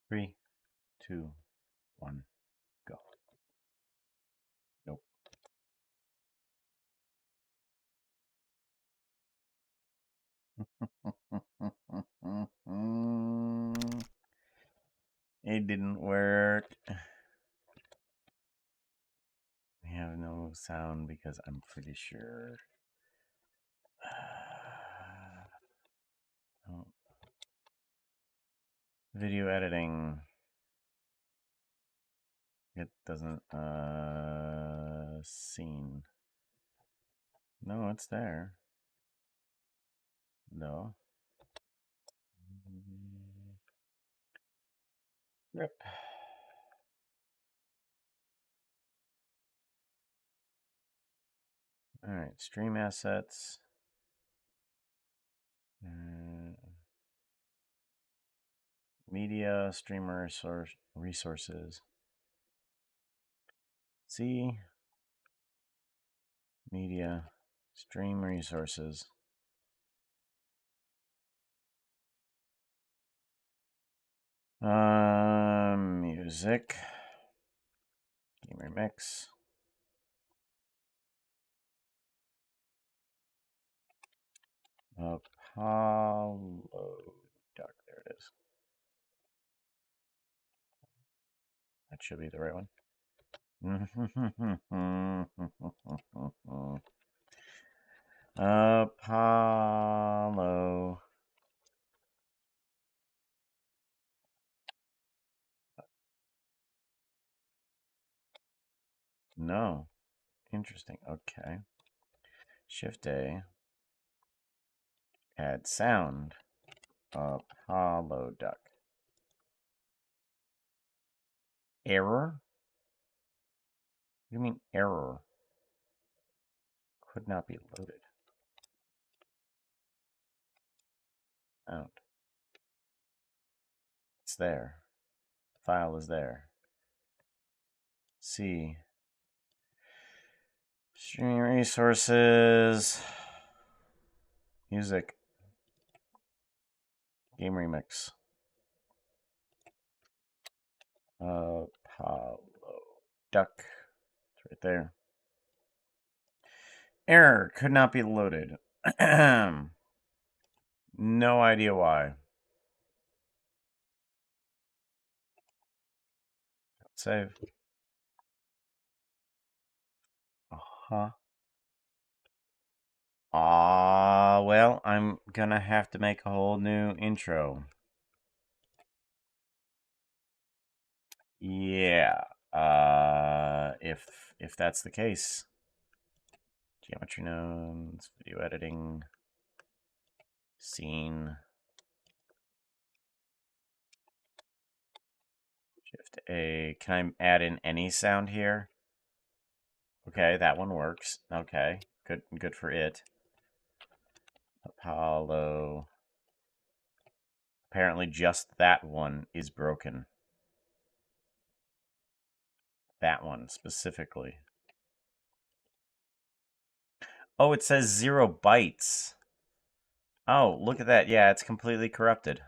3, 2, 1, go. Nope. It didn't work. We have no sound because I'm pretty sure. Oh. Video editing. It doesn't, scene. No, it's there. No. Rip. All right, stream assets. Media, streamer resources. See, media, stream resources. Music, gamer mix. Apollo Duck. There it is. That should be the right one. Apollo. No. Interesting. Okay. Shift A. Add sound. Apollo Duck. Error? What do you mean error? Could not be loaded. Out. It's there. File is there. C. Streaming resources. Music. Game remix. Apollo Duck. It's right there. Error. Could not be loaded. No idea why. Save. Uh-huh. Well, I'm gonna have to make a whole new intro. Yeah. If that's the case. Geometry nodes, video editing, scene. Shift A. Can I add in any sound here? Okay, that one works. Okay, good for it. Apollo. Apparently just that one is broken. That one specifically. Oh, it says 0 bytes. Oh, look at that. Yeah, it's completely corrupted.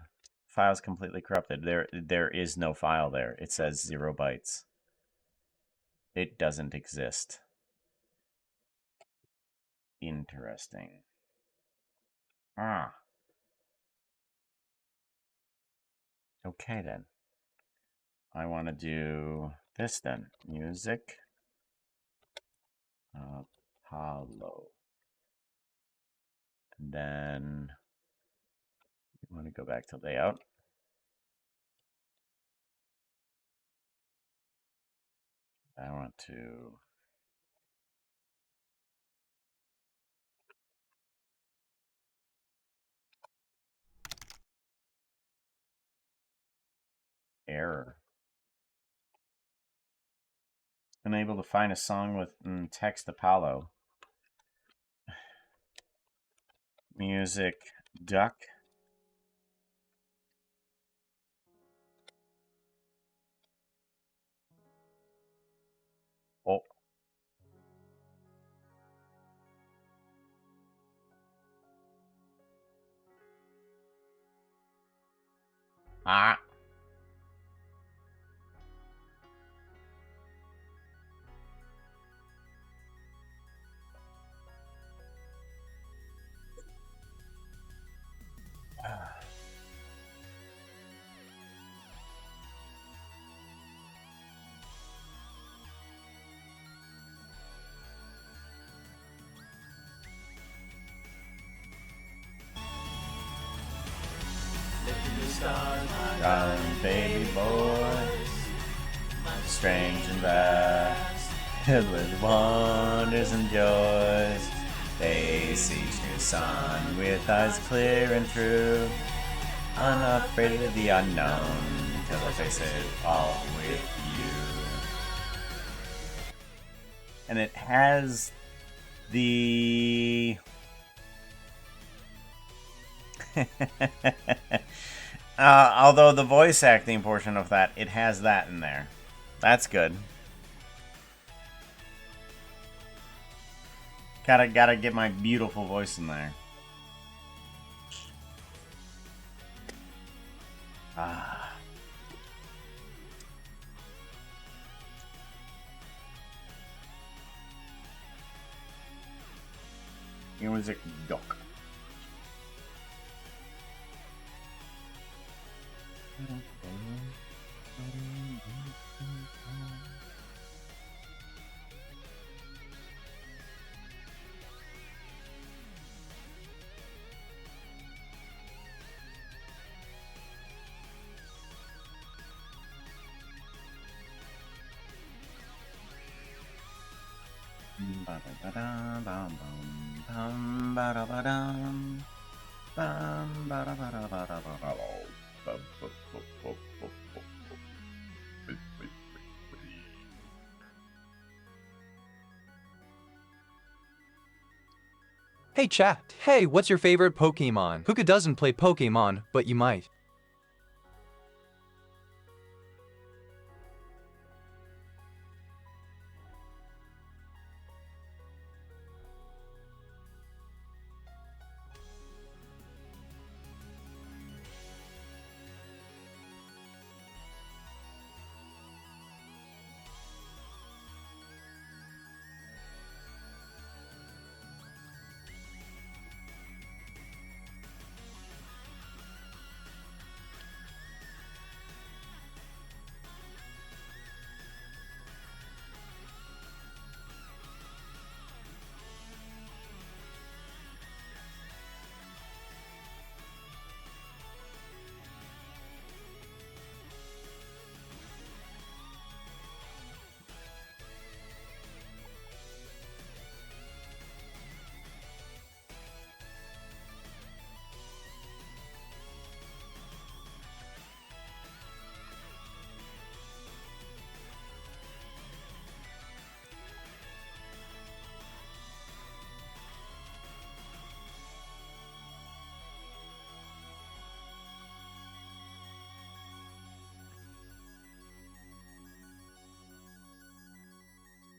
File's completely corrupted. There is no file there. It says 0 bytes. It doesn't exist. Interesting. Ah. Okay, then. I want to do this, then. Music. Apollo. And then you want to go back to layout. I want to error. Unable to find a song with text Apollo. Music duck. Oh. Ah. darling baby boy, strange and vast, filled with wonders and joys. They see the sun with eyes clear and true, unafraid of the unknown, till they face it all with you. And it has the although the voice acting portion of that, it has that in there. That's good. Gotta get my beautiful voice in there. Ah. Music doc. Hey chat, hey, what's your favorite Pokemon? Who doesn't play Pokemon, but you might?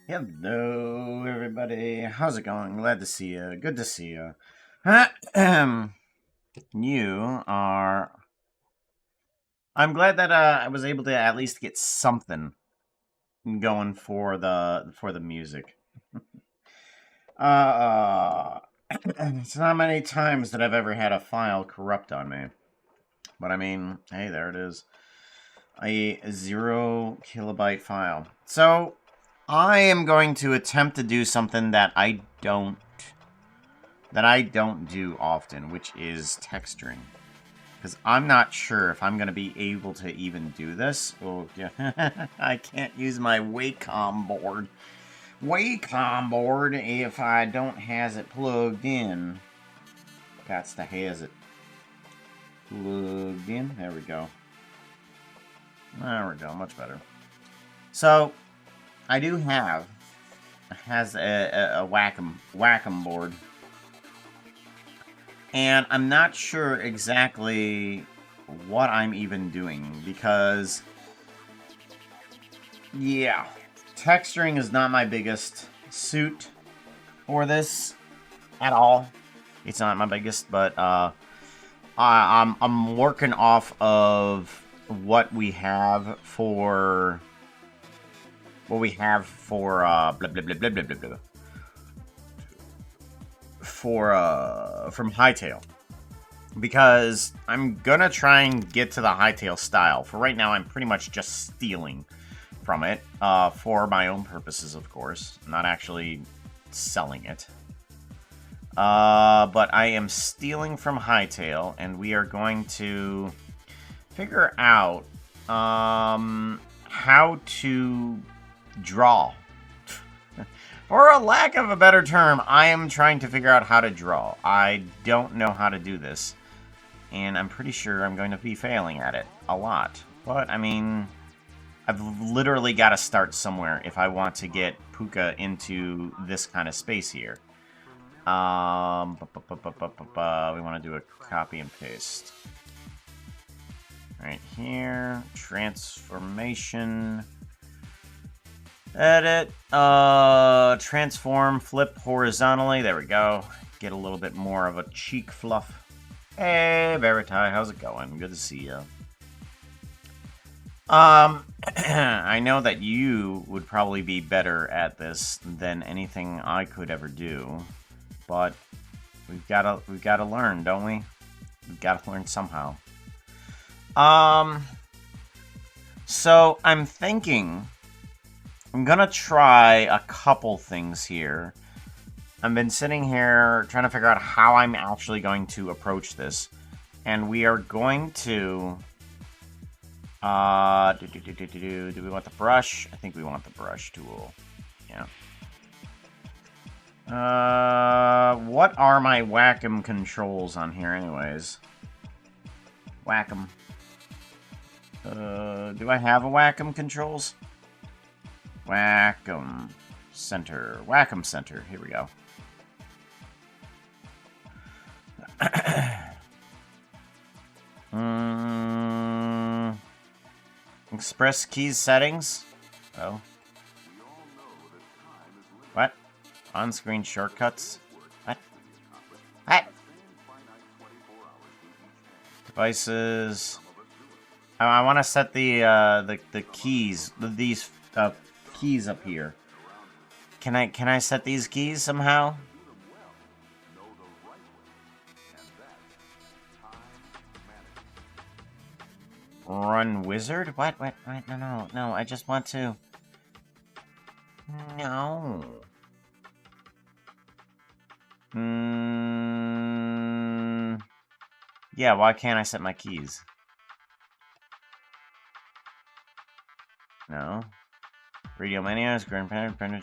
Hello, everybody. How's it going? Glad to see you. Good to see you. You are... I'm glad that I was able to at least get something going for the music. It's not many times that I've ever had a file corrupt on me. But I mean, hey, there it is. A 0 kilobyte file. So... I am going to attempt to do something that I don't do often, which is texturing. Because I'm not sure if I'm going to be able to even do this. Oh, yeah. I can't use my Wacom board. Wacom board if I don't has it plugged in. Gots to has it plugged in. There we go. There we go. Much better. So... I do have a Wacom board, and I'm not sure exactly what I'm even doing because, yeah, texturing is not my biggest suit for this at all. It's not my biggest, but I'm working off of what we have for. What we have for blah blah blah blah blah blah blah for from Hytale, because I'm gonna try and get to the Hytale style. For right now, I'm pretty much just stealing from it for my own purposes, of course, not actually selling it. But I am stealing from Hytale, and we are going to figure out how to draw. For a lack of a better term, I am trying to figure out how to draw. I don't know how to do this, and I'm pretty sure I'm going to be failing at it a lot. But, I mean, I've literally got to start somewhere if I want to get Puka into this kind of space here. We want to do a copy and paste. Right here, transformation, edit, transform, flip horizontally, there we go. Get a little bit more of a cheek fluff. Hey, Veritai, how's it going? Good to see you. I know that you would probably be better at this than anything I could ever do, but we've gotta learn, don't we? We've gotta learn somehow. So I'm thinking I'm gonna try a couple things here. I've been sitting here trying to figure out how I'm actually going to approach this, and we are going to do we want the brush? I think we want the brush tool. Yeah. What are my whack-em controls on here anyways? Whack-em. Do I have a whack-em controls? Whack-em center. Whack-em center. Here we go. Express keys settings. Oh. What? On-screen shortcuts. What? What? Devices. I want to set the keys. These keys up here. Can I set these keys somehow? Run wizard? What? No, I just want to... No. Yeah, why can't I set my keys? No. Radio menus, grandparent, printer,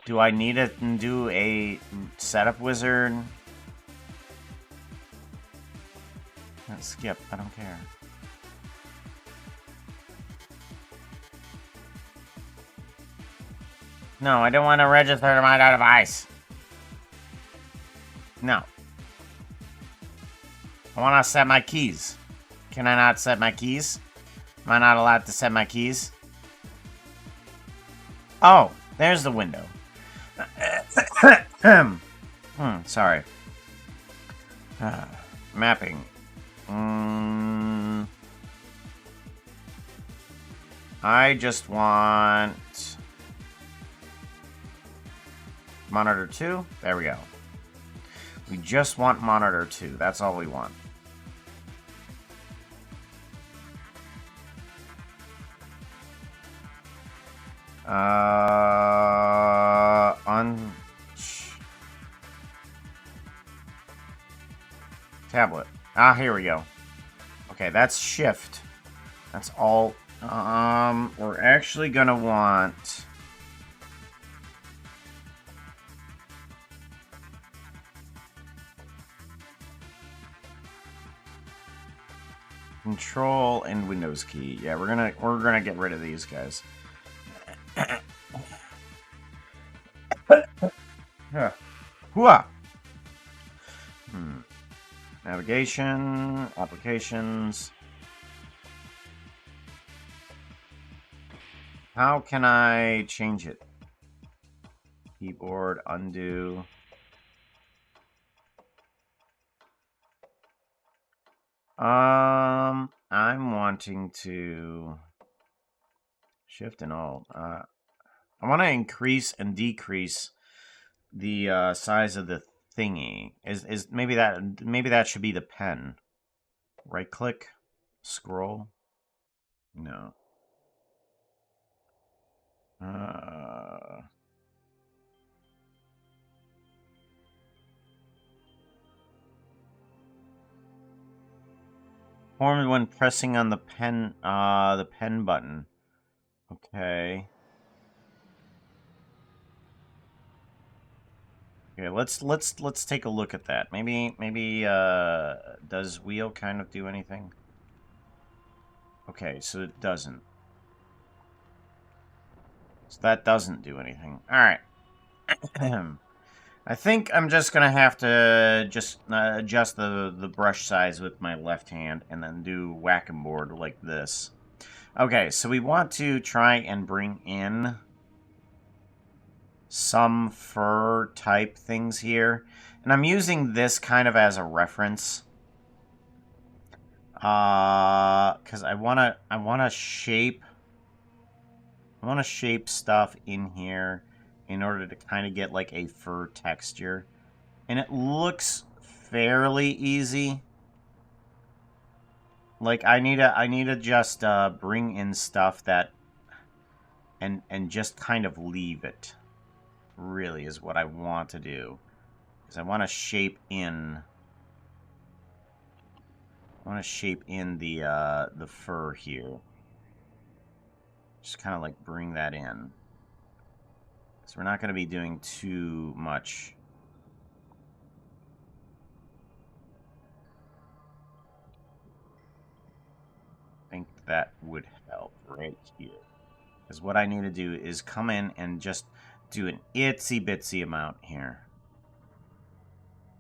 do I need to do a setup wizard? Skip, I don't care. No, I don't want to register to my device. No. I want to set my keys. Can I not set my keys? Am I not allowed to set my keys? Oh, there's the window. Sorry. Mapping. I just want monitor 2. There we go. We just want monitor 2. That's all we want. On tablet. Ah, here we go. Okay, that's shift. That's all. We're actually gonna want Control and Windows key. Yeah, we're gonna get rid of these guys. Hooah! Navigation, applications. How can I change it? Keyboard, undo. I'm wanting to shift and alt. I want to increase and decrease the size of the thingy. Is maybe that should be the pen. Right click, scroll. No. Formed when pressing on the pen button. Okay. Okay, let's take a look at that. Maybe does wheel kind of do anything? Okay, so it doesn't. So that doesn't do anything. All right. I think I'm just gonna have to just adjust the brush size with my left hand and then do whack-a-mole board like this. Okay, so we want to try and bring in some fur type things here, and I'm using this kind of as a reference, because I wanna shape stuff in here in order to kind of get like a fur texture. And it looks fairly easy. Like I need to just bring in stuff that and just kind of leave it. Really is what I want to do. Because I want to shape in the fur here. Just kind of like bring that in. So we're not going to be doing too much. I think that would help right here. Because what I need to do is come in and just do an itsy bitsy amount here.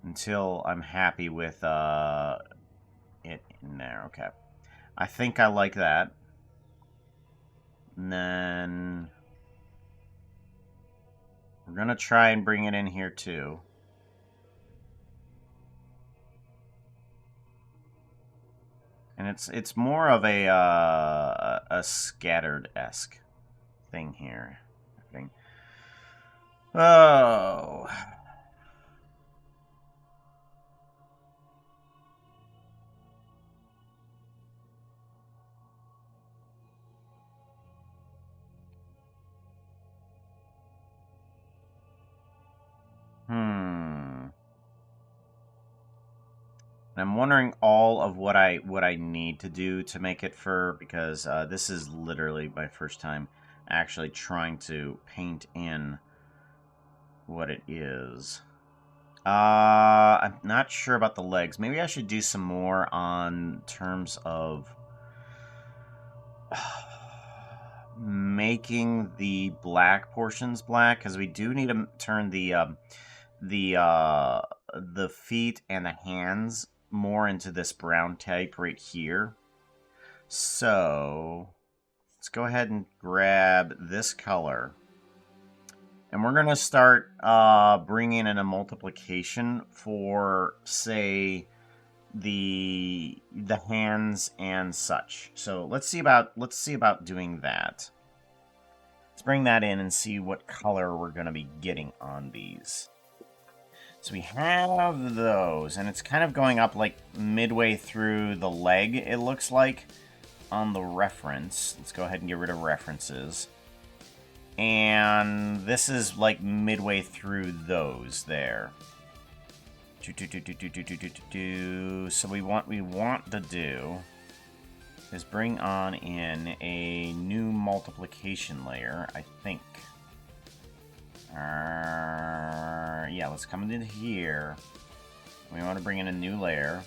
Until I'm happy with it in there. Okay. I think I like that. And then we're going to try and bring it in here too. And it's more of a scattered-esque thing here, I think. Oh. And I'm wondering all of what I need to do to make it fur, because this is literally my first time actually trying to paint in what it is. I'm not sure about the legs. Maybe I should do some more on terms of making the black portions black, because we do need to turn the feet and the hands more into this brown type right here. So let's go ahead and grab this color. And we're going to start bringing in a multiplication for, say, the hands and such. So let's see about doing that. Let's bring that in and see what color we're going to be getting on these. So we have those, and it's kind of going up like midway through the leg, it looks like, on the reference. Let's go ahead and get rid of references. And this is like midway through those there. So we want to do is bring on in a new multiplication layer, I think. Yeah, let's come into here. We want to bring in a new layer.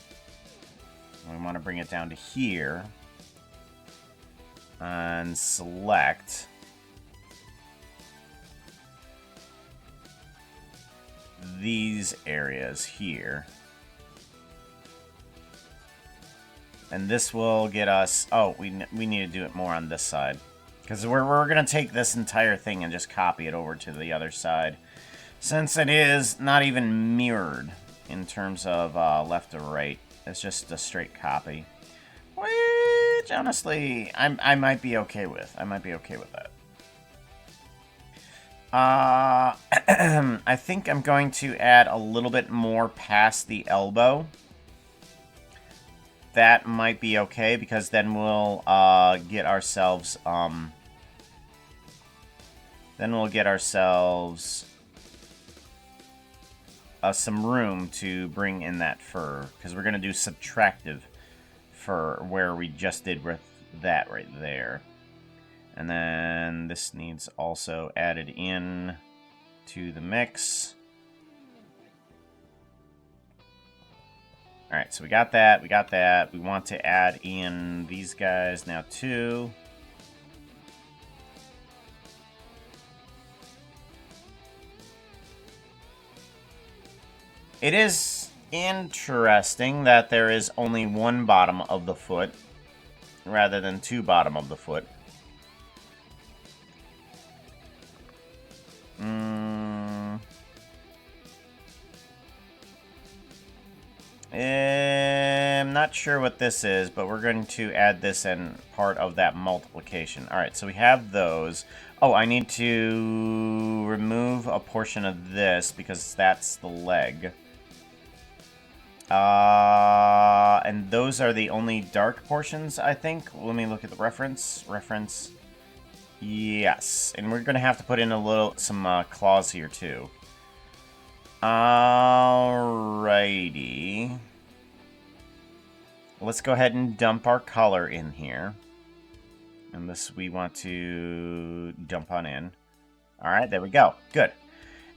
We want to bring it down to here. And select these areas here. And this will get us... Oh, we need to do it more on this side. Because we're going to take this entire thing and just copy it over to the other side. Since it is not even mirrored in terms of left to right. It's just a straight copy. Which, honestly, I might be okay with. I might be okay with that. I think I'm going to add a little bit more past the elbow. That might be okay, because then we'll get ourselves some room to bring in that fur, because we're going to do subtractive for where we just did with that right there. And then this needs also added in to the mix. Alright, so we got that, we got that. We want to add in these guys now too. It is interesting that there is only one bottom of the foot rather than two bottom of the foot. I'm not sure what this is, but we're going to add this in part of that multiplication. Alright, so we have those. Oh, I need to remove a portion of this because that's the leg. And those are the only dark portions, I think. Let me look at the reference. Reference. Yes. And we're going to have to put in some claws here, too. Alrighty. Let's go ahead and dump our color in here. And this we want to dump on in. Alright, there we go. Good.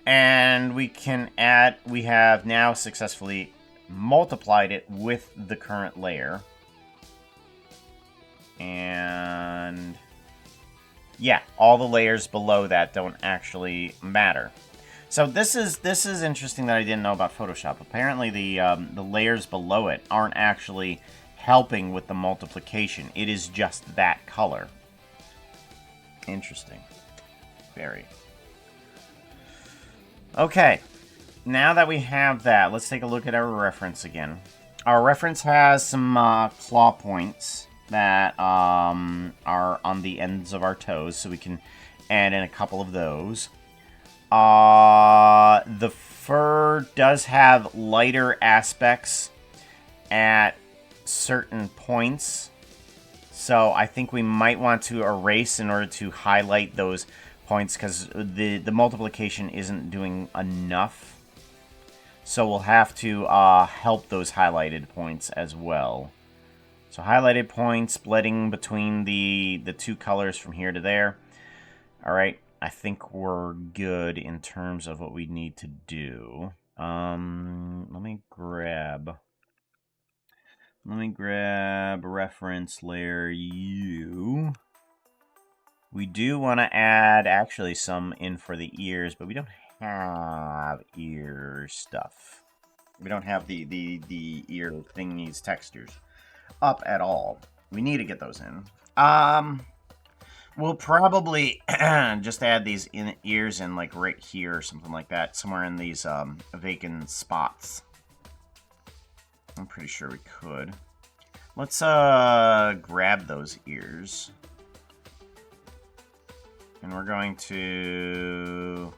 And we can add... We have now successfully multiplied it with the current layer. And... yeah, all the layers below that don't actually matter. So this is interesting that I didn't know about Photoshop. Apparently the layers below it aren't actually helping with the multiplication. It is just that color. Interesting. Very. Okay. Now that we have that, let's take a look at our reference again. Our reference has some claw points that are on the ends of our toes, so we can add in a couple of those. The fur does have lighter aspects at certain points, so I think we might want to erase in order to highlight those points because the multiplication isn't doing enough. So we'll have to help those highlighted points as well. So highlighted points, splitting between the two colors from here to there. Alright, I think we're good in terms of what we need to do. Let me grab reference layer U. We do want to add actually some in for the ears, but we don't have ear stuff. We don't have the ear thingies textures up at all. We need to get those in. We'll probably just add these ears in like right here or something like that, somewhere in these vacant spots. I'm pretty sure we could. Let's grab those ears. And we're going to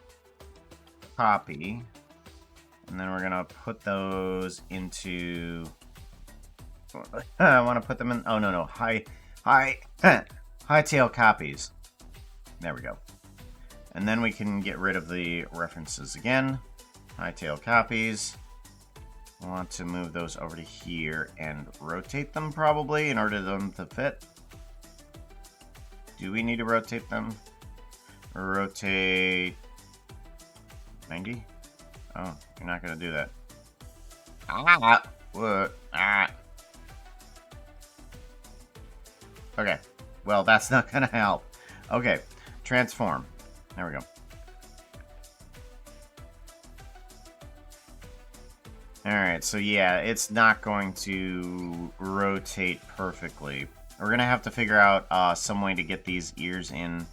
copy. And then we're going to put those into... I want to put them in... oh, no. Hytale copies. There we go. And then we can get rid of the references again. Hytale copies. I want to move those over to here and rotate them probably in order for them to fit. Do we need to rotate them? Rotate 90? Oh, you're not going to do that. What? Okay. Well, that's not going to help. Okay. Transform. There we go. Alright, so yeah, it's not going to rotate perfectly. We're going to have to figure out some way to get these ears in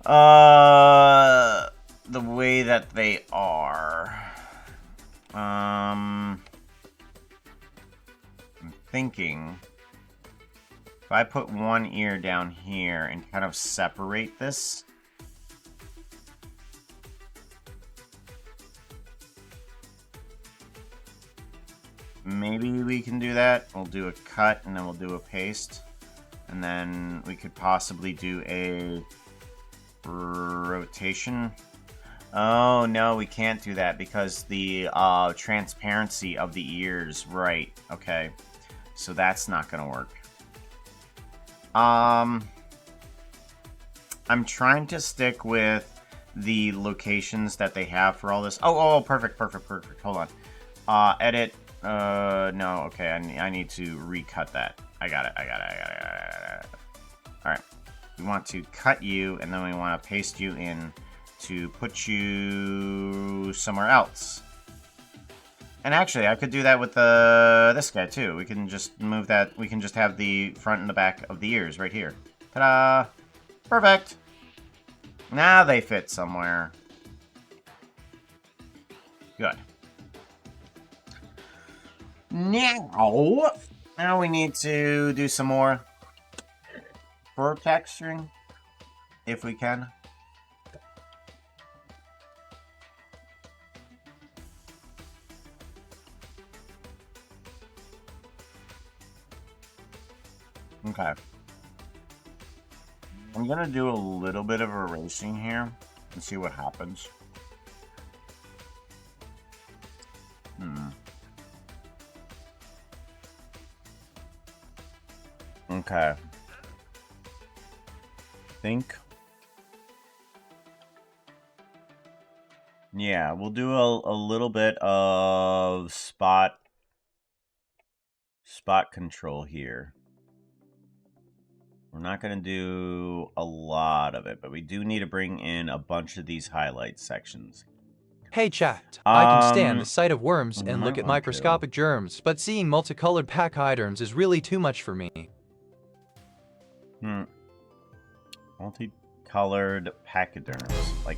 the way that they are. I'm thinking if I put one ear down here and kind of separate this. Maybe we can do that. We'll do a cut and then we'll do a paste. And then we could possibly do a rotation. Oh, no, we can't do that because the transparency of the ears. Right, okay. So that's not going to work. I'm trying to stick with the locations that they have for all this. Oh, perfect. Hold on. Edit. No, okay. I need to recut that. I got it. All right. We want to cut you, and then we want to paste you in to put you somewhere else. And actually, I could do that with this guy, too. We can just move that. We can just have the front and the back of the ears right here. Ta-da! Perfect! Now they fit somewhere. Good. Now we need to do some more fur texturing, if we can. Okay. I'm gonna do a little bit of erasing here and see what happens. Okay. Think. Yeah, we'll do a little bit of spot control here. We're not going to do a lot of it, but we do need to bring in a bunch of these highlight sections. Hey chat, I can stand the sight of worms and look at want to. microscopic germs, but seeing multicolored pachyderms is really too much for me. Multicolored pachyderms. Like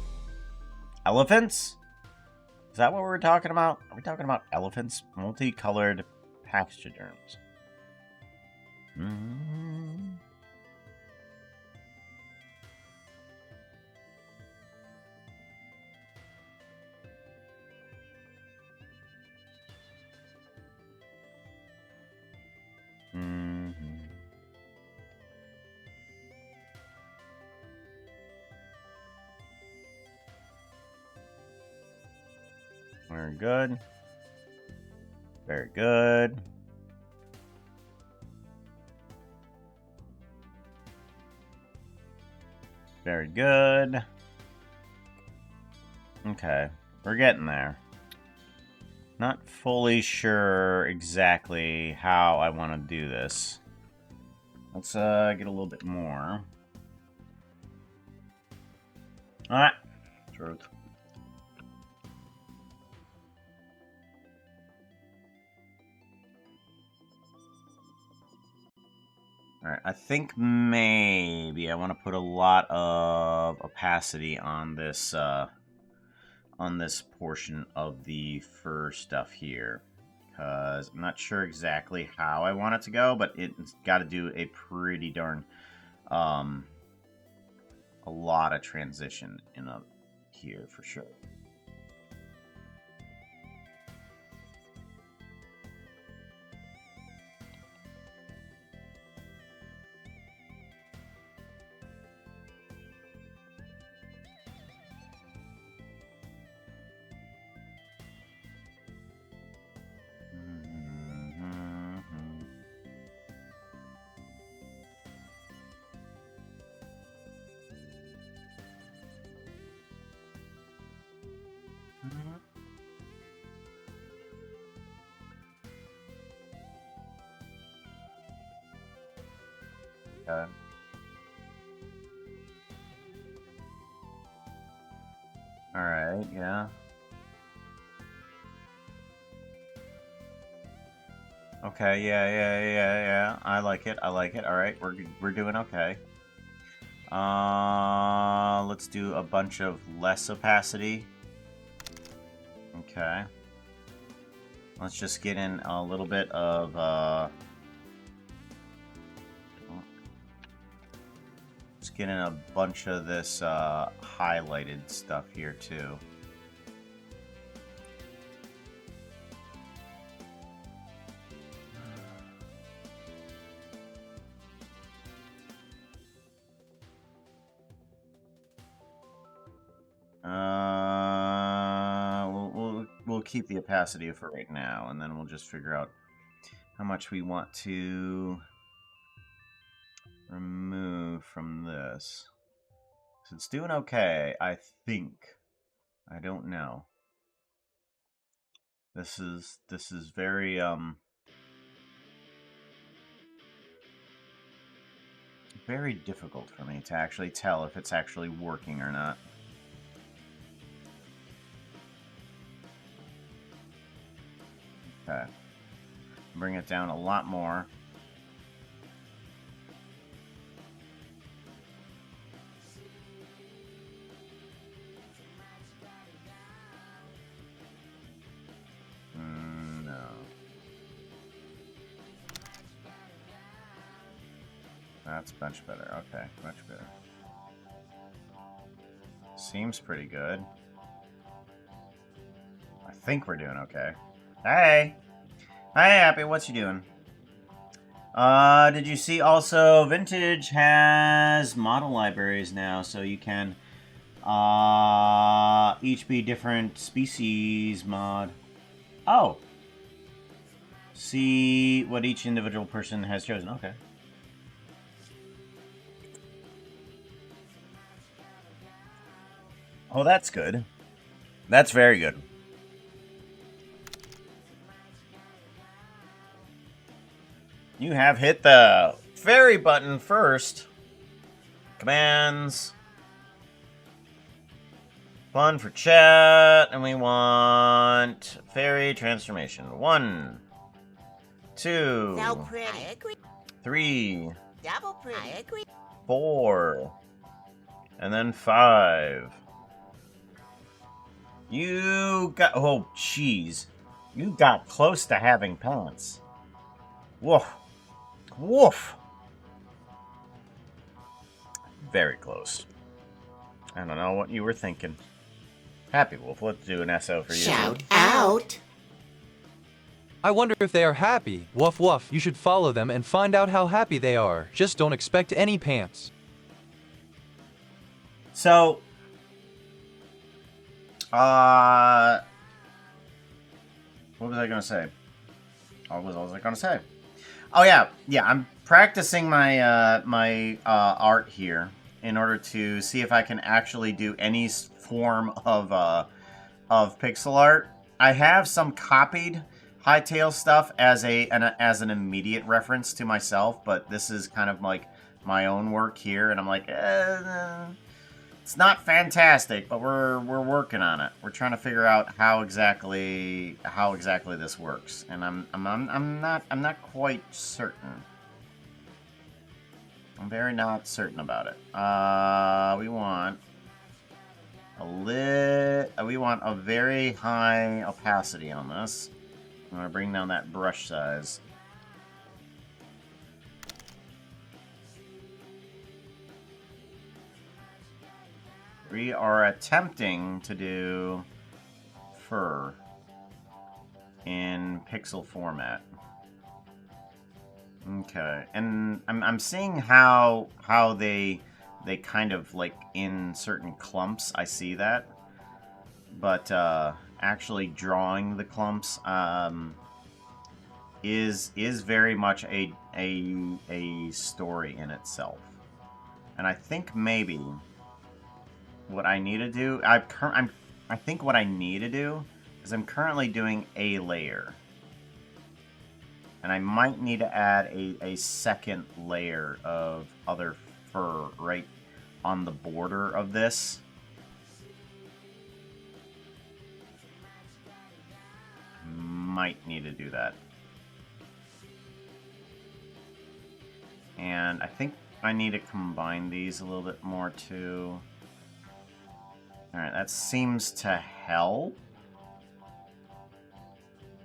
elephants? Is that what we're talking about? Are we talking about elephants? Multicolored pachyderms. Very good. Very good. Very good. Okay, we're getting there. Not fully sure exactly how I want to do this. Let's get a little bit more. Alright. Truth. Alright, I think maybe I want to put a lot of opacity on this portion of the fur stuff here. Because I'm not sure exactly how I want it to go, but it's got to do a pretty darn a lot of transition in up here for sure. Okay. Alright, yeah. Okay, yeah. I like it. Alright, we're doing okay. Let's do a bunch of less opacity. Okay. Let's just get in a little bit of, let's get in a bunch of this, highlighted stuff here, too. We'll keep the opacity for right now, and then we'll just figure out how much we want to remove from this. So it's doing okay, I think. I don't know. This is very very difficult for me to actually tell if it's actually working or not. Okay. Bring it down a lot more. No. That's much better. Okay, much better. Seems pretty good. I think we're doing okay. Hey! Hi, Happy. What you doing? Did you see also Vintage has model libraries now, so you can each be different species mod. Oh. See what each individual person has chosen. Okay. Oh, that's good. That's very good. You have hit the fairy button first. Commands. Fun for chat. And we want fairy transformation. 1, 2, So pretty. I agree. 3, Double pretty. I agree. 4, and then 5. You got... Oh, jeez. You got close to having pants. Woof. Woof. Very close. I don't know what you were thinking. Happy Wolf, let's do an SO for you. Shout out. I wonder if they are happy. Woof woof, you should follow them and find out how happy they are. Just don't expect any pants. So, what was I gonna say? What was I gonna say? Oh yeah, I'm practicing my my art here in order to see if I can actually do any form of pixel art. I have some copied Hytale stuff as an immediate reference to myself, but this is kind of like my own work here, and I'm like, it's not fantastic, but we're working on it. We're trying to figure out how exactly this works, and I'm not quite certain. I'm very not certain about it. We want a very high opacity on this. I'm gonna bring down that brush size. We are attempting to do fur in pixel format. Okay, and I'm seeing how they kind of like in certain clumps. I see that, but actually drawing the clumps is very much a story in itself, and I think maybe what I need to do, I think what I need to do is I'm currently doing a layer. And I might need to add a second layer of other fur right on the border of this. Might need to do that. And I think I need to combine these a little bit more too. Alright, that seems to help.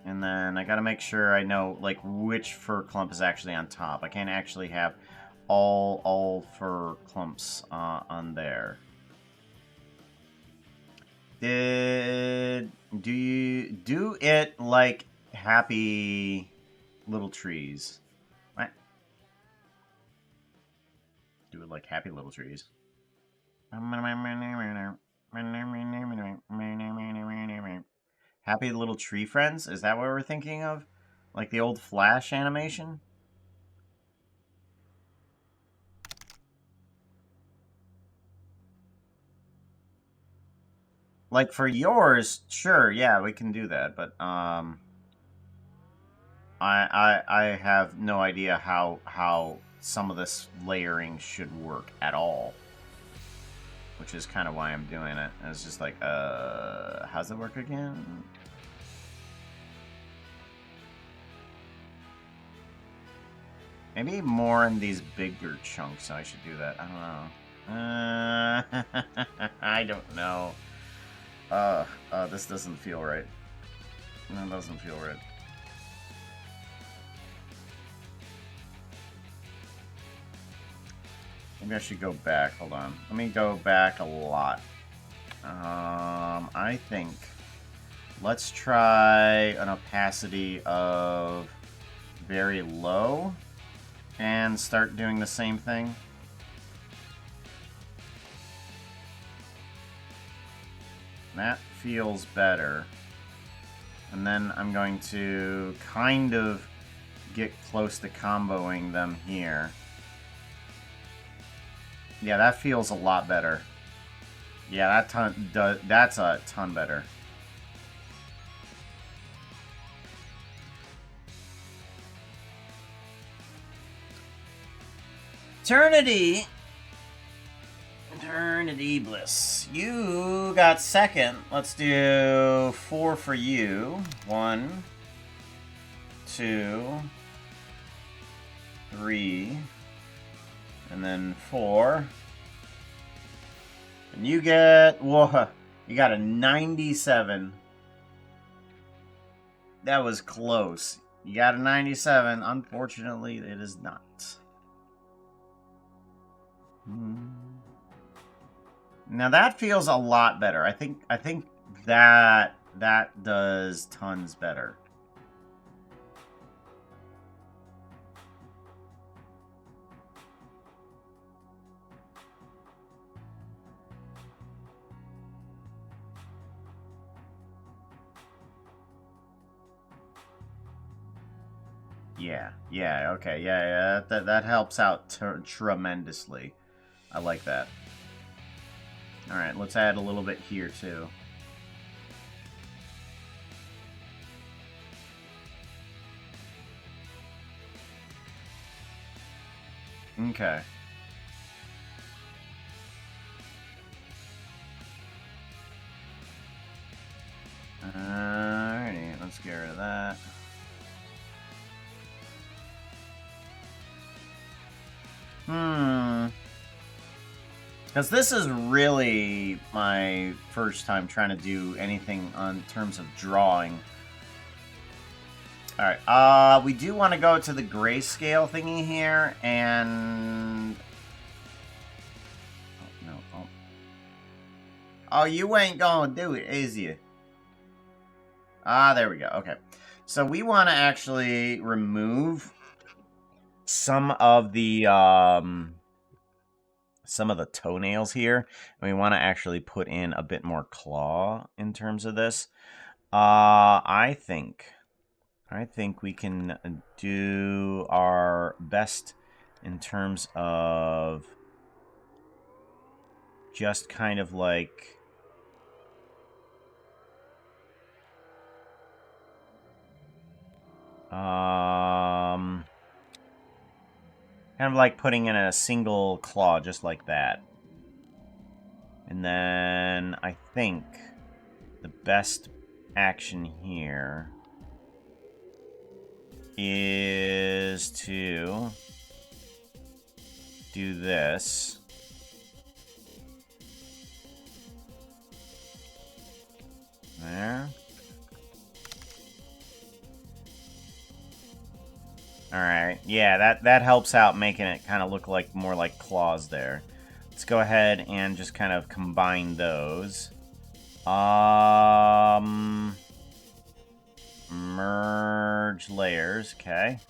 And then I gotta make sure I know, like, which fur clump is actually on top. I can't actually have all fur clumps on there. Do you do it like happy little trees? What? Do it like happy little trees. Happy little tree friends? Is that what we're thinking of? Like the old Flash animation? Like for yours, sure, yeah, we can do that, but I have no idea how some of this layering should work at all. Which is kind of why I'm doing it. And it's just like, how's it work again? Maybe more in these bigger chunks, I should do that. I don't know. I don't know. This doesn't feel right. That doesn't feel right. Maybe I should go back. Hold on. Let me go back a lot. I think let's try an opacity of very low and start doing the same thing. That feels better. And then I'm going to kind of get close to comboing them here. Yeah, that feels a lot better. Yeah, that's a ton better. Eternity Bliss. You got second. Let's do 4 for you. 1, 2, 3, and then 4. And you get, whoa, you got a 97. That was close. You got a 97. Unfortunately, it is not. Now that feels a lot better. I think that does tons better. Yeah, okay, yeah, that helps out tremendously. I like that. Alright, let's add a little bit here, too. Okay. Alrighty, let's get rid of that. Because this is really my first time trying to do anything on terms of drawing. Alright, we do want to go to the grayscale thingy here, and... Oh, no, oh. Oh, you ain't gonna do it, is you? Ah, there we go, okay. So we want to actually remove some of the toenails here, and we want to actually put in a bit more claw in terms of this. I think we can do our best in terms of just kind of like kind of like putting in a single claw, just like that. And then I think the best action here is to do this. There. Alright, yeah, that helps out making it kind of look like more like claws there. Let's go ahead and just kind of combine those. Merge layers, okay.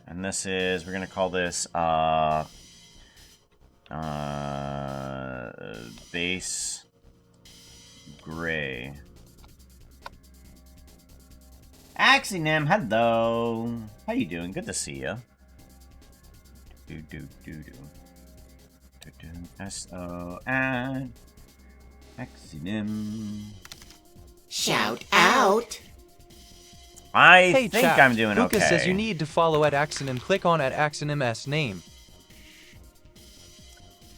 And this is, we're gonna call this, base gray. Axinem, hello. How you doing? Good to see you. S-O and Axinem. Shout out. I Hey think chat, I'm doing Lucas okay. says you need to follow at Axonym. Click on at Axonym's name.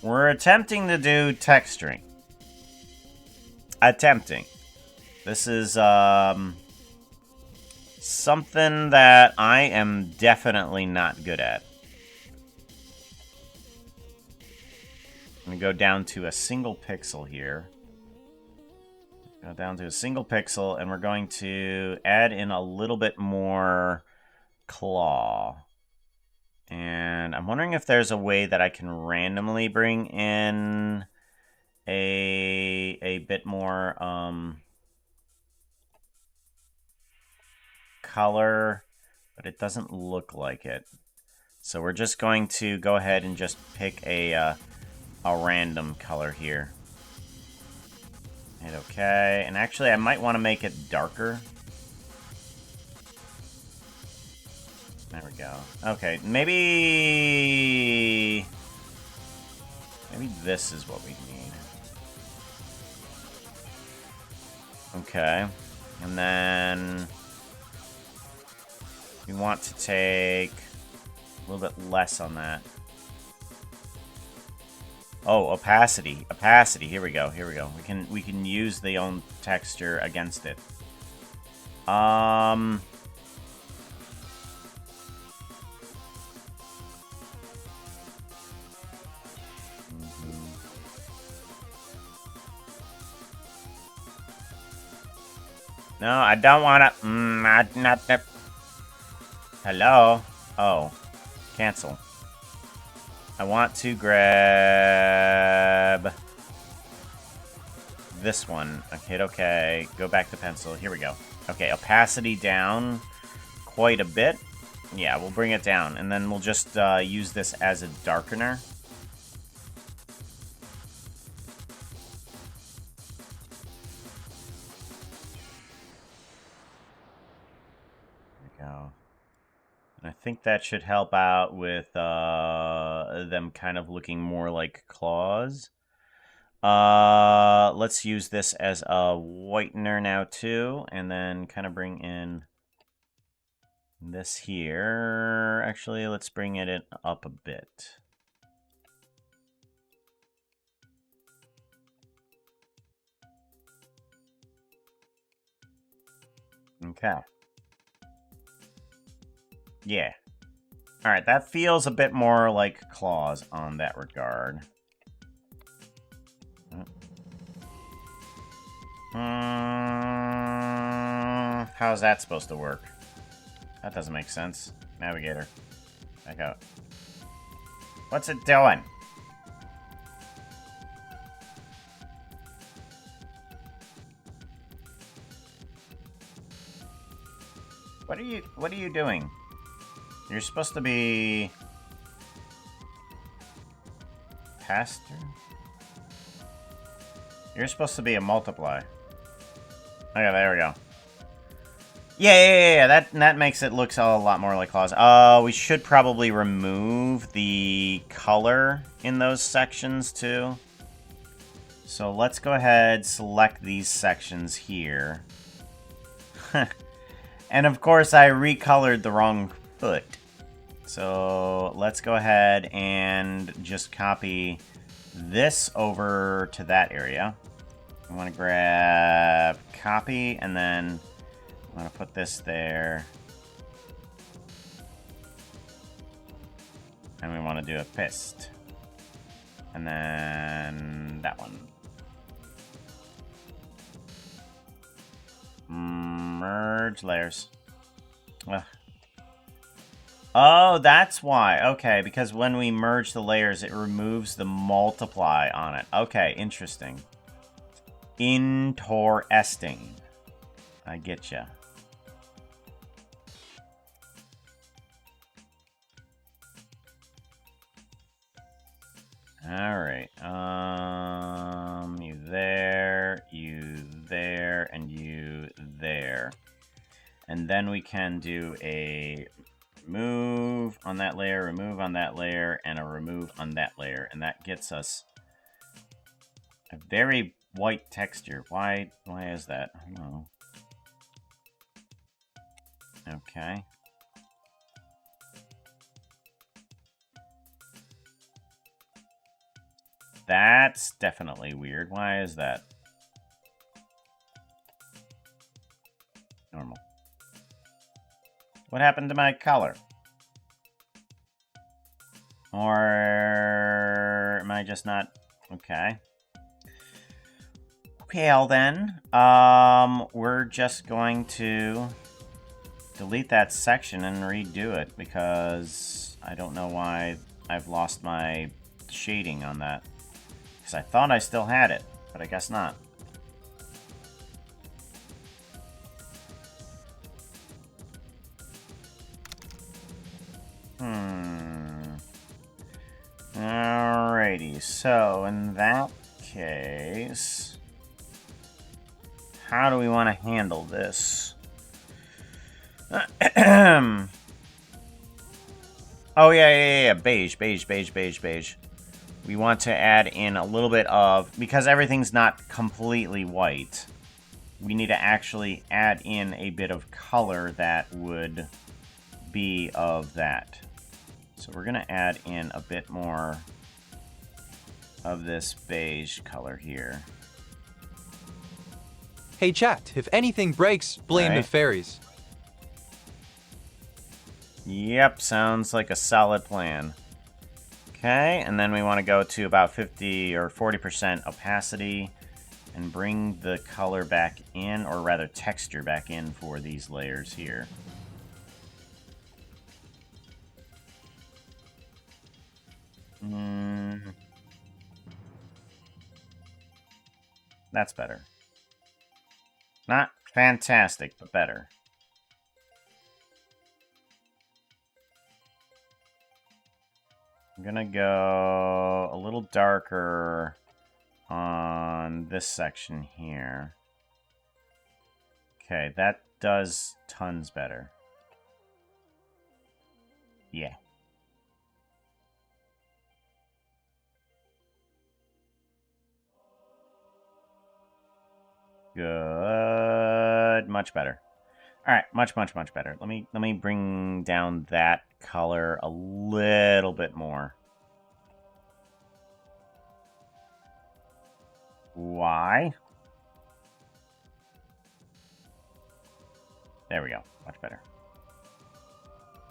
We're attempting to do texturing. Attempting. This is something that I am definitely not good at. I'm going to go down to a single pixel here. Go down to a single pixel, and we're going to add in a little bit more claw. And I'm wondering if there's a way that I can randomly bring in a bit more color, but it doesn't look like it. So we're just going to go ahead and just pick a random color here. Hit OK. And actually, I might want to make it darker. There we go. Okay, maybe this is what we need. Okay. And then we want to take a little bit less on that. Oh, opacity. Opacity. Here we go. Here we go. We can use the own texture against it. No, I don't want to. Not. Hello. Oh, cancel. I want to grab this one. Hit OK. Go back to pencil. Here we go. Okay, opacity down quite a bit. Yeah, we'll bring it down, and then we'll just use this as a darkener. There we go. And I think that should help out with them kind of looking more like claws. Let's use this as a whitener now too, and then kind of bring in this here. Actually, let's bring it up a bit. Okay. Yeah. Alright, that feels a bit more like claws on that regard. How's that supposed to work? That doesn't make sense. Navigator. Back out. What's it doing? What are you doing? You're supposed to be caster? You're supposed to be a multiply. Okay, there we go. Yeah. That makes it look a lot more like claws. We should probably remove the color in those sections too. So let's go ahead, select these sections here. And of course I recolored the wrong foot. So let's go ahead and just copy this over to that area. I want to grab copy, and then I want to put this there. And we want to do a paste. And then that one. Merge layers. Ugh. Oh, that's why. Okay, because when we merge the layers, it removes the multiply on it. Okay, interesting. Interesting. I get ya. Alright. You there, and you there. And then we can do a remove on that layer, remove on that layer, and a remove on that layer. And that gets us a very white texture. Why is that? I don't know. Okay. That's definitely weird. Why is that? Normal. What happened to my color? Or am I just not... Okay. Well then, we're just going to delete that section and redo it because I don't know why I've lost my shading on that. Because I thought I still had it, but I guess not. Alrighty, so in that case, how do we want to handle this? Oh, yeah. Beige. We want to add in a little bit of... Because everything's not completely white, we need to actually add in a bit of color that would be of that. So we're going to add in a bit more of this beige color here. Hey chat, if anything breaks, blame the Right. fairies. Yep, sounds like a solid plan. Okay, and then we want to go to about 50 or 40% opacity and bring the color back in, or rather texture back in for these layers here. That's better. Not fantastic, but better. I'm gonna go a little darker on this section here. Okay, that does tons better. Yeah. Good. Much better. All right, much better. Let me bring down that color a little bit more. Why? There we go. Much better.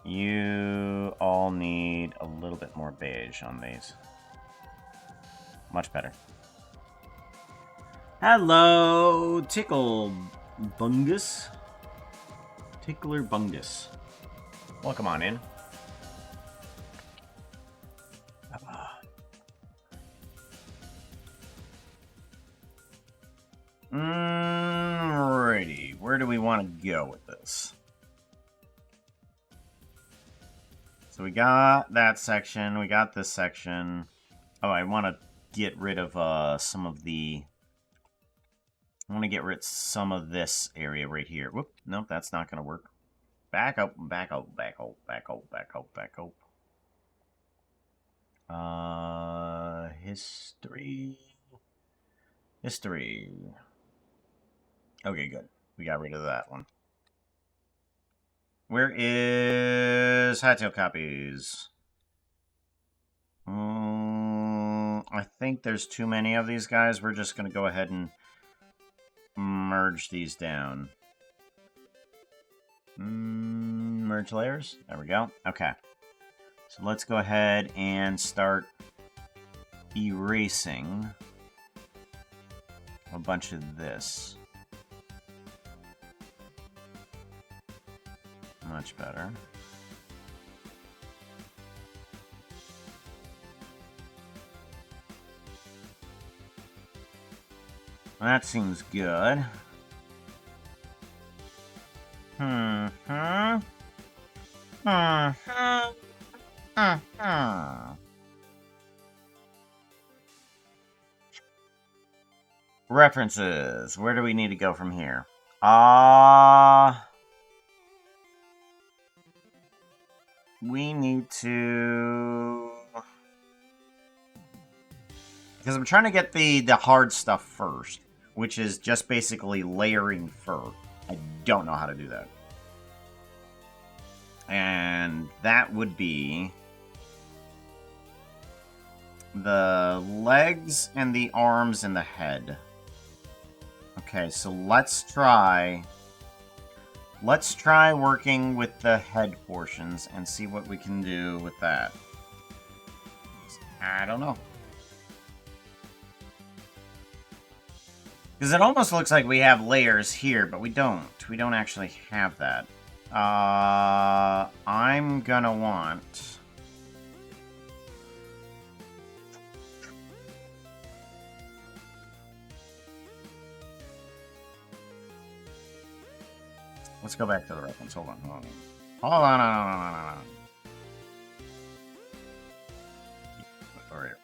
You all need a little bit more beige on these. Much better. Hello, Tickle Bungus. Tickler Bungus. Welcome on in. Alrighty, where do we want to go with this? So we got that section, we got this section. Oh, I want to get rid of some of the... I want to get rid of some of this area right here. Whoop, nope, that's not going to work. Back up. History. Okay, good. We got rid of that one. Where is Hytale copies? I think there's too many of these guys. We're just going to go ahead and merge these down. Merge layers. There we go. Okay. So let's go ahead and start erasing a bunch of this. Much better. That seems good. References. Where do we need to go from here? we need to... Because I'm trying to get the hard stuff first, which is just basically layering fur. I don't know how to do that. And that would be the legs and the arms and the head. Okay, so let's try working with the head portions and see what we can do with that. I don't know. Because it almost looks like we have layers here, but we don't. We don't actually have that. I'm gonna want... Let's go back to the reference. Hold on. Hold on. Over here.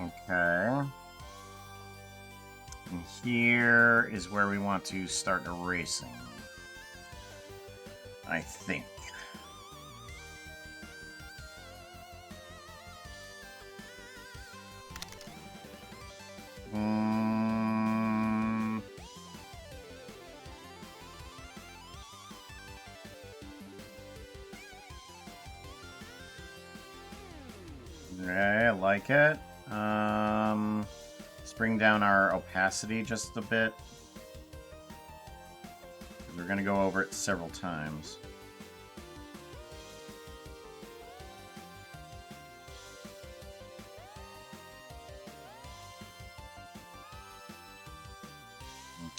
Okay. And here is where we want to start erasing. I think. Okay, I like it. Let's bring down our opacity just a bit. We're going to go over it several times.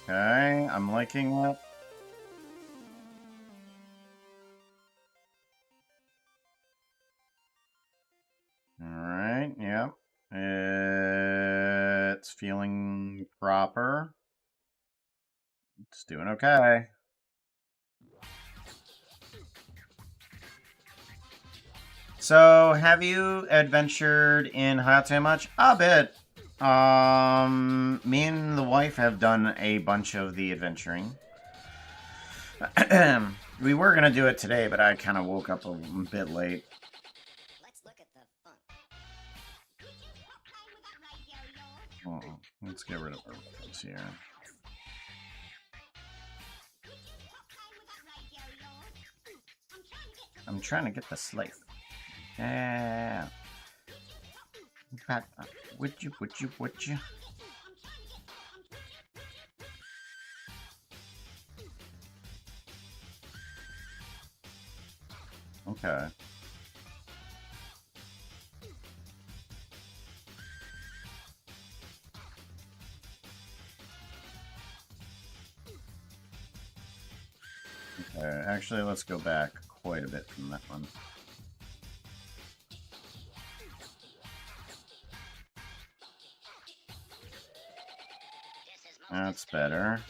Okay, I'm liking it. Alright, yeah. It's feeling proper. It's doing okay. So, have you adventured in Hytale much? A bit. Me and the wife have done a bunch of the adventuring. We were gonna do it today, but I kind of woke up a bit late. Oh, let's get rid of our weapons here. I'm trying to get the slate. Yeah. Would you? Okay. Okay, actually, let's go back quite a bit from that one. That's better.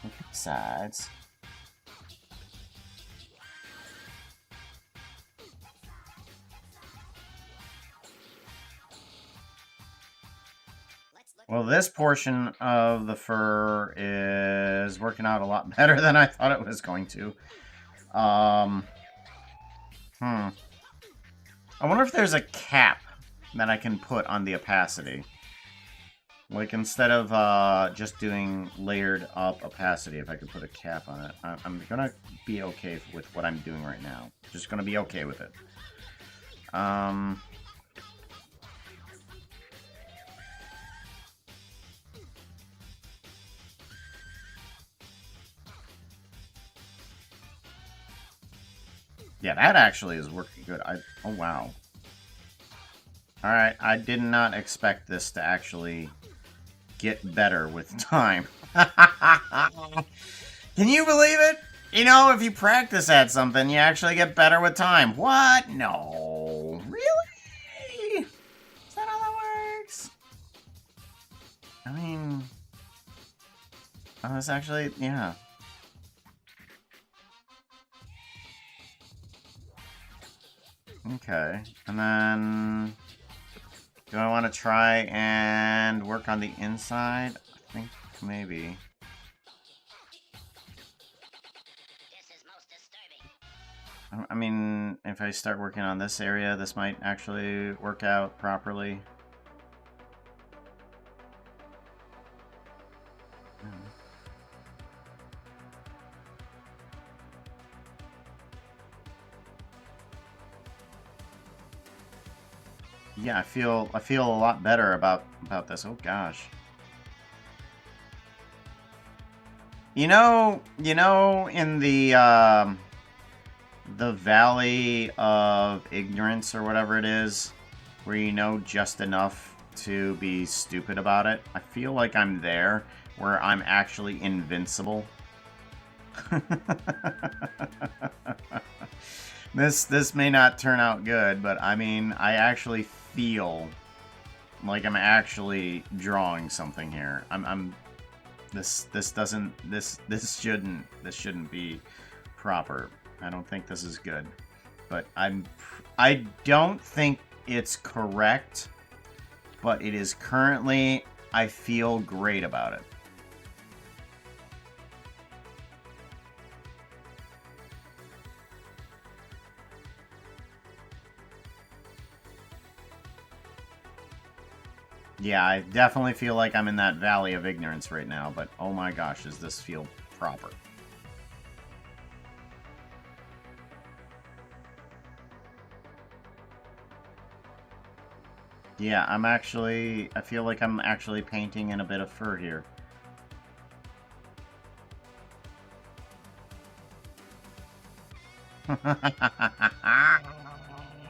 Look at the sides. Well, this portion of the fur is working out a lot better than I thought it was going to. I wonder if there's a cap that I can put on the opacity. Like, instead of just doing layered up opacity, if I could put a cap on it. I'm gonna be okay with what I'm doing right now. Just gonna be okay with it. Yeah, that actually is working good. Oh, wow. Alright, I did not expect this to actually get better with time. Can you believe it? You know, if you practice at something, you actually get better with time. What? No. Really? Is that how that works? I mean... Oh, that's actually, yeah. Okay, and then do I want to try and work on the inside? I think maybe. I mean, if I start working on this area, this might actually work out properly. Yeah, I feel a lot better about this. Oh gosh. You know, in the Valley of Ignorance or whatever it is, where you know just enough to be stupid about it. I feel like I'm there, where I'm actually invincible. This may not turn out good, but I mean, I actually feel like I'm actually drawing something here. This shouldn't be proper. I don't think this is good. But I don't think it's correct, but it is currently, I feel great about it. Yeah, I definitely feel like I'm in that valley of ignorance right now, but oh my gosh, does this feel proper. Yeah, I feel like I'm actually painting in a bit of fur here.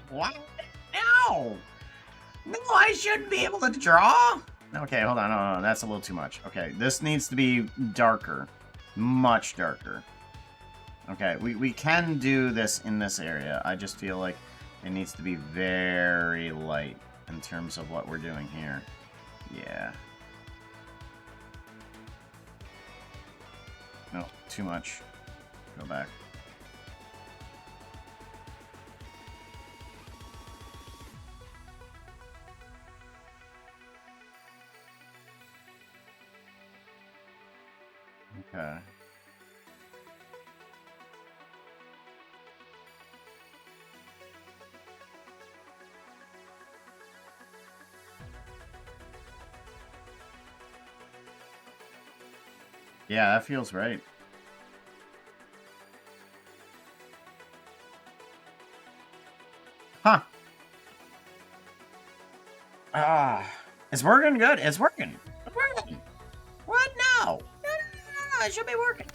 What? No! No, I shouldn't be able to draw! Okay, hold on, no, that's a little too much. Okay, this needs to be darker. Much darker. Okay, we can do this in this area. I just feel like it needs to be very light in terms of what we're doing here. Yeah. No, too much. Go back. Okay. Yeah, that feels right. Huh. Ah. It's working good. It's working. It's working. What? No. No, it should be working.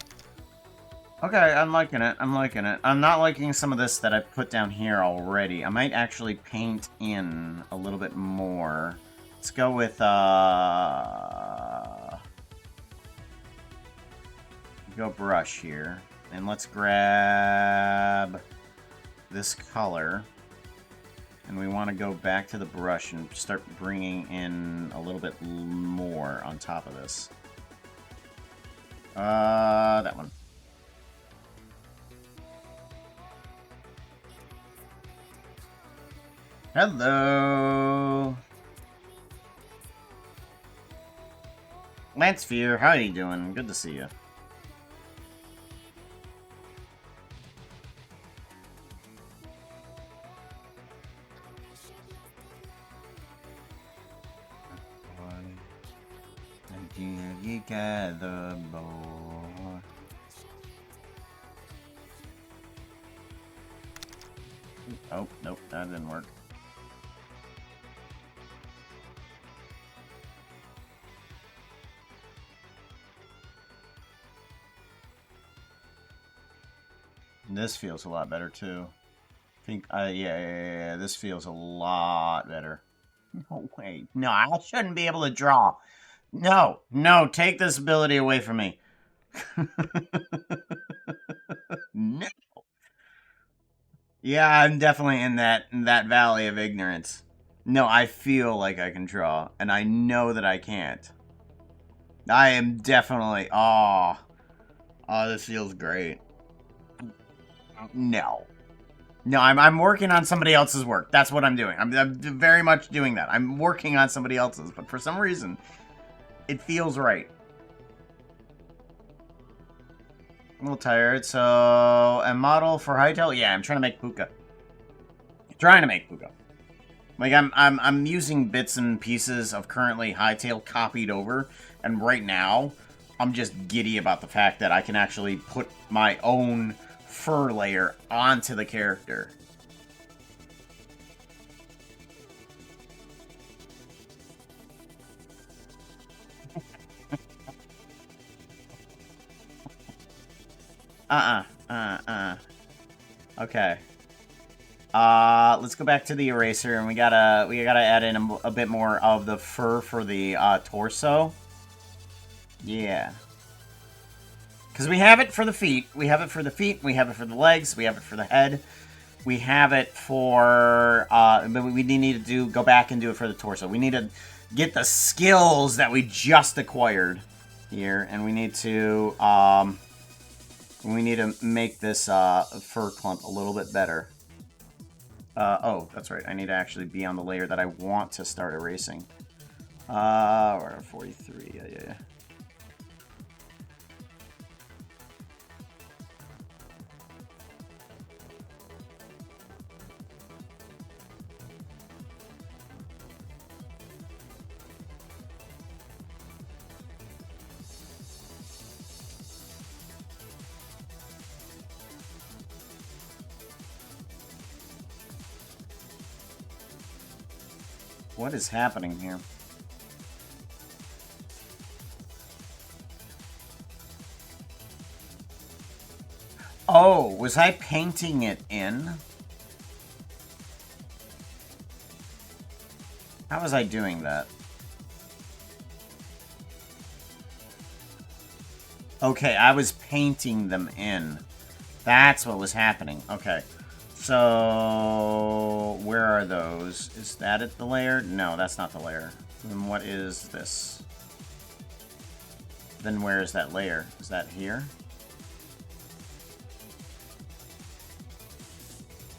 Okay, I'm liking it. I'm liking it. I'm not liking some of this that I've put down here already. I might actually paint in a little bit more. Let's go with, go brush here. And let's grab this color. And we want to go back to the brush and start bringing in a little bit more on top of this. That one. Hello! Lancefear, how are you doing? Good to see you. Together, boy. Oh, nope, that didn't work. This feels a lot better too. I think, yeah, this feels a lot better. No way. No, I shouldn't be able to draw. No, no, take this ability away from me. No. Yeah, I'm definitely in that valley of ignorance. No, I feel like I can draw, and I know that I can't. I am definitely... Oh, this feels great. No. No, I'm working on somebody else's work. That's what I'm doing. I'm very much doing that. I'm working on somebody else's, but for some reason, it feels right. A little tired, so... A model for Hytale? Yeah, I'm trying to make Puka. Trying to make Puka. Like, I'm using bits and pieces of currently Hytale copied over, and right now, I'm just giddy about the fact that I can actually put my own fur layer onto the character. Okay. Let's go back to the eraser, and we gotta add in a bit more of the fur for the torso. Yeah. Because we have it for the feet, we have it for the legs, we have it for the head, we have it for, but we need to go back and do it for the torso. We need to get the skills that we just acquired here, and we need to make this fur clump a little bit better. Oh, that's right. I need to actually be on the layer that I want to start erasing. We're at 43. Yeah. What is happening here? Oh, was I painting it in? How was I doing that? Okay, I was painting them in. That's what was happening. Okay. So, where are those? Is that it, the layer? No, that's not the layer. Then what is this? Then where is that layer? Is that here?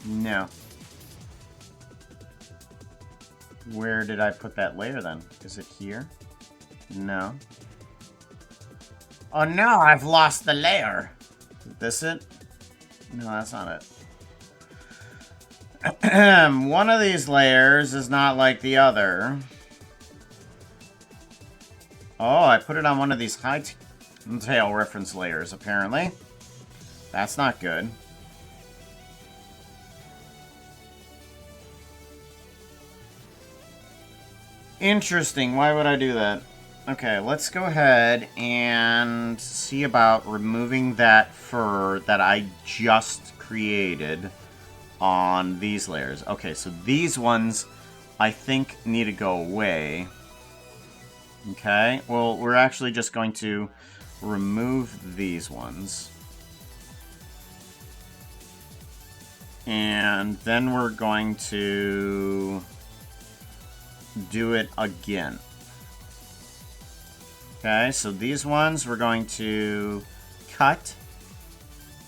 No. Where did I put that layer then? Is it here? No. Oh no, I've lost the layer. Is this it? No, that's not it. One of these layers is not like the other. Oh, I put it on one of these Hytale reference layers, apparently. That's not good. Interesting. Why would I do that? Okay, let's go ahead and see about removing that fur that I just created on these layers. Okay, so these ones I think need to go away. Okay, well, we're actually just going to remove these ones. And then we're going to do it again. Okay, so these ones we're going to cut.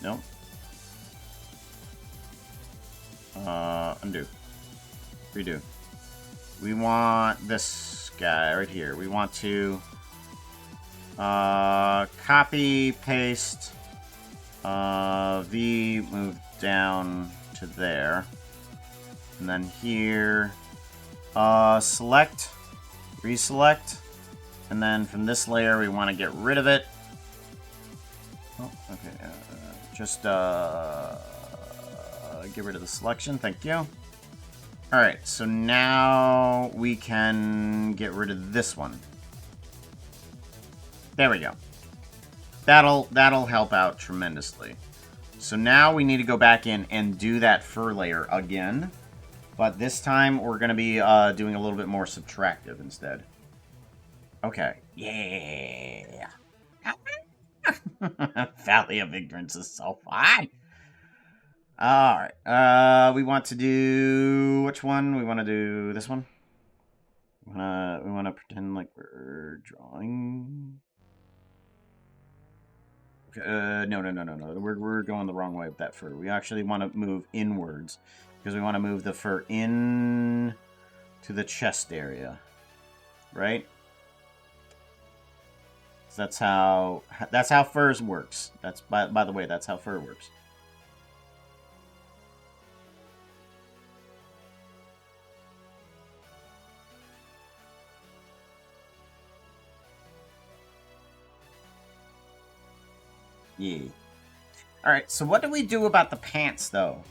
Nope. Undo. Redo. We want this guy right here. We want to copy, paste, V, move down to there. And then here, select, reselect. And then from this layer, we want to get rid of it. Oh, okay. Just get rid of the selection. Thank you. Alright, so now we can get rid of this one. There we go. That'll help out tremendously. So now we need to go back in and do that fur layer again. But this time we're going to be doing a little bit more subtractive instead. Okay. Yeah. Valley of Ignorance is so fun. Alright. We want to do... Which one? We want to do this one? We wanna pretend like we're drawing. No. We're going the wrong way with that fur. We actually want to move inwards because we want to move the fur in to the chest area, right? So that's how furs works. That's by the way, that's how fur works. Yeah. Alright, so what do we do about the pants, though?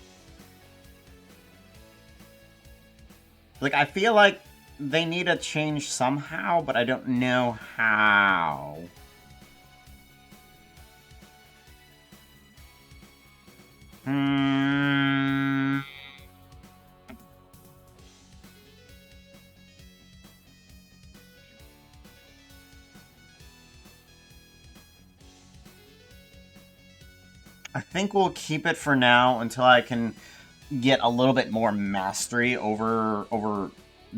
Like, I feel like they need a change somehow, but I don't know how. I think we'll keep it for now until I can get a little bit more mastery over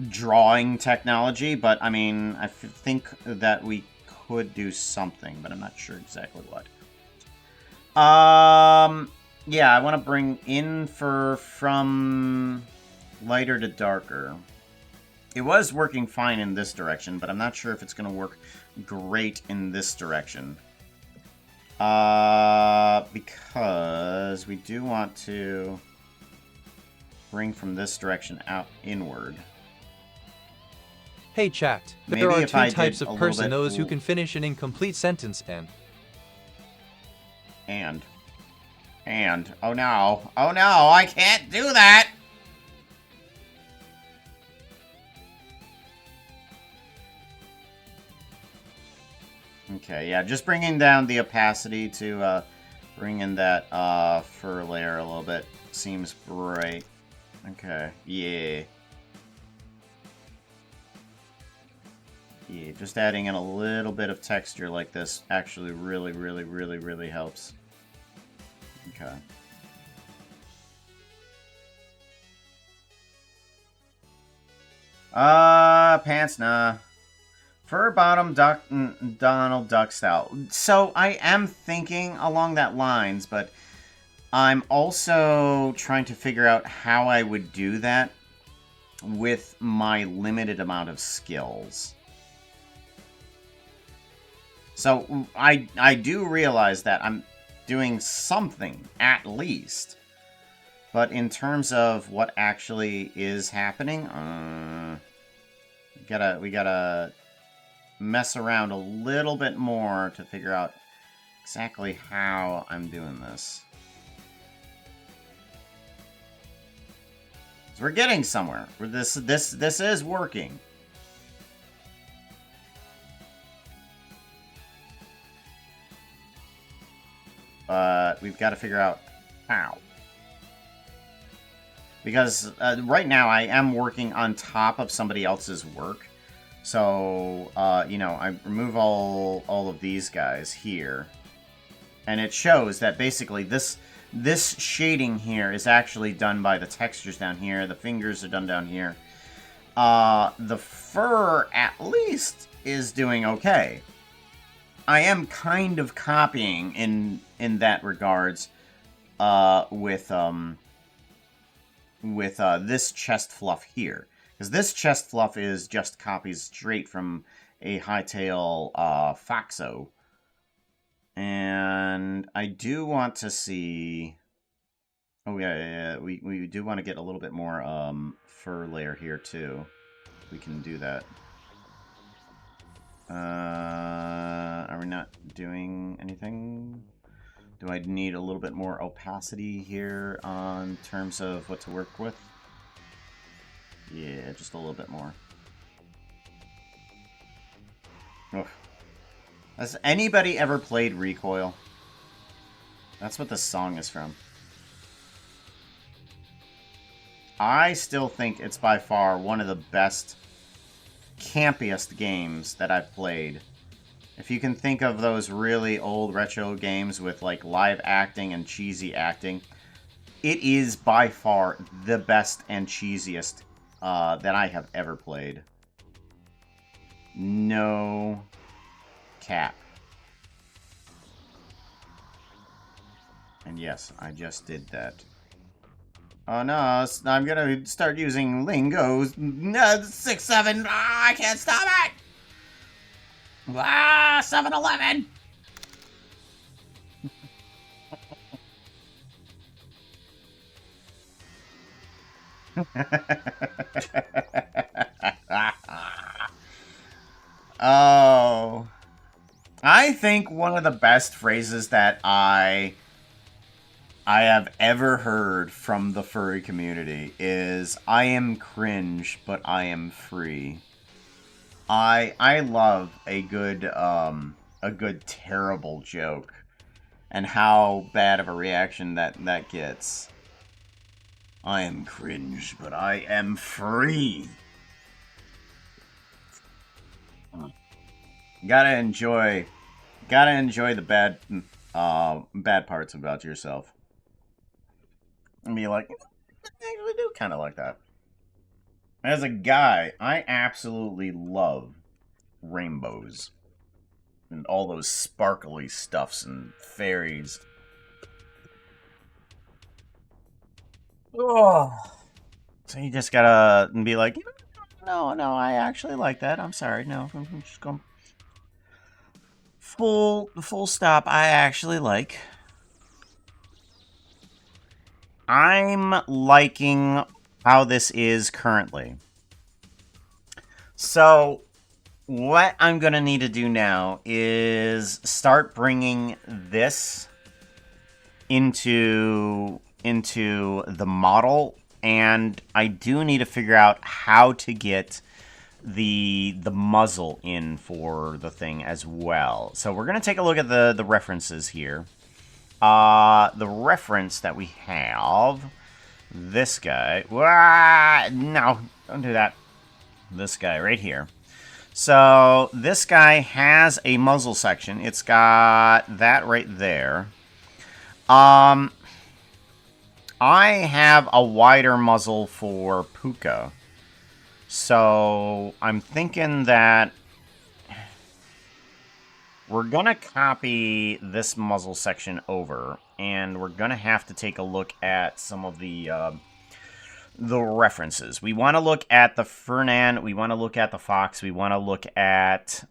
drawing technology, but I mean, I think that we could do something, but I'm not sure exactly what. Yeah, I want to bring in from lighter to darker. It was working fine in this direction, but I'm not sure if it's going to work great in this direction. Because we do want to bring from this direction out inward. Hey, chat. There are two types of person, those who can finish an incomplete sentence and... Oh no, I can't do that! Okay, yeah, just bringing down the opacity to bring in that fur layer a little bit seems right. Okay, yeah. Yeah, just adding in a little bit of texture like this actually really helps. Okay. Pants, nah. Fur bottom Donald Duck style. So I am thinking along that lines, but I'm also trying to figure out how I would do that with my limited amount of skills. So I do realize that I'm doing something, at least. But in terms of what actually is happening, we gotta mess around a little bit more to figure out exactly how I'm doing this. So we're getting somewhere. This is working. But we've got to figure out how. Because right now I am working on top of somebody else's work. So, you know, I remove all of these guys here. And it shows that basically this shading here is actually done by the textures down here. The fingers are done down here. The fur, at least, is doing okay. I am kind of copying in that regards with this chest fluff here. Because this chest fluff is just copies straight from a Hytale Foxo. And I do want to see... Oh, yeah. We do want to get a little bit more fur layer here, too. We can do that. Are we not doing anything? Do I need a little bit more opacity here on terms of what to work with? Yeah, just a little bit more. Ugh. Has anybody ever played Recoil? That's what this song is from. I still think it's by far one of the best, campiest games that I've played. If you can think of those really old retro games with like live acting and cheesy acting, it is by far the best and cheesiest that I have ever played. No cap. And yes, I just did that. Oh no, I'm gonna start using lingos. 6, 7, I can't stop it! 7-Eleven! Oh. I think one of the best phrases that I have ever heard from the furry community is "I am cringe, but I am free." I love a good terrible joke and how bad of a reaction that gets. I am cringe, but I am free. Gotta enjoy the bad parts about yourself. And be like, I actually do kind of like that. As a guy, I absolutely love rainbows. And all those sparkly stuffs and fairies. Oh. So you just gotta be like, no, I actually like that. I'm sorry, no, I'm just going full stop. I actually like. I'm liking how this is currently. So, what I'm going to need to do now is start bringing this into the model, and I do need to figure out how to get the muzzle in for the thing as well. So we're going to take a look at the references here. The reference that we have, this guy. No, don't do that. This guy right here. So this guy has a muzzle section. It's got that right there. I have a wider muzzle for Puka. So I'm thinking that we're going to copy this muzzle section over, and we're going to have to take a look at some of the references. We want to look at the Fernan, we want to look at the Fox, we want to look at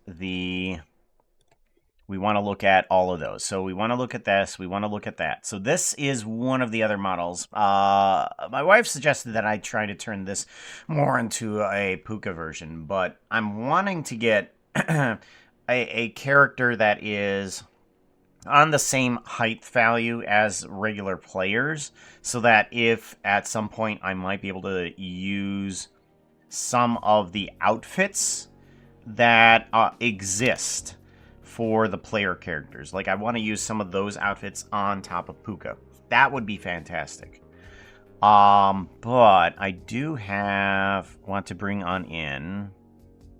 all of those. So we want to look at this, we want to look at that. So this is one of the other models. My wife suggested that I try to turn this more into a Puka version, but I'm wanting to get a character that is on the same height value as regular players, so that if at some point I might be able to use some of the outfits that exist for the player characters. Like, I want to use some of those outfits on top of Puka. That would be fantastic. But I do want to bring on in,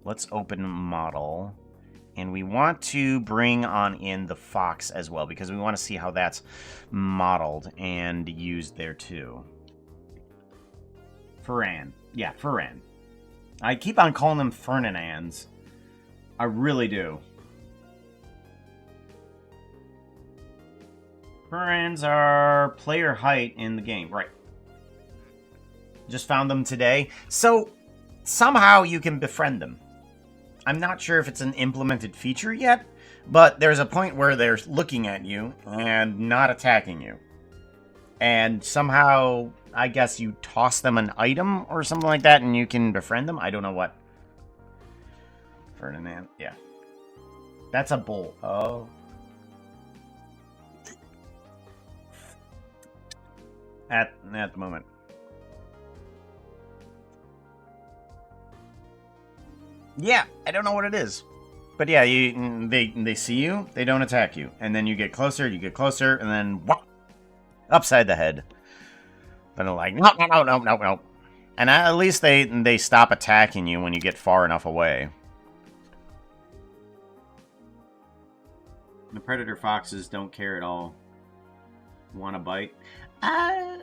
let's open model. And we want to bring on in the Fox as well, because we want to see how that's modeled and used there too. Ferran. Yeah, Ferran. I keep on calling them Fernands. I really do. Ferrans are player height in the game. Right. Just found them today. So, somehow you can befriend them. I'm not sure if it's an implemented feature yet, but there's a point where they're looking at you and not attacking you. And somehow, I guess you toss them an item or something like that and you can befriend them. I don't know what. Ferdinand, yeah. That's a bull. Oh. At the moment. Yeah, I don't know what it is. But yeah, they see you, they don't attack you. And then you get closer, and then whop, upside the head. Then they're like, no. And at least they stop attacking you when you get far enough away. The predator foxes don't care at all. Want a bite? I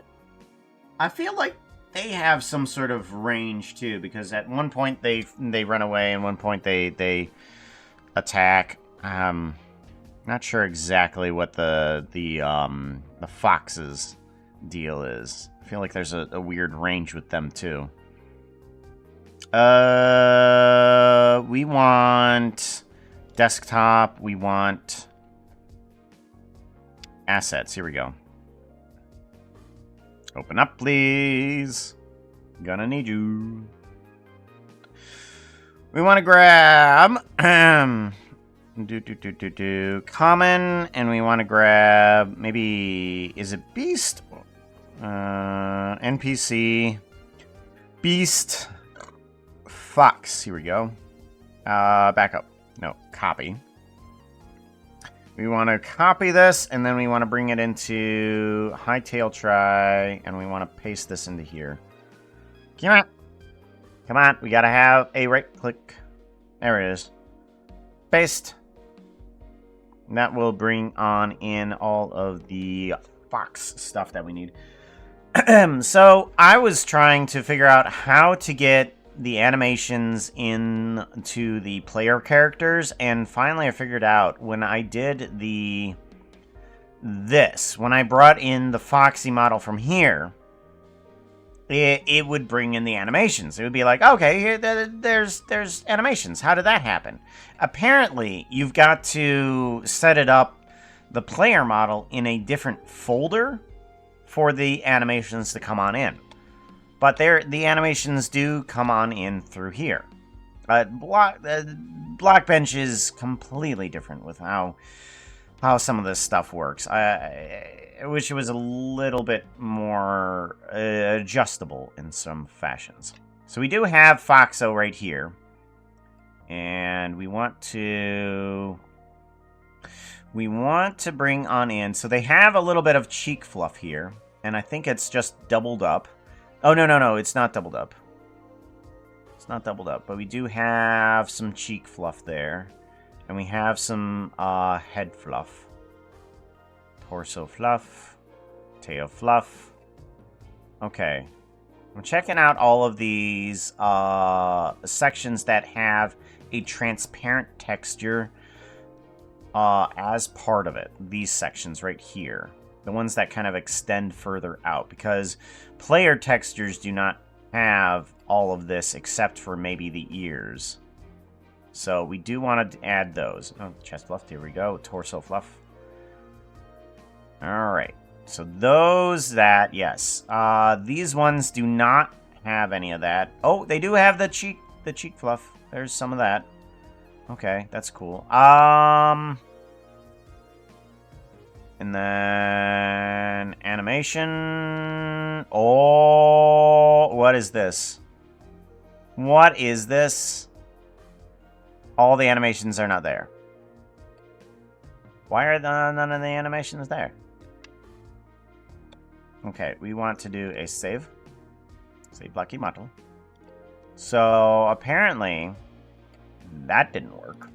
feel like they have some sort of range too, because at one point they run away, and one point they attack. Not sure exactly what the fox's deal is. I feel like there's a weird range with them too. We want desktop. We want assets. Here we go. Open up, please. Gonna need you. We want to grab common, and we want to grab maybe, is it beast? NPC beast fox. Here we go. Back up. No, copy. We want to copy this, and then we want to bring it into Hytale try, and we want to paste this into here. Come on. Come on. We got to have a right click. There it is. Paste. And that will bring on in all of the fox stuff that we need. So I was trying to figure out how to get the animations into the player characters, and finally I figured out when I did when I brought in the Foxy model from here, it would bring in the animations. It would be like, okay, here there's animations. How did that happen? Apparently, you've got to set it up, the player model, in a different folder for the animations to come on in. But the animations do come on in through here. Blockbench is completely different with how some of this stuff works. I wish it was a little bit more adjustable in some fashions. So we do have Foxo right here. And we want to bring on in. So they have a little bit of cheek fluff here. And I think it's just doubled up. Oh, no, it's not doubled up. It's not doubled up, but we do have some cheek fluff there. And we have some head fluff. Torso fluff. Tail fluff. Okay. I'm checking out all of these sections that have a transparent texture as part of it. These sections right here. The ones that kind of extend further out, because player textures do not have all of this except for maybe the ears. So we do want to add those. Oh, chest fluff, here we go. Torso fluff. Alright. So yes. These ones do not have any of that. Oh, they do have the cheek fluff. There's some of that. Okay, that's cool. And then animation. Oh, what is this? What is this? All the animations are not there. Why are none of the animations there? Okay, we want to do a save. Save Blocky model. So apparently that didn't work.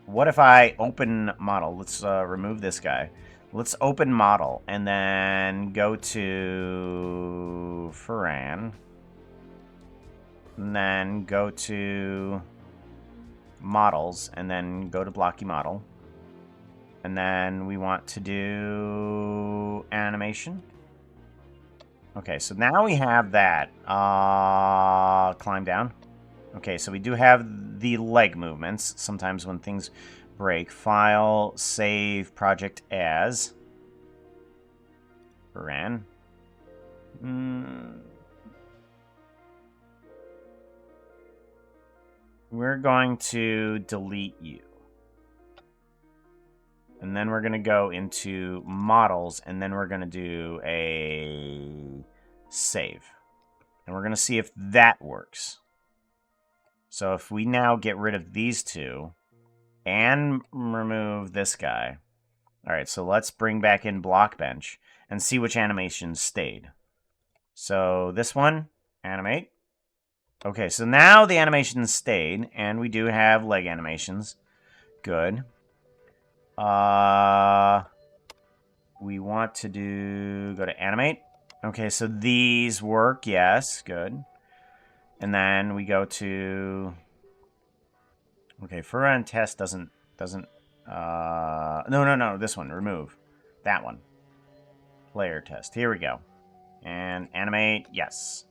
What if I open model? Let's remove this guy. Let's open model and then go to Ferran. And then go to models and then go to Blocky model. And then we want to do animation. Okay, so now we have that. Climb down. Okay, so we do have the leg movements. Sometimes when things break. File, save, project as. Ran. We're going to delete you. And then we're going to go into models, and then we're going to do a save. And we're going to see if that works. So if we now get rid of these two and remove this guy. All right, so let's bring back in Blockbench and see which animations stayed. So this one, animate. Okay, so now the animations stayed, and we do have leg animations. Good. We want to go to animate. Okay, so these work. Yes, good. And then we go to... Okay, fur on test doesn't... No, this one. Remove. That one. Player test. Here we go. And animate. Yes.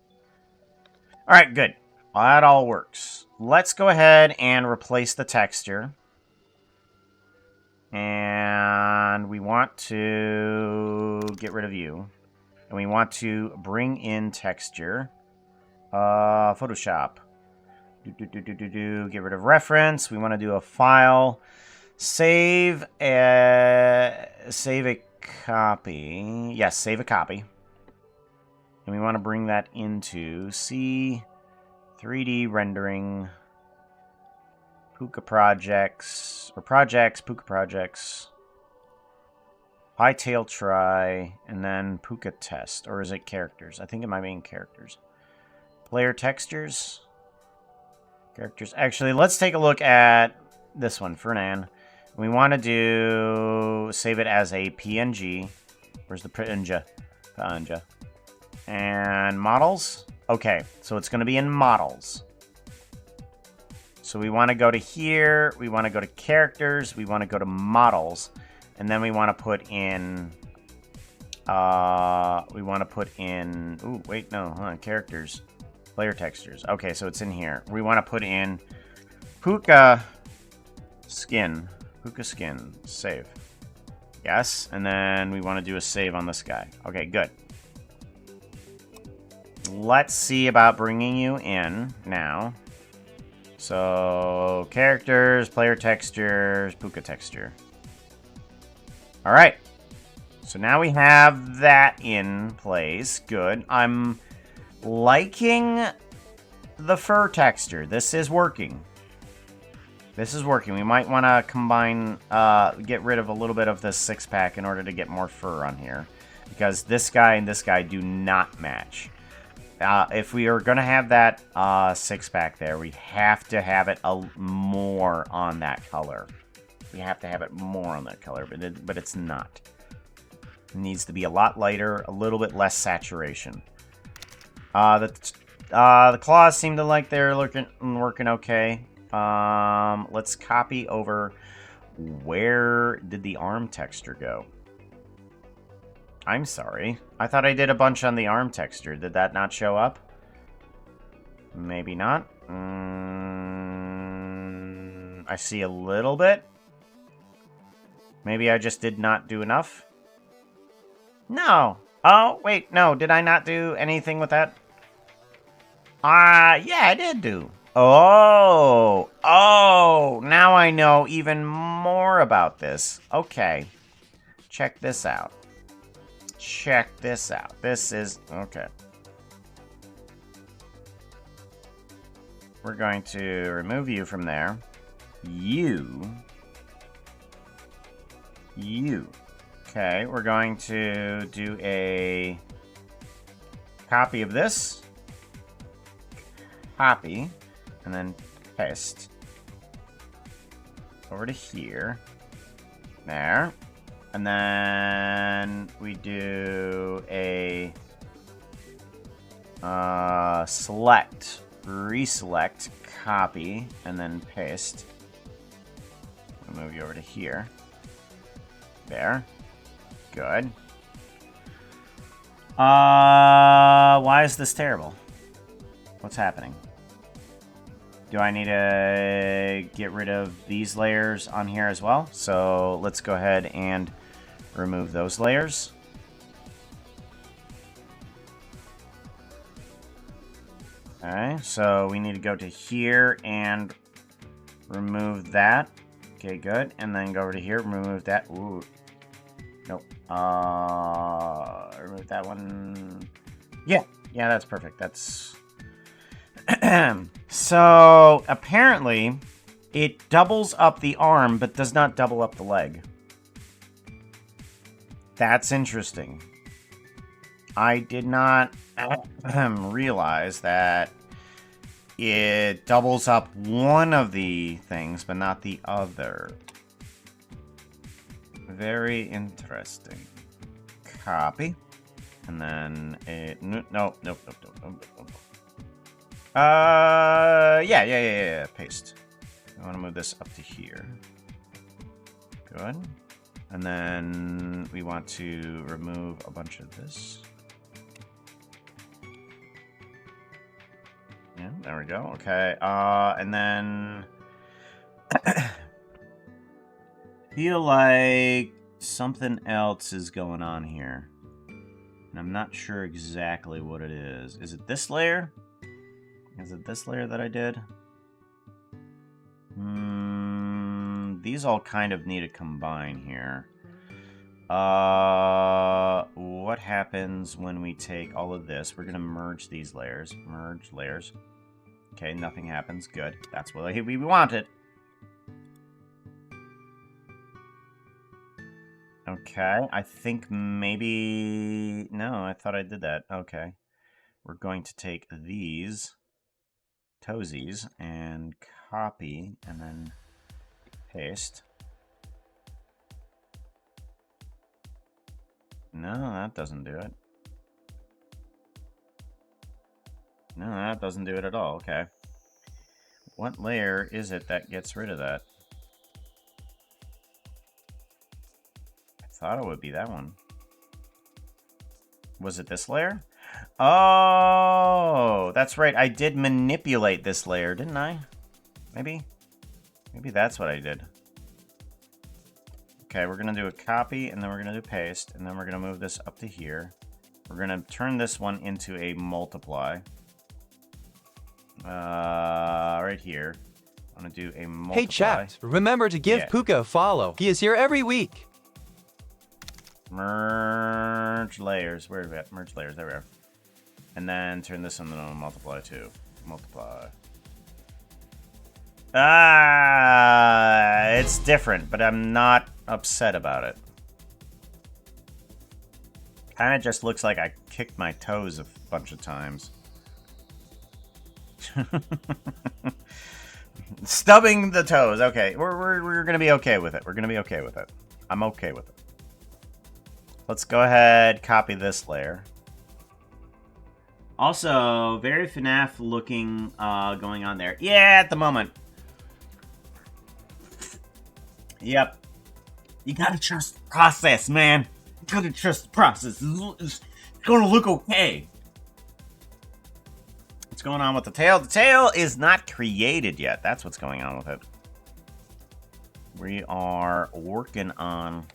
Alright, good. Well, that all works. Let's go ahead and replace the texture. And we want to get rid of you. And we want to bring in texture. Photoshop. Get rid of reference. We want to do a file. Save a copy. Yes, save a copy. And we want to bring that into C 3D rendering. Puka projects or projects, Puka projects. Hytale try, and then Puka test. Or is it characters? I think it might be in characters. Player textures. Characters. Actually, let's take a look at this one, Fernan. We want to do... Save it as a PNG. Where's the PNG? PNG. And models. Okay, so it's going to be in models. So we want to go to here. We want to go to characters. We want to go to models. And then we want to put in... Ooh, wait, no. Hold on. Characters. Player textures. Okay, so it's in here. We want to put in Puka skin. Puka skin. Save. Yes. And then we want to do a save on this guy. Okay, good. Let's see about bringing you in now. So, characters, player textures, Puka texture. Alright. So now we have that in place. Good. I'm liking the fur texture. This is working. This is working. We might want to combine, get rid of a little bit of this six-pack in order to get more fur on here. Because this guy and this guy do not match. If we are going to have that six-pack there, we have to have it more on that color. We have to have it more on that color, but it's not. It needs to be a lot lighter, a little bit less saturation. The claws seem to like they're working okay. Let's copy over. Where did the arm texture go? I'm sorry. I thought I did a bunch on the arm texture. Did that not show up? Maybe not. I see a little bit. Maybe I just did not do enough. No. Oh, wait. No. Did I not do anything with that? Yeah, I did do. Oh. Oh. Now I know even more about this. Okay. Check this out. Check this out. This is... Okay. We're going to remove you from there. You. Okay, we're going to do a copy of this. Copy. And then paste. Over to here. There. And then we do a select, reselect, copy, and then paste. We'll move you over to here. There. Good. Why is this terrible? What's happening? Do I need to get rid of these layers on here as well? So let's go ahead and remove those layers. Okay, so we need to go to here and remove that. Okay, good. And then go over to here, remove that. Ooh. Nope. Remove that one. Yeah, that's perfect. That's... So, apparently, it doubles up the arm, but does not double up the leg. That's interesting. I did not realize that it doubles up one of the things, but not the other. Very interesting. Copy. And then a nope. Yeah. Paste. I want to move this up to here. Good. And then we want to remove a bunch of this. Yeah, there we go. Okay. And then feel like something else is going on here. And I'm not sure exactly what it is. Is it this layer? Is it this layer that I did? These all kind of need to combine here. What happens when we take all of this? We're going to merge these layers. Merge layers. Okay, nothing happens. Good. That's what we wanted. Okay, I think maybe... No, I thought I did that. Okay. We're going to take these toesies and copy and then paste. No, that doesn't do it. No, that doesn't do it at all. Okay. What layer is it that gets rid of that? I thought it would be that one. Was it this layer? Oh, that's right. I did manipulate this layer, didn't I? Maybe? Maybe that's what I did. Okay, we're going to do a copy, and then we're going to do paste, and then we're going to move this up to here. We're going to turn this one into a multiply. Right here. I'm going to do a multiply. Hey chat, remember to give Puka a follow. He is here every week. Merge layers. Where are we at? Merge layers. There we are. And then turn this into a multiply too. Multiply. It's different, but I'm not upset about it. Kind of just looks like I kicked my toes a bunch of times. Stubbing the toes. Okay, we're gonna be okay with it. We're gonna be okay with it. I'm okay with it. Let's go ahead, copy this layer. Also, very FNAF looking going on there. Yeah, at the moment. Yep. You gotta trust the process, man. You gotta trust the process. It's gonna look okay. What's going on with the tail? The tail is not created yet. That's what's going on with it. We are working on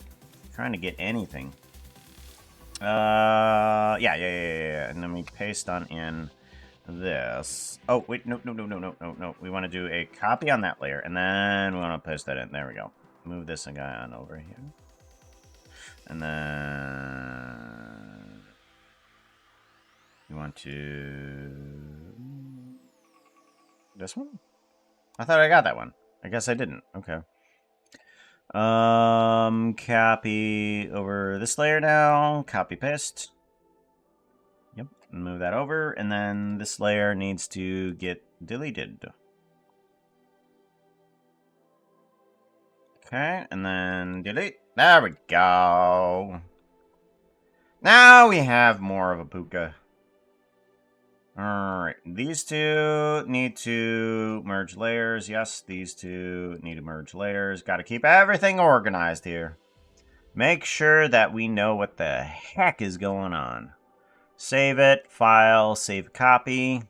trying to get anything. Yeah. And then we paste on in this. Oh, wait, no. We want to do a copy on that layer, and then we want to paste that in. There we go. Move this guy on over here. And then we want to... This one? I thought I got that one. I guess I didn't. Okay. Copy over this layer now. Copy paste. Yep. Move that over. And then this layer needs to get deleted. Okay. And then delete. There we go. Now we have more of a puka. Alright. These two need to merge layers. Yes, these two need to merge layers. Got to keep everything organized here. Make sure that we know what the heck is going on. Save it. File. Save copy.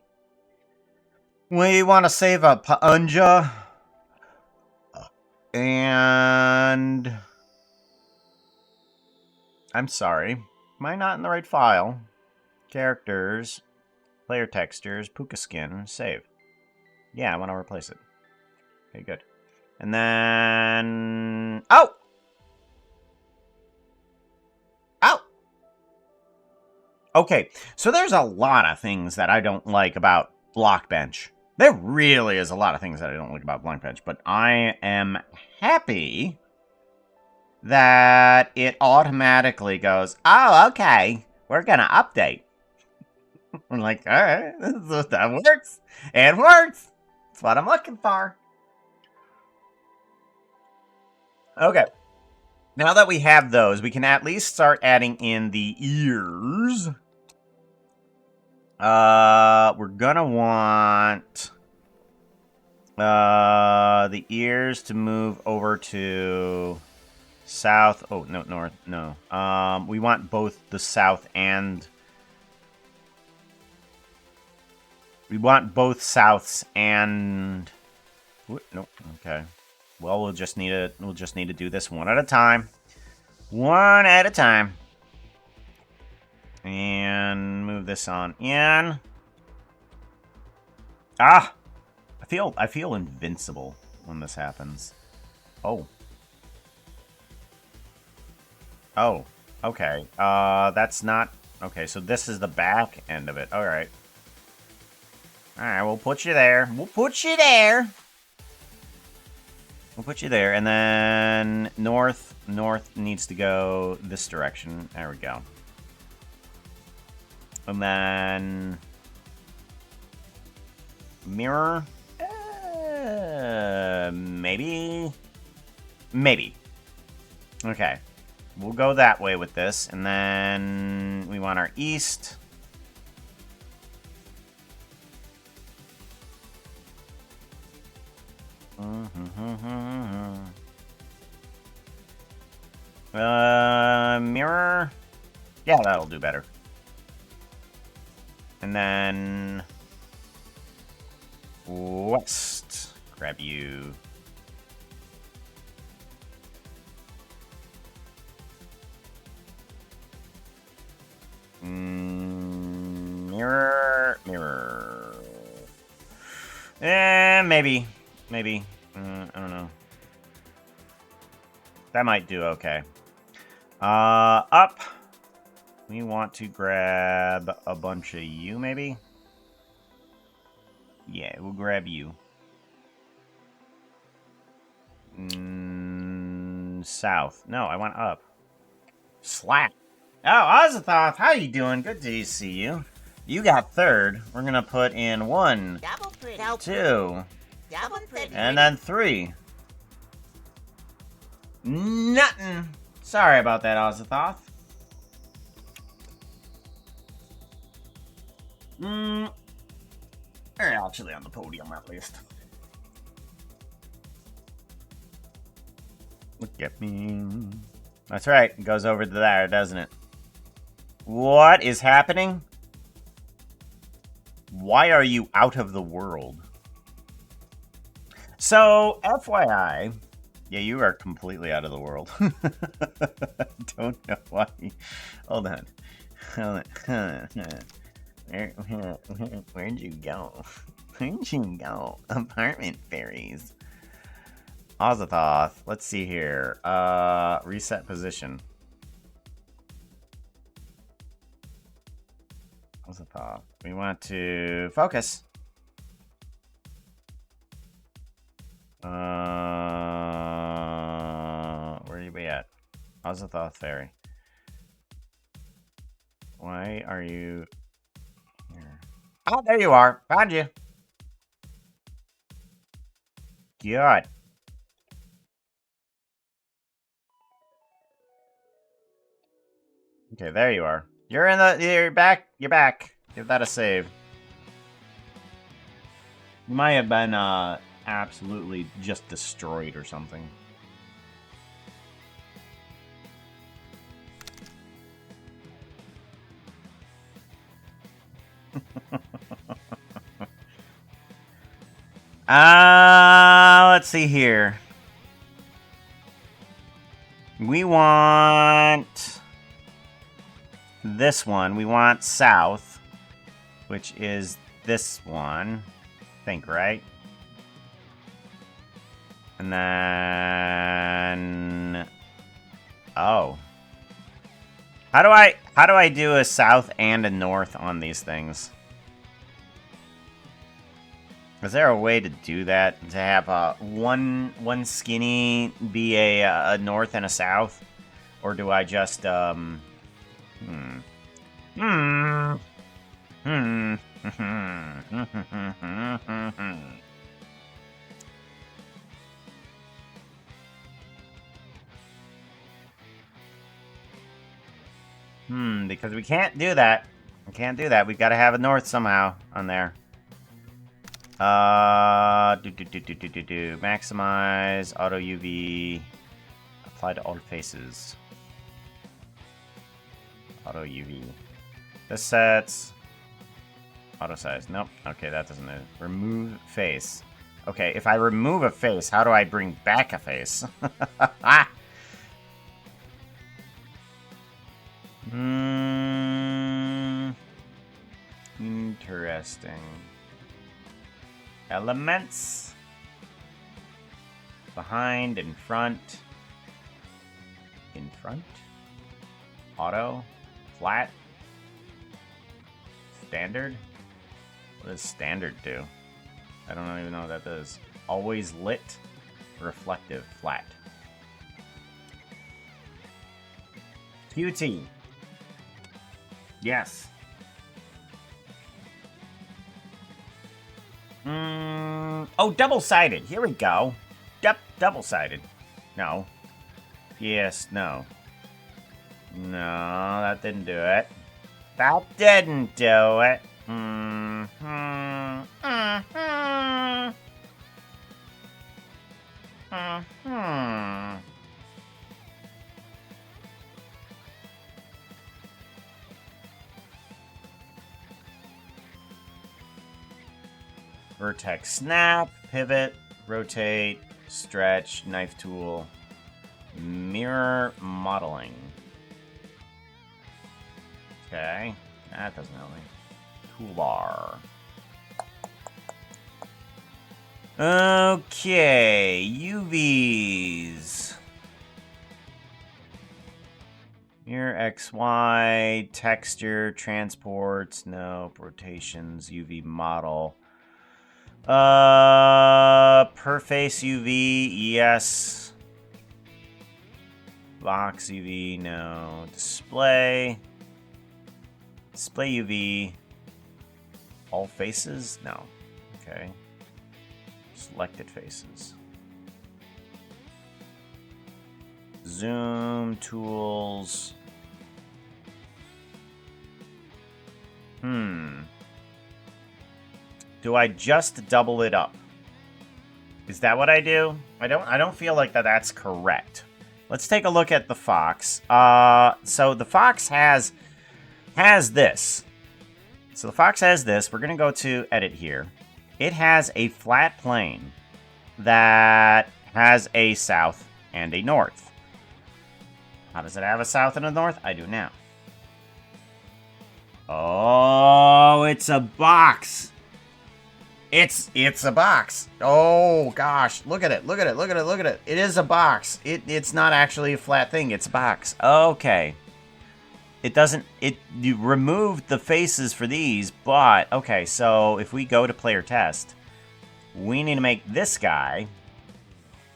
We want to save a Punja. And... I'm sorry. Am I not in the right file? Characters. Player textures. Puka skin. Save. Yeah, I want to replace it. Okay, good. And then... Oh! Oh! Okay, so there's a lot of things that I don't like about Blockbench. There really is a lot of things that I don't like about Blockbench, but I am happy that it automatically goes, oh, okay, we're going to update. I'm like, all right, that works. It works. That's what I'm looking for. Okay. Now that we have those, we can at least start adding in the ears. We're gonna want the ears to move over to south. Oh, no, north. No. We want both the south and we want both souths and nope. Okay. Well, we'll just need to do this one at a time. One at a time. And move this on in. Ah! I feel invincible when this happens. Oh. Oh. Okay. That's not... Okay, so this is the back end of it. Alright. Alright, we'll put you there. We'll put you there. We'll put you there. And then north needs to go this direction. There we go. And then... mirror? Maybe? Maybe. Okay. We'll go that way with this. And then we want our east. Mirror? Yeah, that'll do better. And then... west. Grab you. Mirror. Mirror. Maybe. Maybe. I don't know. That might do okay. Up. We want to grab a bunch of you, maybe? Yeah, we'll grab you. South. No, I want up. Slap. Oh, Azathoth, how you doing? Good to see you. You got third. We're gonna put in 1, 2, and then 3. Nothing. Sorry about that, Azathoth. They're actually on the podium at least. Look at me. That's right. It goes over to there, doesn't it? What is happening? Why are you out of the world? So, FYI, yeah, you are completely out of the world. Don't know why. Hold on. Where'd you go? Where'd you go? Apartment fairies. Azathoth. Let's see here. Reset position. Azathoth. We want to focus. Where are you at? Azathoth Fairy. Why are you here? Oh, there you are. Found you. Good. Okay, there you are. You're back. You're back. Give that a save. You might have been, absolutely just destroyed or something. Let's see here. We want this one. We want south, which is this one. I think, right? And then... oh. How do I do a south and a north on these things? Is there a way to do that? To have one skinny be a north and a south? Or do I just Because we can't do that. We can't do that. We gotta have a north somehow on there. Maximize auto UV. Apply to all faces. Auto UV. This sets. Auto size. Nope. Okay, that doesn't do it. Remove face. Okay, if I remove a face, how do I bring back a face? Interesting. Elements. Behind, in front. In front. Auto. Flat. Standard. What does standard do? I don't even know what that does. Always lit. Reflective. Flat. QT. Yes. Oh, double-sided. Here we go. Yep, double-sided. No. Yes, no. No, that didn't do it. That didn't do it. Vertex snap, pivot, rotate, stretch, knife tool, mirror modeling. Okay, that doesn't help me. Toolbar. Okay, UVs. Mirror XY, texture, transports, no, rotations, UV model. Per face UV, yes. Box UV, no. Display. Display UV. All faces? No. Okay. Selected faces. Zoom, tools. Do I just double it up? Is that what I do? I don't feel like that's correct. Let's take a look at the Fox. So the Fox has this. So the Fox has this. We're going to go to edit here. It has a flat plane that has a south and a north. How does it have a south and a north? I do now. Oh, it's a box. It's a box. Oh gosh, look at it. Look at it. Look at it. Look at it. It is a box. It's not actually a flat thing. It's a box. Okay. It doesn't you removed the faces for these, but okay, so if we go to player test, we need to make this guy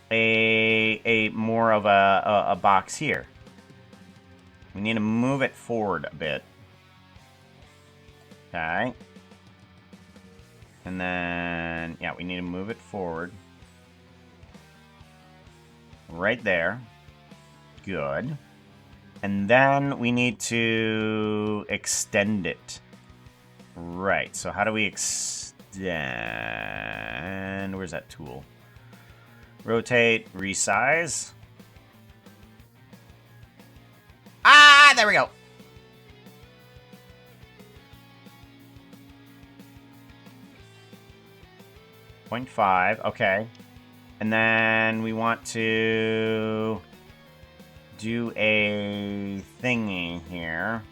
a more of a box here. We need to move it forward a bit. Okay. And then, yeah, we need to move it forward. Right there. Good. And then we need to extend it. Right, so how do we extend? Where's that tool? Rotate, resize. Ah, there we go. .5, okay. And then we want to do a thingy here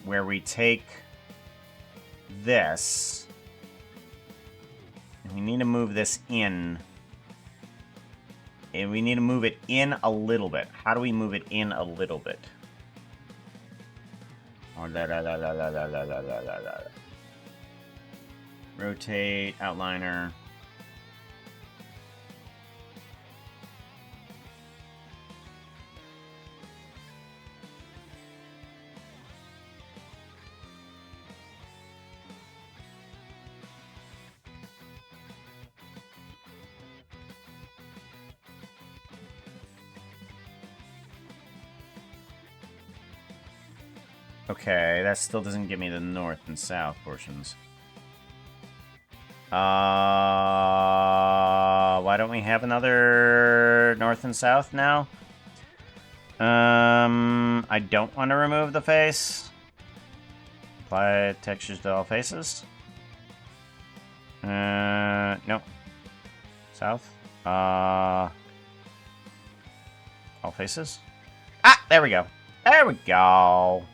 where we take this and we need to move this in. And we need to move it in a little bit. How do we move it in a little bit? Rotate, outliner. Okay, that still doesn't give me the north and south portions. Why don't we have another north and south now? I don't want to remove the face. Apply textures to all faces. No. South. All faces. Ah, there we go. There we go.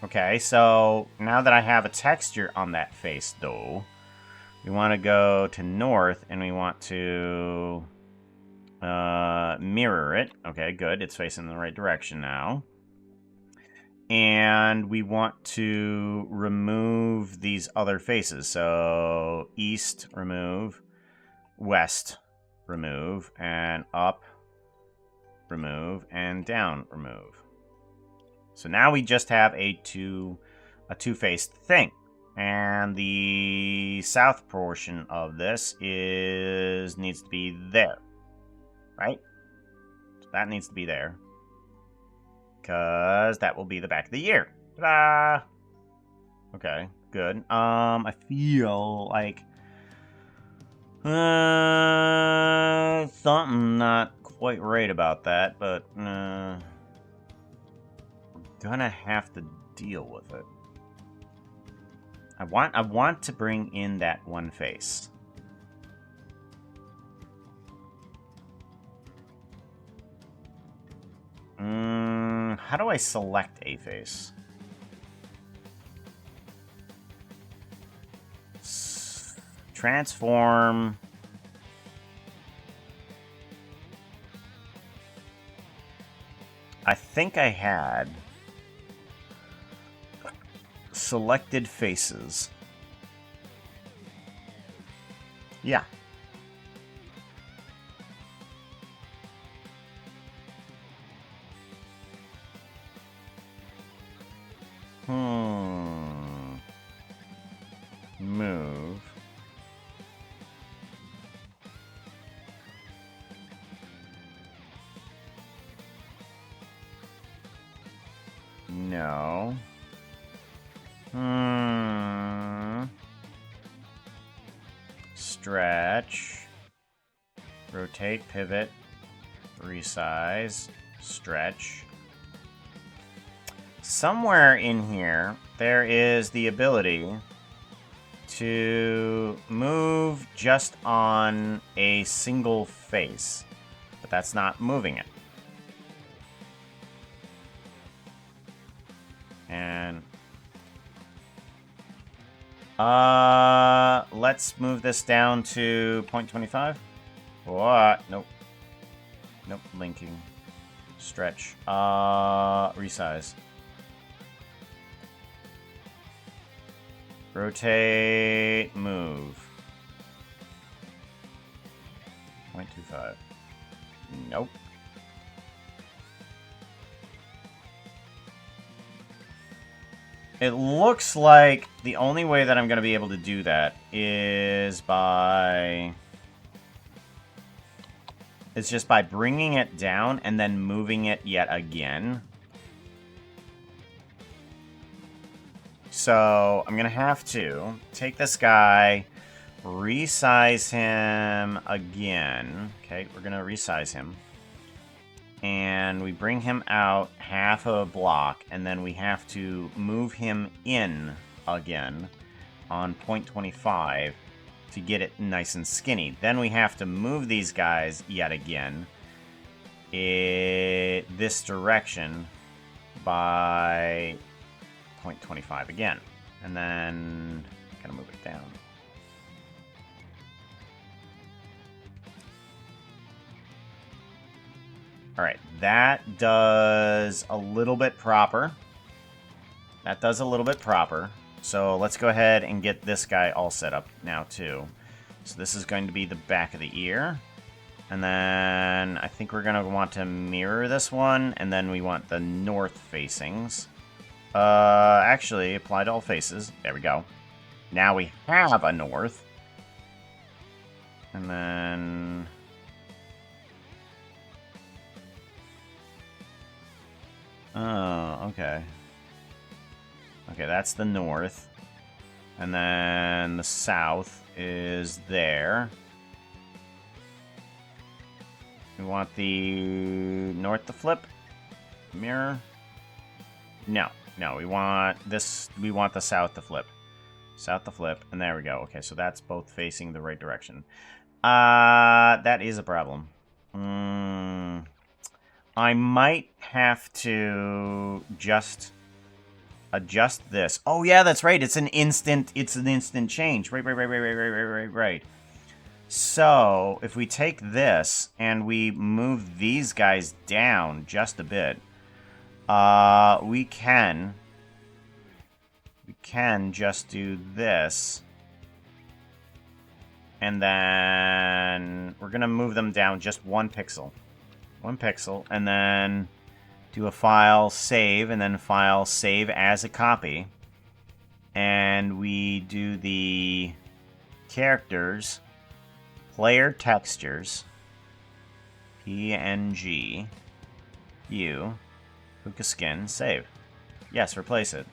Okay, so now that I have a texture on that face, though, we want to go to north, and we want to mirror it. Okay, good. It's facing the right direction now. And we want to remove these other faces. So east, remove. West, remove. And up, remove. And down, remove. So now we just have a two-faced thing. And the south portion of this needs to be there. Right? So that needs to be there. Because that will be the back of the year. Ta-da! Okay, good. I feel like something not quite right about that, but gonna have to deal with it. I want to bring in that one face. How do I select a face? Transform. I think I had selected faces. Yeah. Move. No. Stretch. Rotate, pivot. Resize. Stretch. Somewhere in here, there is the ability to move just on a single face. But that's not moving it. And let's move this down to 0.25. What? Nope. Nope, linking. Stretch. Resize. Rotate, move. 0.25. Nope. It looks like the only way that I'm going to be able to do that is just by bringing it down and then moving it yet again. So I'm going to have to take this guy, resize him again. Okay, we're going to resize him. And we bring him out half a block, and then we have to move him in again on 0.25 to get it nice and skinny. Then we have to move these guys yet again this direction by 0.25 again. And then gonna move it down. Alright, that does a little bit proper. That does a little bit proper. So let's go ahead and get this guy all set up now, too. So this is going to be the back of the ear. And then I think we're going to want to mirror this one. And then we want the north facings. Actually, apply to all faces. There we go. Now we have a north. And then... Oh, okay. Okay, that's the north. And then the south is there. We want the north to flip. Mirror. No, we want this. We want the south to flip. South to flip, and there we go. Okay, so that's both facing the right direction. That is a problem. I might have to just adjust this. Oh yeah, that's right. It's an instant change. Right. So, if we take this and we move these guys down just a bit, we can just do this. And then we're going to move them down just 1 pixel. 1 pixel, and then do a file save, and then file save as a copy. And we do the characters, player textures, PNG, view, Puka skin, save. Yes, replace it.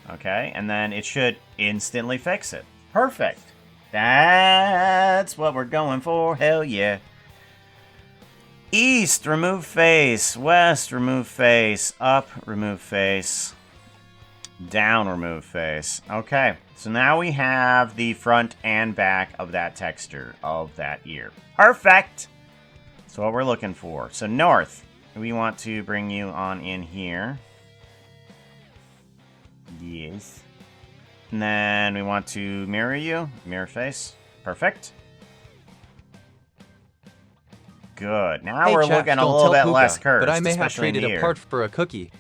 Okay, and then it should instantly fix it. Perfect. That's what we're going for. Hell yeah. East, remove face. West, remove face. Up, remove face. Down, remove face. Okay, so now we have the front and back of that texture of that ear. Perfect! That's what we're looking for. So north, we want to bring you on in here. Yes. And then we want to mirror you. Mirror face. Perfect. Good. Now Hey, we're chaps, looking a don't little tell bit less Puka, cursed, but I may have especially in traded the a ear. part for a cookie.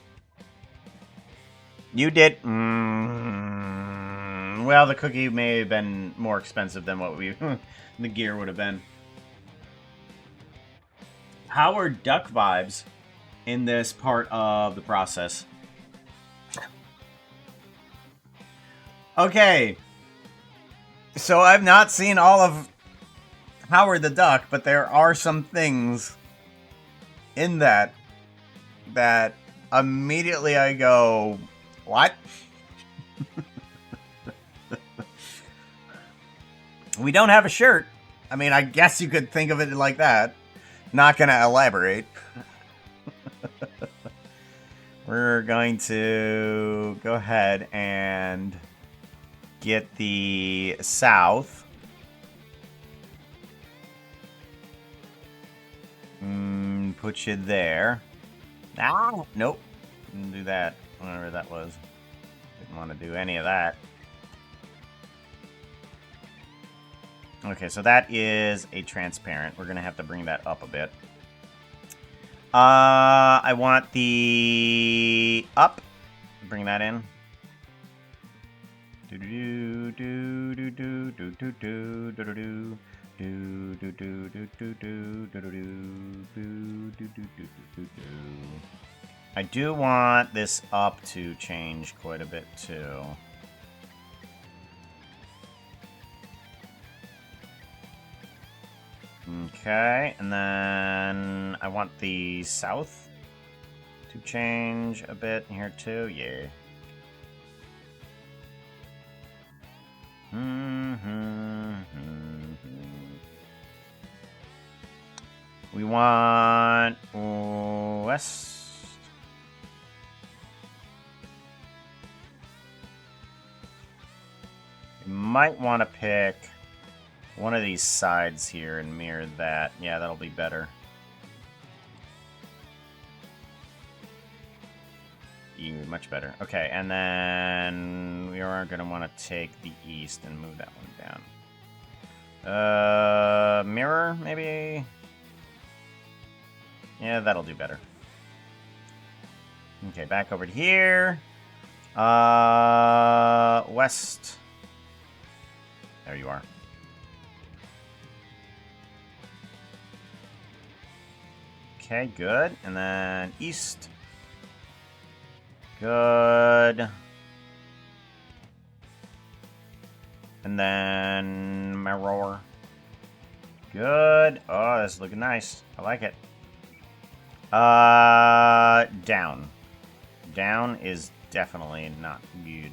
You did. Well, the cookie may have been more expensive than what the gear would have been. Howard Duck vibes in this part of the process. Okay. So I've not seen all of Howard the Duck, but there are some things in that immediately I go, what? We don't have a shirt. I mean, I guess you could think of it like that. Not gonna elaborate. We're going to go ahead and get the south. Put you there. Ah, nope. Didn't do that. Whatever that was. Didn't want to do any of that. Okay, so that is a transparent. We're going to have to bring that up a bit. I want the up. Bring that in. I do want this up to change quite a bit too. Okay, and then I want the south to change a bit here too. Yeah. We want west. We might want to pick one of these sides here and mirror that. Yeah, that'll be better. Much better. Okay, and then we are going to want to take the east and move that one down. Mirror, maybe? Yeah, that'll do better. Okay, back over to here. West. There you are. Okay, good. And then east. Good. And then mirror. Good. Oh, this is looking nice. I like it. Down. down is definitely not good.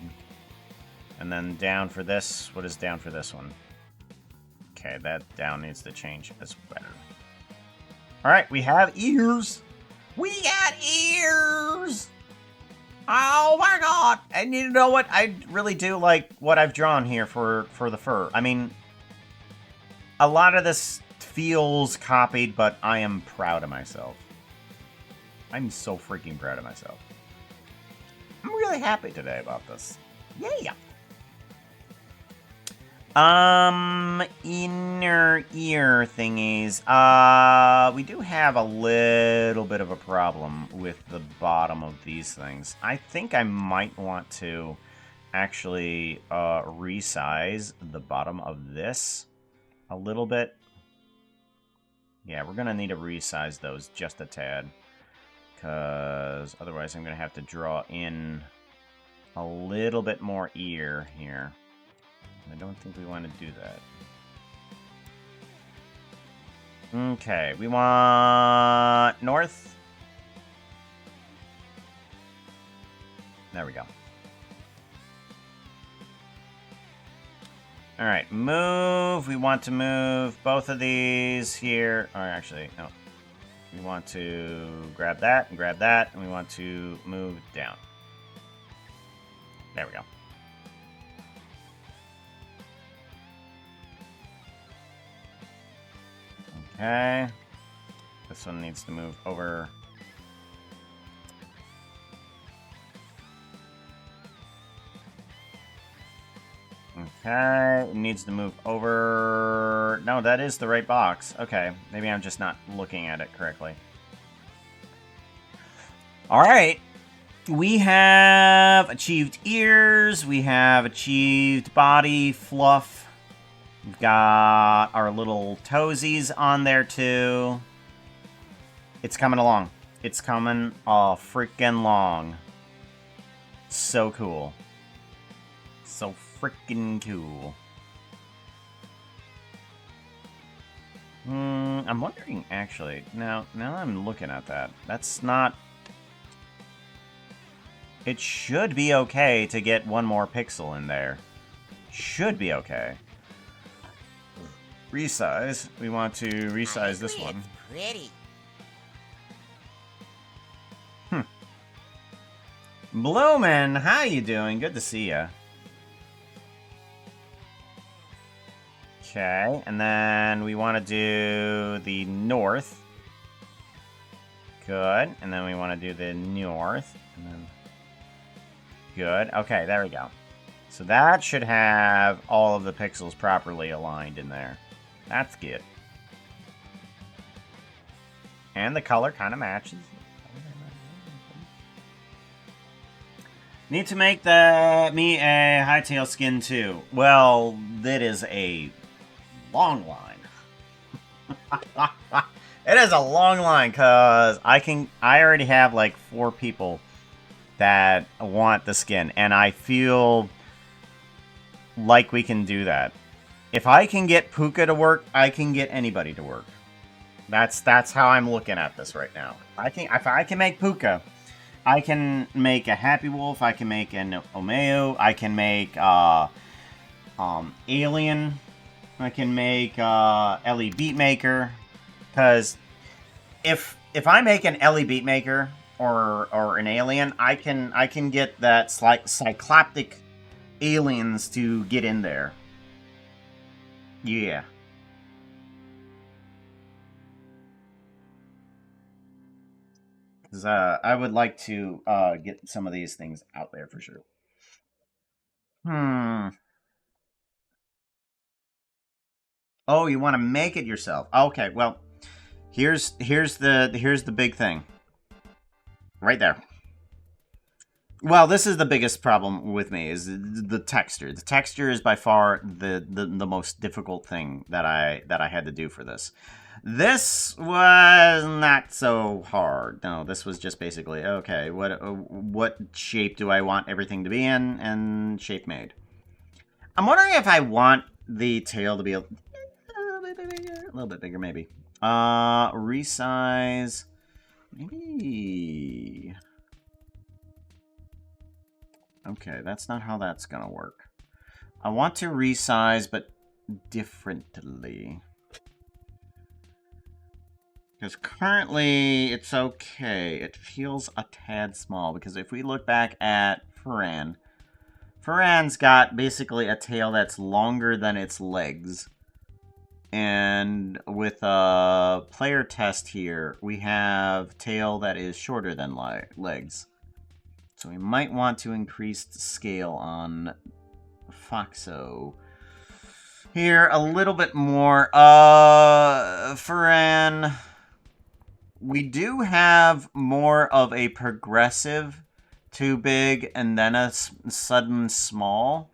And then down for this. What is down for this one? Okay, that down needs to change as well. Alright, we have ears! We got ears! Oh my god! And you know what? I really do like what I've drawn here for the fur. I mean, a lot of this feels copied, but I am proud of myself. I'm so freaking proud of myself. I'm really happy today about this. Yeah! Inner ear thingies. We do have a little bit of a problem with the bottom of these things. I think I might want to actually resize the bottom of this a little bit. Yeah, we're gonna need to resize those just a tad, because otherwise I'm gonna have to draw in a little bit more ear here. I don't think we want to do that. Okay, we want north. There we go. Alright, move. We want to move both of these here. Or actually, no. We want to grab that, and we want to move down. There we go. Okay. This one needs to move over. Okay, it needs to move over. No, that is the right box. Okay, maybe I'm just not looking at it correctly. Alright. We have achieved ears. We have achieved body, fluff. We've got our little toesies on there, too. It's coming along. It's coming all freaking long. So cool. So freaking cool. I'm wondering, actually, now I'm looking at that. That's not... It should be okay to get one more pixel in there. Should be okay. Resize. We want to resize this one. Pretty. Bloomin', how you doing? Good to see ya. Okay, and then we want to do the north. Good, and then we want to do the north. And then... Good. Okay, there we go. So that should have all of the pixels properly aligned in there. That's good. And the color kind of matches. Need to make me a Hytale skin too. Well, that is a long line. It is a long line, because I already have like 4 people that want the skin, and I feel like we can do that. If I can get Puka to work, I can get anybody to work. That's how I'm looking at this right now. If I can make Puka, I can make a Happy Wolf, I can make an Omeo, I can make Alien, I can make Ellie Beatmaker, because if I make an Ellie Beatmaker or an Alien, I can get that cycloptic aliens to get in there. Yeah. Because I would like to get some of these things out there for sure. Oh, you want to make it yourself? Okay, well, here's the big thing. Right there. Well, this is the biggest problem with me, is the texture. The texture is by far the most difficult thing that I had to do for this. This was not so hard. No, this was just basically, okay, what shape do I want everything to be in, and shape made. I'm wondering if I want the tail to be a little bit bigger, maybe. Resize, maybe... Okay, that's not how that's gonna work. I want to resize, but differently. Because currently, it's okay. It feels a tad small, because if we look back at Ferran, Ferran's got basically a tail that's longer than its legs. And with a player test here, we have tail that is shorter than legs. So we might want to increase the scale on Foxo here a little bit more. Ferran, we do have more of a progressive too big and then a sudden small,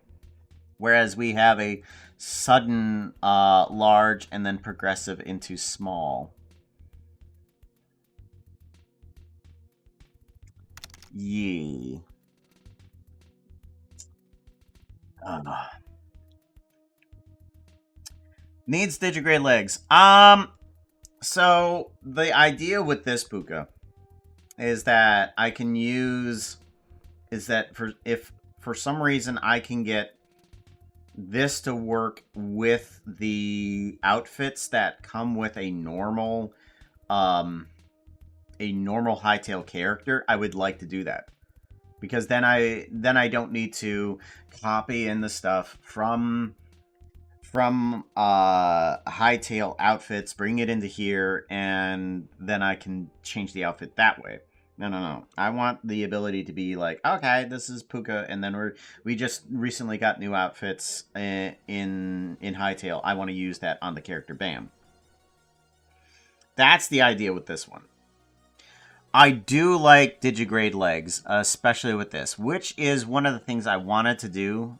whereas we have a sudden large and then progressive into small. Yeah. Needs digigrade legs. So the idea with this puka is that I can use if for some reason I can get this to work with the outfits that come with a normal Hytale character, I would like to do that. Because then I don't need to copy in the stuff from Hytale outfits, bring it into here, and then I can change the outfit that way. No. I want the ability to be like, okay, this is Puka, and then we just recently got new outfits in Hytale. I want to use that on the character. Bam. That's the idea with this one. I do like digigrade legs, especially with this, which is one of the things I wanted to do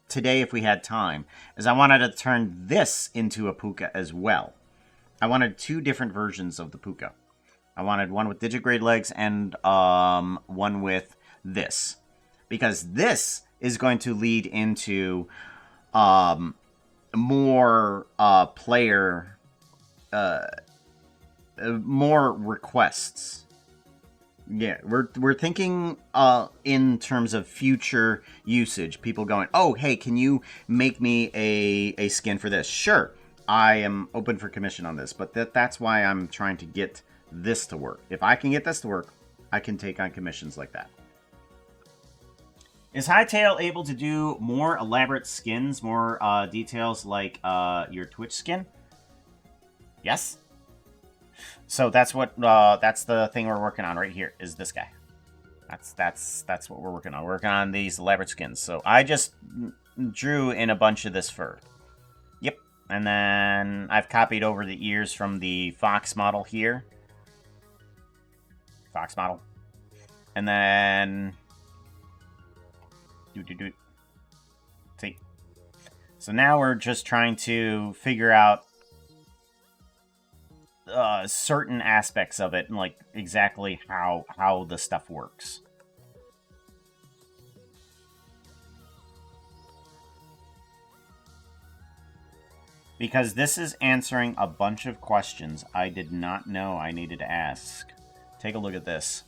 today if we had time, is I wanted to turn this into a puka as well. I wanted two different versions of the puka. I wanted one with digigrade legs and one with this. Because this is going to lead into more player... more requests. Yeah, we're thinking in terms of future usage. People going, oh, hey, can you make me a skin for this? Sure, I am open for commission on this, but that's why I'm trying to get this to work. If I can get this to work, I can take on commissions like that. Is Hytale able to do more elaborate skins, more details like your Twitch skin? Yes. So that's what that's the thing we're working on right here, is this guy. That's what we're working on. We're working on these elaborate skins. So I just drew in a bunch of this fur. Yep. And then I've copied over the ears from the Fox model here. Fox model. And then see. So now we're just trying to figure out certain aspects of it and like exactly how the stuff works. Because this is answering a bunch of questions I did not know I needed to ask. Take a look at this.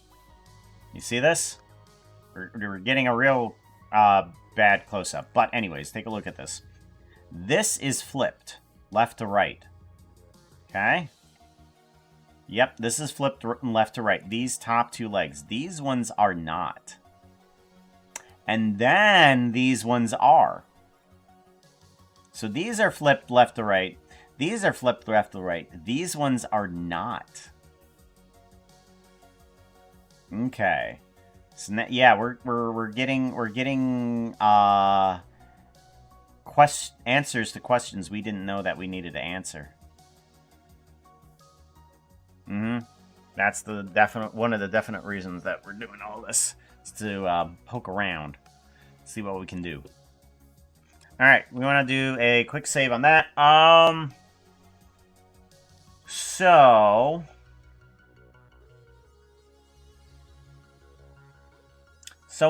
You see this? We're getting a real bad close-up. But anyways, take a look at this. This is flipped left to right. Okay? Yep, this is flipped left to right. These top two legs. These ones are not. And then these ones are. So these are flipped left to right. These are flipped left to right. These ones are not. Okay. So yeah, we're getting answers to questions we didn't know that we needed to answer. That's the one of the definite reasons that we're doing all this, is to poke around, see what we can do. All right, we want to do a quick save on that. So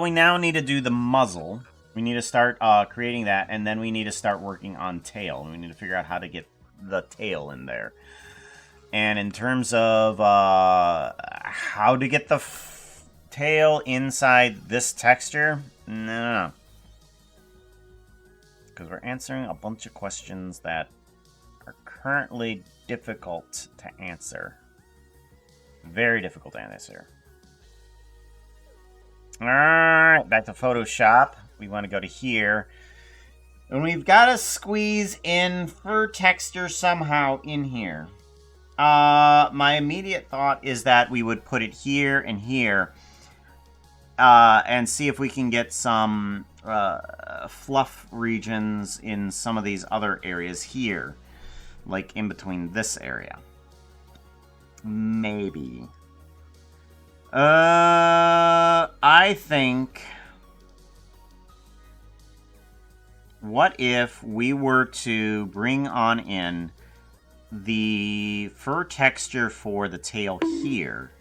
we now need to do the muzzle. We need to start creating that, and then we need to start working on tail. We need to figure out how to get the tail in there. And in terms of how to get the tail inside this texture, No. Because we're answering a bunch of questions that are currently difficult to answer. Very difficult to answer. Alright, back to Photoshop. We want to go to here. And we've got to squeeze in fur texture somehow in here. My immediate thought is that we would put it here and here. And see if we can get some fluff regions in some of these other areas here. Like in between this area. Maybe. I think... What if we were to bring on in the fur texture for the tail here?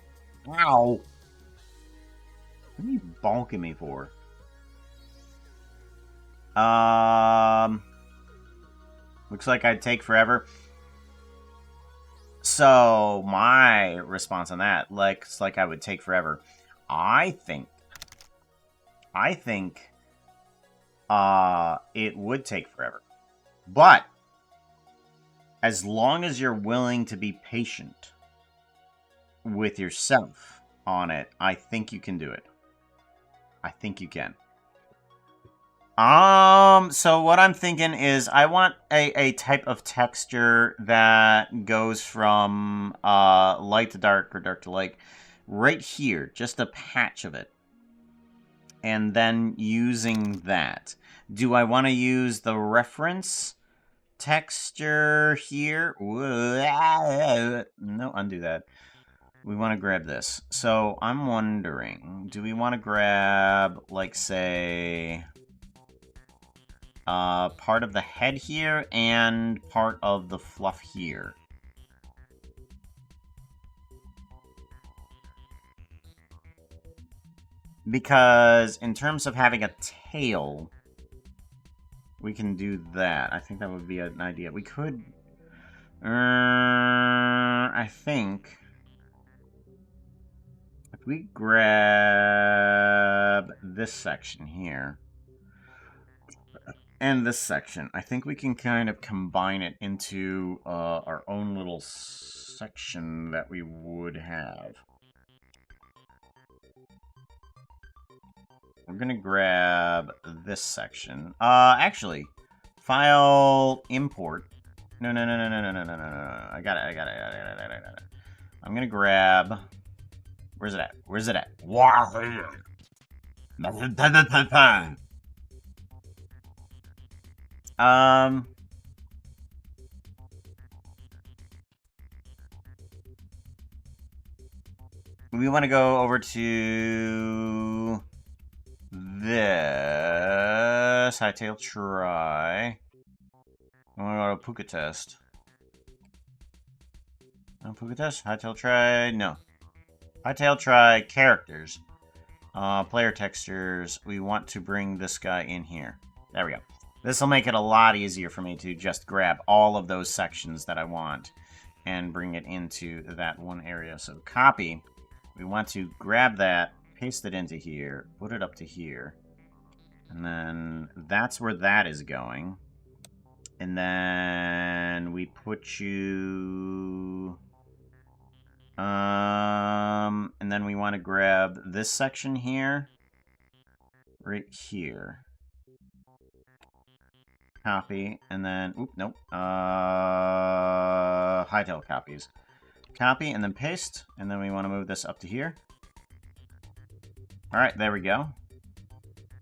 Ow! What are you bonking me for? Looks like I'd take forever. So, my response on that, looks like I would take forever. I think it would take forever. But, as long as you're willing to be patient with yourself on it, I think you can do it. I think you can. So what I'm thinking is I want a type of texture that goes from light to dark or dark to light right here, just a patch of it. And then using that. Do I want to use the reference texture here? No, undo that. We want to grab this. So I'm wondering, do we want to grab, like, say, part of the head here and part of the fluff here? Because in terms of having a tail, we can do that. I think that would be an idea. We could... I think... If we grab this section here... and this section, I think we can kind of combine it into our own little section that we would have. We're gonna grab this section. Actually, file import. No. I got it. I'm gonna grab. Where's it at? We want to go over to this. Hytale try. I want to go to Puka test. No Puka test? Hytale try? No. Hytale try characters. Player textures. We want to bring this guy in here. There we go. This will make it a lot easier for me to just grab all of those sections that I want and bring it into that one area. So copy. We want to grab that, paste it into here, put it up to here. And then that's where that is going. And then we put you... and then we want to grab this section here. Right here. Copy, and then, oop, nope, Hytale copies. Copy, and then paste, and then we want to move this up to here. Alright, there we go.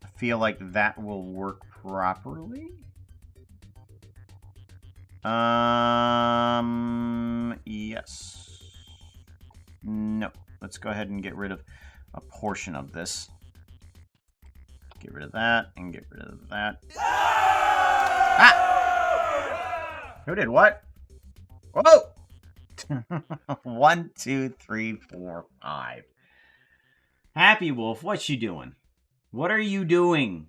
I feel like that will work properly. Yes. No. Let's go ahead and get rid of a portion of this. Get rid of that, and get rid of that. Ah! Who did what? Whoa! 1, 2, 3, 4, 5. Happy Wolf, what you doing? What are you doing?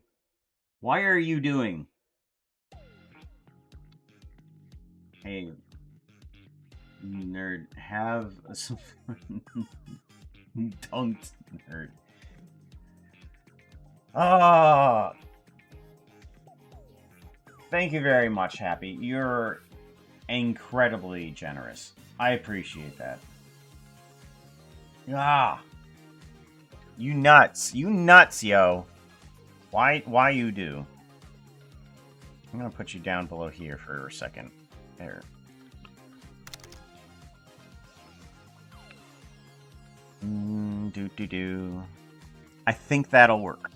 Why are you doing? Hey, nerd, have some... Don't, nerd. Ah, thank you very much, Happy. You're incredibly generous. I appreciate that. Ah, you nuts. You nuts, yo. Why you do? I'm gonna put you down below here for a second. There. Do. I think that'll work.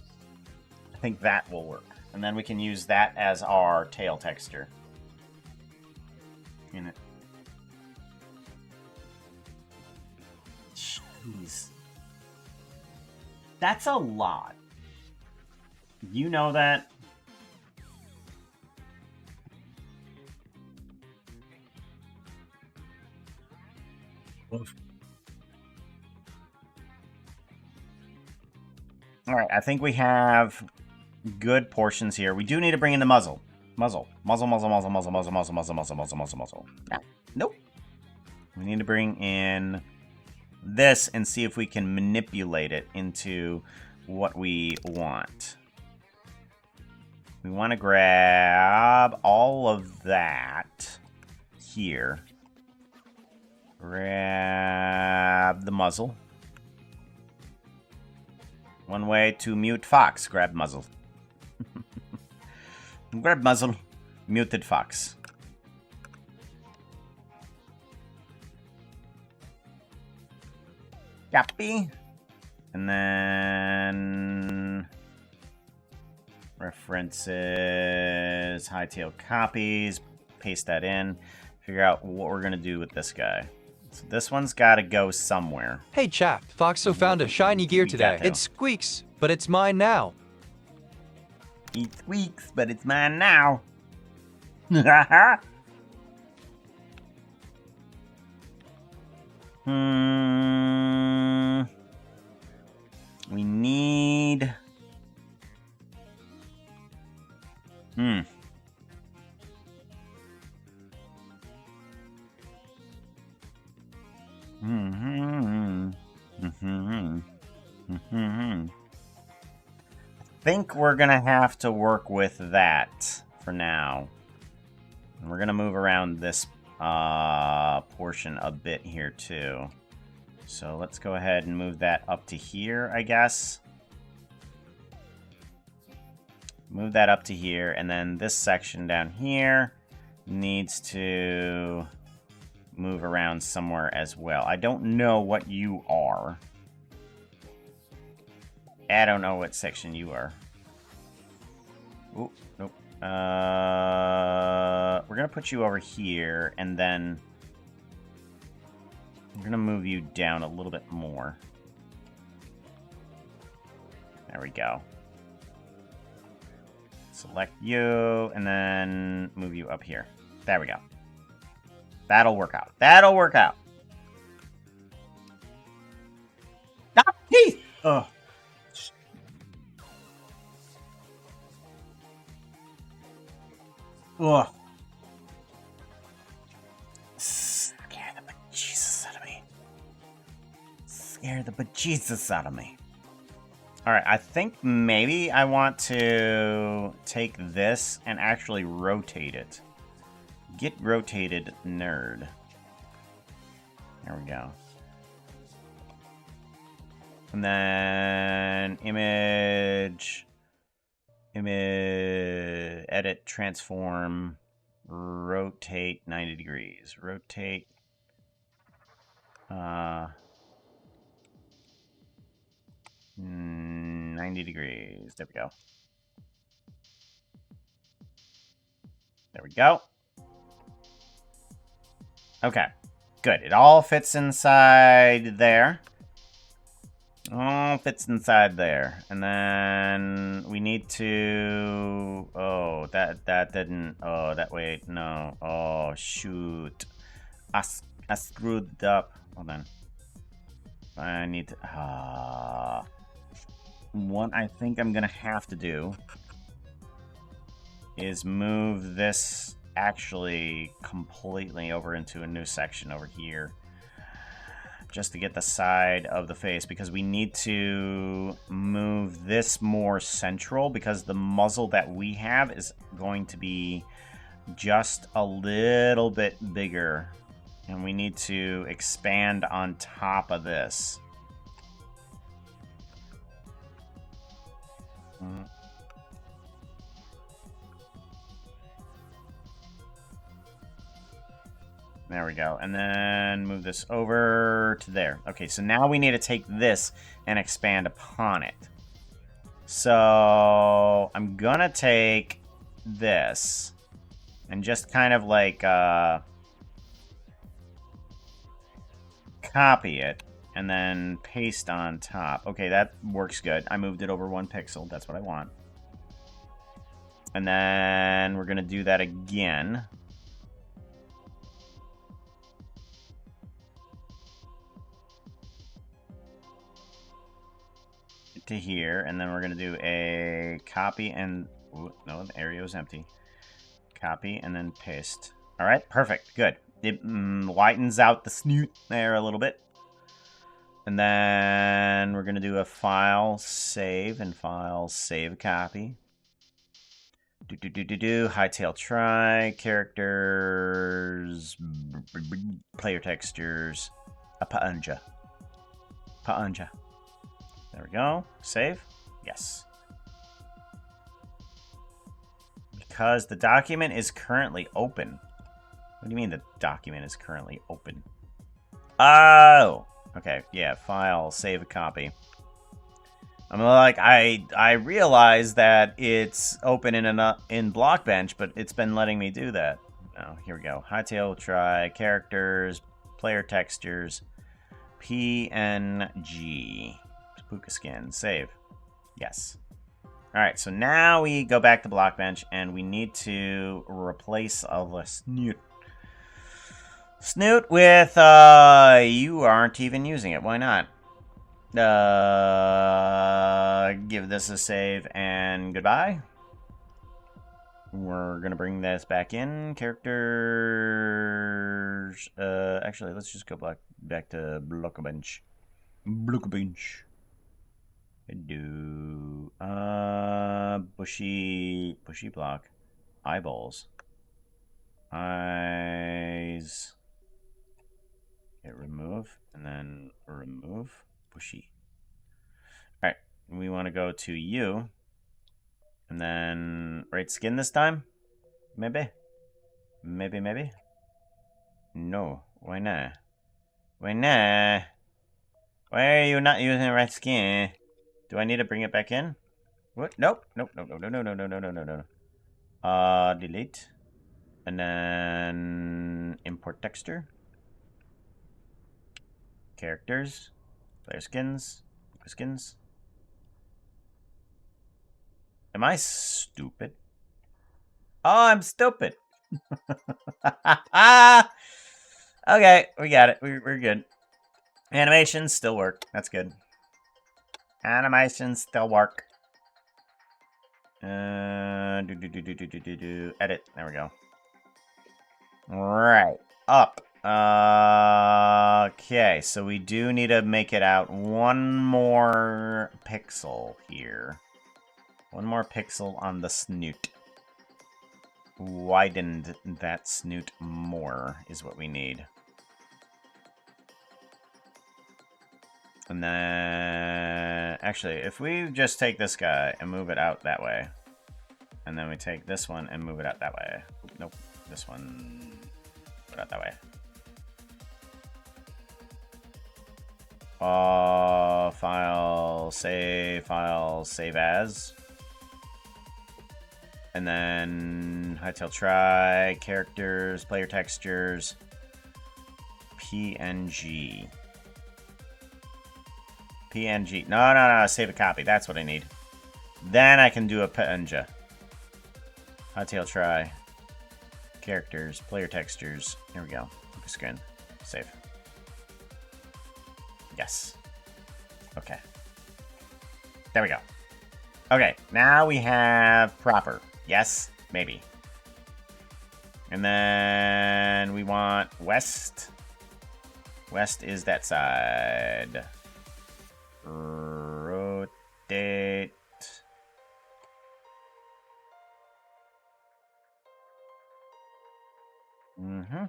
I think that will work. And then we can use that as our tail texture. In it. Jeez. That's a lot. You know that? Alright, I think we have good portions here. We do need to bring in the muzzle. Muzzle. Muzzle. Nope. We need to bring in this and see if we can manipulate it into what we want. We want to grab all of that here. Grab the muzzle. One way to mute fox. Grab muzzle. Grab muzzle. Muted fox. Copy. And then references, Hytale copies, paste that in, figure out what we're gonna do with this guy. So this one's gotta go somewhere. Hey chap, Foxo found a shiny gear today. to. It squeaks, but it's mine now. It squeaks, but it's mine now. We need... I think we're gonna have to work with that for now. And we're gonna move around this portion a bit here too. So let's go ahead and move that up to here, I guess. Move that up to here, and then this section down here needs to move around somewhere as well. I don't know what you are. I don't know what section you are. Oop, nope. We're gonna put you over here, and then we're gonna move you down a little bit more. There we go. Select you, and then move you up here. There we go. That'll work out. That'll work out. Ah, geez! Ugh. Ugh. Scare the bejesus out of me. Scare the bejesus out of me. Alright, I think maybe I want to take this and actually rotate it. Get rotated, nerd. There we go. And then image, edit, transform, rotate 90 degrees. Rotate, 90 degrees. There we go. There we go. Okay, good. It all fits inside there. All fits inside there. And then we need to... Oh, that didn't... Oh, that way... No. Oh, shoot. I screwed it up. Hold on. I need to... What I think I'm gonna have to do is move this actually completely over into a new section over here. just to get the side of the face, because we need to move this more central, because the muzzle that we have is going to be just a little bit bigger, and we need to expand on top of this. There we go. And then move this over to there. Okay, so now we need to take this and expand upon it. So I'm gonna take this and just kind of like copy it and then paste on top. Okay, that works good. I moved it over 1 pixel. That's what I want. And then we're gonna do that again. To here, and then we're gonna do a copy and no, the area was empty. Copy and then paste. All right, perfect, good. It lightens out the snoot there a little bit, and then we're gonna do a file save and file save copy. Hytale try characters, player textures, a paunja. There we go. Save? Yes. Because the document is currently open. What do you mean the document is currently open? Oh! Okay, yeah, file, save a copy. I'm like, I realize that it's open in Blockbench, but it's been letting me do that. Oh, here we go. Hytale try, characters, player textures, PNG. Puka skin. Save. Yes. Alright, so now we go back to Blockbench, and we need to replace the snoot. Snoot with, you aren't even using it. Why not? Give this a save, and goodbye. We're gonna bring this back in. Characters... actually, let's just go back to Blockbench. Do bushy block, eyeballs, eyes. Okay, remove and then remove bushy. All right, we want to go to you, and then right skin this time. Maybe. No, why not? Why are you not using right skin? Do I need to bring it back in? What? Nope. No. Delete. And then import texture. Characters. Player skins. Am I stupid? Oh, I'm stupid. Okay, we got it. We're good. Animations still work. That's good. Animations still work. Edit. There we go. Right. Up. Okay, so we do need to make it out 1 more pixel here. 1 more pixel on the snoot. Widened that snoot more is what we need. And then, actually, if we just take this guy and move it out that way, and then we take this one and move it out that way. Nope, this one, put it out that way. File, save as. And then Hytale try, characters, player textures, PNG. No, save a copy. That's what I need. Then I can do a paunja. Hytale try. Characters, player textures. Here we go. Screen. Save. Yes. Okay. There we go. Okay, now we have proper. Yes? Maybe. And then we want west. West is that side. Rotate. Mm-hmm.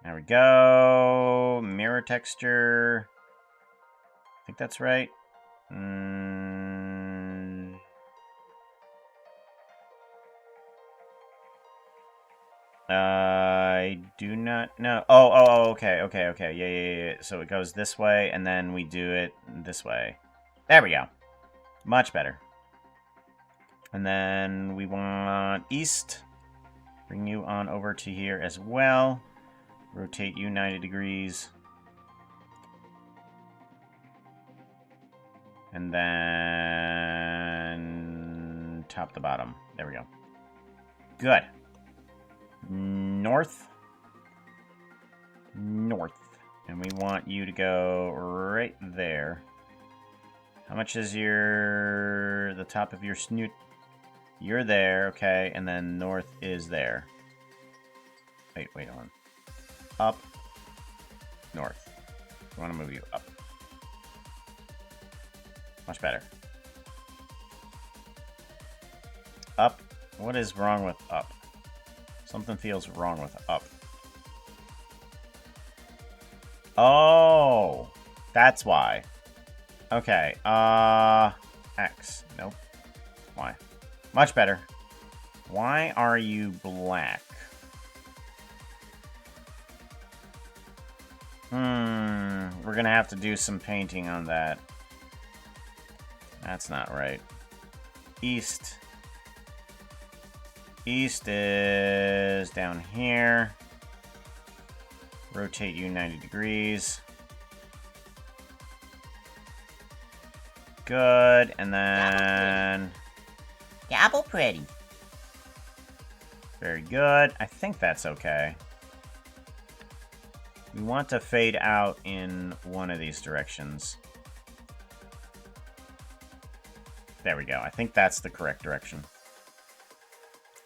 There we go. Mirror texture. I think that's right. I do not know. Oh, okay. Yeah. So it goes this way, and then we do it this way. There we go. Much better. And then we want east. Bring you on over to here as well. Rotate you 90 degrees. And then top to bottom. There we go. Good. North. And we want you to go right there. How much is the top of your snoot? You're there, okay, and then north is there. Wait on. Up. North. We want to move you up. Much better. Up. What is wrong with up? Something feels wrong with up. Oh, that's why. Okay, X. Nope. Y. Much better. Why are you black? We're gonna have to do some painting on that. That's not right. East. East is down here. Rotate you 90 degrees. Good, and then... Double pretty. Very good. I think that's okay. We want to fade out in one of these directions. There we go. I think that's the correct direction.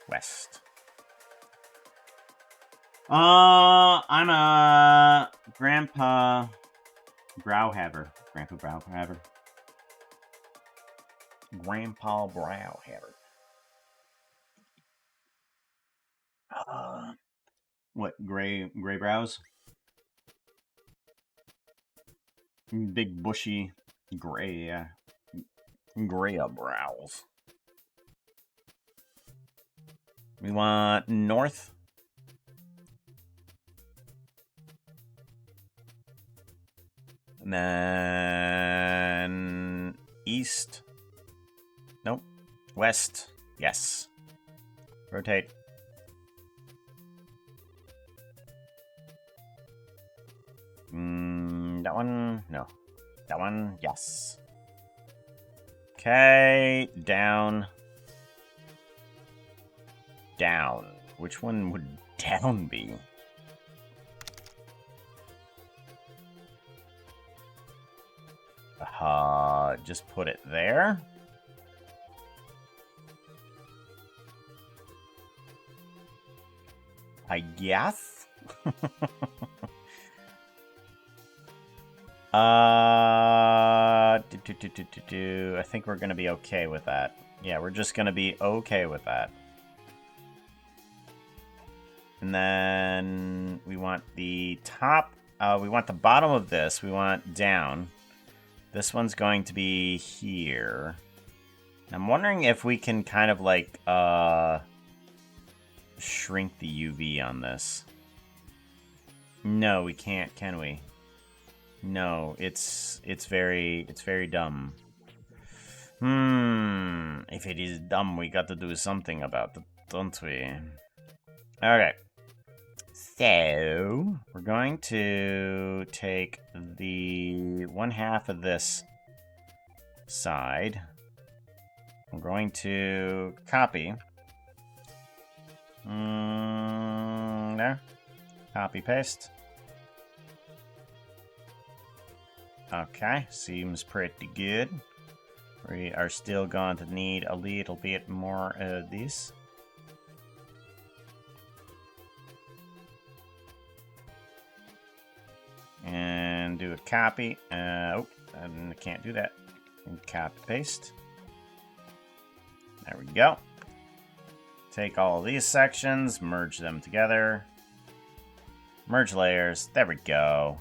West. I'm a Grandpa Browhaver. Grandpa Browhaver. Grandpa Browhaver. What, gray brows? Big bushy gray brows. We want north. And then east. Nope. West. Yes. Rotate. That one? No. That one? Yes. Okay. Down. Down. Which one would down be? Just put it there. I guess. I think we're gonna be okay with that. Yeah, we're just gonna be okay with that. And then we want the top. We want the bottom of this. We want down. This one's going to be here. I'm wondering if we can kind of like shrink the UV on this. No, we can't, can we? No, it's very dumb. If it is dumb, we got to do something about it, don't we? Okay. So, we're going to take the one half of this side. I'm going to copy. There. Copy, paste. Okay, seems pretty good. We are still going to need a little bit more of this. do a copy. Oh, I can't do that. And copy paste. There we go. Take all of these sections, merge them together. Merge layers. There we go.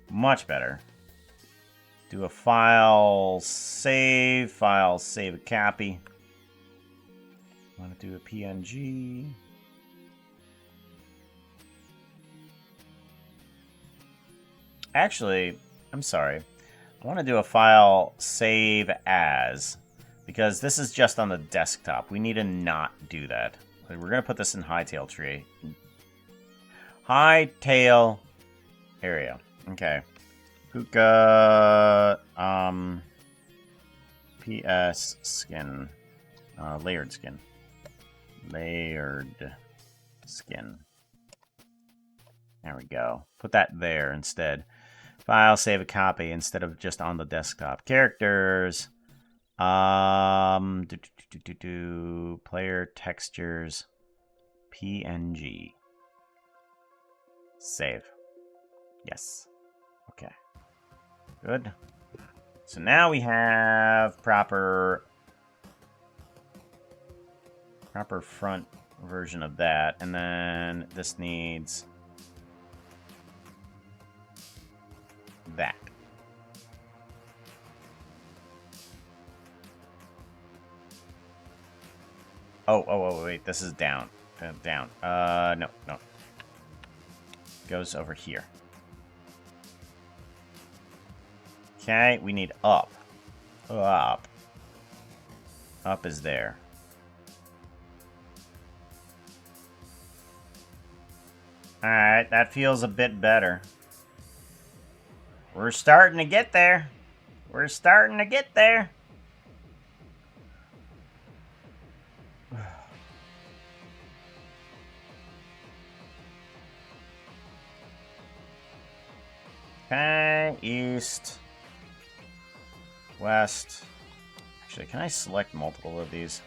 Much better. Do a file save a copy. Want to do a PNG. Actually, I'm sorry. I want to do a file save as, because this is just on the desktop. We need to not do that. We're going to put this in Hytale tree. Hytale area. Okay. Puka, PS skin. Layered skin. Layered skin. There we go. Put that there instead. File, save a copy instead of just on the desktop. Characters. Player textures. PNG. Save. Yes. Okay. Good. So now we have proper front version of that, and then this needs that. Oh, wait, this is down. Down. No. Goes over here. Okay, we need up. Up. Up is there. Alright, that feels a bit better. We're starting to get there. We're starting to get there. Okay, east, west. Actually, can I select multiple of these?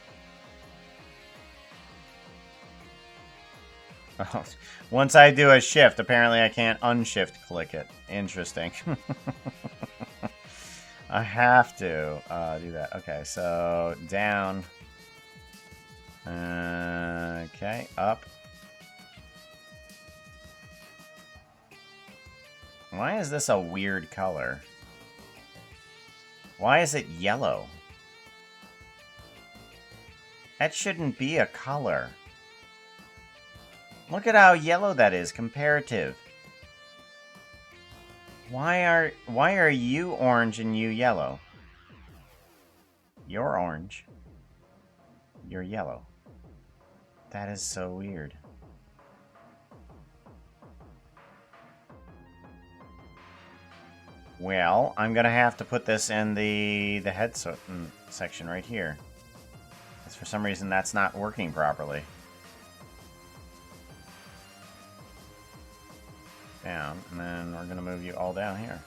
Oh, once I do a shift, apparently I can't unshift click it. Interesting. I have to do that. Okay, so down. Okay, up. Why is this a weird color? Why is it yellow? That shouldn't be a color. Look at how yellow that is, comparative. Why are you orange and you yellow? You're orange. You're yellow. That is so weird. Well, I'm gonna have to put this in the head section right here. Because for some reason that's not working properly. Down, and then we're gonna move you all down here.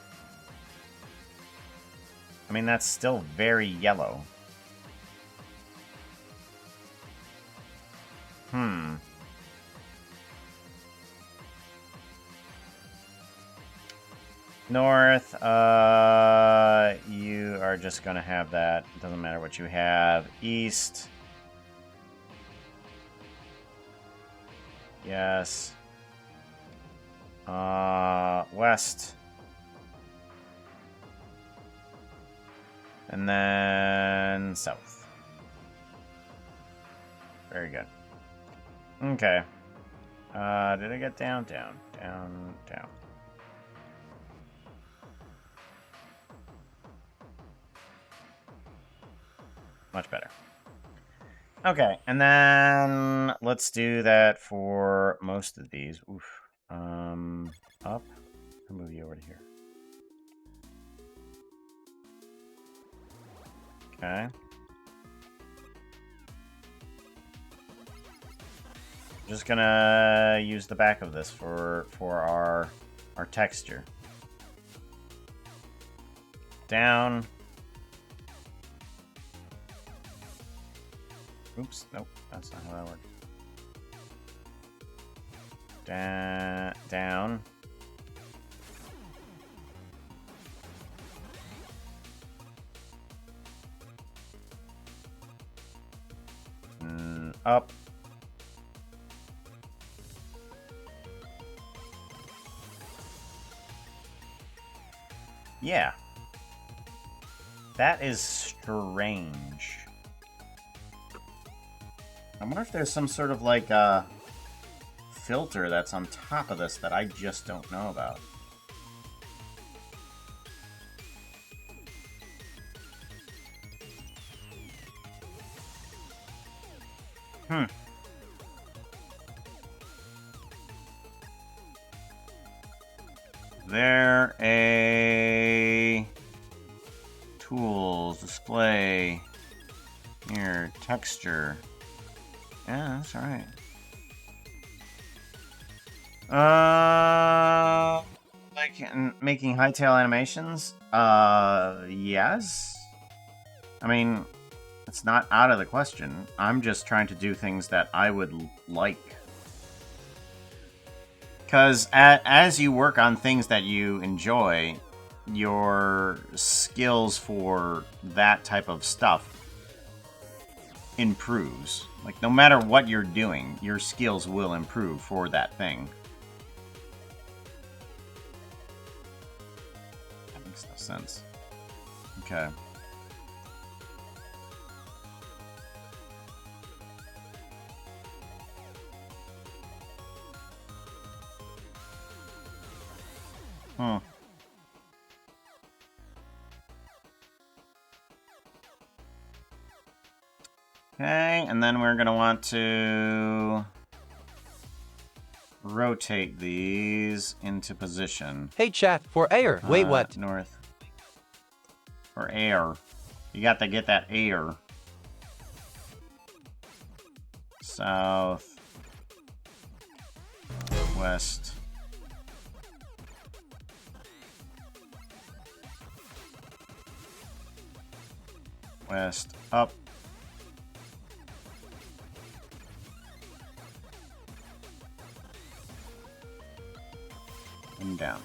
I mean, that's still very yellow. North, you are just gonna have that. It doesn't matter what you have. East. Yes. West. And then south. Very good. Okay. Did I get down? Down. Much better. Okay, and then let's do that for most of these. Oof. Up. I'll move you over to here. Okay. Just gonna use the back of this for our texture. Down. Oops, nope, that's not how that works. Down. up. Yeah. That is strange. I wonder if there's some sort of, like, filter that's on top of this that I just don't know about. There a tools, display, here, texture. Yeah, that's alright. Like making Hytale animations? Yes. I mean, it's not out of the question. I'm just trying to do things that I would like. Because as you work on things that you enjoy, your skills for that type of stuff improves. Like, no matter what you're doing, your skills will improve for that thing. That makes no sense. Okay. Hmm. Okay, and then we're going to want to rotate these into position. Hey chat, for air. Wait, what? North. For air. You got to get that air. South. West. West. Up. And down.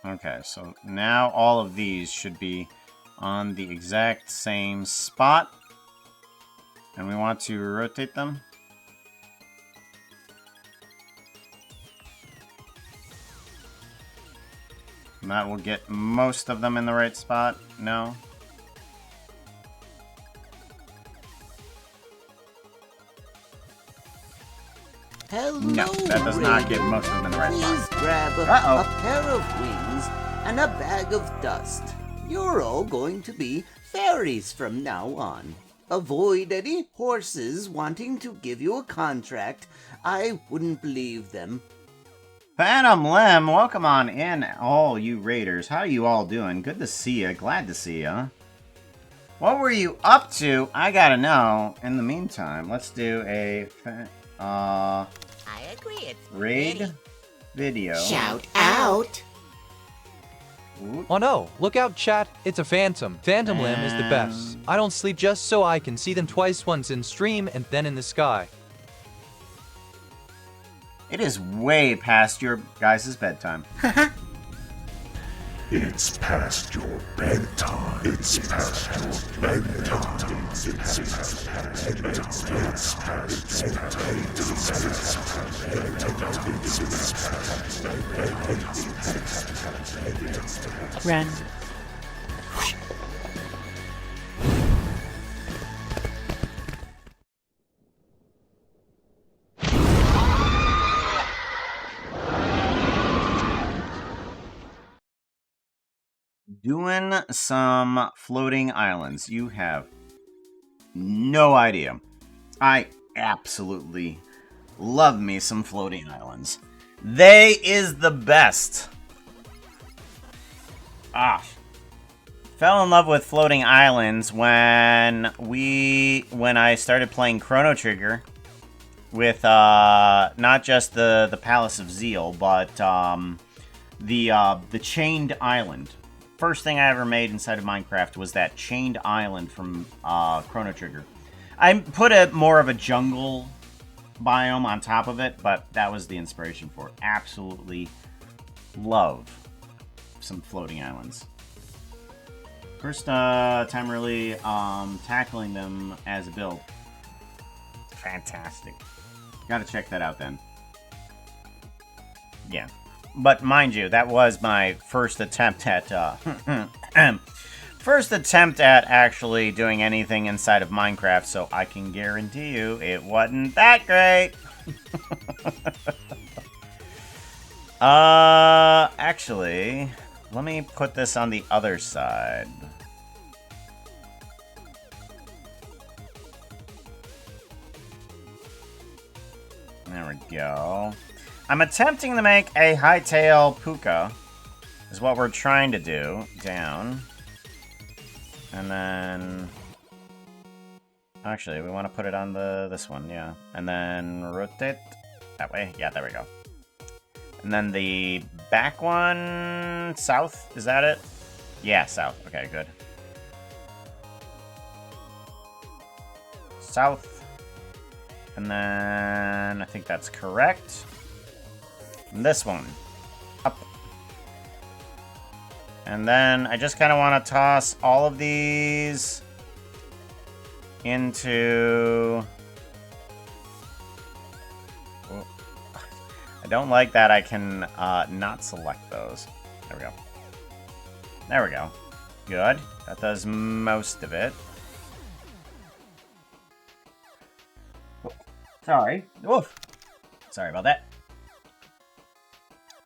Okay, so now all of these should be on the exact same spot. And we want to rotate them. And that will get most of them in the right spot. No. Hello, No, that does not get most of them in the right Please spot. grab a pair of wings and a bag of dust. You're all going to be fairies from now on. Avoid any horses wanting to give you a contract. I wouldn't believe them. Phantom Lim, welcome on in, all you raiders. How you all doing? Good to see ya. Glad to see ya. What were you up to? I gotta know. In the meantime, let's do a I agree, it's raid pretty. video. Shout out! Ooh. Oh no, look out chat, it's a phantom. Phantom Limb is the best. I don't sleep just so I can see them twice, once in stream and then in the sky. It is way past your guys' bedtime. It's past your bedtime. It's past your bedtime. It's past bedtime. It's past bedtime. Run. Doing some floating islands. You have no idea. I absolutely love me some floating islands. They is the best. Fell in love with floating islands when I started playing Chrono Trigger with not just the Palace of Zeal, but the chained island. First thing I ever made inside of Minecraft was that chained island from Chrono Trigger. I put more of a jungle biome on top of it, but that was the inspiration for it. Absolutely love some floating islands. First time really tackling them as a build. Fantastic. Gotta check that out then. Yeah. But mind you, that was my first attempt at first attempt at actually doing anything inside of Minecraft, so I can guarantee you it wasn't that great. Actually, let me put this on the other side. There we go. I'm attempting to make a Hytale puka, is what we're trying to do. Down. And then... Actually, we want to put it on this one, yeah. And then rotate that way. Yeah, there we go. And then the back one... South? Is that it? Yeah, south. Okay, good. South. And then I think that's correct. And this one. Up. And then I just kind of want to toss all of these into... Oh. I don't like that I can not select those. There we go. There we go. Good. That does most of it. Sorry. Oof. Sorry about that.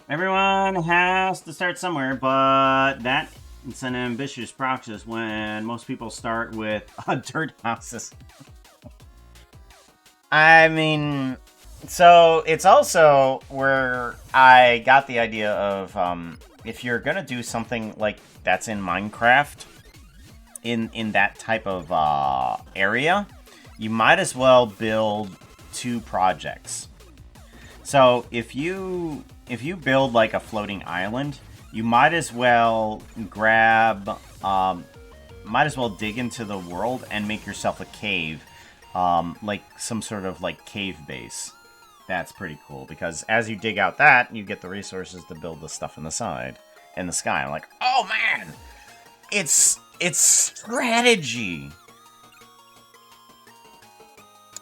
Everyone has to start somewhere, but it's an ambitious process when most people start with dirt houses. I mean, so it's also where I got the idea of if you're gonna do something like that's in Minecraft, in that type of area, you might as well build 2 projects. So if you build like a floating island, you might as well might as well dig into the world and make yourself a cave, like some sort of like cave base. That's pretty cool because as you dig out that, you get the resources to build the stuff in the sky. I'm like, oh man, it's strategy.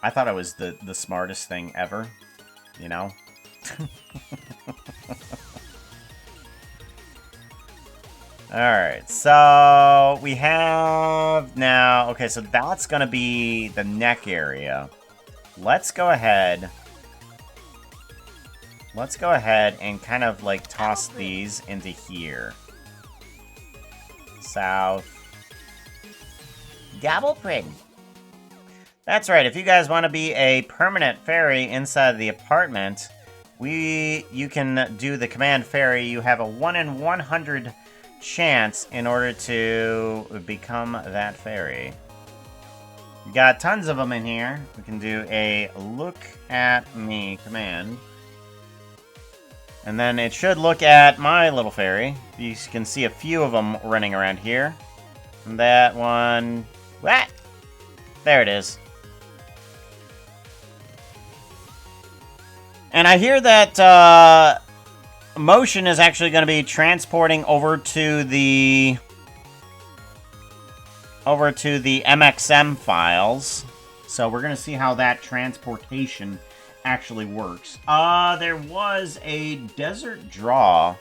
I thought it was the smartest thing ever, you know? Alright, so we have now... Okay, so that's going to be the neck area. Let's go ahead and kind of like toss these into here. South. Double prig. That's right, if you guys want to be a permanent fairy inside the apartment, you can do the command fairy. You have a 1 in 100 chance in order to become that fairy. We got tons of them in here. We can do a look at me command. And then it should look at my little fairy. You can see a few of them running around here. And that one... What? There it is. And I hear that motion is actually going to be transporting over to the MXM files. So we're going to see how that transportation actually works. There was a desert draw.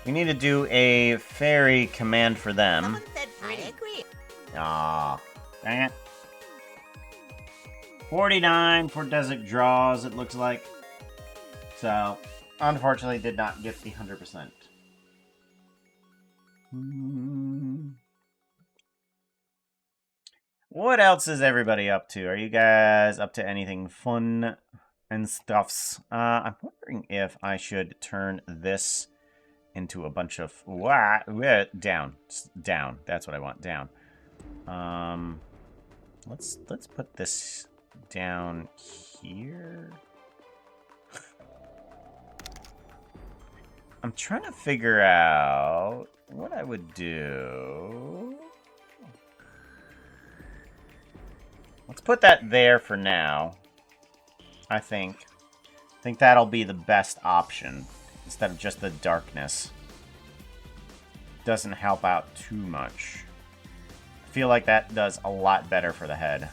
We need to do a fairy command for them. Someone said I agree. Ah, dang it. 49 for desert draws, it looks like. So, unfortunately, did not get the 100%. What else is everybody up to? Are you guys up to anything fun and stuffs? I'm wondering if I should turn this into a bunch of... Down. Down. That's what I want. Down. Let's put this down here. I'm trying to figure out what I would do. Let's put that there for now. I think that'll be the best option. instead of just the darkness. Doesn't help out too much. I feel like that does a lot better for the head.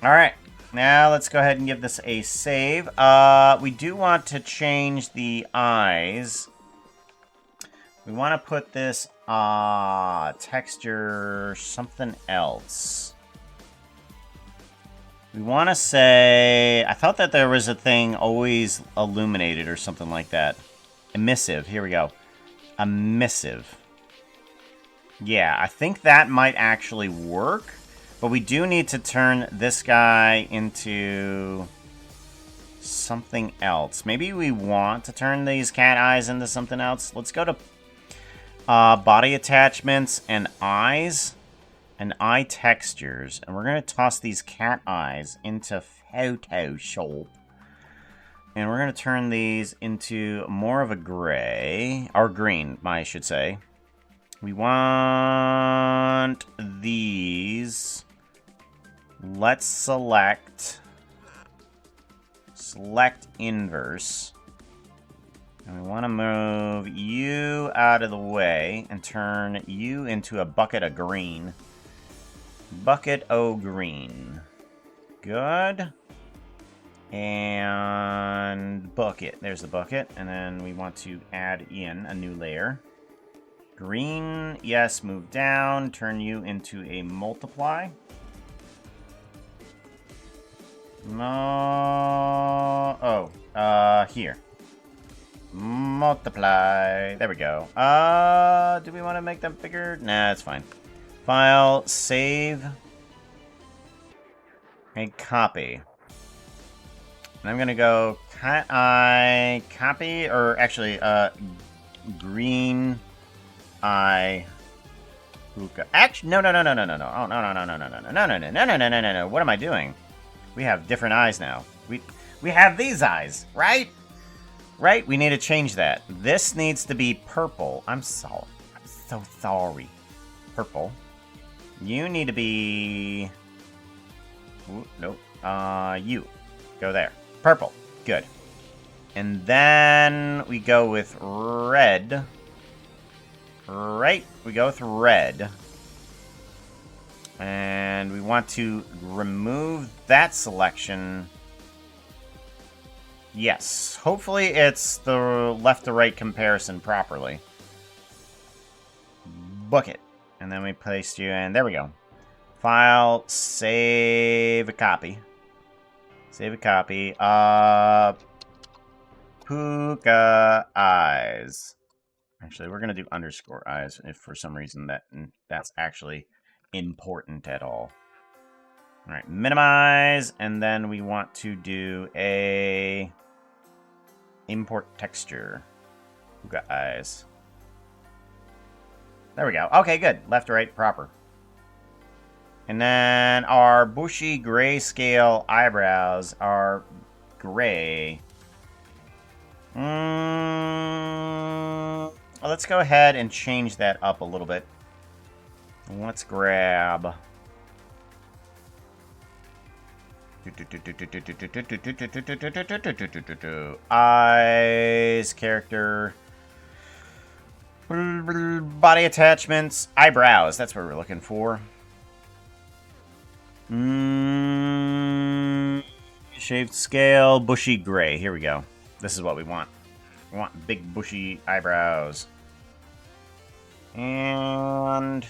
Alright, now let's go ahead and give this a save. We do want to change the eyes. We want to put this texture something else. We want to say... I thought that there was a thing always illuminated or something like that. Emissive. Here we go. Emissive. Yeah, I think that might actually work. But we do need to turn this guy into something else. Maybe we want to turn these cat eyes into something else. Let's go to body attachments and eyes and eye textures. And we're going to toss these cat eyes into Photoshop. And we're going to turn these into more of a gray, or green, I should say. We want these. Let's select inverse. And we want to move you out of the way and turn you into a bucket of green. Bucket o' green. Good. And bucket. There's the bucket. And then we want to add in a new layer. Green. Yes, move down. Turn you into a multiply. Here. Multiply. There we go. Do we want to make them bigger? Nah, it's fine. File, save, and copy. And I'm gonna go cat eye, copy, or actually, green eye. Actually, no. Oh, no. What am I doing? We have different eyes now. We have these eyes, right? Right? We need to change that. This needs to be purple. I'm sorry. I'm so sorry. Purple. You need to be... Ooh, nope. You. Go there. Purple. Good. And then we go with red. Right? We go with red. And we want to remove that selection. Yes. Hopefully it's the left to right comparison properly. Book it. And then we place you in. There we go. File, save a copy. Save a copy. Puka eyes. Actually, we're going to do underscore eyes if for some reason that's actually important at all. All right, minimize, and then we want to do a import texture. Puka eyes. There we go. Okay, good. Left to right, proper. And then our bushy grayscale eyebrows are gray. Let's go ahead and change that up a little bit. Let's grab... eyes, character... body attachments, eyebrows. That's what we're looking for. Shaved scale, bushy gray. Here we go. This is what we want. We want big bushy eyebrows. And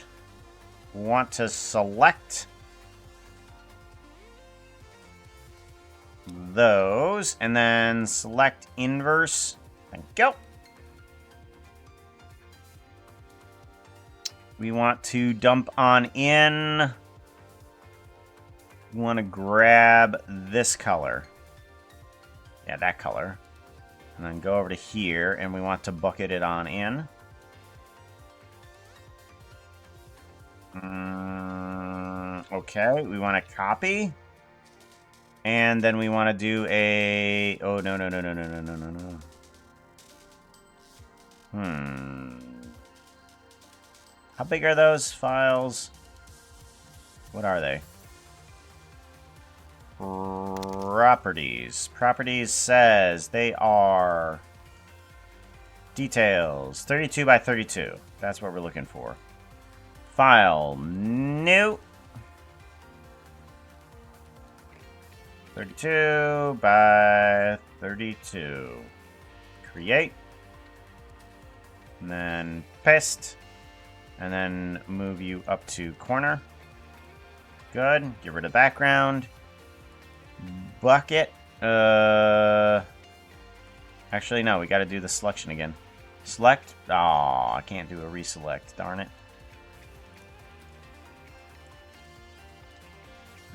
want to select those and then select inverse. And go. We want to dump on in. We want to grab this color. Yeah, that color. And then go over to here, and we want to bucket it on in. Okay, we want to copy. And then we want to do a... oh, no. How big are those files? What are they? properties. Properties says they are details 32 by 32. That's what we're looking for. File new 32 by 32. Create. And then paste. And then move you up to corner. Good. Get rid of background. Bucket. Actually, no. We got to do the selection again. Select. Oh, I can't do a reselect. Darn it.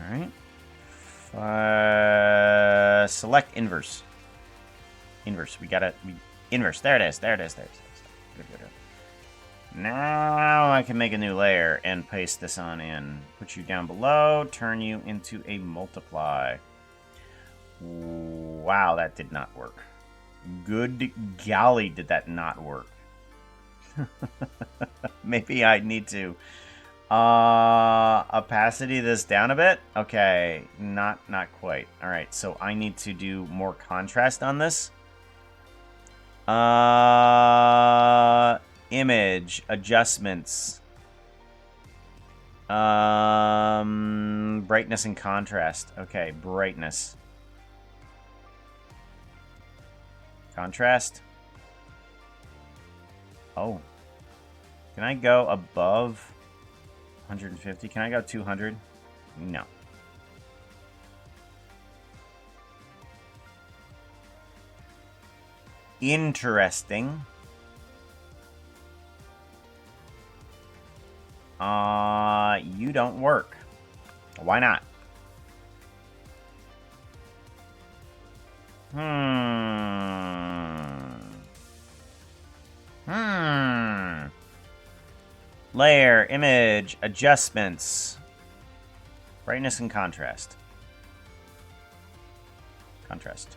All right. Select inverse. Inverse. We gotta. Inverse. There it is. There it is. There it is. Good, good, good. Now I can make a new layer and paste this on in. Put you down below. Turn you into a multiply. Wow, that did not work. Good golly, did that not work. Maybe I need to opacity this down a bit. Okay, not quite. All right, so I need to do more contrast on this. Image adjustments. Brightness and contrast. Okay, brightness. Contrast. Oh. Can I go above 150? Can I go 200? No. Interesting. You don't work. Why not? Layer, image, adjustments. Brightness and contrast. Contrast.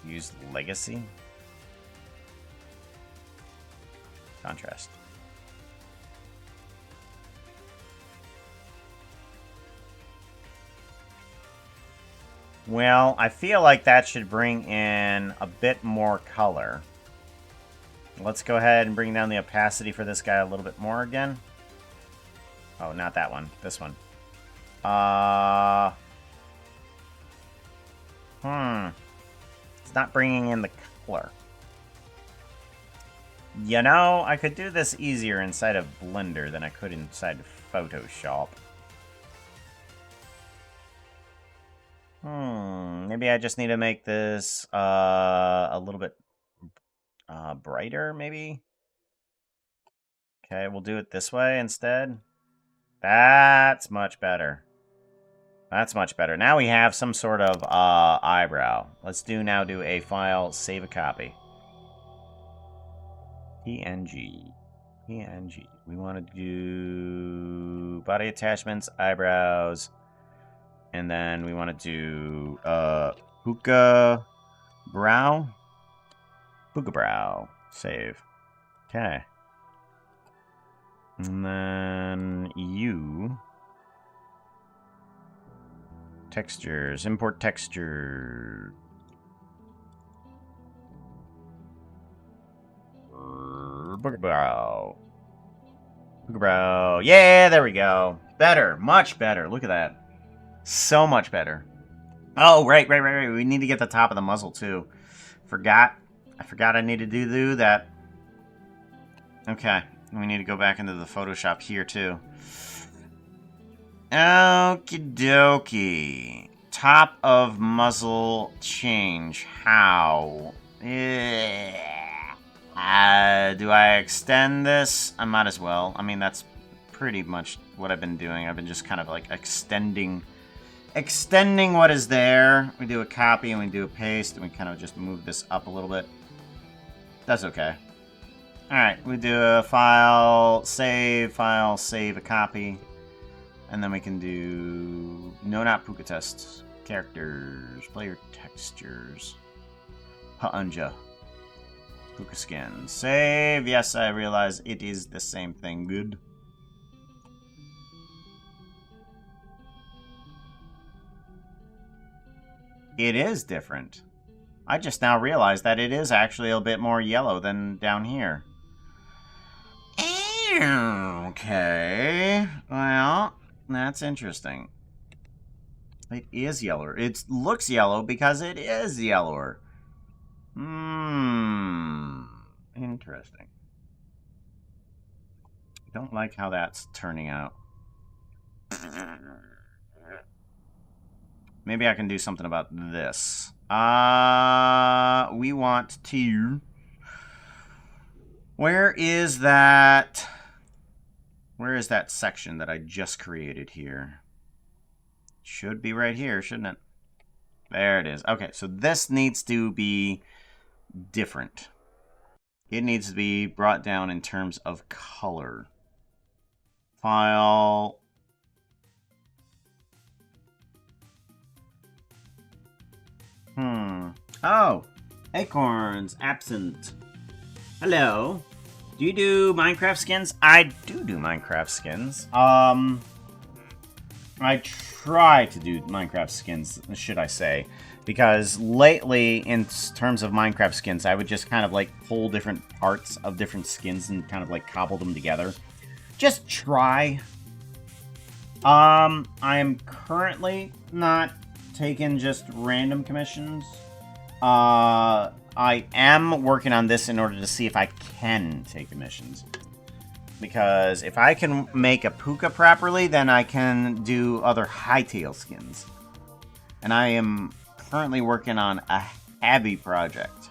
Use legacy. Contrast. Well, I feel like that should bring in a bit more color. Let's go ahead and bring down the opacity for this guy a little bit more again. Oh, not that one. This one. It's not bringing in the color. You know, I could do this easier inside of Blender than I could inside Photoshop. Maybe I just need to make this a little bit brighter, maybe? Okay, we'll do it this way instead. That's much better. That's much better. Now we have some sort of eyebrow. Let's now do a file, save a copy. PNG. PNG. We want to do body attachments, eyebrows, and then we want to do hookah brow. Hookah brow. Save. Okay. And then you. Textures. Import texture. Hookah brow. Hookah brow. Yeah, there we go. Better. Much better. Look at that. So much better. Oh, right. We need to get the top of the muzzle, too. I forgot I needed to do that. Okay. We need to go back into the Photoshop here, too. Okie dokie. Top of muzzle change. How? Do I extend this? I might as well. I mean, that's pretty much what I've been doing. I've been just kind of like extending what is there. We do a copy and we do a paste and we kind of just move this up a little bit. That's okay. Alright, we do a file, save a copy. And then we can do no, not Puka tests. Characters, player textures. Ha'unja. Puka skin. Save. Yes, I realize it is the same thing. Good. It is different. I just now realized that it is actually a bit more yellow than down here. Okay. Well, that's interesting. It is yellower. It looks yellow because it is yellower. Interesting. Don't like how that's turning out. Maybe I can do something about this. We want to... Where is that section that I just created here? Should be right here, shouldn't it? There it is. Okay, so this needs to be different. It needs to be brought down in terms of color. File. Oh, Acorns absent. Hello. Do you do Minecraft skins? I do Minecraft skins. I try to do Minecraft skins, should I say. Because lately, in terms of Minecraft skins, I would just kind of like pull different parts of different skins and kind of like cobble them together. Just try. I am currently not taking just random commissions. I am working on this in order to see if I can take commissions. Because if I can make a puka properly, then I can do other Hytale skins. And I am currently working on a heavy project.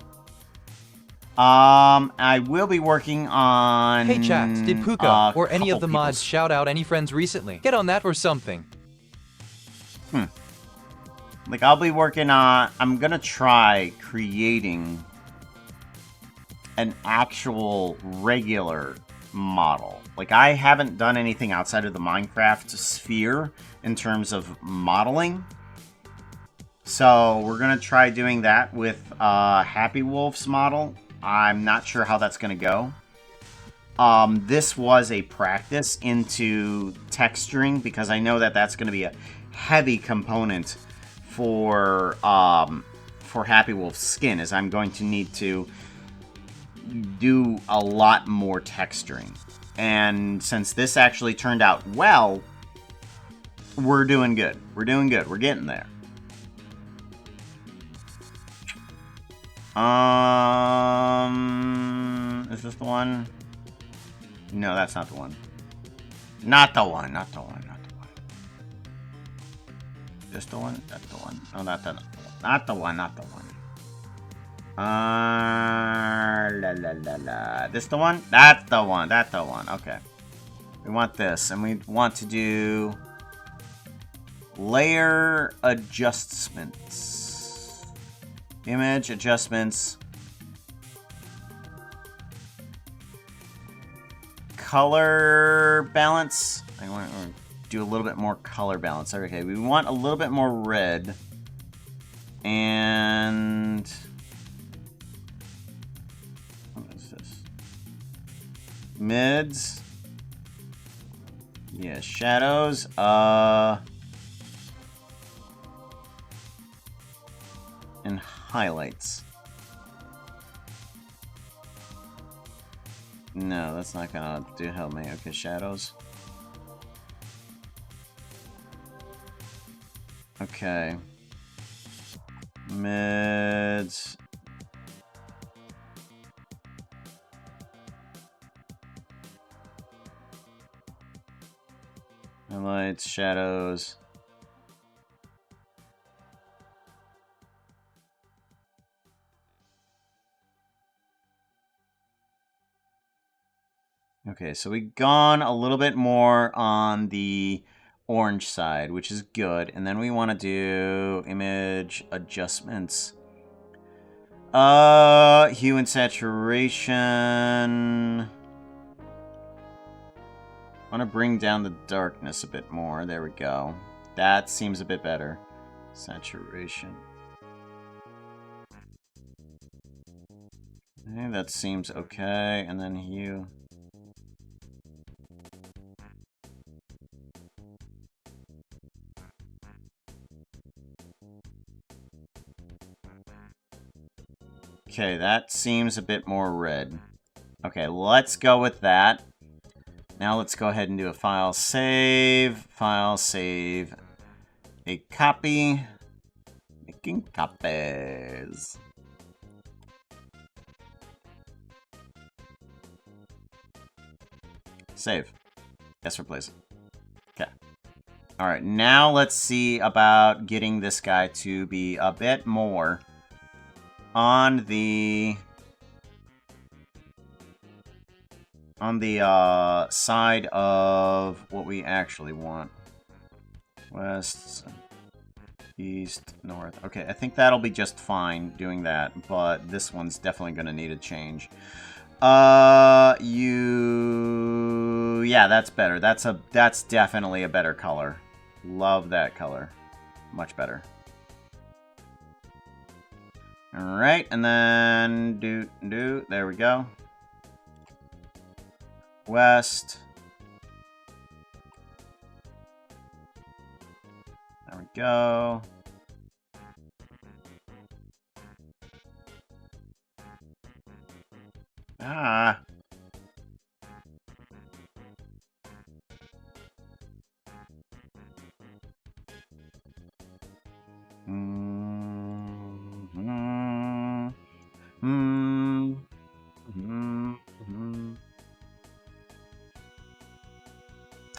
I will be working on... Hey chat, did Puka or any of the couple mods people's- shout out any friends recently? Get on that or something. Like, I'll be working on... I'm gonna try creating an actual regular model. Like, I haven't done anything outside of the Minecraft sphere in terms of modeling. So, we're gonna try doing that with Happy Wolf's model. I'm not sure how that's gonna go. This was a practice into texturing because I know that that's gonna be a heavy component for Happy Wolf's skin, as I'm going to need to do a lot more texturing. And since this actually turned out well, we're doing good. We're doing good. We're getting there. Is this the one? No, that's not the one. Not the one, not the one, not the one. This the one? That's the one. No, not the one. Not the one, not the one. This the one? That's the one. That's the one. Okay. We want this, and we want to do layer adjustments. Image adjustments. Color balance. I want to do a little bit more color balance. Okay, we want a little bit more red. And what is this? Mids. Yeah, shadows. And highlights. No, that's not gonna help me. Okay, shadows. Okay. Mids. Highlights, shadows. Okay, so we've gone a little bit more on the orange side, which is good. And then we want to do image adjustments. Hue and saturation. I want to bring down the darkness a bit more. There we go. That seems a bit better. Saturation. Okay, that seems okay. And then hue. Okay, that seems a bit more red. Okay, let's go with that. Now let's go ahead and do a file save, a copy, making copies. Save. Yes, replace. Okay. Alright, now let's see about getting this guy to be a bit more on the side of what we actually want. West, east, north. Okay, I think that'll be just fine doing that, but this one's definitely going to need a change. Yeah, that's better. That's definitely a better color. Love that color. Much better. Alright, and then there we go. West. There we go. Ah.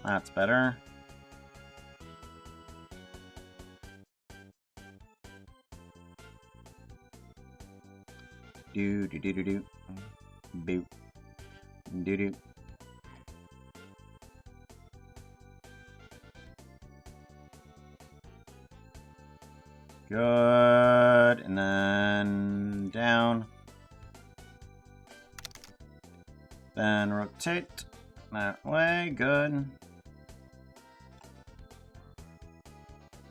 That's better. Do do do do do. Boop. Do do. Good, and then down. Then rotate that way. Good.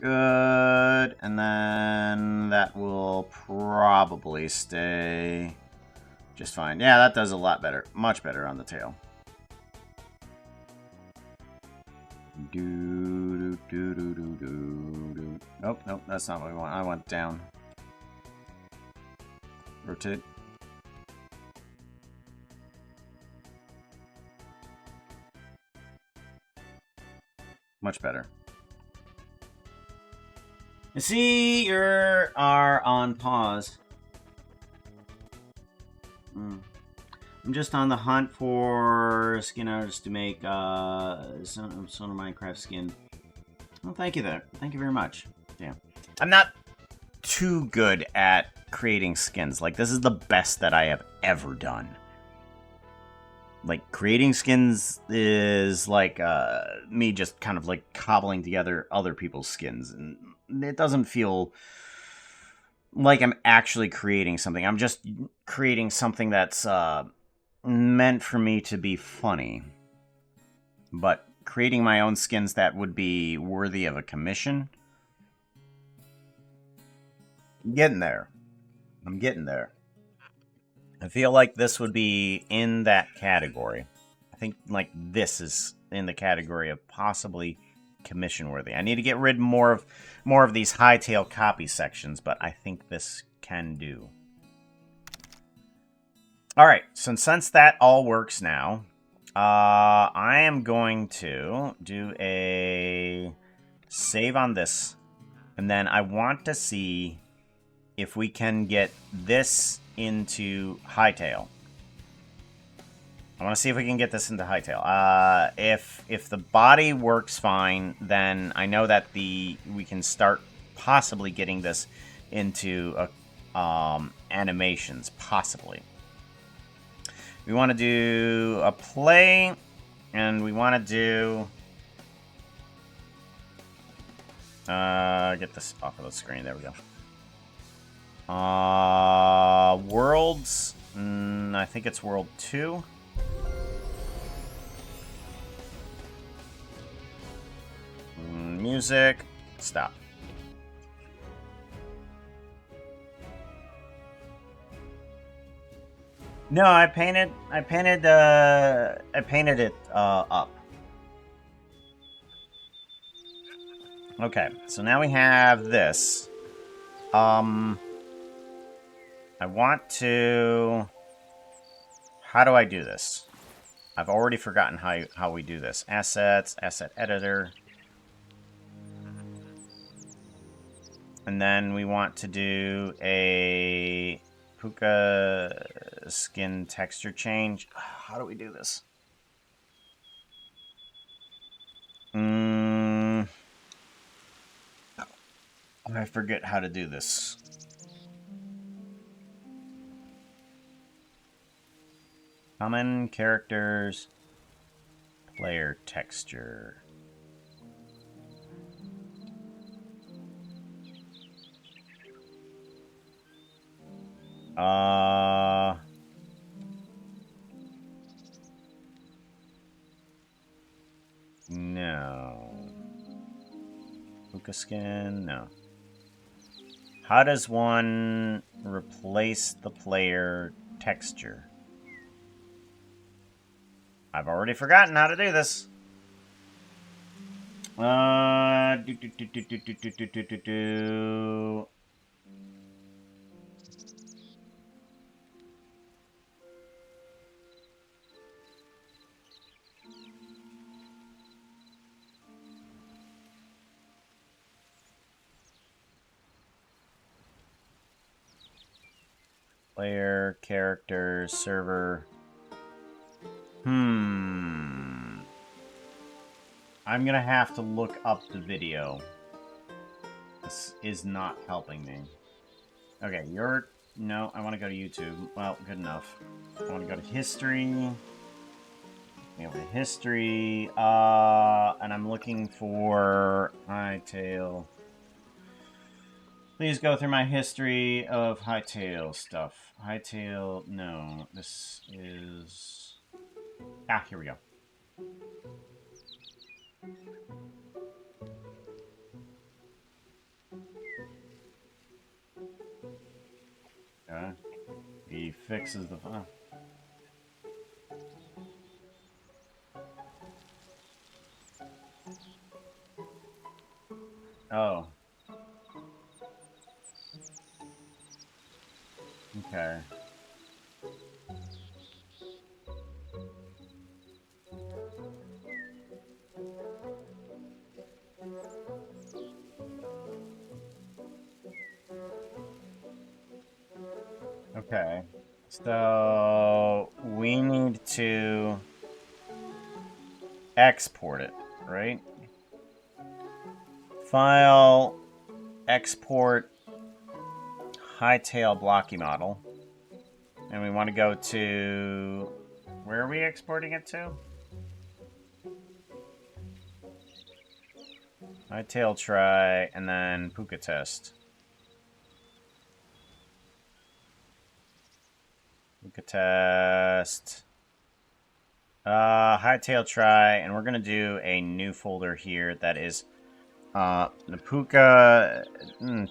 Good, and then that will probably stay just fine. Yeah, that does a lot better. Much better on the tail. Do, do, do, do, do, do. Nope, nope, that's not what we want. I want down. Rotate. Much better. You see, you are on pause. I'm just on the hunt for skin artists to make some Minecraft skin. Well, thank you there. Thank you very much. Yeah. I'm not too good at creating skins. Like, this is the best that I have ever done. Like, creating skins is like me just kind of like cobbling together other people's skins. And it doesn't feel like I'm actually creating something. I'm just creating something that's meant for me to be funny. But creating my own skins that would be worthy of a commission? I'm getting there. I'm getting there. I feel like this would be in that category. I think like this is in the category of possibly commission worthy. I need to get rid more of these Hytale copy sections, but I think this can do. All right, so since that all works now, I am going to do a save on this, and then I want to see if we can get this into Hytale. I want to see if we can get this into Hytale. If the body works fine, then I know that we can start possibly getting this into animations, possibly. We want to do a play, and we want to do get this off of the screen. There we go. Worlds. I think it's World 2. Music. Stop. No, I painted it up. Okay, so now we have this. I I want to... How do I do this? I've already forgotten how we do this. Assets, asset editor. And then we want to do a puka skin texture change. How do we do this? I forget how to do this. Common characters, player texture. No. Puka skin, no. How does one replace the player texture? I've already forgotten how to do this. Player, character, server. I'm gonna have to look up the video. This is not helping me. Okay, no, I want to go to YouTube. Well, good enough. I want to go to history. Go to history. And I'm looking for Hytale. Please go through my history of Hytale stuff. Hytale, no. This is... Ah, here we go. Okay. He fixes the file. Oh. Okay. Okay. So we need to export it, right? File, export, Hytale blocky model. And we want to go to... Where are we exporting it to? Hytale try, and then puka test. Puka test. Hytale try, and we're going to do a new folder here that is the puka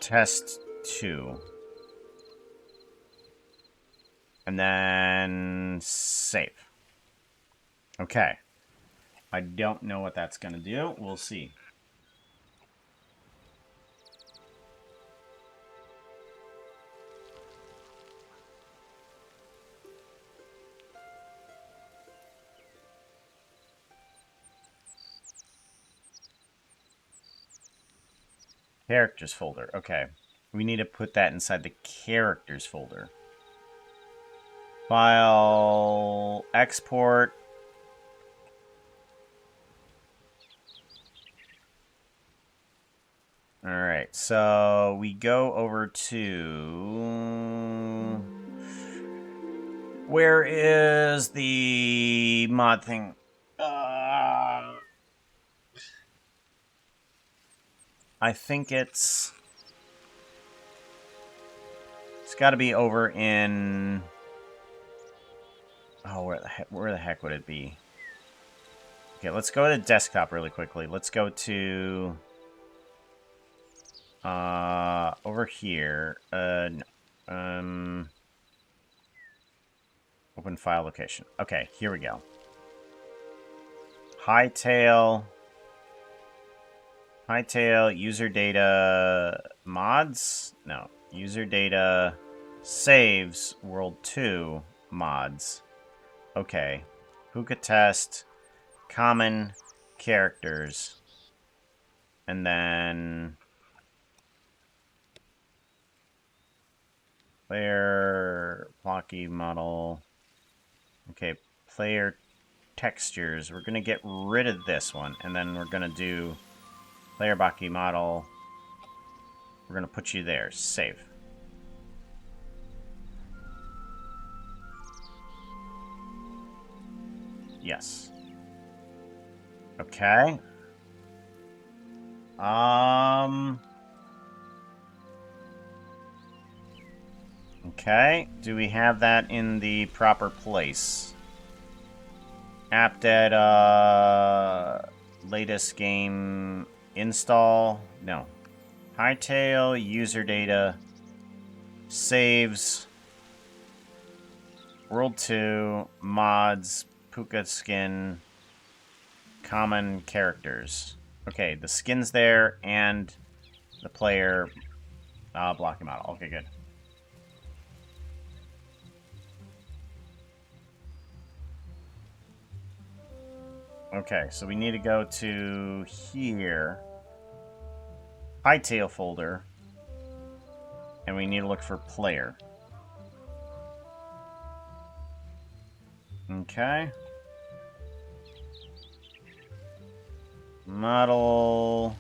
test 2. And then save. Okay. I don't know what that's going to do. We'll see. Characters folder. Okay. We need to put that inside the characters folder. File, export. Alright, so we go over to... Where is the mod thing? I think it's got to be over in... Oh, where the heck would it be? Okay, let's go to desktop really quickly. Let's go to... over here. No. Open file location. Okay, here we go. Hytale, user data mods? No. User data Saves World 2 mods. Okay. Puka test, common characters, and then player blocky model. Okay, player textures. We're gonna get rid of this one, and then we're gonna do player blocky model. We're gonna put you there. Save. Yes. Okay. Okay. Do we have that in the proper place? App data, latest game install. No. Hytale, user data, saves, World 2, mods, Puka skin, common characters. Okay, the skin's there and the player blocking model. Okay, good. Okay, so we need to go to here. Hytale folder. And we need to look for player. Okay. Model.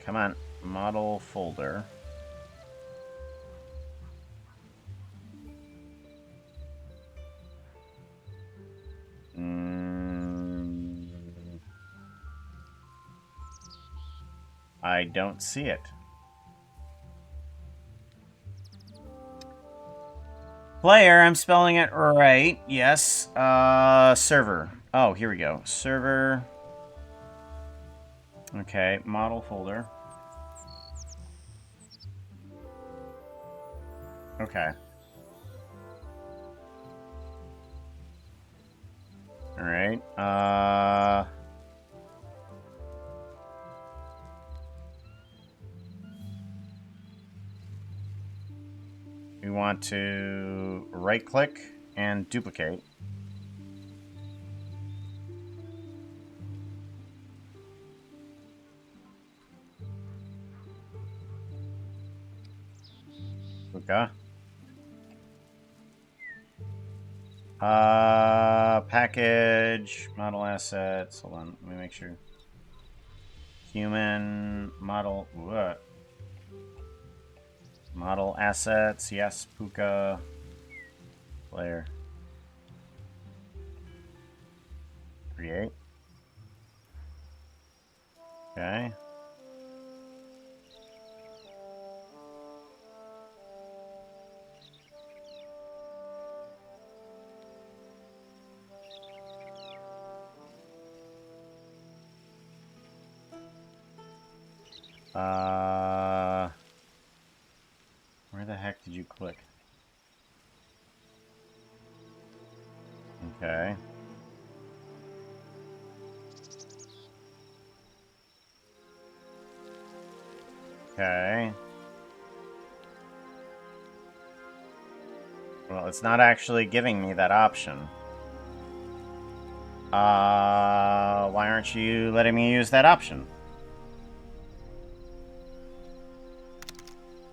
Come on. Model folder. I don't see it. Player, I'm spelling it right. Yes. Server. Oh, here we go. Server. Okay, model folder. Okay. Alright. We want to right-click and duplicate. Okay. Package, model assets. Hold on, let me make sure. Human, model, what? Model assets, yes, Puka. Player. Create. Okay. Where the heck did you click? Okay. Okay. Well, it's not actually giving me that option. Why aren't you letting me use that option?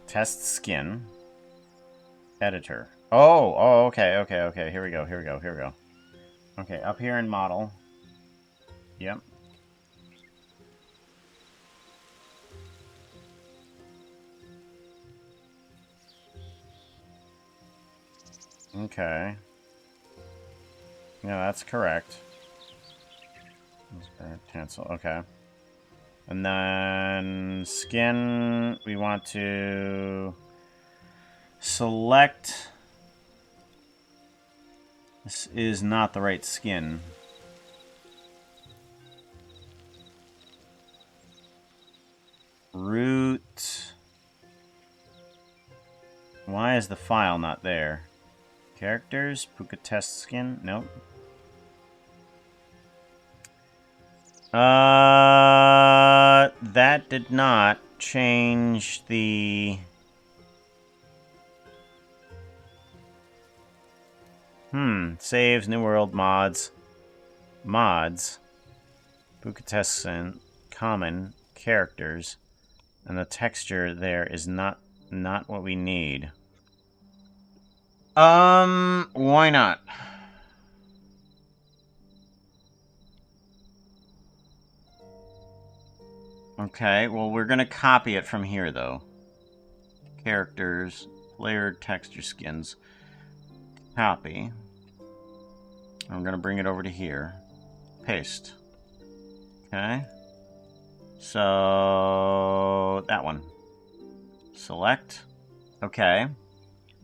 Test skin. Editor. Oh, okay. Here we go. Okay, up here in model. Yep. Okay. Yeah, that's correct. Cancel. Okay. And then skin, we want to select. This is not the right skin. Root. Why is the file not there? Characters, Puka test skin. Nope. That did not change the Saves, New World, mods. Mods. Bukatescent, common, characters. And the texture there is not what we need. Why not? Okay, well, we're gonna copy it from here, though. Characters, layered texture skins. Copy. I'm gonna bring it over to here. Paste. Okay. So, that one. Select. Okay.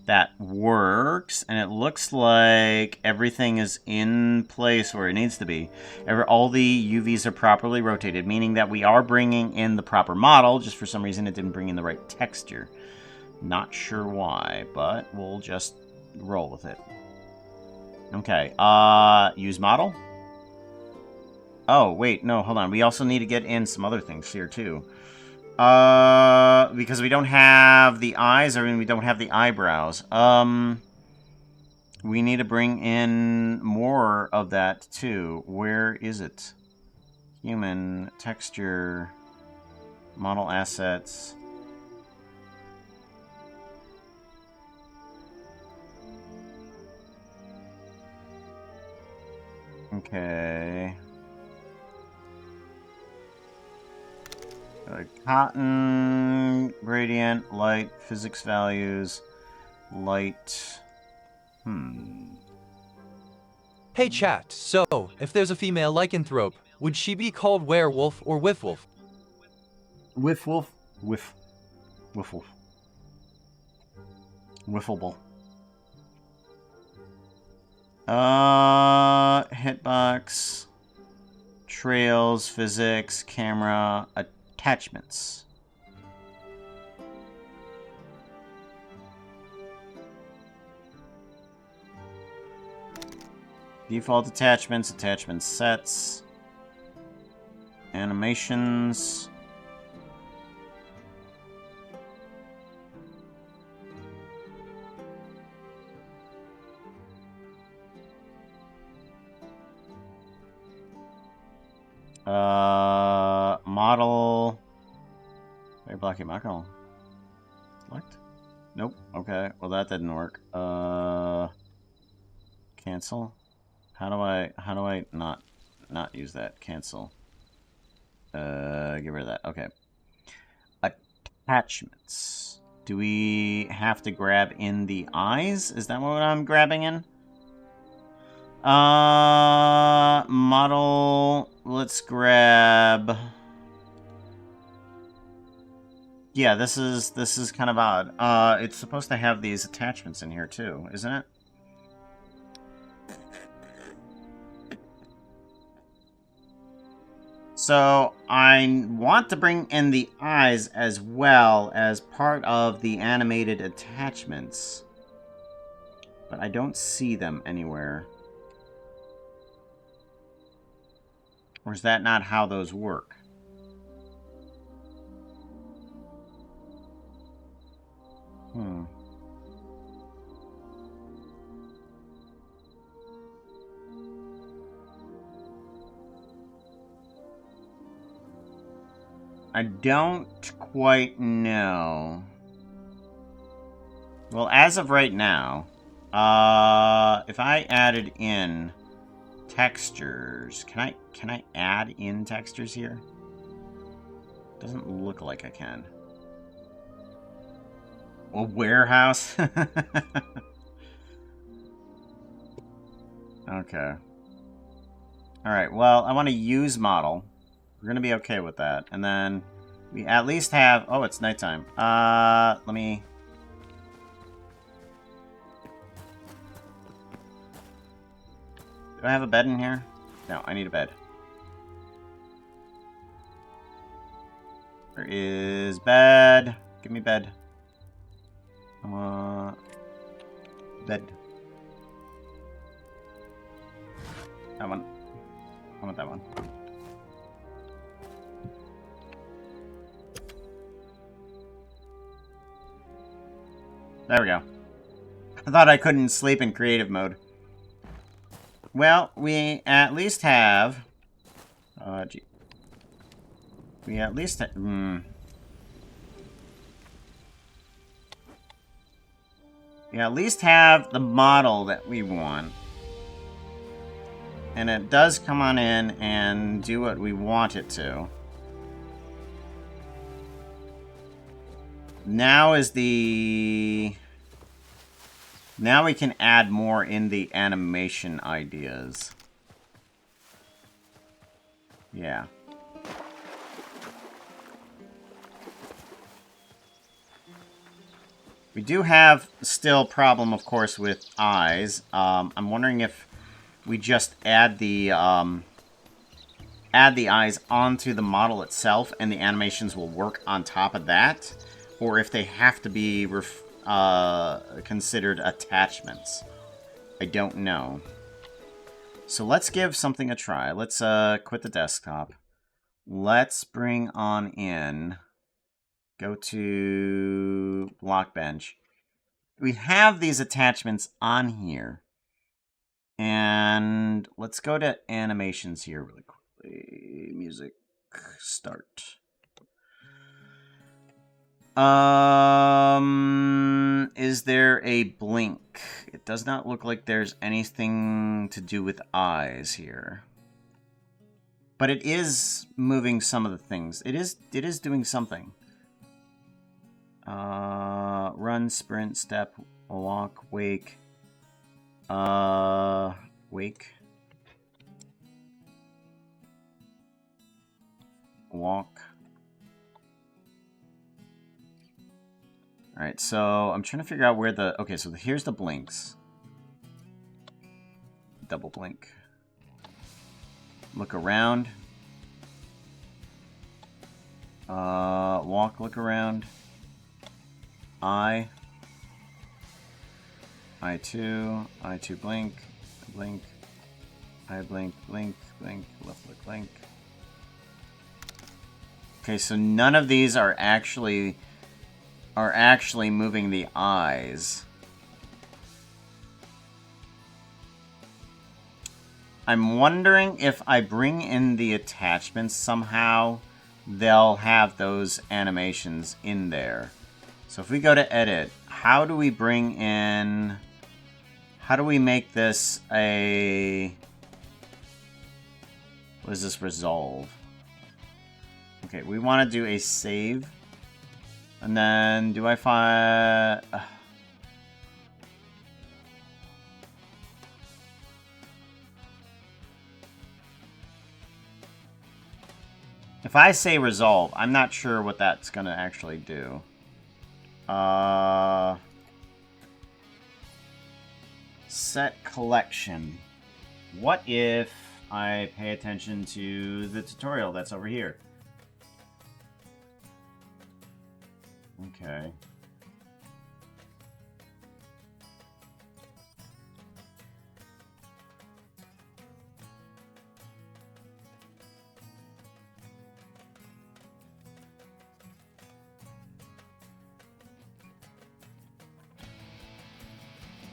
That works, and it looks like everything is in place where it needs to be. All the UVs are properly rotated, meaning that we are bringing in the proper model. Just for some reason, it didn't bring in the right texture. Not sure why, but we'll just roll with it. Okay, use model. Oh, wait, no, hold on. We also need to get in some other things here, too. Because we don't have the eyes, or we don't have the eyebrows. We need to bring in more of that, too. Where is it? Human, texture, model assets. Okay. Cotton, gradient, light, physics values, light. Hey chat, so, if there's a female lycanthrope, would she be called werewolf or whiffwolf? Whiffwolf. Wiffle. Wiffleable. Hitbox. Trails, physics, camera, attachments. Default attachments, attachment sets, animations. Model. Very blocky model. Select. Nope. Okay. Well, that didn't work. Cancel. How do I not use that? Cancel. Get rid of that. Okay. Attachments. Do we have to grab in the eyes? Is that what I'm grabbing in? Model. Let's grab. Yeah, this is kind of odd. It's supposed to have these attachments in here too, isn't it? So I want to bring in the eyes as well as part of the animated attachments, but I don't see them anywhere. Or is that not how those work? I don't quite know. Well, as of right now, if I added in textures, can I add in textures here? Doesn't look like I can. A warehouse? Okay. Alright, well, I want to use model. We're going to be okay with that. And then we at least have... Oh, it's nighttime. Let me... Do I have a bed in here? No, I need a bed. Where is bed? Give me bed. I want... bed. That one. I want that one. There we go. I thought I couldn't sleep in creative mode. Well, we at least have... we at least... we at least have the model that we want. And it does come on in and do what we want it to. Now is the... Now we can add more in the animation ideas. Yeah. We do have still problem, of course, with eyes. I'm wondering if we just add the eyes onto the model itself, and the animations will work on top of that, or if they have to be considered attachments. I don't know. So let's give something a try. Let's quit the desktop. Let's bring on in. Go to Blockbench. We have these attachments on here. And let's go to animations here really quickly. Music, start. Is there a blink? It does not look like there's anything to do with eyes here. But it is moving some of the things. It is doing something. Run, sprint, step, walk, wake. Wake. Walk. Alright, so I'm trying to figure out where the... Okay, so here's the blinks. Double blink. Look around. Walk, look around. Eye. Eye 2. Eye 2 blink. Blink. Eye blink, blink, blink. Left look, blink. Okay, so none of these are actually moving the eyes. I'm wondering if I bring in the attachments somehow, they'll have those animations in there. So if we go to edit, how do we bring in... How do we make this a... What is this, resolve? Okay, we want to do a save. And then, do I find... If I say resolve, I'm not sure what that's going to actually do. Set collection. What if I pay attention to the tutorial that's over here? Okay.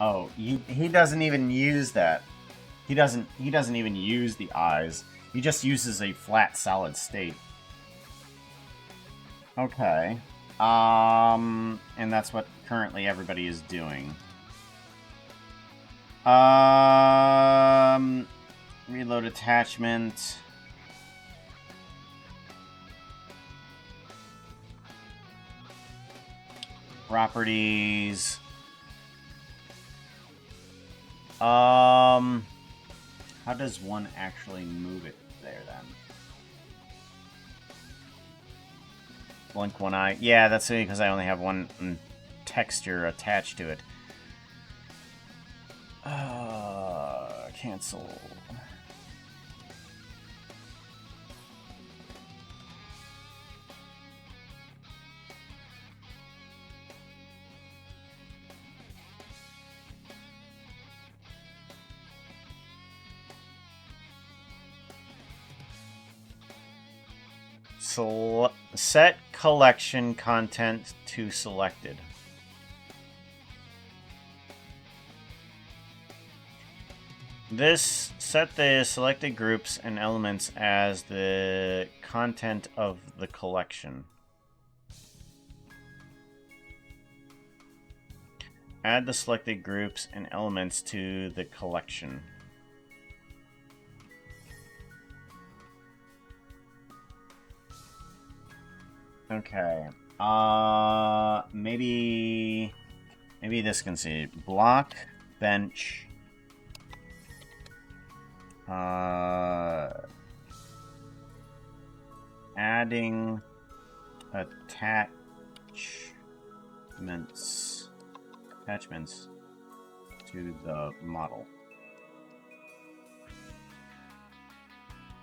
Oh, he doesn't even use that. He doesn't even use the eyes. He just uses a flat solid state. Okay. And that's what currently everybody is doing. Reload attachment. Properties. How does one actually move it there then? Blink one eye. Yeah, that's because I only have one texture attached to it. Cancel. Set collection content to selected. this set the selected groups and elements as the content of the collection. Add the selected groups and elements to the collection. Okay. Maybe this can see block, bench. Adding attachments to the model.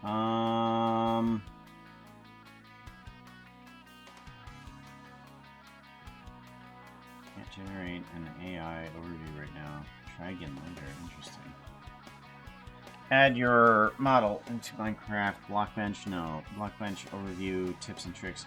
Can't generate an AI overview right now. Try again later. Interesting. Add your model into Minecraft. Blockbench, no. Blockbench overview, tips and tricks.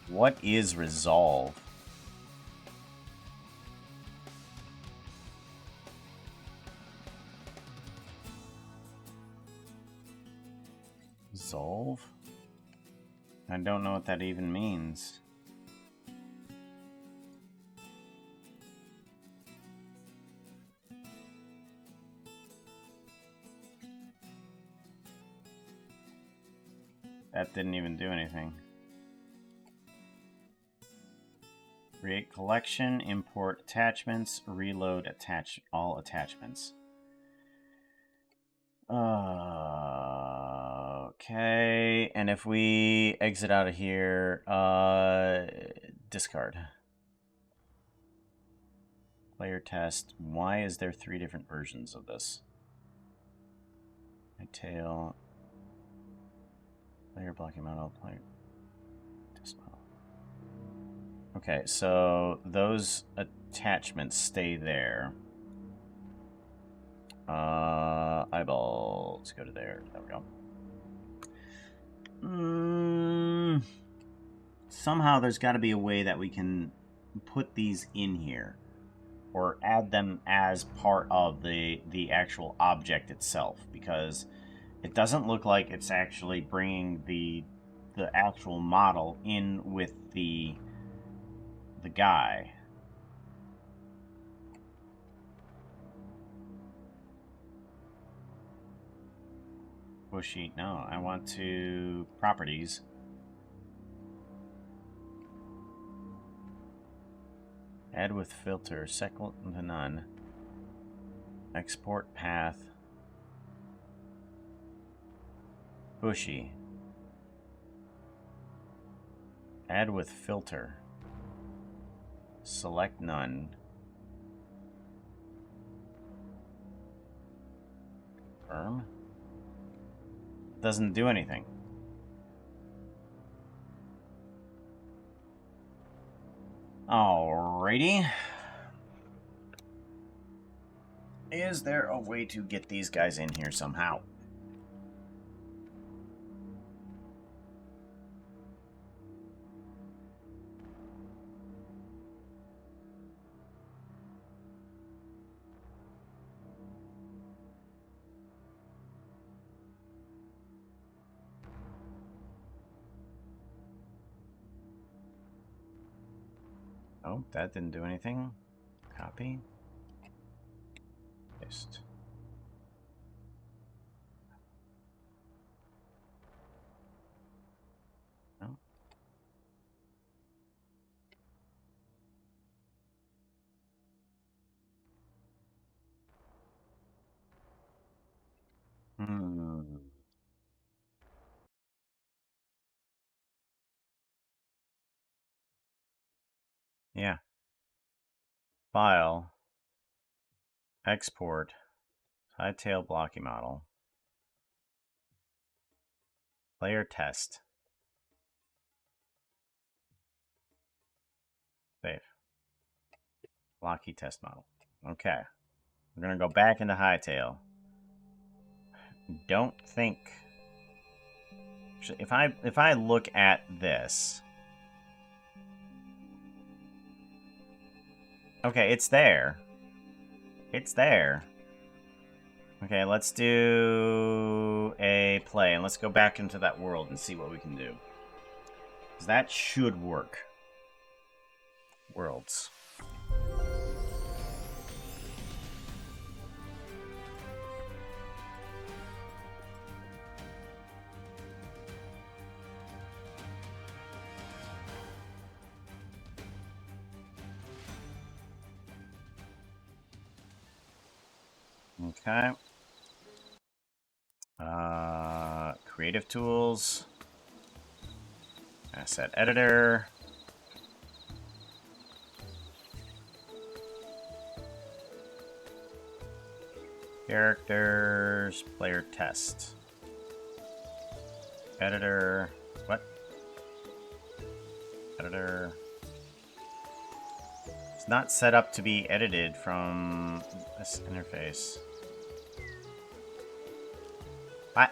What is resolve? Resolve? I don't know what that even means. That didn't even do anything. Create collection, import attachments, reload all attachments. Okay, and if we exit out of here, discard. Player test. Why is there 3 different versions of this? Hytale. Player blocking model, player test model. Okay, so those attachments stay there. Eyeballs, go to there. There we go. Somehow there's got to be a way that we can put these in here, or add them as part of the actual object itself, because it doesn't look like it's actually bringing the actual model in with the guy. Bushy, no, I want to properties. Add with filter, second to none. Export path. Bushy. Add with filter. Select none. Confirm. Doesn't do anything. Alrighty. Is there a way to get these guys in here somehow? Oh, that didn't do anything. Copy. Paste. No. Yeah. File. Export. Hytale blocking model. Player test. Save. Lockheed test model. Okay. We're gonna go back into Hytale. Don't think. Actually, if I look at this, okay, it's there. It's there. Okay, let's do a play, and let's go back into that world and see what we can do. 'Cause that should work. Worlds. Okay. Creative tools. Asset editor. Characters. Player test. Editor. What? Editor. It's not set up to be edited from this interface. What?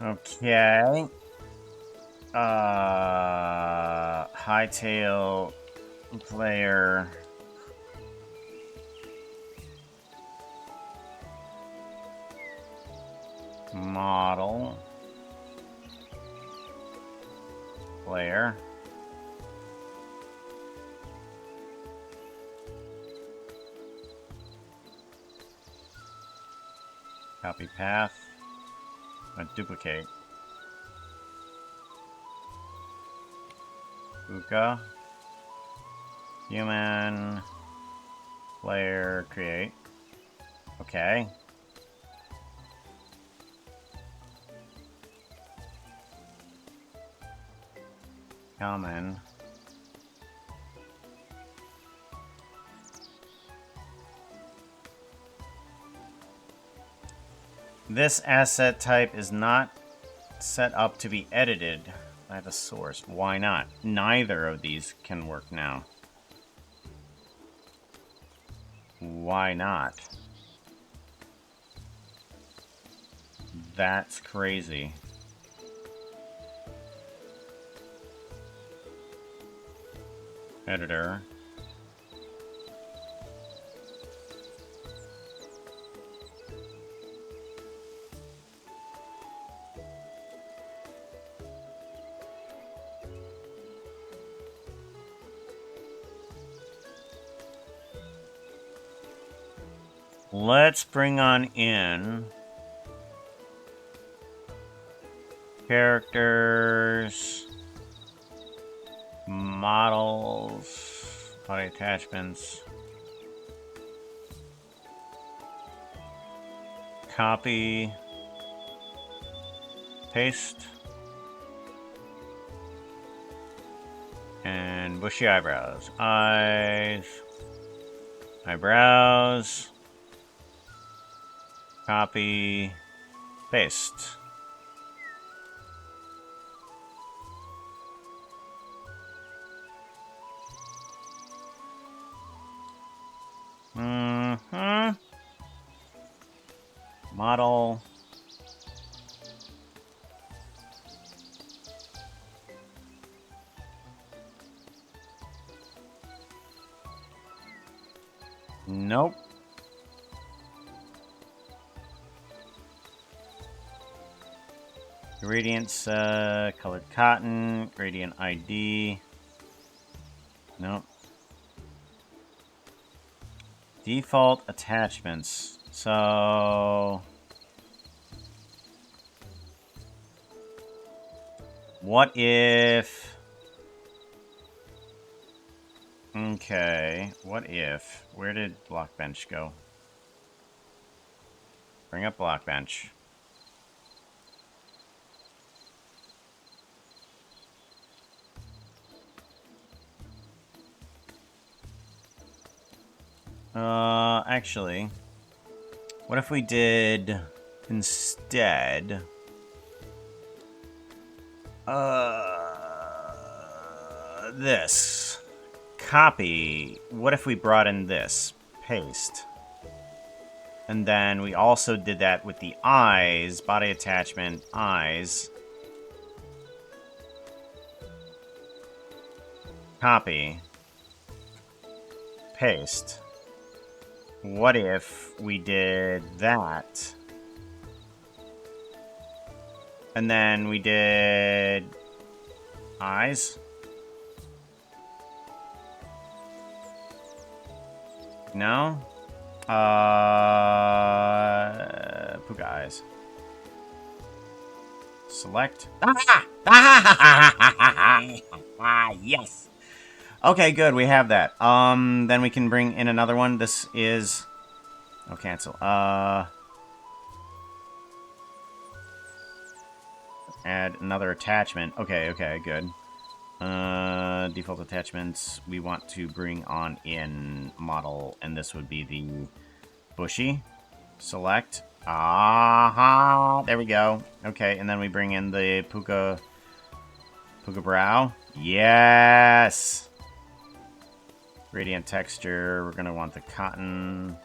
Okay. Hytale player. Model. Player. Copy path. Duplicate. Buka. Human. Player. Create. Okay. Common. This asset type is not set up to be edited by the source. Why not? Neither of these can work now. Why not? That's crazy. Editor. Let's bring on in characters, models, body attachments, copy, paste, and bushy eyebrows. Eyes, eyebrows, copy, paste. Model. Nope. Gradients, colored cotton, gradient ID. Nope. Default attachments. So what if... Okay, what if... Where did Blockbench go? Bring up Blockbench. Actually, what if we did instead This. Copy. What if we brought in this? Paste. And then we also did that with the eyes. Body attachment, eyes. Copy. Paste. What if we did that? And then we did eyes. No? Puka eyes. Select. Yes. Okay, good. We have that. Then we can bring in another one. This is... Oh, cancel. Add another attachment. Okay, okay, good. Default attachments. We want to bring on in model, and this would be the bushy. Select. Aha! There we go. Okay, and then we bring in the puka brow. Yes! Gradient texture. We're gonna want the cotton.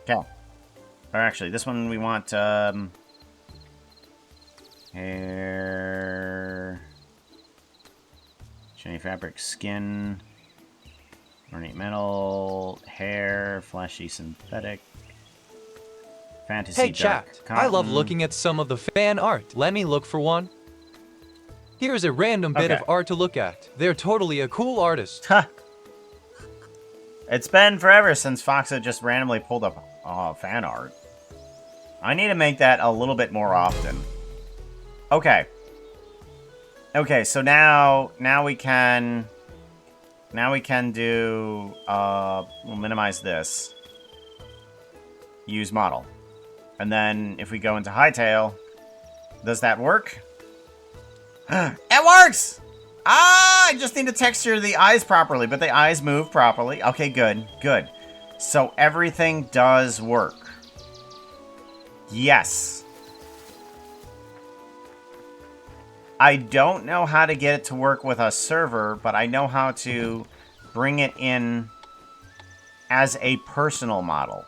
Okay. Or actually, this one we want, hair, shiny fabric, skin, ornate metal, hair, flashy synthetic, fantasy Hey, dark chat. cotton. I love looking at some of the fan art. Let me look for one. Here's a random bit of Okay. art to look at. They're totally a cool artist. Huh. It's been forever since Foxa just randomly pulled up fan art. I need to make that a little bit more often. Okay. Okay, so now we can do we'll minimize this. Use model. And then if we go into Hytale, does that work? It works! Ah, I just need to texture the eyes properly, but the eyes move properly. Okay, good, good. So everything does work. Yes. I don't know how to get it to work with a server, but I know how to bring it in as a personal model.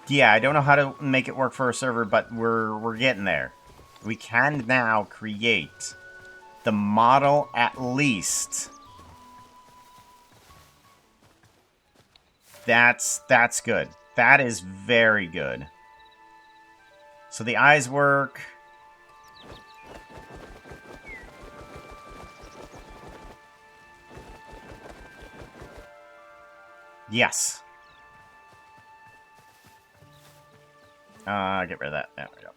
Yeah, I don't know how to make it work for a server, but we're getting there. We can now create the model at least. That's good. That is very good. So the eyes work. Yes. Get rid of that. There we go.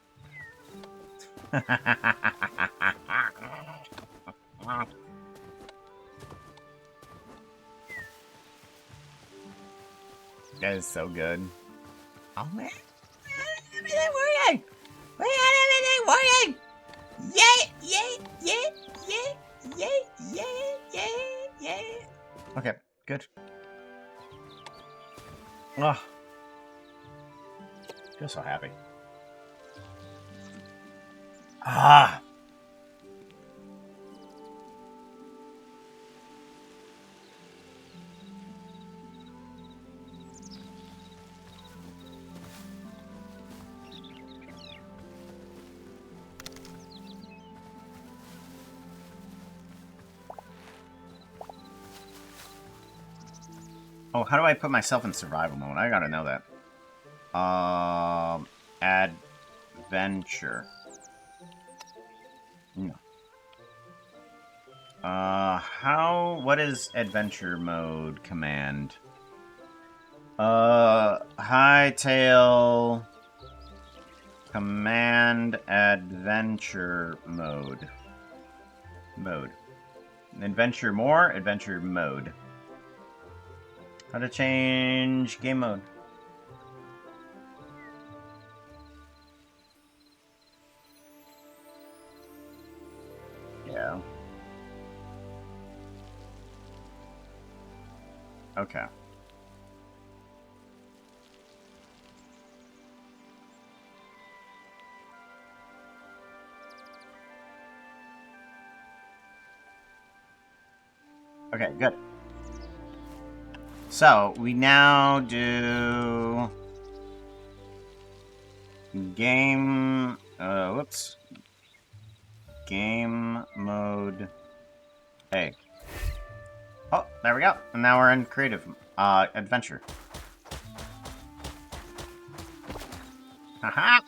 That is so good. Oh man, everything working! We got everything working! Yay! Yay! Yay! Yay! Yay! Yay! Yay! Yay! Okay, good. Oh, feel so happy. Ah. Oh, how do I put myself in survival mode? I gotta know that. Adventure. No. What is adventure mode command? Hytale command adventure mode. Adventure more, adventure mode. How to change game mode? Yeah. Okay. Okay, good. So, we now do... Game... whoops. Game mode... A. Oh, there we go. And now we're in creative adventure. Haha!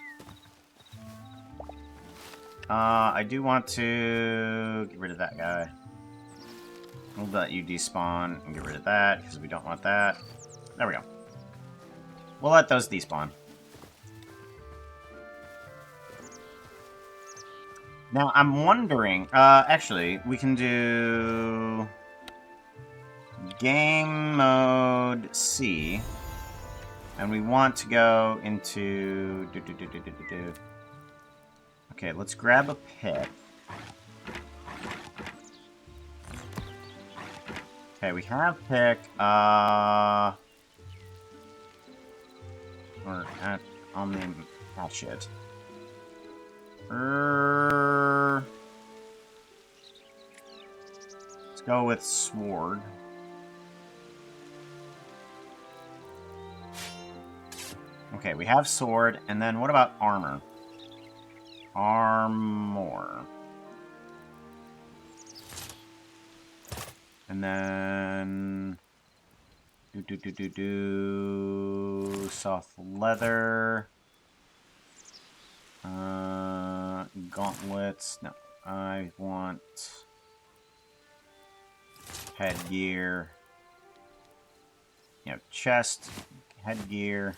I do want to get rid of that guy. We'll let you despawn and get rid of that, because we don't want that. There we go. We'll let those despawn. Now, I'm wondering... actually, we can do... Game mode C. And we want to go into... Okay, let's grab a pick. Okay, we have pick. Or I'll name that shit. Let's go with sword. Okay, we have sword, and then what about armor? Armor. And then... Soft leather. Gauntlets. No, I want... headgear. You know, chest, headgear.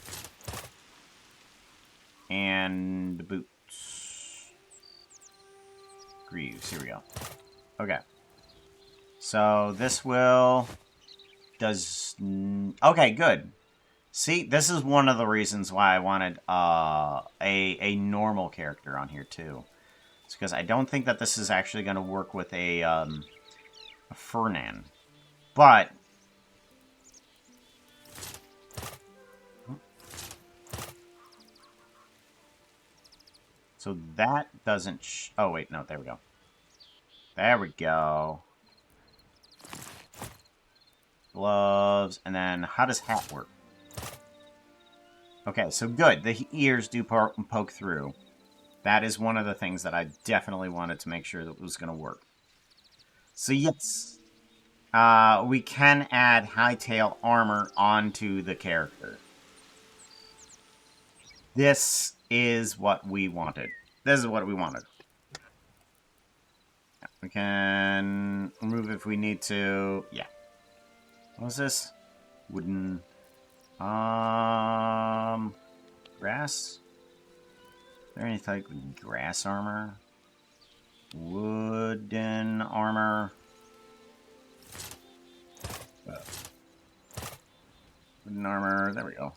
And boots. Greaves, here we go. Okay. So this will... Okay, good. See, this is one of the reasons why I wanted a normal character on here, too. It's because I don't think that this is actually going to work with a Fernan. But... So that doesn't oh, wait, no, there we go. There we go. Gloves, and then how does hat work? Okay, so good. The ears do poke through. That is one of the things that I definitely wanted to make sure that was going to work. So yes, we can add Hytale armor onto the character. This is what we wanted. This is what we wanted. We can remove if we need to. Yeah. What was this? Wooden. Grass? Is there any type of grass armor? Wooden armor. Wooden armor. There we go.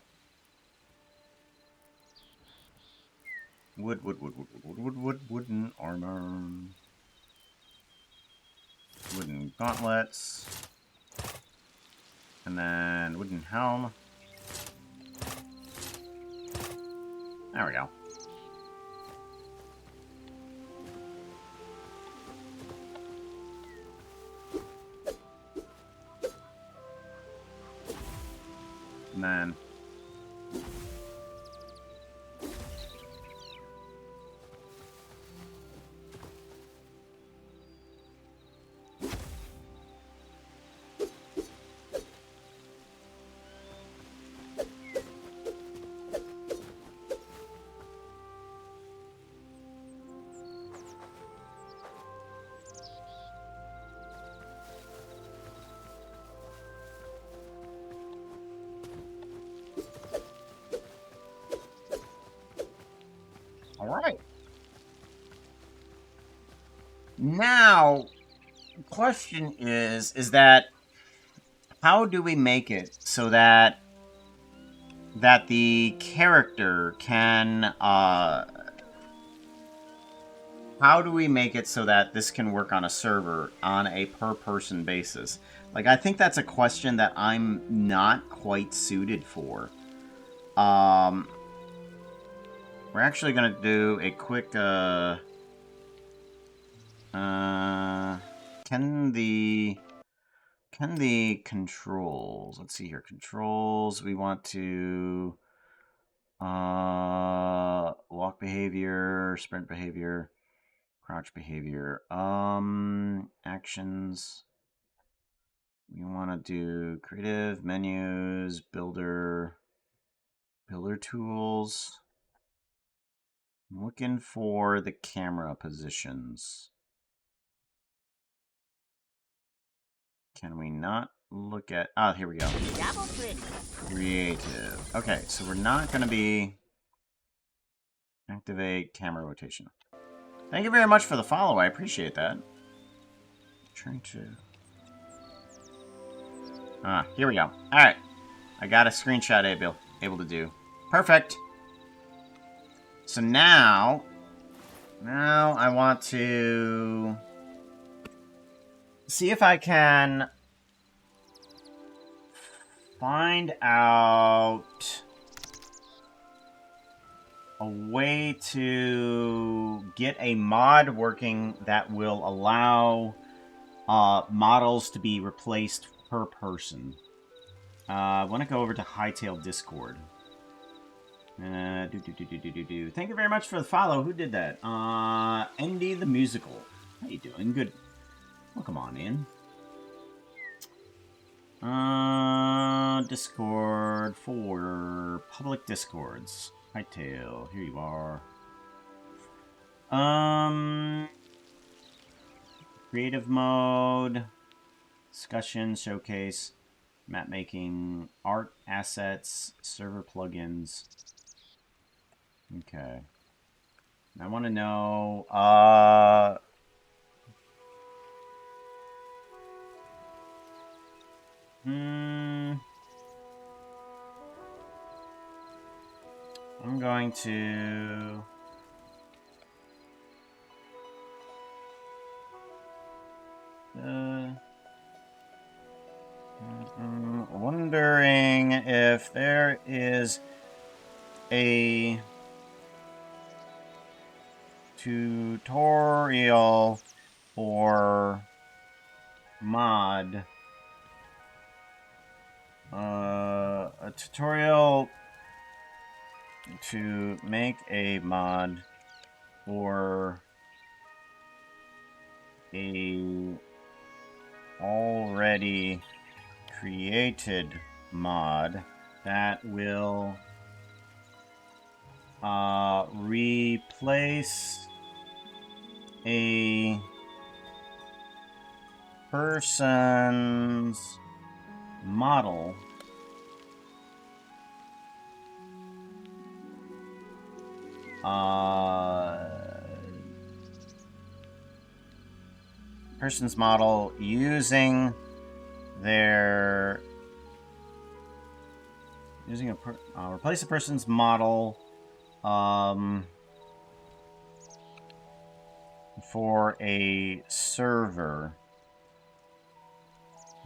Wooden armor. Wooden gauntlets. And then wooden helm. There we go. And then... Alright. Now, the question is that how do we make it so that the character can how do we make it so that this can work on a server on a per person basis? Like, I think that's a question that I'm not quite suited for. We're actually going to do a quick, can Can the controls, let's see here, controls, we want to walk behavior, sprint behavior, crouch behavior, actions. We want to do creative, menus, builder tools. I'm looking for the camera positions. Can we not look at... Ah, here we go. Double click. Creative. Okay, so we're not going to be... Activate camera rotation. Thank you very much for the follow. I appreciate that. Trying to... Ah, here we go. Alright. I got a screenshot able to do. Perfect. So now I want to see if I can find out a way to get a mod working that will allow models to be replaced per person. I want to go over to Hytale Discord. Thank you very much for the follow. Who did that? Andy the Musical. How you doing? Good. Welcome on in. Discord for public discords. Hytale. Here you are. Creative mode. Discussion, showcase, map making, art, assets, server plugins. Okay. I want to know, I'm going to... wondering if there is a tutorial or mod, a tutorial to make a mod or a already created mod that will replace a person's model using their replace a person's model for a server.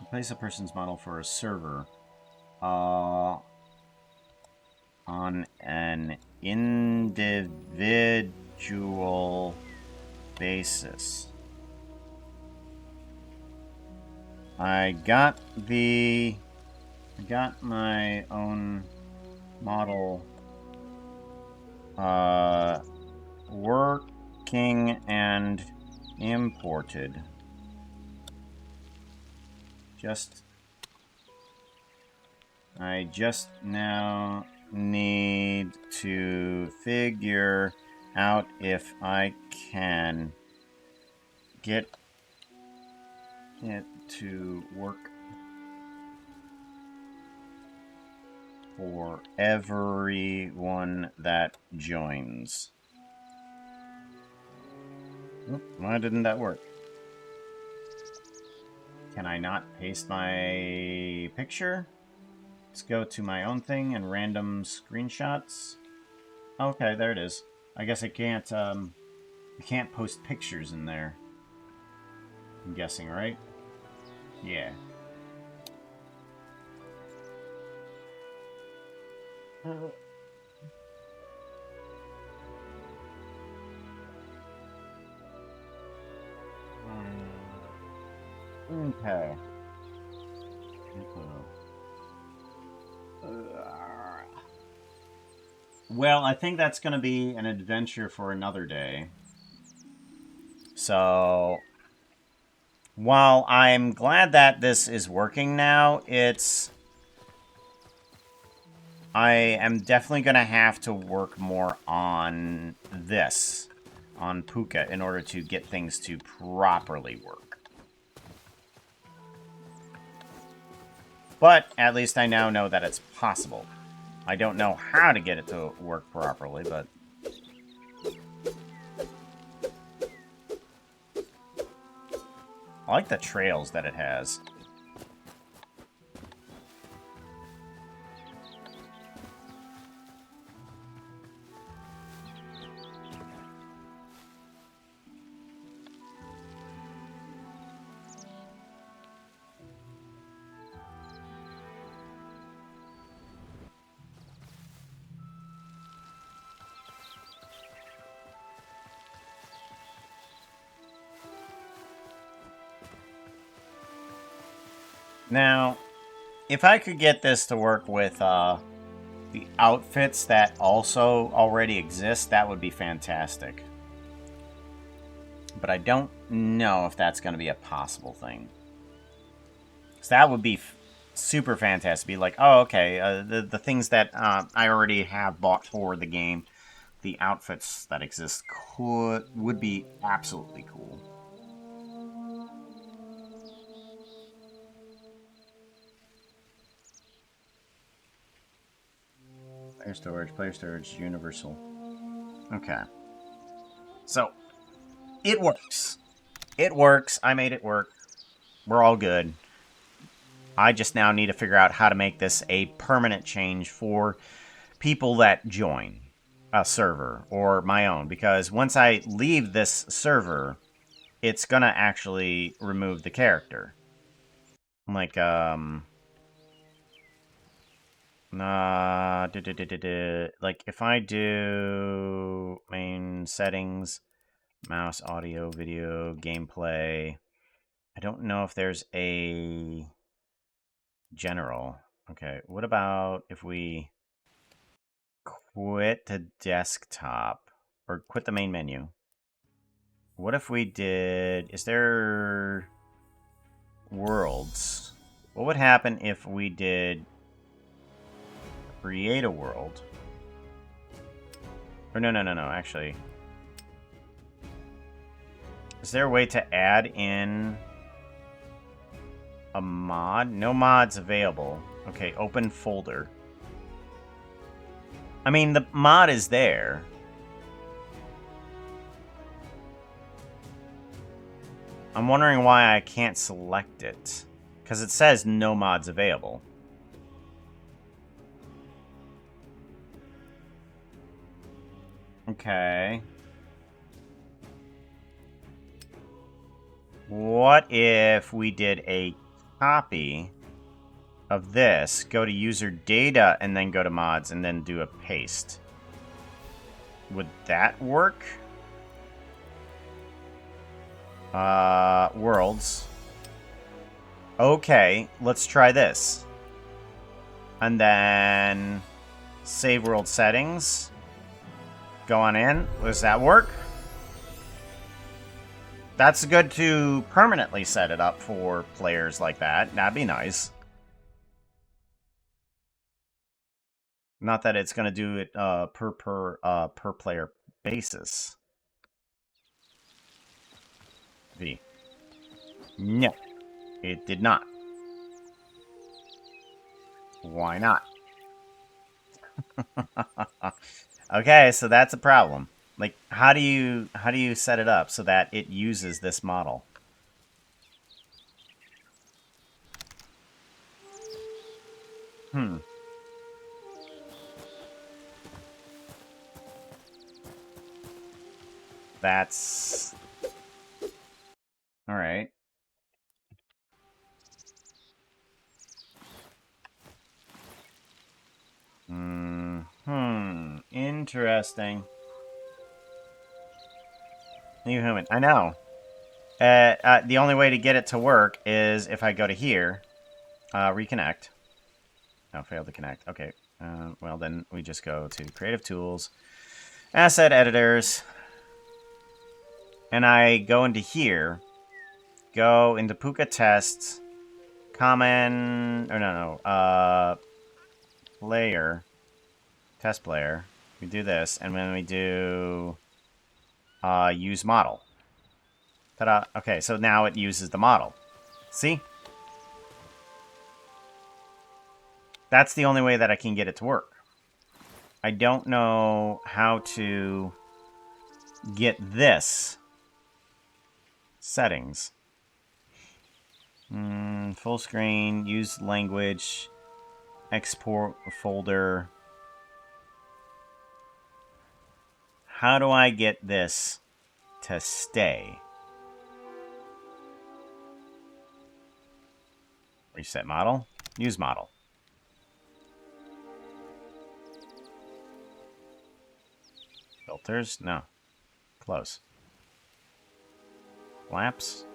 Replace a person's model for a server on an individual basis. I got my own model working and imported. I just now need to figure out if I can get it to work for everyone that joins. Oop, why didn't that work? Can I not paste my picture? Let's go to my own thing and random screenshots. Okay, there it is. I guess I can't post pictures in there. I'm guessing, right? Yeah. Okay. Well, I think that's going to be an adventure for another day. So, while I'm glad that this is working now, I am definitely going to have to work more on this, on Puka, in order to get things to properly work. But at least I now know that it's possible. I don't know how to get it to work properly, but... I like the trails that it has. Now, if I could get this to work with the outfits that also already exist, that would be fantastic. But I don't know if that's going to be a possible thing. So that would be super fantastic. Be like, oh, okay, the things that I already have bought for the game, the outfits that exist would be absolutely cool. Player storage, universal. Okay. So, it works. It works. I made it work. We're all good. I just now need to figure out how to make this a permanent change for people that join a server or my own. Because once I leave this server, it's going to actually remove the character. Like, like if I do main settings, mouse, audio, video, gameplay, I don't know if there's a general. Okay, what about if we quit the desktop or quit the main menu? What if we did, is there worlds? What would happen if we did create a world? Or no, actually. Is there a way to add in a mod? No mods available. Okay, open folder. I mean, the mod is there. I'm wondering why I can't select it. Because it says no mods available. Okay. What if we did a copy of this, go to user data, and then go to mods, and then do a paste? Would that work? Worlds. Okay, let's try this. And then save world settings. Go on in. Does that work? That's good to permanently set it up for players like that. That'd be nice. Not that it's going to do it per player basis. V. No, it did not. Why not? Okay, so that's a problem. Like, how do you set it up so that it uses this model? That's... Alright. Interesting. New human. I know. The only way to get it to work is if I go to here, reconnect. No, failed to connect. Okay. Well, then we just go to Creative Tools, Asset Editors, and I go into here, go into Puka Tests, Common, or no, Player, Test Player. We do this, and then we do Use Model. Ta-da. Okay, so now it uses the model. See? That's the only way that I can get it to work. I don't know how to get this. Settings. Full screen, use language, export folder. How do I get this to stay? Reset model, use model. Filters, no. Close. Lamps.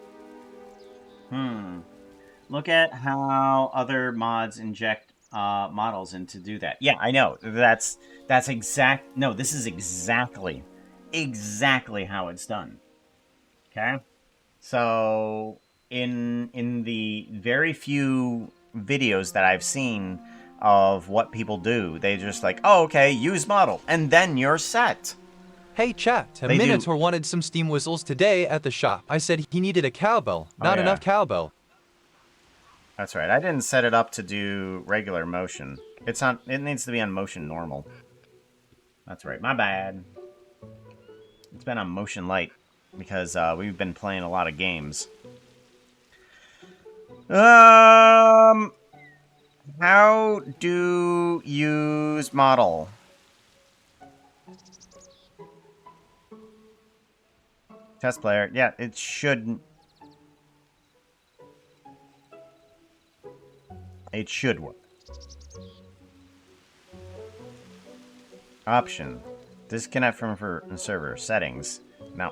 Look at how other mods inject models in to do that. Yeah, I know. That's exact. No, this is exactly how it's done. Okay? So in the very few videos that I've seen of what people do, they just like, oh, okay, use model, and then you're set. Hey chat, a Minotaur wanted some steam whistles today at the shop. I said he needed a cowbell, not enough cowbell. That's right. I didn't set it up to do regular motion. It's on. It needs to be on motion normal. That's right. My bad. It's been on motion light because we've been playing a lot of games. How do you use model? Test player. Yeah, it should. It should work. Option. Disconnect from server. Settings. No.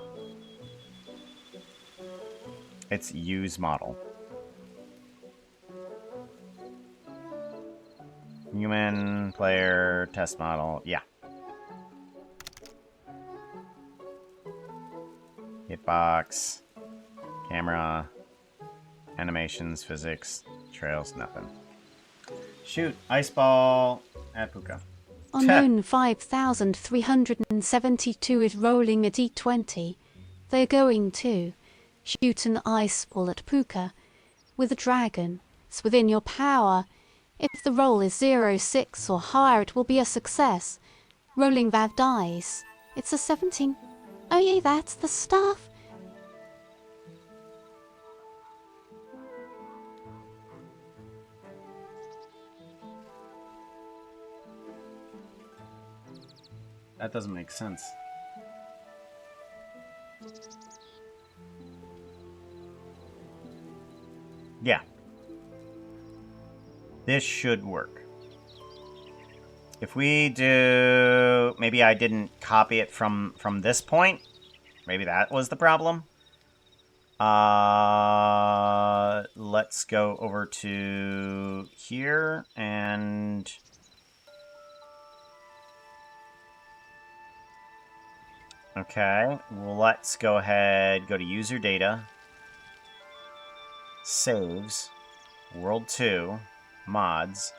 It's use model. Human, player, test model. Yeah. Hitbox. Camera. Animations, physics, trails, nothing. Shoot, ice ball at Puka. Unknown 5372 is rolling a d20. They're going to shoot an ice ball at Puka with a dragon. It's within your power. If the roll is 0, 6 or higher, it will be a success. Rolling that dice. It's a 17. Oh yeah, that's the stuff. That doesn't make sense. Yeah. This should work. If we do... Maybe I didn't copy it from this point. Maybe that was the problem. Let's go over to here and... Okay, well, let's go ahead, go to user data, saves, world 2, mods,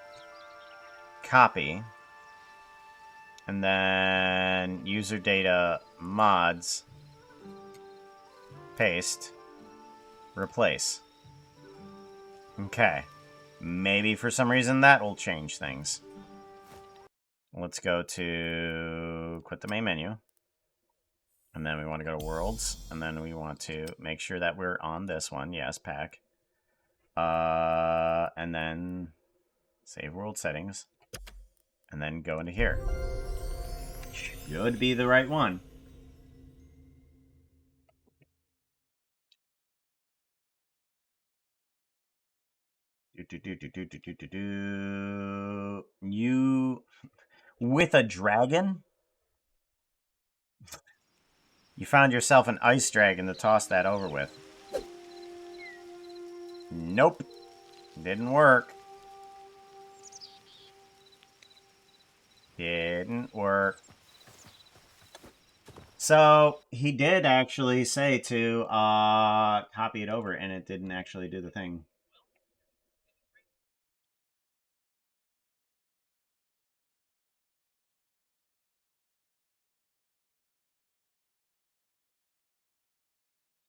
copy, and then user data, mods, paste, replace. Okay, maybe for some reason that will change things. Let's go to quit the main menu. And then we want to go to worlds, and then we want to make sure that we're on this one. Yes, pack. And then save world settings, and then go into here. Should be the right one. You with a dragon? You found yourself an ice dragon to toss that over with. Nope. Didn't work. Didn't work. So he did actually say to copy it over, and it didn't actually do the thing.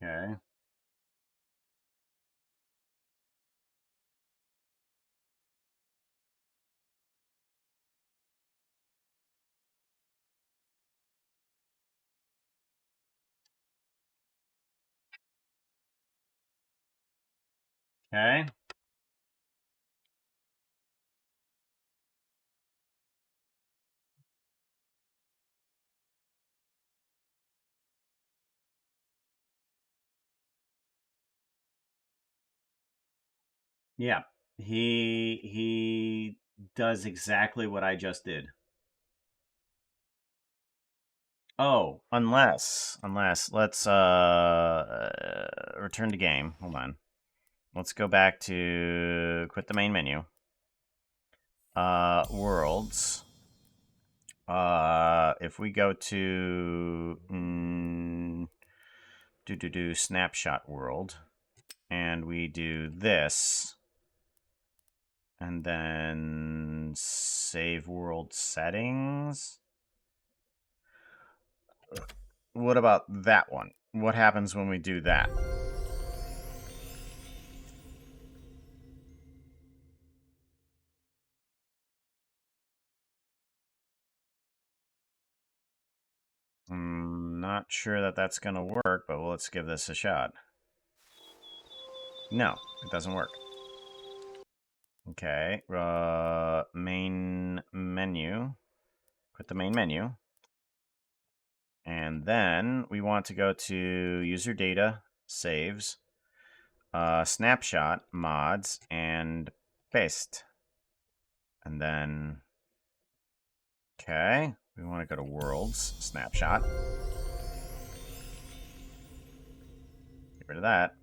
Okay. Okay. Yeah. He does exactly what I just did. Oh, unless let's return to game. Hold on. Let's go back to quit the main menu. Worlds. If we go to snapshot world, and we do this, and then save world settings. What about that one? What happens when we do that? I'm not sure that that's going to work, but let's give this a shot. No, it doesn't work. Okay, main menu. Quit the main menu. And then we want to go to user data, saves, snapshot, mods, and paste. And then, okay, we want to go to worlds, snapshot. Get rid of that.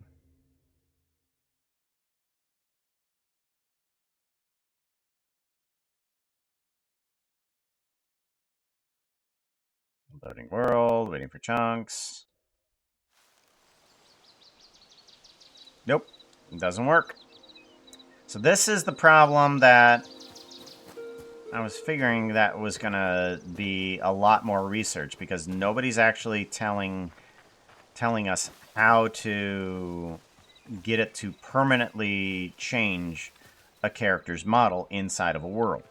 Loading world, waiting for chunks. Nope, it doesn't work. So this is the problem that I was figuring that was going to be a lot more research, because nobody's actually telling us how to get it to permanently change a character's model inside of a world.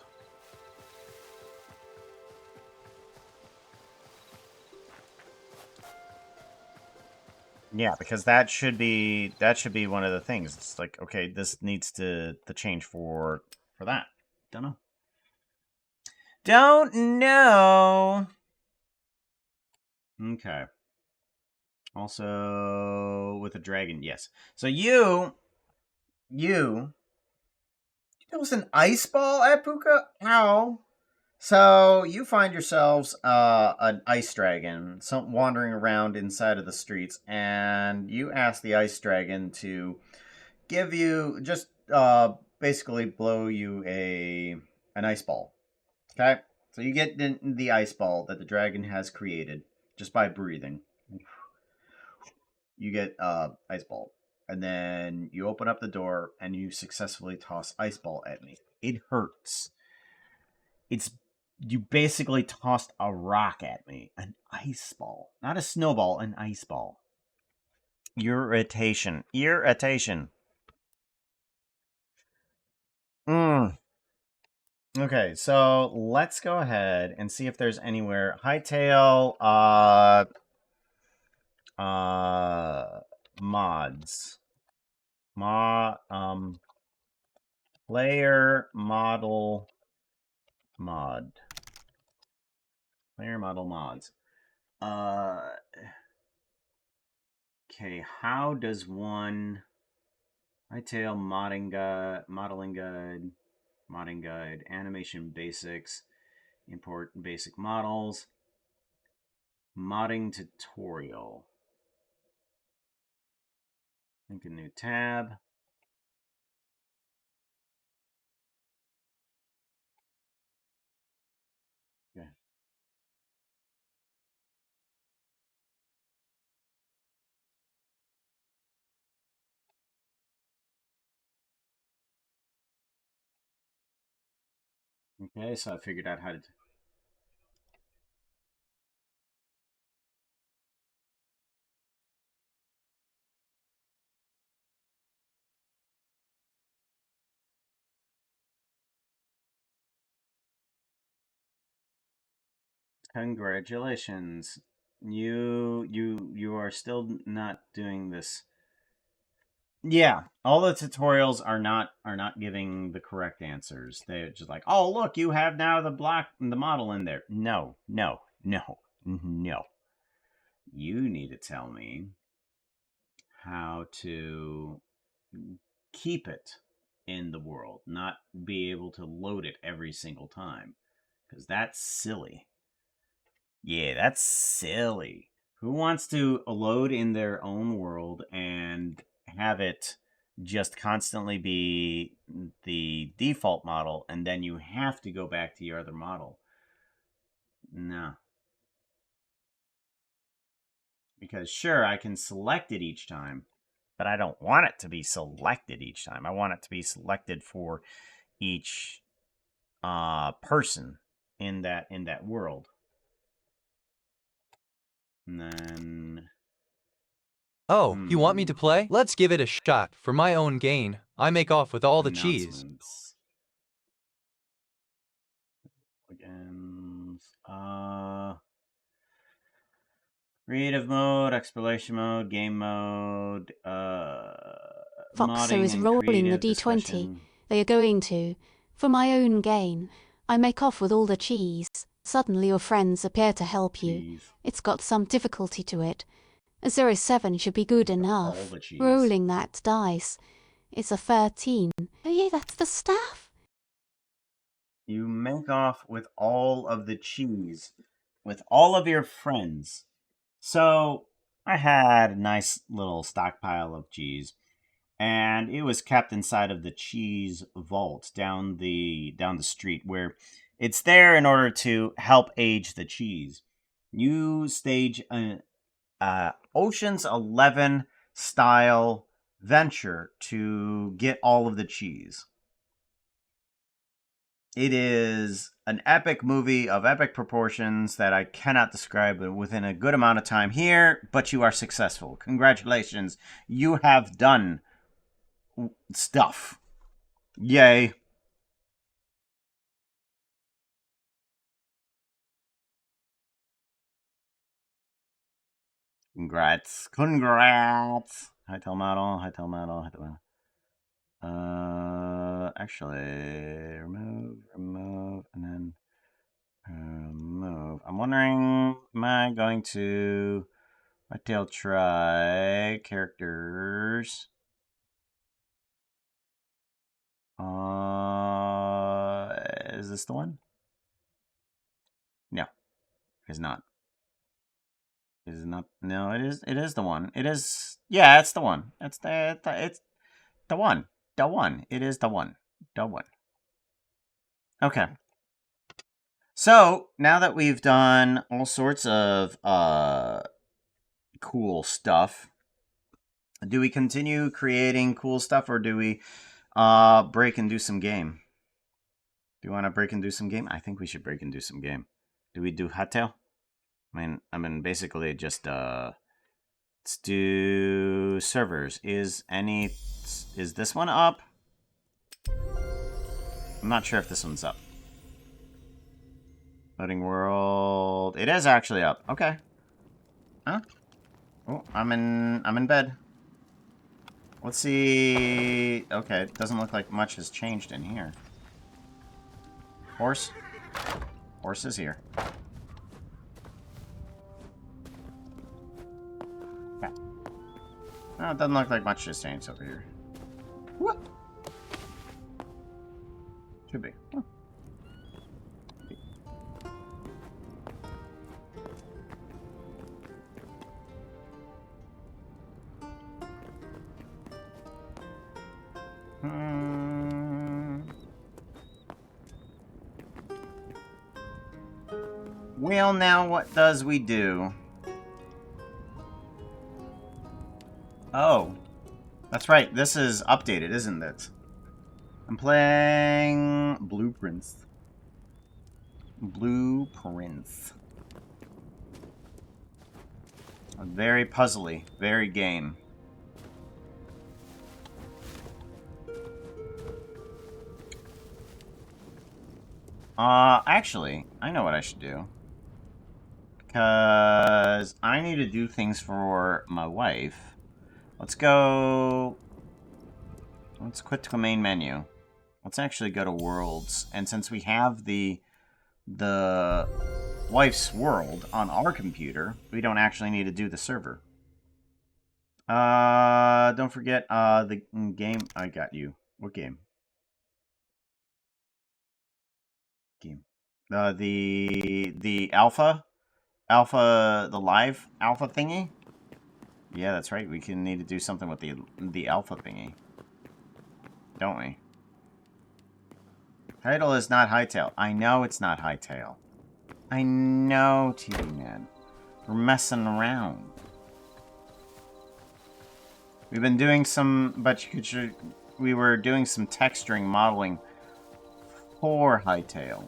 Yeah, because that should be one of the things. It's like, okay, this needs to change for that. Don't know. Don't know. Okay. Also with a dragon, yes. So there was an ice ball at Puka? Ow. So you find yourselves an ice dragon, wandering around inside of the streets, and you ask the ice dragon to give you just basically blow you an ice ball. Okay, so you get the ice ball that the dragon has created just by breathing. You get ice ball, and then you open up the door and you successfully toss ice ball at me. It hurts. It's You basically tossed a rock at me, an ice ball, not a snowball, an ice ball. Irritation. Mm. Okay, so let's go ahead and see if there's anywhere. Hytale, mods. Player model mod. Player model mods. Okay, how does one Hytale modding guide, animation basics, import basic models, modding tutorial. Make a new tab. Okay, so I figured out how to... Congratulations. You are still not doing this. Yeah, all the tutorials are not giving the correct answers. They're just like, "Oh, look, you have now the model in there." No, no, no, no. You need to tell me how to keep it in the world, not be able to load it every single time, because that's silly. Yeah, that's silly. Who wants to load in their own world and have it just constantly be the default model, and then you have to go back to your other model? No. Because sure, I can select it each time, but I don't want it to be selected each time. I want it to be selected for each person in that world. And then Oh, you want me to play? Let's give it a shot. For my own gain, I make off with all the cheese. announcements. Again, creative mode, exploration mode, game mode, Foxer modding is and rolling the creative D20. discussion. They are going to. For my own gain, I make off with all the cheese. Suddenly your friends appear to help you. Cheese. It's got some difficulty to it. A 07 should be good All enough. the cheese. Rolling that dice. It's a 13. Oh yeah, that's the staff. You make off with all of the cheese, with all of your friends. So I had a nice little stockpile of cheese, and it was kept inside of the cheese vault down the street, where it's there in order to help age the cheese. You stage an Ocean's 11 style venture to get all of the cheese. It is an epic movie of epic proportions that I cannot describe within a good amount of time here, but you are successful. Congratulations. You have done stuff. Yay. Congrats. Congrats. Hytale model, Hytale model, Hytale model. Actually, remove, and then remove. I'm wondering, am I going to Hytale try characters? Is this the one? No, it's not. Is it not? No, it is. It is the one. It is. Yeah, it's the one. It's it's the one. The one. It is the one. The one. Okay. So now that we've done all sorts of cool stuff, do we continue creating cool stuff, or do we break and do some game? Do you want to break and do some game? I think we should break and do some game. Do we do Hytale? I mean, basically just let's do servers. Is this one up? I'm not sure if this one's up. Loading world. It is actually up. Okay. Huh? Oh, I'm in bed. Let's see. Okay, it doesn't look like much has changed in here. Horse. Horse is here. Okay. No, it doesn't look like much has changed over here. What? Too big. Huh. Well, now what does we do? Oh, that's right. This is updated, isn't it? I'm playing Blueprints. Blueprints. Very puzzly. Very game. Actually, I know what I should do. Because I need to do things for my wife. Let's go... Let's quit the main menu. Let's actually go to Worlds. And since we have the wife's world on our computer, we don't actually need to do the server. Don't forget, the game... I got you. What game? Game. The alpha? The live alpha thingy? Yeah, that's right. We can need to do something with the alpha thingy. Don't we? Title is not Hytale. I know it's not Hytale. I know, TV Man. We're messing around. We've been doing some, but we were doing some texturing modeling for Hytale.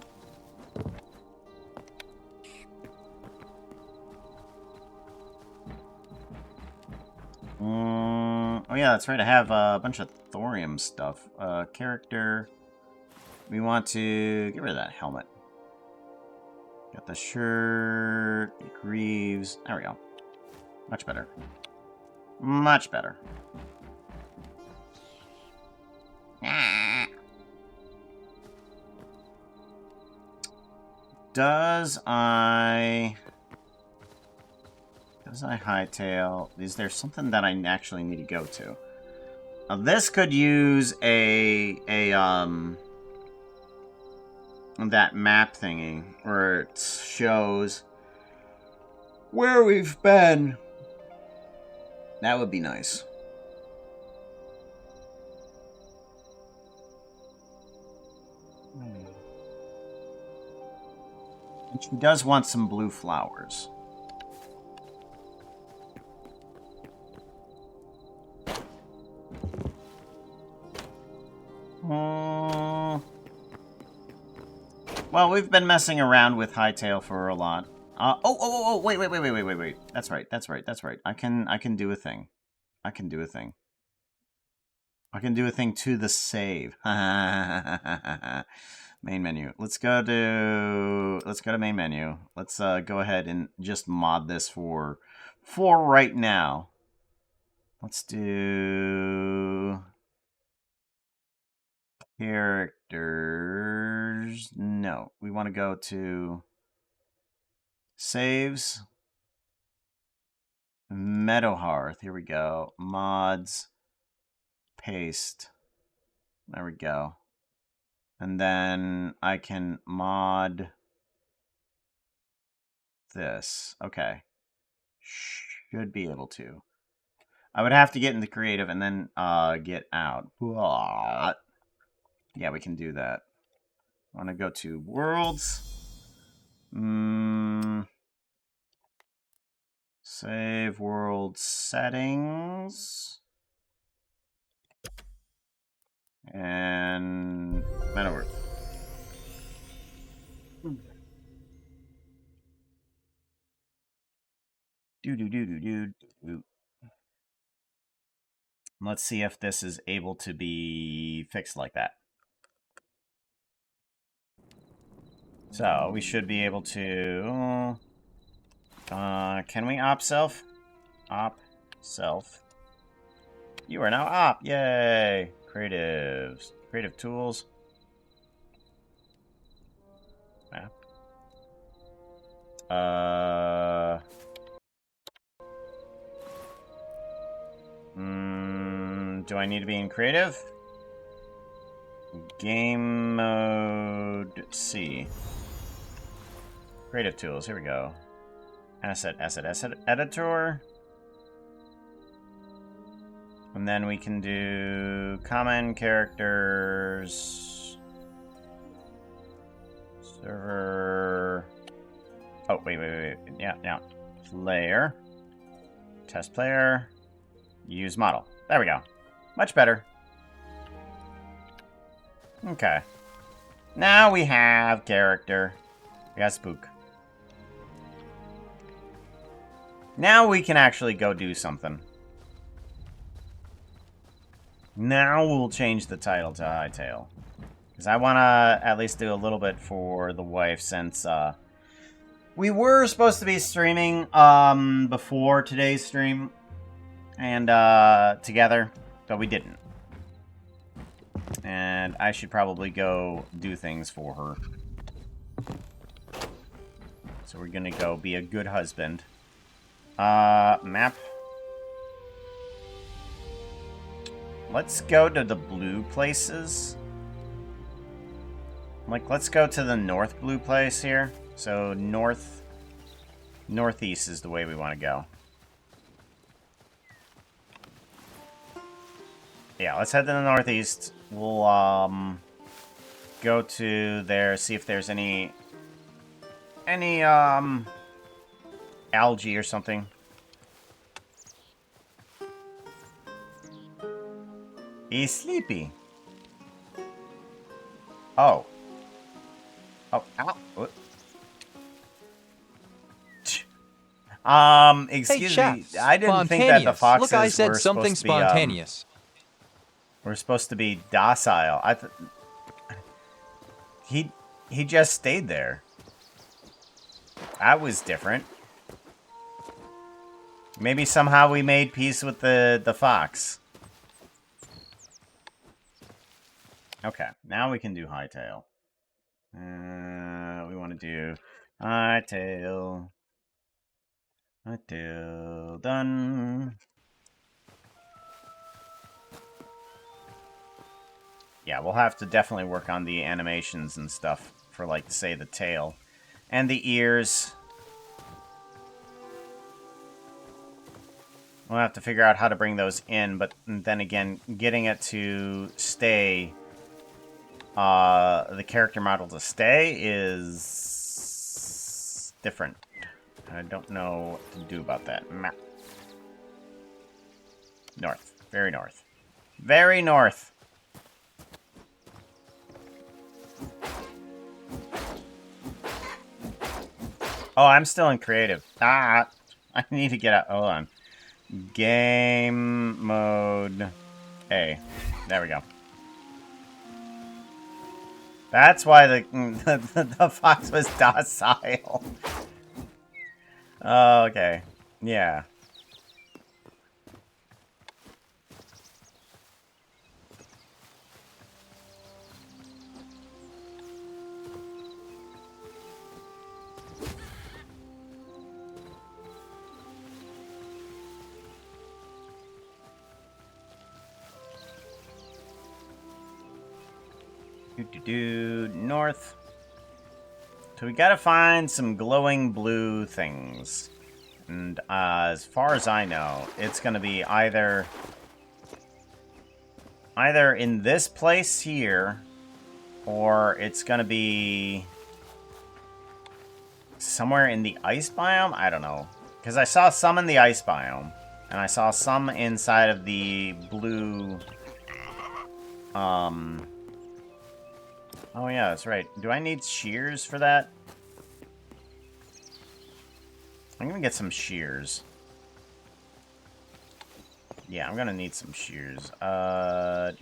Oh yeah, that's right. I have a bunch of thorium stuff. Character. We want to get rid of that helmet. Got the shirt, the greaves. There we go. Much better. Much better. Does I hightail? Is there something that I actually need to go to? Now, this could use that map thingy where it shows where we've been. That would be nice. And she does want some blue flowers. Well, we've been messing around with Hytale for a lot. Wait. That's right. I can do a thing. I can do a thing to the save. Main menu. Let's go to main menu. Let's go ahead and just mod this for right now. Let's do characters. No, we want to go to saves. Meadowhearth. Here we go. Mods. Paste. There we go. And then I can mod this. Okay. Should be able to. I would have to get into creative and then get out. Yeah, we can do that. I want to go to worlds. Save world settings. And Meadowhearth. Do. Let's see if this is able to be fixed like that. So, we should be able to... can we op self? Op self. You are now op! Yay! Creatives. Creative tools. Map. Do I need to be in creative? Game mode C. Creative tools, here we go. Asset editor. And then we can do common characters. Server. Oh, wait. Yeah. Player. Test player. Use model. There we go. Much better. Okay. Now we have character. We got Spook. Now we can actually go do something. Now we'll change the title to Hytale. Because I want to at least do a little bit for the wife, since we were supposed to be streaming before today's stream and together, but we didn't. And I should probably go do things for her. So we're gonna go be a good husband. Map. Let's go to the blue places. Like, let's go to the north blue place here. So northeast is the way we want to go. Yeah, let's head to the northeast. We'll go to there, see if there's any algae or something. He's sleepy. Oh. Oh, ow. Excuse me. I didn't think that the foxes Look, I said were something supposed to be, spontaneous. we're supposed to be docile. He just stayed there. That was different. Maybe somehow we made peace with the fox. Okay, now we can do Hytale. We want to do Hytale. Hytale done. Yeah, we'll have to definitely work on the animations and stuff for, like, say, the tail. And the ears. We'll have to figure out how to bring those in, but then again, getting it to stay, the character model to stay is different. I don't know what to do about that. Map. North. Very north. Very north. Oh, I'm still in creative. Ah, I need to get out. Hold on. Game mode A. There we go. That's why the fox was docile. Okay. Yeah. North. So we gotta find some glowing blue things. And as far as I know, it's gonna be either in this place here, or it's gonna be somewhere in the ice biome? I don't know. Because I saw some in the ice biome, and I saw some inside of the blue, oh yeah, that's right. Do I need shears for that? I'm gonna get some shears. Yeah, I'm gonna need some shears. Because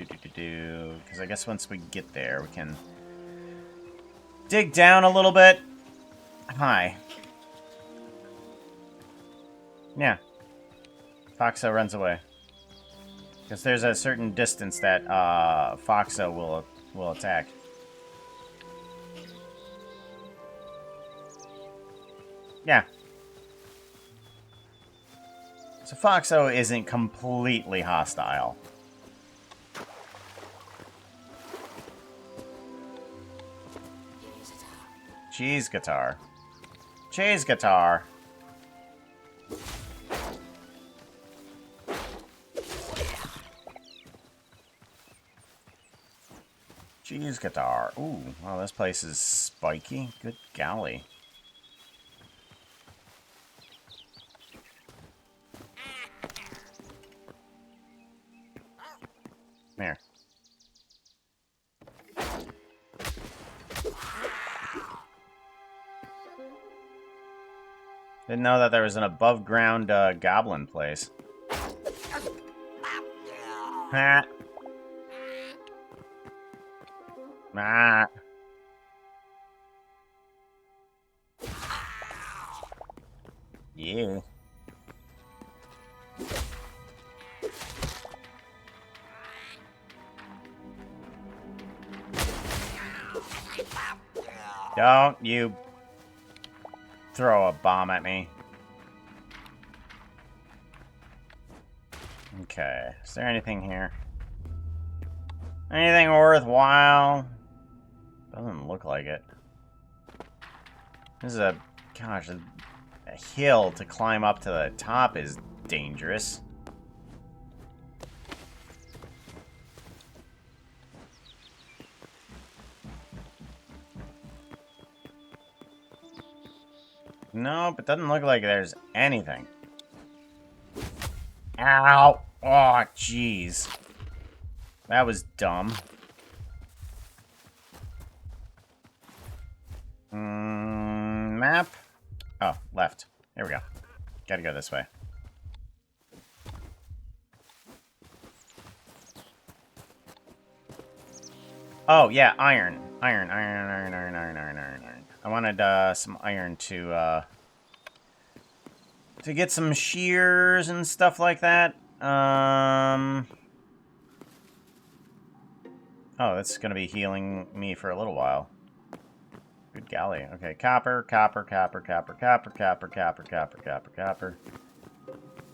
I guess once we get there, we can dig down a little bit. Hi. Yeah. Foxo runs away. Because there's a certain distance that Foxo will attack. Yeah. So Foxo isn't completely hostile. Cheese guitar. Cheese guitar. Cheese guitar. Ooh, wow, this place is spiky. Good golly. Here. Didn't know that there was an above-ground goblin place. Ha! Ah! Yeah. Don't you throw a bomb at me. Okay, is there anything here? Anything worthwhile? Doesn't look like it. This is a... Gosh, a hill to climb up to the top is dangerous. Nope, it doesn't look like there's anything. Ow! Oh, jeez. That was dumb. Map? Oh, left. There we go. Gotta go this way. Oh, yeah, iron. Iron. I wanted some iron to get some shears and stuff like that. Oh, that's gonna be healing me for a little while. Good golly. Okay, copper.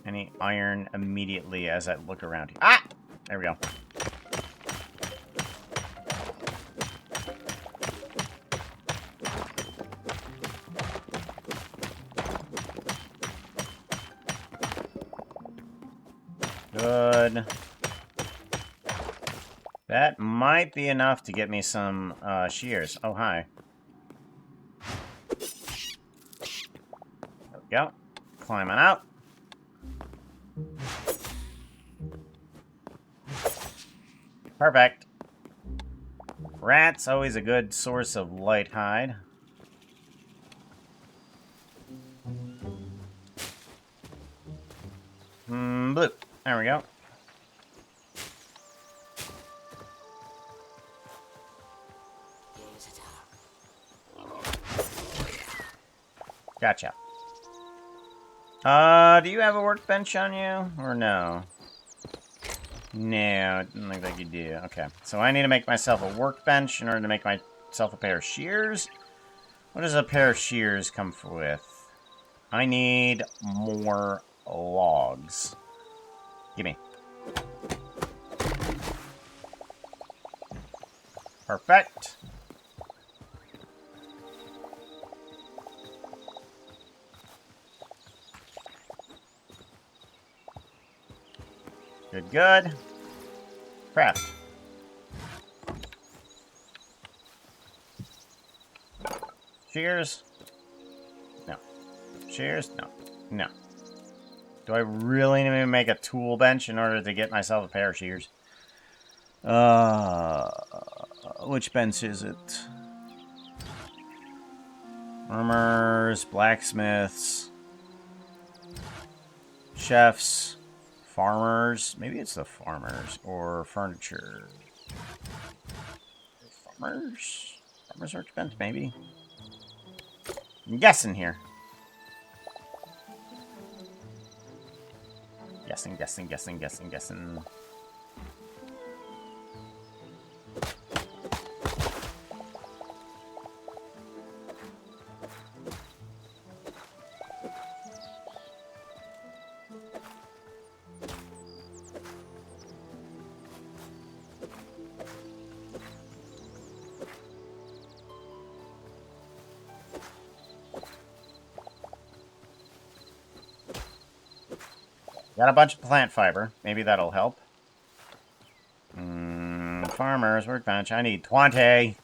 Any iron immediately as I look around here. Ah! There we go. Good. That might be enough to get me some shears. Oh, hi. There we go. Climbing out. Perfect. Rats, always a good source of light hide. Blue. There we go. Gotcha. Do you have a workbench on you? Or no? No, it doesn't look like you do. Okay, so I need to make myself a workbench in order to make myself a pair of shears. What does a pair of shears come with? I need more logs. Gimme. Perfect. Good. Craft. Shears? No. Shears? No. No. Do I really need to make a tool bench in order to get myself a pair of shears? Which bench is it? Armors, blacksmiths, chefs, farmers. Maybe it's the farmers or furniture. Farmers? Farmers workbench, maybe. I'm guessing here. Guessing. Got a bunch of plant fiber. Maybe that'll help. Farmers, workbench. I need 20.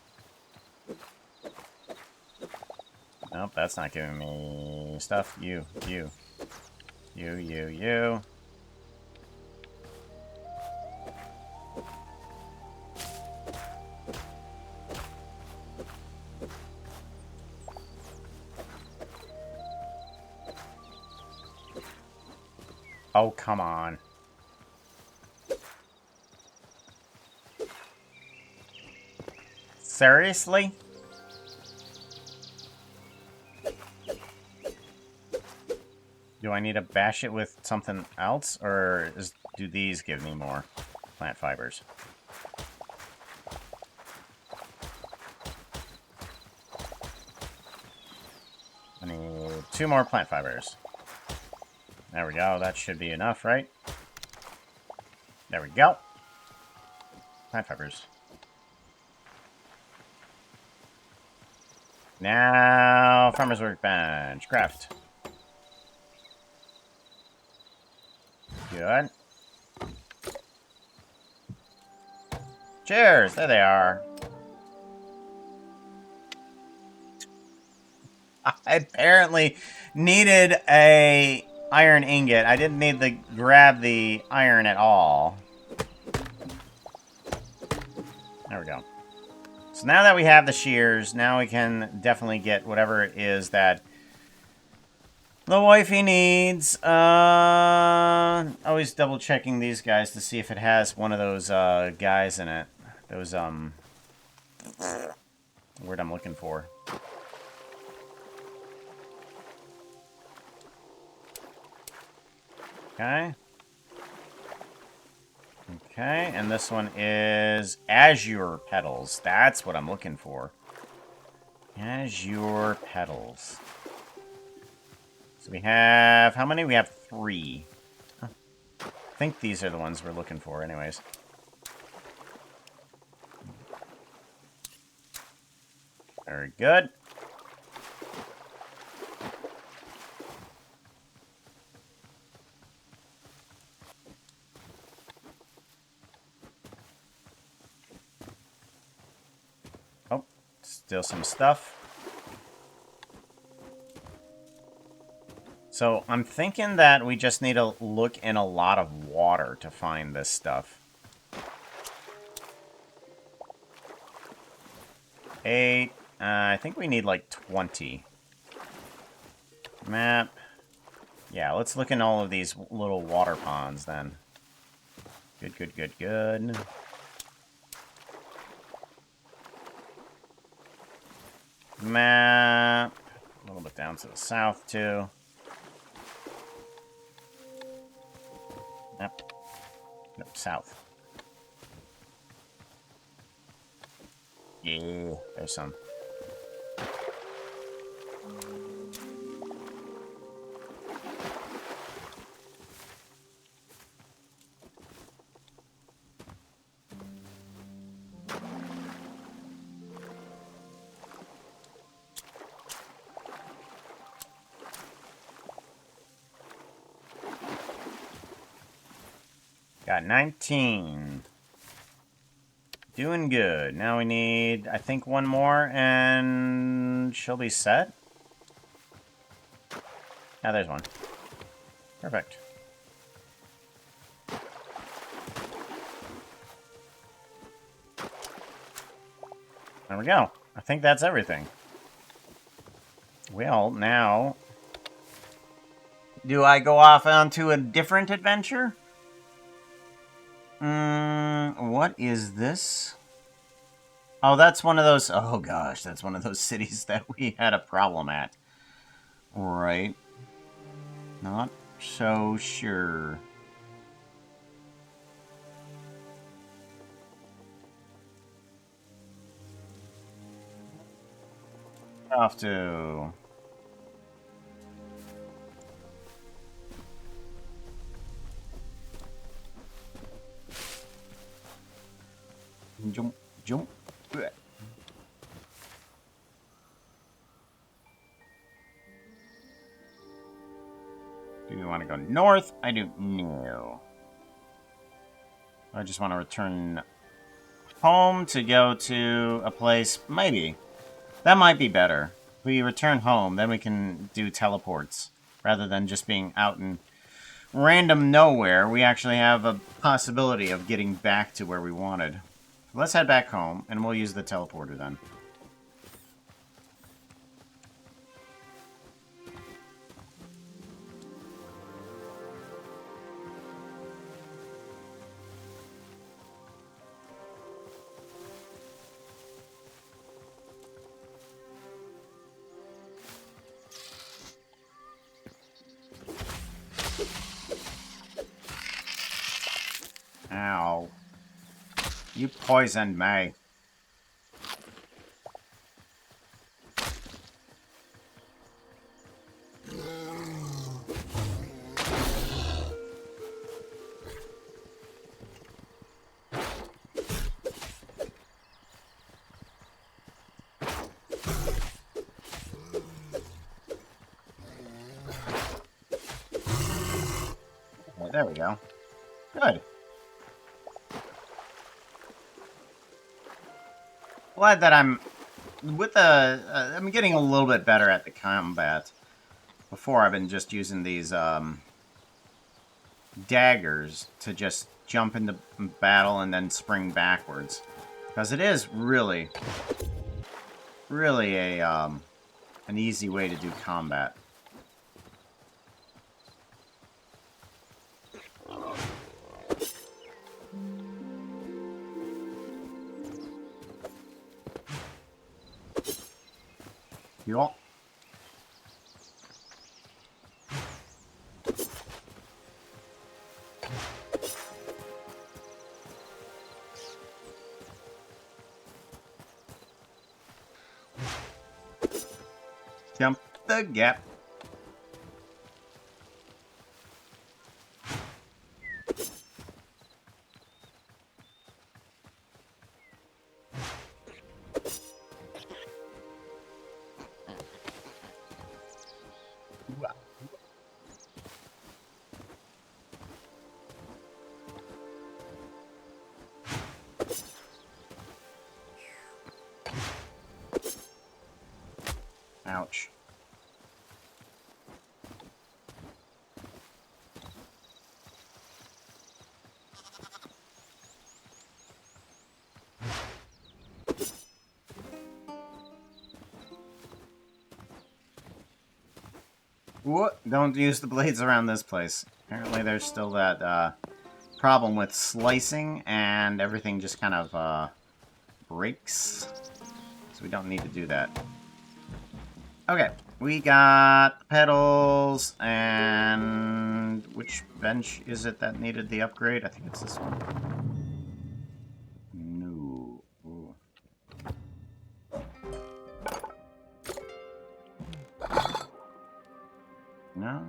Nope, that's not giving me stuff. You. Oh, come on. Seriously? Do I need to bash it with something else, or do these give me more plant fibers? I need 2 more plant fibers. There we go. That should be enough, right? There we go. Plant fibers. Now, farmer's workbench. Craft. Good. Cheers! There they are. I apparently needed a iron ingot. I didn't need to grab the iron at all. There we go. So now that we have the shears, now we can definitely get whatever it is that the wifey needs. Always double checking these guys to see if it has one of those guys in it. Those word I'm looking for. Okay. Okay, and this one is azure petals. That's what I'm looking for. Azure petals. So we have, how many? We have 3. Huh. I think these are the ones we're looking for anyways. Very good. Oh, still some stuff. So I'm thinking that we just need to look in a lot of water to find this stuff. 8. I think we need like 20. Map. Yeah, let's look in all of these little water ponds then. Good, good, good, good. Map. A little bit down to the south too. Nope. Nope, south. Yeah, there's some. Got 19. Doing good. Now we need, I think, 1 more, and she'll be set. Ah, there's 1. Perfect. There we go. I think that's everything. Well, now... do I go off onto a different adventure? What is this? Oh, that's one of those... oh, gosh, that's one of those cities that we had a problem at. Right. Not so sure. Off to... jump, jump. Do you want to go north? I do. No. I just want to return home to go to a place. Maybe. That might be better. If we return home, then we can do teleports. Rather than just being out in random nowhere, we actually have a possibility of getting back to where we wanted. Let's head back home, and we'll use the teleporter then. Ow. You poisoned me. Okay, there we go. Good. Glad that I'm I'm getting a little bit better at the combat. Before I've been just using these daggers to just jump into battle and then spring backwards, because it is really a an easy way to do combat. Yup. Jump the gap. Ouch. What? Don't use the blades around this place. Apparently there's still that problem with slicing, and everything just kind of breaks. So we don't need to do that. Okay, we got the pedals, and which bench is it that needed the upgrade? I think it's this one. No. Ooh. No?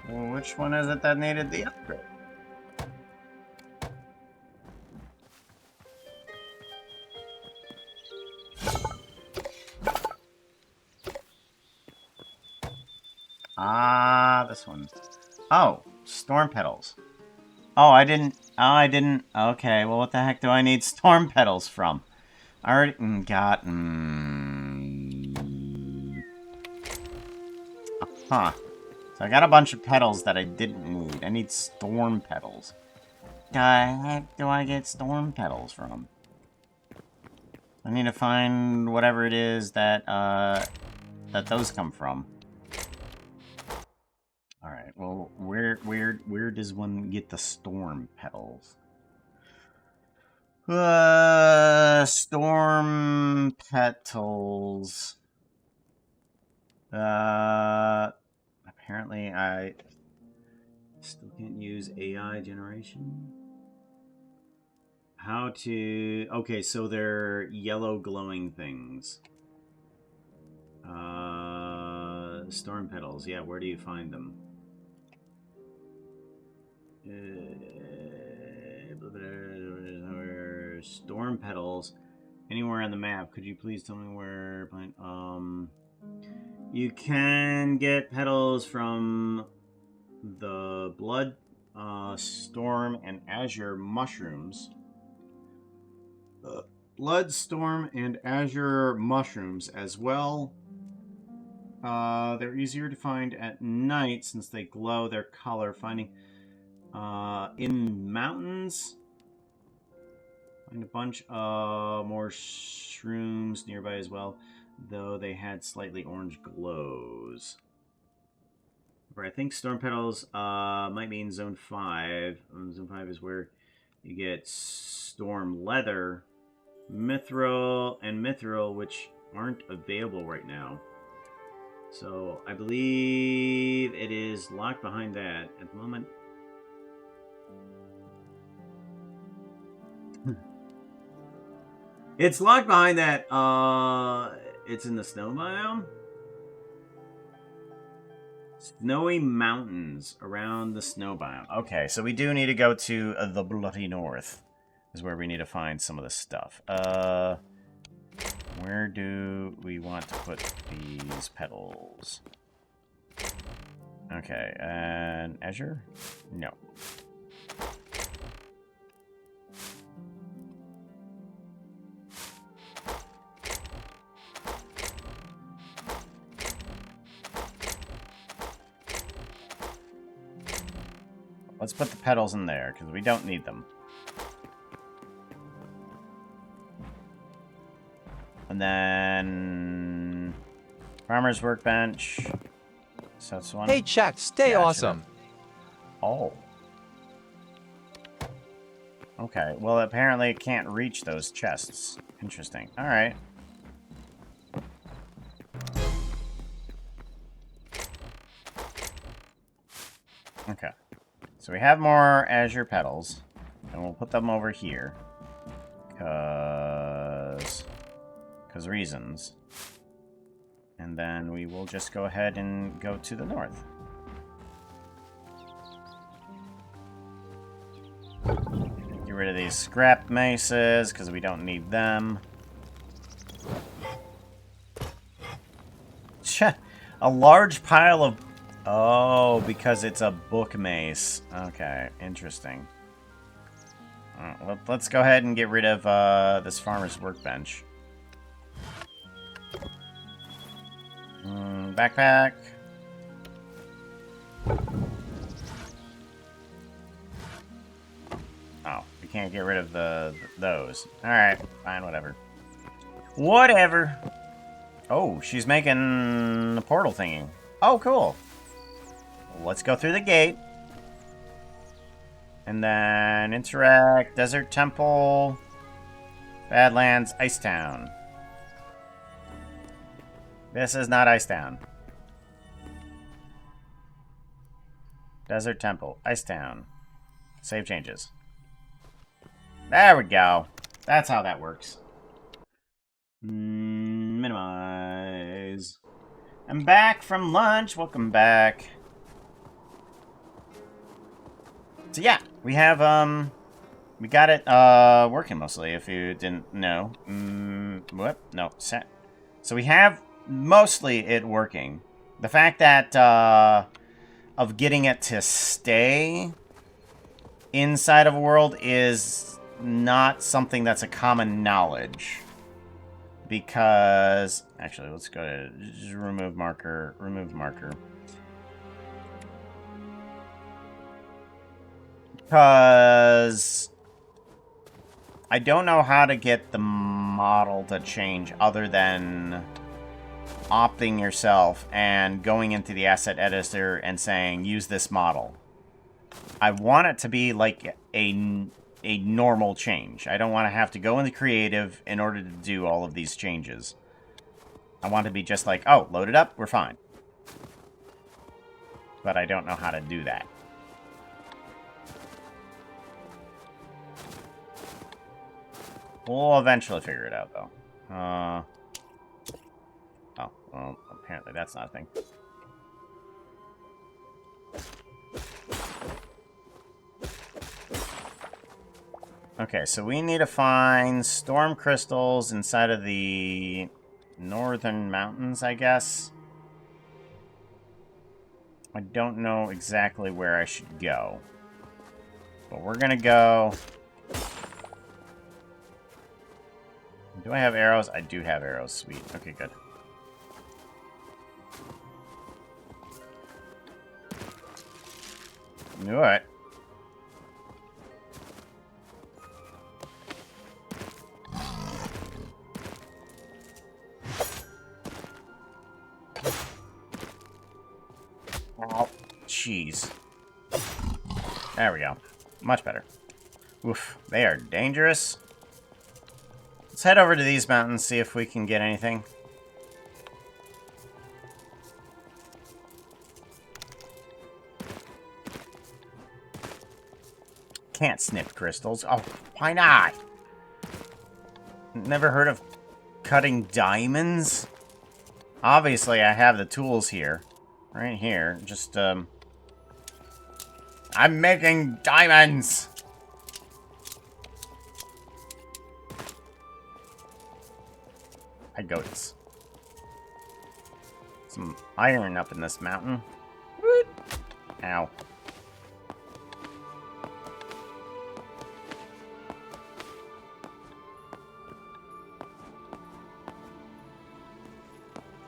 Well, which one is it that needed the upgrade? Ah, this one. Oh, storm petals. Oh, I didn't. Okay, well, what the heck do I need storm petals from? I already got. Huh. So I got a bunch of petals that I didn't need. I need storm petals. The heck do I get storm petals from? I need to find whatever it is that that those come from. All right. Well, where does one get the storm petals? Storm petals. Apparently I still can't use AI generation. How to... Okay, so they're yellow glowing things. Storm petals. Yeah, where do you find them? Storm petals. Anywhere on the map. Could you please tell me where... You can get petals from the blood, storm, and azure mushrooms. Blood, storm, and azure mushrooms as well. They're easier to find at night since they glow their color. Finding in mountains. Find a bunch of more shrooms nearby as well, though they had slightly orange glows. But I think storm petals might be in Zone 5. Zone 5 is where you get storm leather, mithril, and mithril, which aren't available right now. So I believe it is locked behind that at the moment. It's locked behind that, it's in the snow biome? Snowy mountains around the snow biome. Okay, so we do need to go to the Bloody North. Is where we need to find some of the stuff. Where do we want to put these petals? Okay, and Azure? No. Let's put the petals in there, because we don't need them. And then... Farmer's Workbench. So that's one. Hey, chat, stay Yeah, awesome. Oh. Okay, well, apparently it can't reach those chests. Interesting. Alright. Okay. So we have more azure petals. And we'll put them over here. Because reasons. And then we will just go ahead and go to the north. Get rid of these scrap maces, because we don't need them. A large pile of... Oh, because it's a book mace. Okay, interesting. Let's go ahead and get rid of this farmer's workbench. Backpack. Oh, we can't get rid of those. Alright, fine, whatever. Whatever. Oh, she's making the portal thingy. Oh, cool. Let's go through the gate. And then interact, Desert Temple, Badlands, Icetown. This is not Icetown. Desert Temple, Icetown. Save changes. There we go. That's how that works. Minimize. I'm back from lunch. Welcome back. So yeah, we have, we got it, working mostly, if you didn't know. What? No, set. So we have mostly it working. The fact that, of getting it to stay inside of a world is not something that's a common knowledge. Because, actually, let's go to just remove marker, Because I don't know how to get the model to change other than opting yourself and going into the asset editor and saying, use this model. I want it to be like a normal change. I don't want to have to go into creative in order to do all of these changes. I want to be just like, oh, load it up, we're fine. But I don't know how to do that. We'll eventually figure it out, though. Oh, well, apparently that's not a thing. Okay, so we need to find storm crystals inside of the northern mountains, I guess. I don't know exactly where I should go. But we're gonna go... Do I have arrows? I do have arrows. Sweet. Okay, good. Alright. Oh, jeez. There we go. Much better. Oof. They are dangerous. Let's head over to these mountains, see if we can get anything. Can't snip crystals. Oh, why not? Never heard of cutting diamonds? Obviously, I have the tools here. Right here. Just, I'm making diamonds! Hi, goats. Some iron up in this mountain. Ow.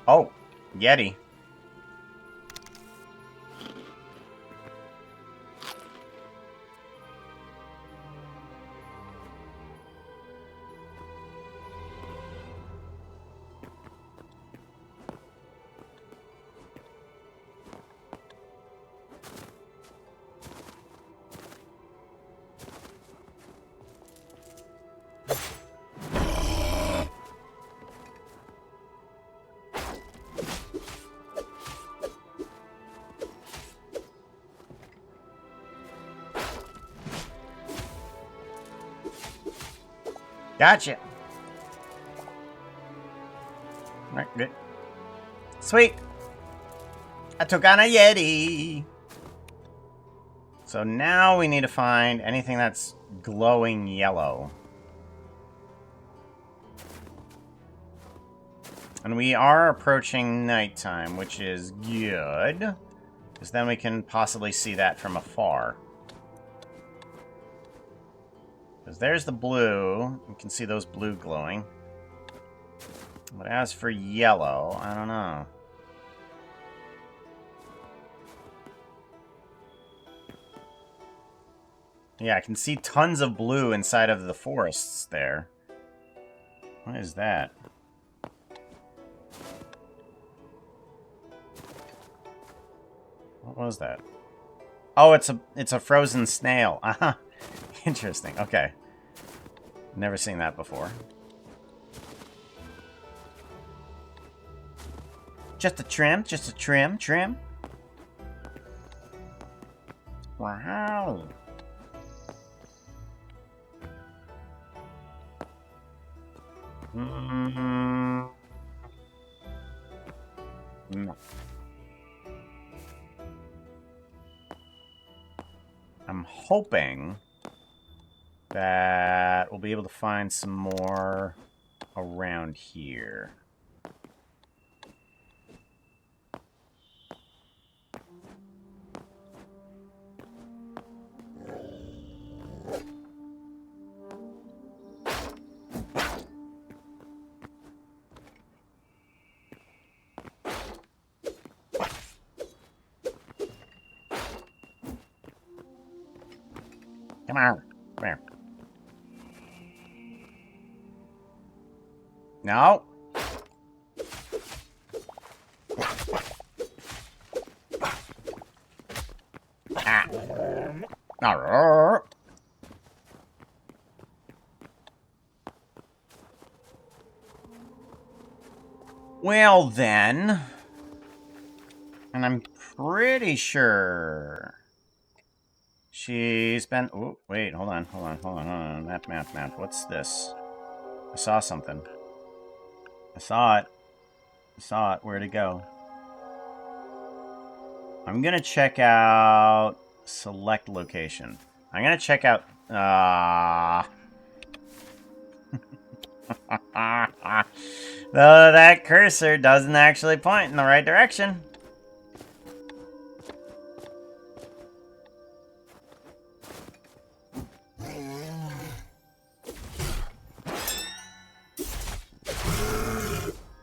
Oh, Yeti. Gotcha. Alright, good. Sweet. I took on a Yeti. So now we need to find anything that's glowing yellow. And we are approaching nighttime, which is good. Because then we can possibly see that from afar. Because there's the blue. You can see those blue glowing. But as for yellow, I don't know. Yeah, I can see tons of blue inside of the forests there. What is that? What was that? Oh, it's a frozen snail. Aha. Interesting. Okay. Never seen that before. Just a trim, trim. Wow. No. I'm hoping that we'll be able to find some more around here. Come on. Come here. No. Ah. Arrgh. Well then, and I'm pretty sure she's been. Oh, wait, hold on. Map. What's this? I saw something. I saw it. Where'd it go? I'm gonna check out select location. I'm gonna check out. Though that cursor doesn't actually point in the right direction.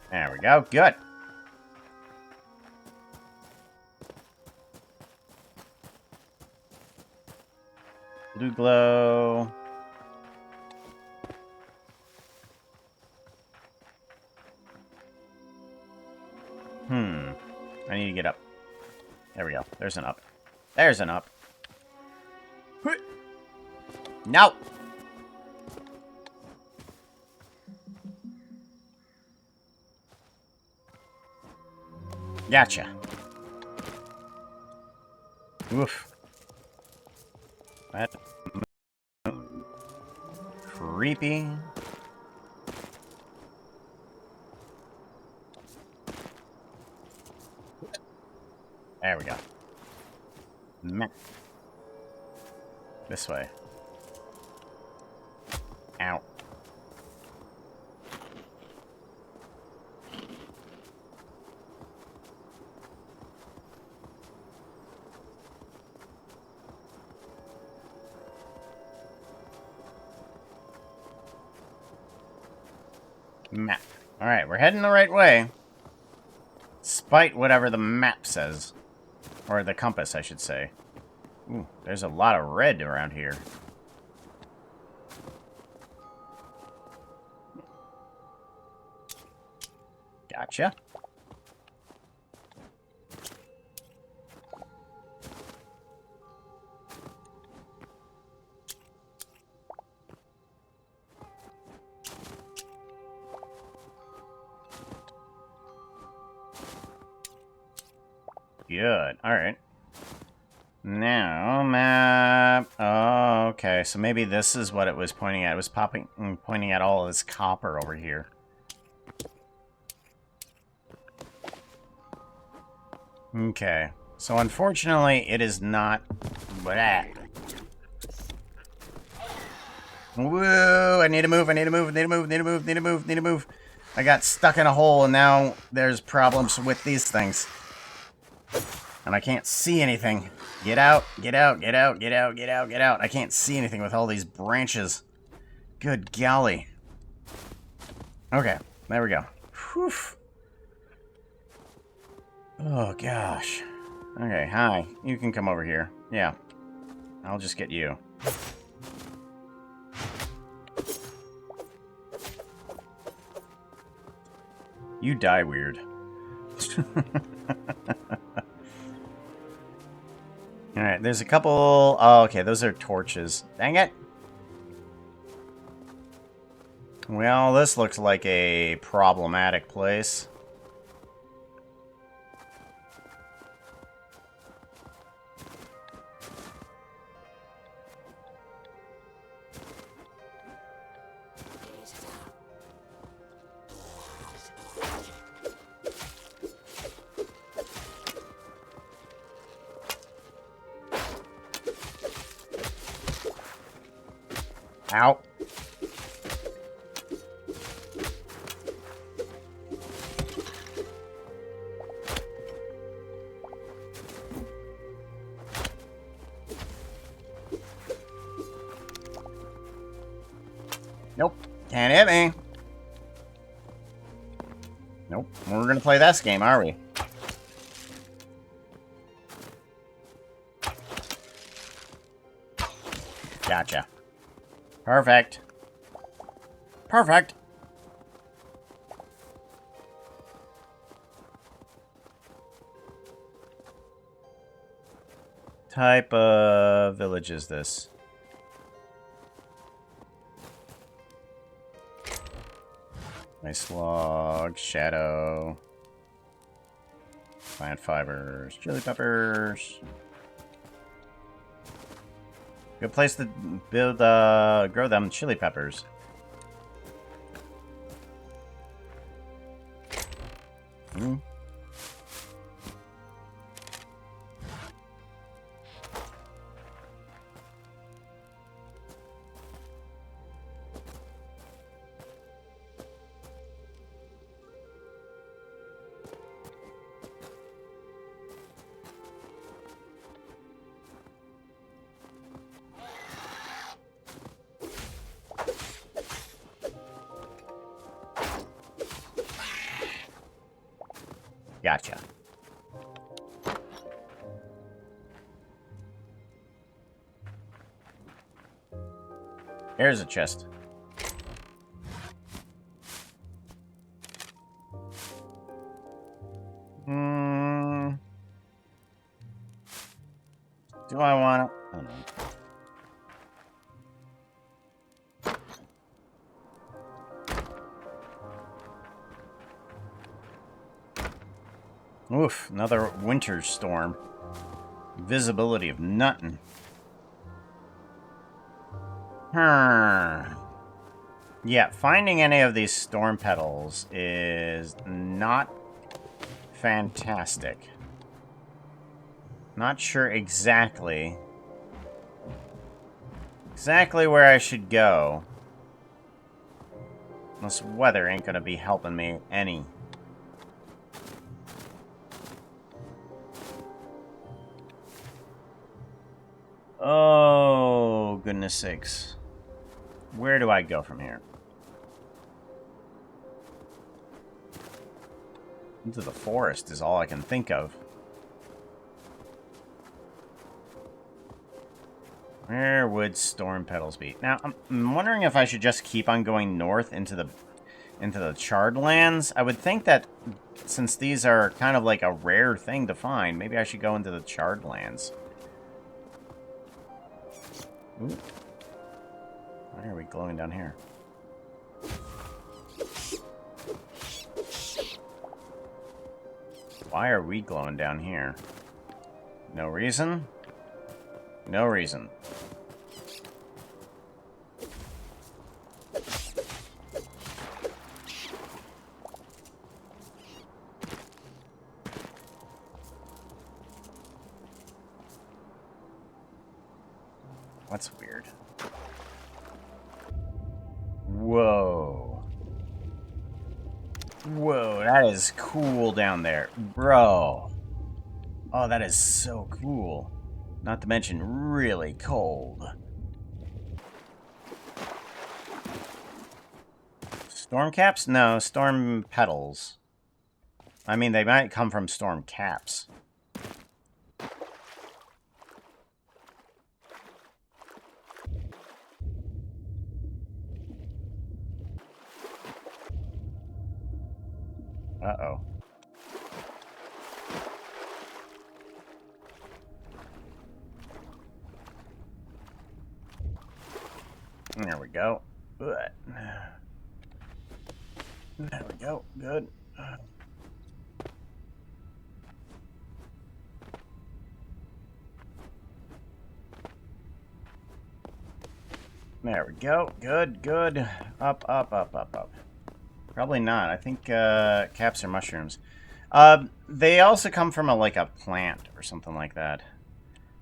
There we go. Good. Blue glow. I need to get up. There we go. There's an up. There's an up. No! Gotcha. Oof. That creepy. There we go. Meh. This way. Ow. Map. Alright, we're heading the right way. Despite whatever the map says. Or the compass, I should say. Ooh, there's a lot of red around here. Gotcha. Good. Alright. Now, map. Oh, okay. So maybe this is what it was pointing at. It was pointing at all of this copper over here. Okay. So unfortunately, it is not... Blah. Woo! I need to move, I need to move, I need to move, need to move, need to move, need to move. I got stuck in a hole, and now there's problems with these things. And I can't see anything. Get out, get out, get out, get out, get out, get out. I can't see anything with all these branches. Good golly. Okay, there we go. Whew. Oh, gosh. Okay, hi. You can come over here. Yeah. I'll just get you. You die weird. Alright, there's a couple... Oh, okay, those are torches. Dang it! Well, this looks like a problematic place. Ow. Nope. Can't hit me. Nope. We're gonna play this game, are we? Gotcha. Perfect. Perfect. Type of village is this? Ice log, shadow, plant fibers, chili peppers. Good place to build, grow them chili peppers. Hmm. Gotcha. There's a chest. Do I want it? I don't know. Oof, another winter storm. Visibility of nothing. Yeah, finding any of these storm petals is not fantastic. Not sure exactly where I should go. This weather ain't gonna be helping me any. Oh, goodness sakes. Where do I go from here? Into the forest is all I can think of. Where would storm petals be? Now, I'm wondering if I should just keep on going north into the charred lands. I would think that since these are kind of like a rare thing to find, maybe I should go into the charred lands. Ooh. Why are we glowing down here? Why are we glowing down here? No reason? No reason. That's weird. Whoa. Whoa, that is cool down there. Bro. Oh, that is so cool. Not to mention really cold. Storm caps? No, storm petals. I mean, they might come from storm caps. Uh-oh. There we go. Good. There we go. Good. There we go. Good, good. Up, up, up, up, up. Probably not. I think caps are mushrooms. They also come from like a plant or something like that.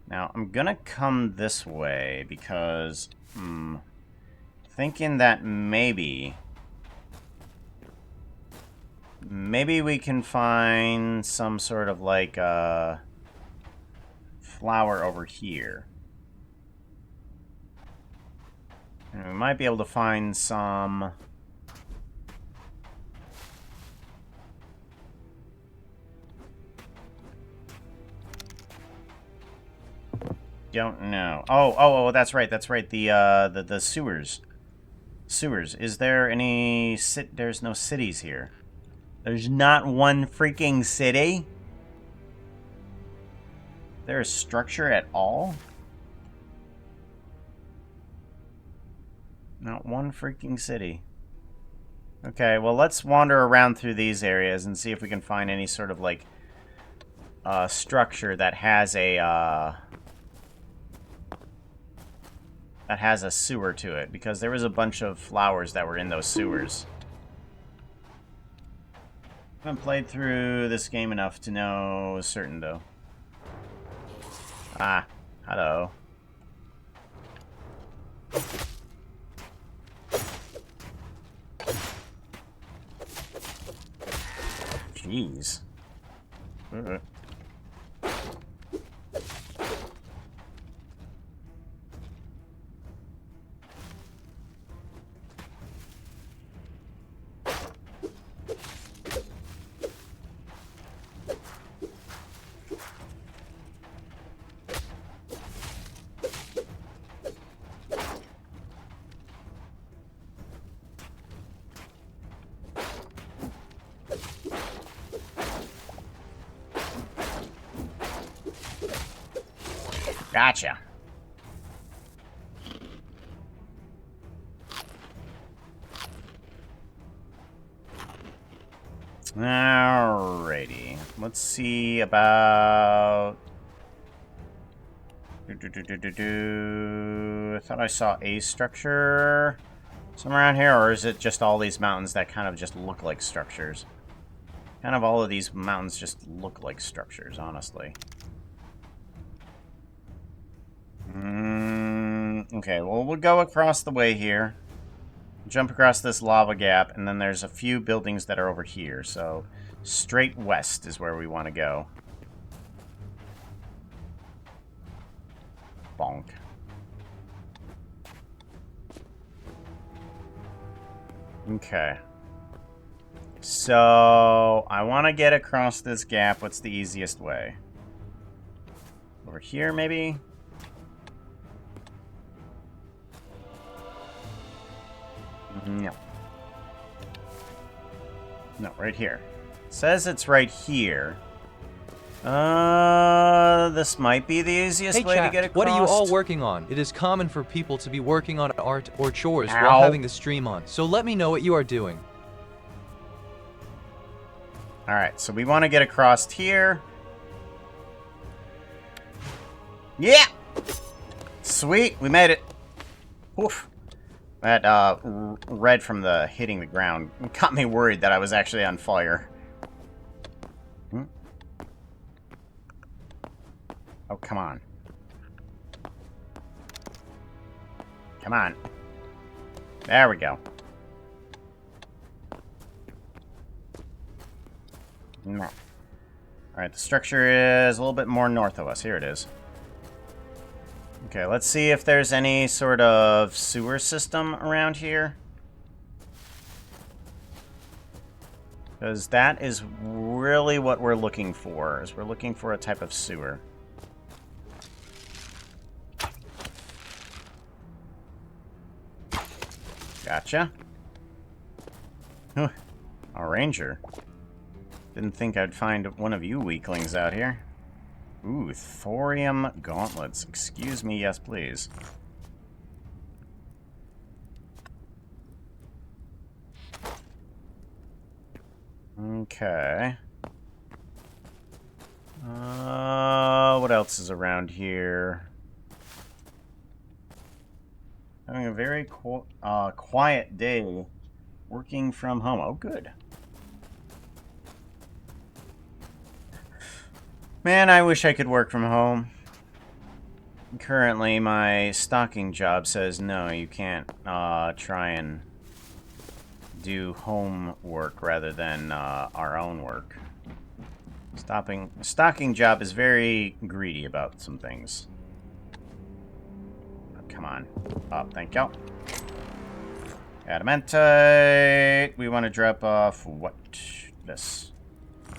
Now, I'm gonna come this way because thinking that maybe we can find some sort of like flower over here. And we might be able to find some don't know. Oh, that's right. That's right. The sewers. Sewers. Is there any there's no cities here. There's not one freaking city. There's structure at all? Not one freaking city. Okay, well, let's wander around through these areas and see if we can find any sort of like structure that has a sewer to it, because there was a bunch of flowers that were in those sewers. I haven't played through this game enough to know certain, though. Ah, hello. Jeez. Gotcha. Alrighty. Let's see about... I thought I saw a structure. Some around here, or is it just all these mountains that kind of just look like structures? Kind of all of these mountains just look like structures, honestly. Okay, well, we'll go across the way here. Jump across this lava gap, and then there's a few buildings that are over here, so straight west is where we want to go. Bonk. Okay. So, I want to get across this gap. What's the easiest way? Over here, maybe? No. No, right here. It says it's right here. This might be the easiest way to get across. What are you all working on? It is common for people to be working on art or chores Ow. while having the stream on, so let me know what you are doing. Alright, so we want to get across here. Yeah! Sweet, we made it. Oof. That, red from the hitting the ground got me worried that I was actually on fire. Oh, come on. Come on. There we go. No. Alright, the structure is a little bit more north of us. Here it is. Okay, let's see if there's any sort of sewer system around here. Because that is really what we're looking for, is we're looking for a type of sewer. Gotcha. Huh. A ranger. Didn't think I'd find one of you weaklings out here. Ooh, thorium gauntlets. Excuse me, yes please. Okay. What else is around here? Having a very quiet day. Working from home. Oh, good. Man, I wish I could work from home. Currently, my stocking job says no, you can't try and do home work rather than our own work. Stocking job is very greedy about some things. Oh, come on. Oh, thank you. Adamantite. We want to drop off what? This.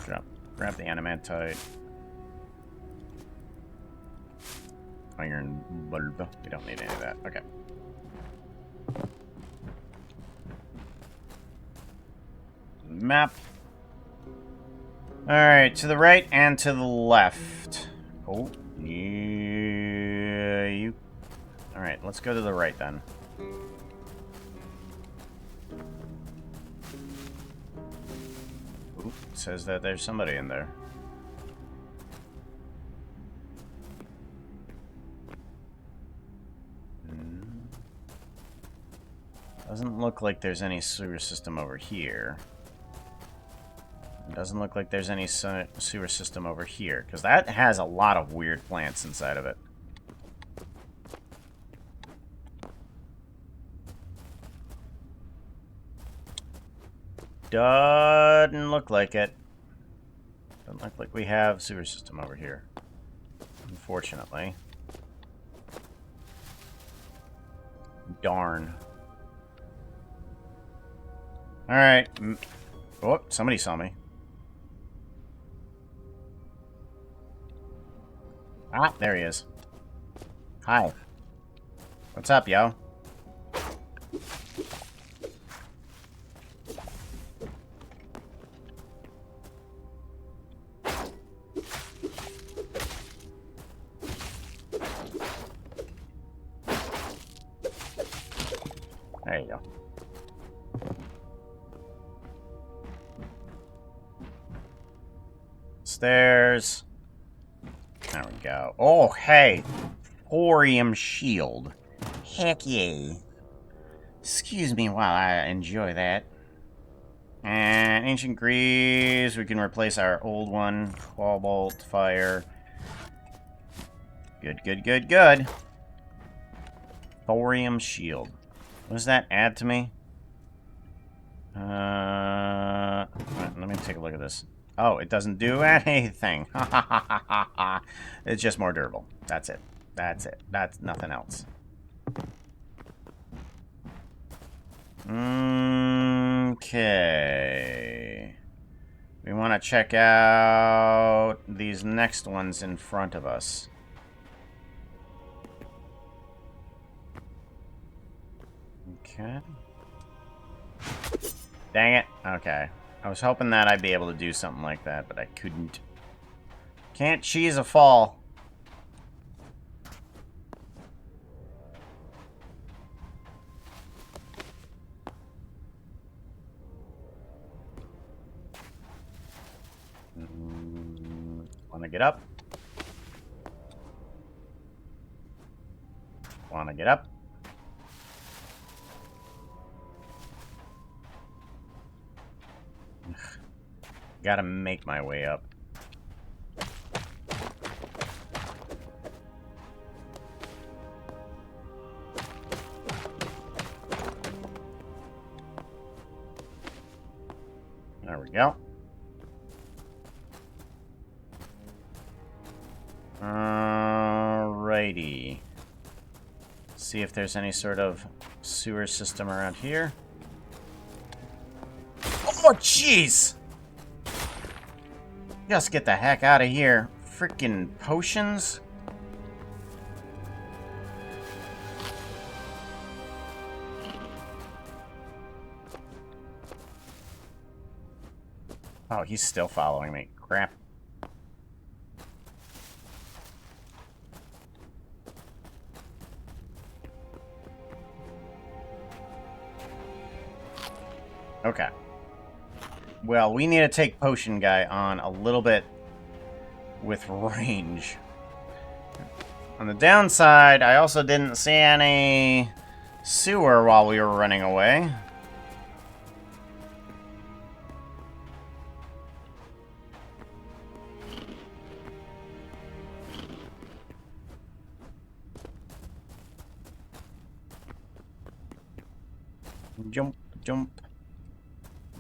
Grab the adamantite. Iron bulb. We don't need any of that. Okay. Map. Alright, to the right and to the left. Oh, yeah, you... Alright, let's go to the right then. Ooh, it says that there's somebody in there. Doesn't look like there's any sewer system over here. Doesn't look like there's any sewer system over here, because that has a lot of weird plants inside of it. Doesn't look like it. Doesn't look like we have sewer system over here, unfortunately. Darn. Alright. Oh, somebody saw me. Ah, there he is. Hi. What's up, yo? There you go. Stairs. There we go. Oh, hey. Thorium shield. Heck yeah. Excuse me while I enjoy that. And Ancient Greaves, we can replace our old one. Cobalt, Fire. Good, good, good, good. Thorium Shield. What does that add to me? Let me take a look at this. Oh, it doesn't do anything. It's just more durable. That's it. That's it. That's nothing else. Okay. We want to check out these next ones in front of us. Okay. Dang it. Okay. I was hoping that I'd be able to do something like that, but I couldn't. Can't cheese a fall. Want to get up? Want to get up? Gotta make my way up. There we go. Alrighty. See if there's any sort of sewer system around here. Oh, jeez! Just get the heck out of here. Freaking potions? Oh, he's still following me. Crap. Okay. Well, we need to take Potion Guy on a little bit with range. On the downside, I also didn't see any sewer while we were running away. Jump, jump.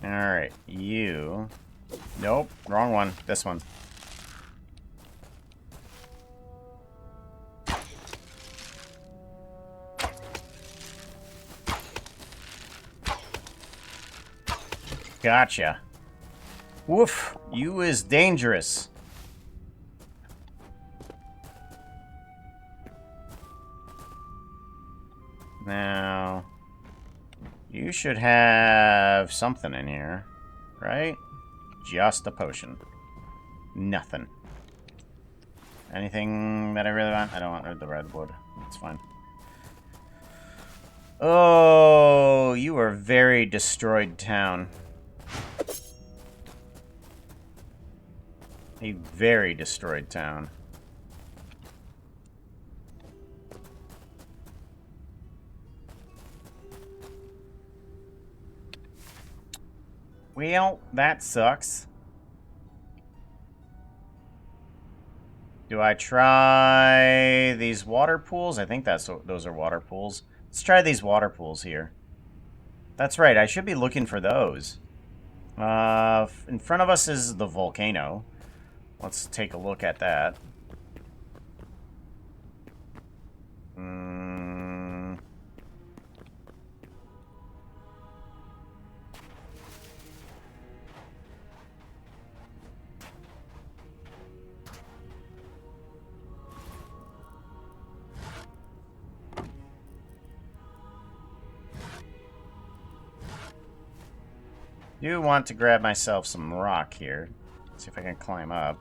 Alright, you... Nope, wrong one. This one. Gotcha. Woof, you is dangerous. Now... You should have something in here, right? Just a potion. Nothing. Anything that I really want? I don't want the redwood. It's fine. Oh, you are very destroyed town. A very destroyed town. Well, that sucks. Do I try these water pools? I think those are water pools. Let's try these water pools here. That's right, I should be looking for those. In front of us is the volcano. Let's take a look at that. Do want to grab myself some rock here. See if I can climb up.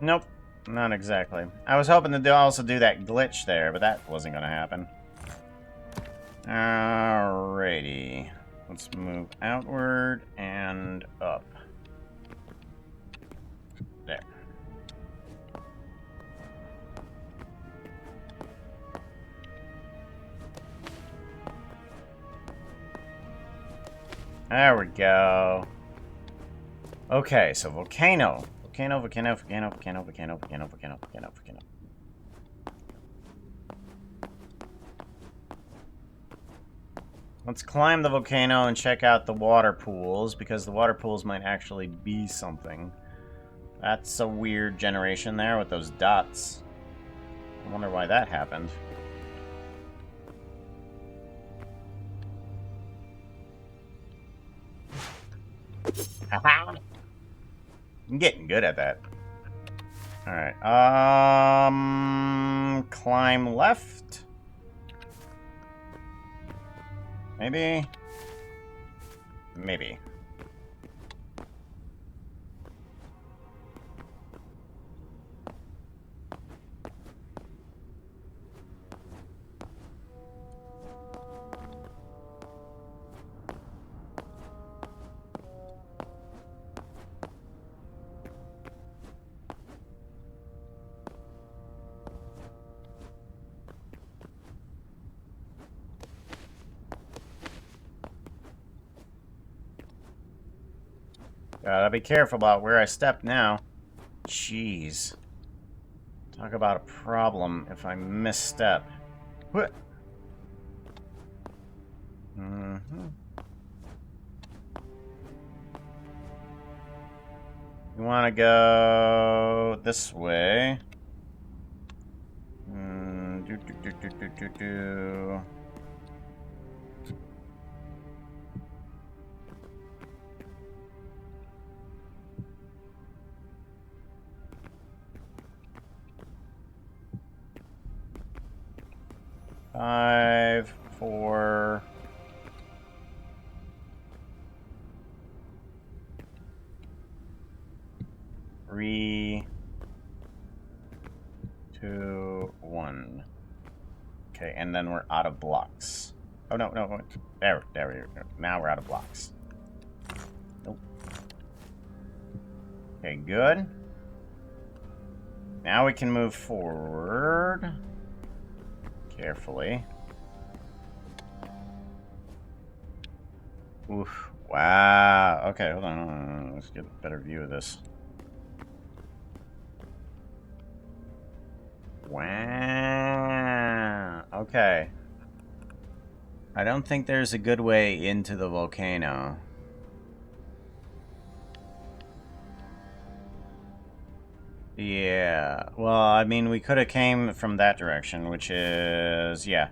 Nope, not exactly. I was hoping to also do that glitch there, but that wasn't going to happen. Alrighty. Let's move outward and up. There. There we go. Okay, so volcano. Volcano. Let's climb the volcano and check out the water pools, because the water pools might actually be something. That's a weird generation there with those dots. I wonder why that happened. I'm getting good at that. Alright, climb left? Maybe? Maybe. Gotta be careful about where I step now. Jeez. Talk about a problem if I misstep. What? You want to go this way. Do. 5, 4. 3, 2, 1. Okay, and then we're out of blocks. Oh, no. There we go. Now we're out of blocks. Nope. Okay, good. Now we can move forward. Carefully. Oof. Wow. Okay, hold on. Let's get a better view of this. Wow. Okay. I don't think there's a good way into the volcano. Yeah. Well, I mean, we could have came from that direction, which is... yeah.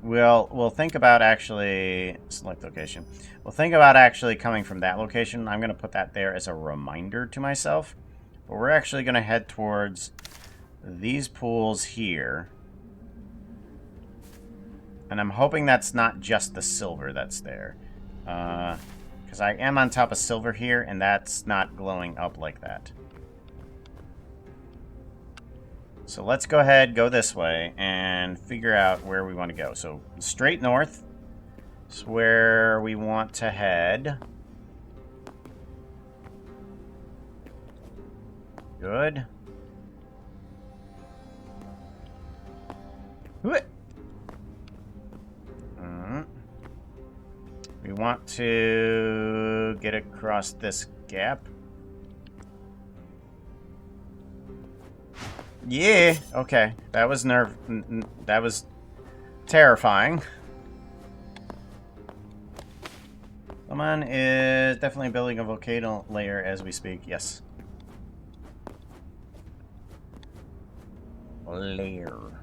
We'll think about actually... select location. We'll think about actually coming from that location. I'm going to put that there as a reminder to myself. But we're actually going to head towards these pools here. And I'm hoping that's not just the silver that's there. Because I am on top of silver here, and that's not glowing up like that. So let's go ahead, go this way, and figure out where we want to go. So straight north is where we want to head. Good. We want to get across this gap. Yeah, okay. That was that was terrifying. Someone is definitely building a volcano layer as we speak. Yes. Layer.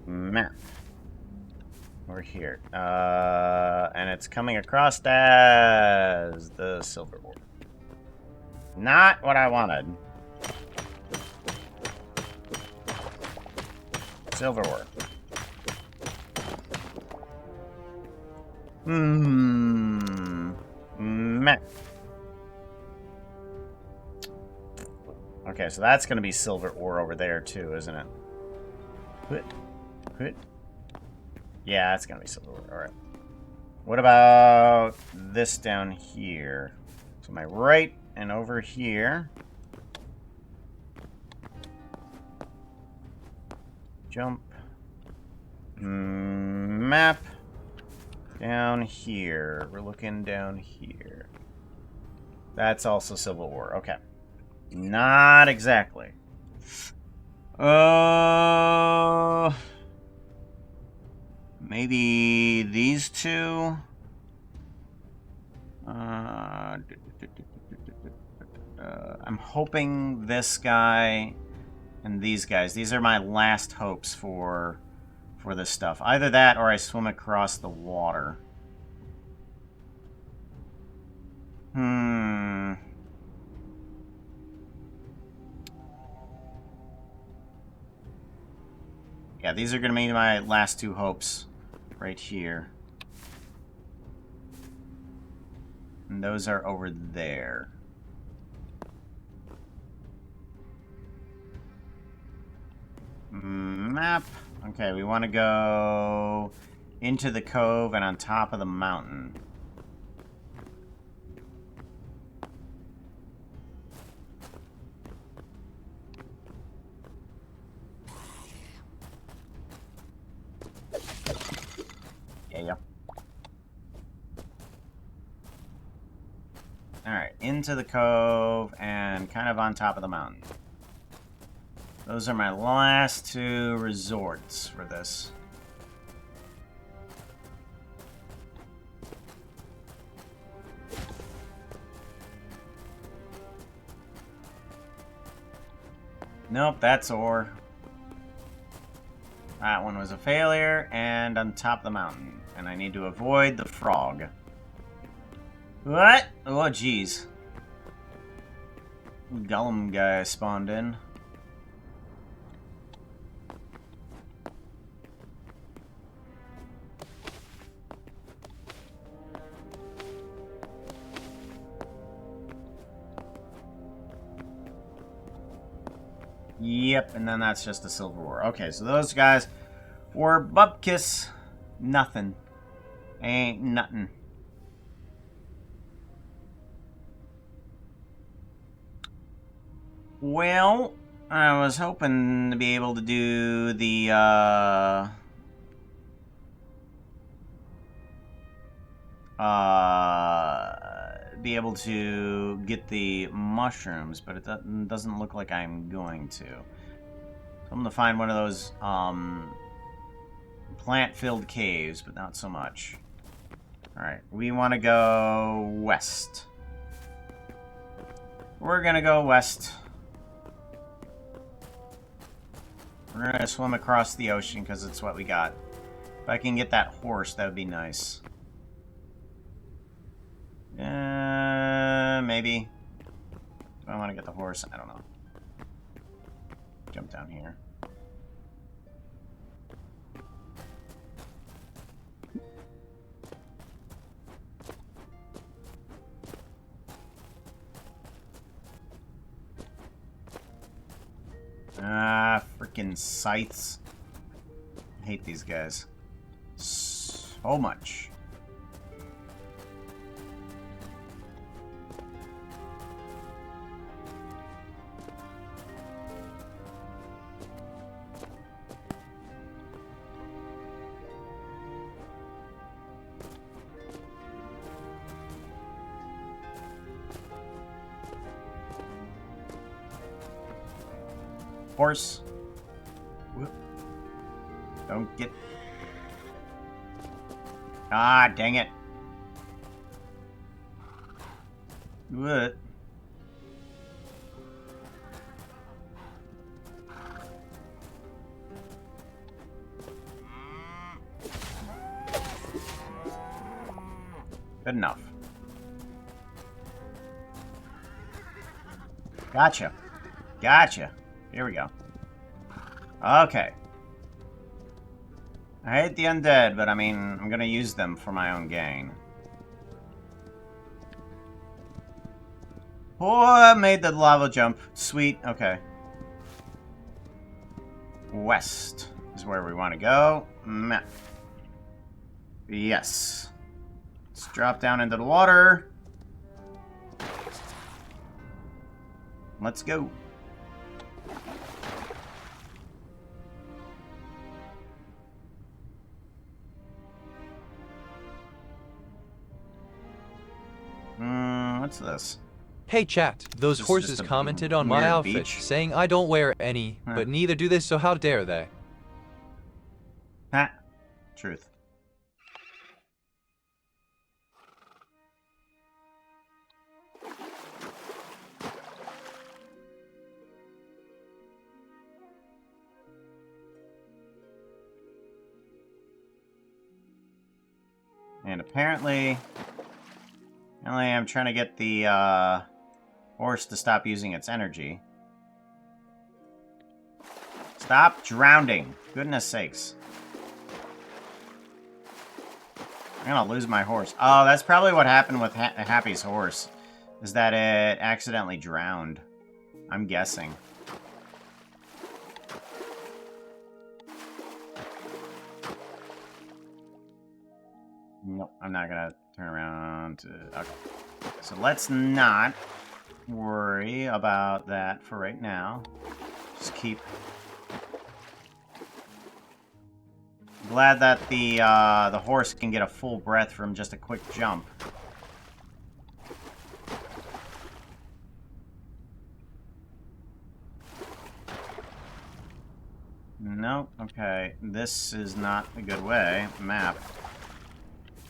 Map. We're here. And it's coming across as the silver ore. Not what I wanted. Silver ore. Meh. Okay, so that's going to be silver ore over there too, isn't it? Yeah, that's going to be silver ore. Alright. What about this down here? To my right and over here. Jump. Map. Down here. We're looking down here. That's also silver ore. Okay. Not exactly. Maybe these two? I'm hoping this guy and these guys. These are my last hopes for this stuff. Either that or I swim across the water. Yeah, these are going to be my last two hopes right here. And those are over there. Map. Okay, we want to go into the cove and on top of the mountain. Yeah. Alright, into the cove and kind of on top of the mountain. Those are my last two resorts for this. Nope, that's ore. That one was a failure, and on top of the mountain. And I need to avoid the frog. What? Oh, jeez. Gollum guy spawned in. Yep, and then that's just a silver ore. Okay, so those guys were bupkis. Nothing. Ain't nothing. Well, I was hoping to be able to do the, be able to get the mushrooms, but it doesn't look like I'm going to. So I'm gonna find one of those, plant-filled caves, but not so much. Alright, we want to go west. We're gonna go west. We're gonna swim across the ocean because it's what we got. If I can get that horse, that would be nice. Maybe. Do I want to get the horse? I don't know. Jump down here. Ah, freaking scythes. I hate these guys so much. Horse. Whoop. Don't get... Ah, dang it. What? Good enough. Gotcha. Gotcha. Here we go. Okay. I hate the undead, but I mean, I'm gonna use them for my own gain. Oh, I made the lava jump. Sweet. Okay. West is where we want to go. Map. Yes. Let's drop down into the water. Let's go. What's this? Hey chat, those This is horses just a commented on my weird outfit, beach. saying I don't wear any, Huh. but neither do they, so how dare they? Ha. Truth. And apparently I'm trying to get the horse to stop using its energy. Stop drowning. Goodness sakes. I'm gonna lose my horse. Oh, that's probably what happened with Happy's horse. Is that it accidentally drowned. I'm guessing. Nope, I'm not gonna turn around to... Okay. So let's not worry about that for right now. Just keep... Glad that the horse can get a full breath from just a quick jump. Nope, okay. This is not a good way. Map.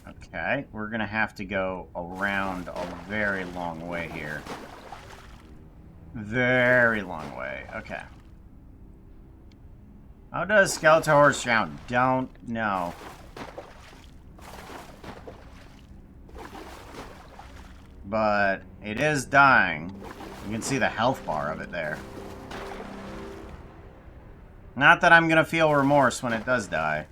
Okay, we're gonna have to go around a very long way here. Very long way. Okay. How does Skeletor horse drown? Don't know. But it is dying. You can see the health bar of it there. Not that I'm gonna feel remorse when it does die.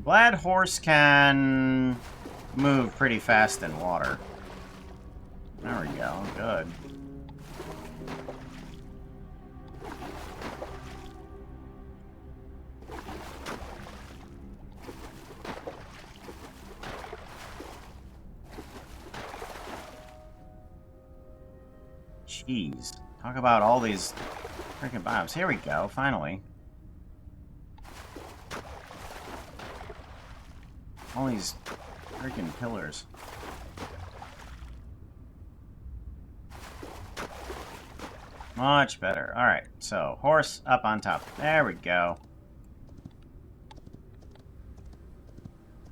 Glad horse can move pretty fast in water. There we go, good. Jeez. Talk about all these freaking biomes. Here we go, finally. All these freaking pillars. Much better. Alright, so horse up on top. There we go.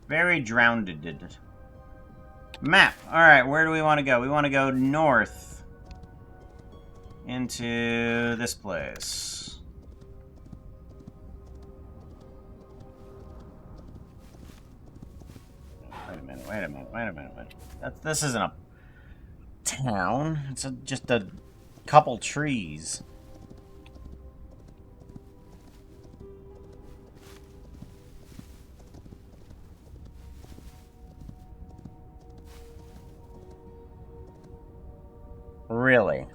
Very drowned. Map. Alright, where do we want to go? We want to go north. Into this place. Wait a minute. This isn't a town. It's just a couple trees. Really?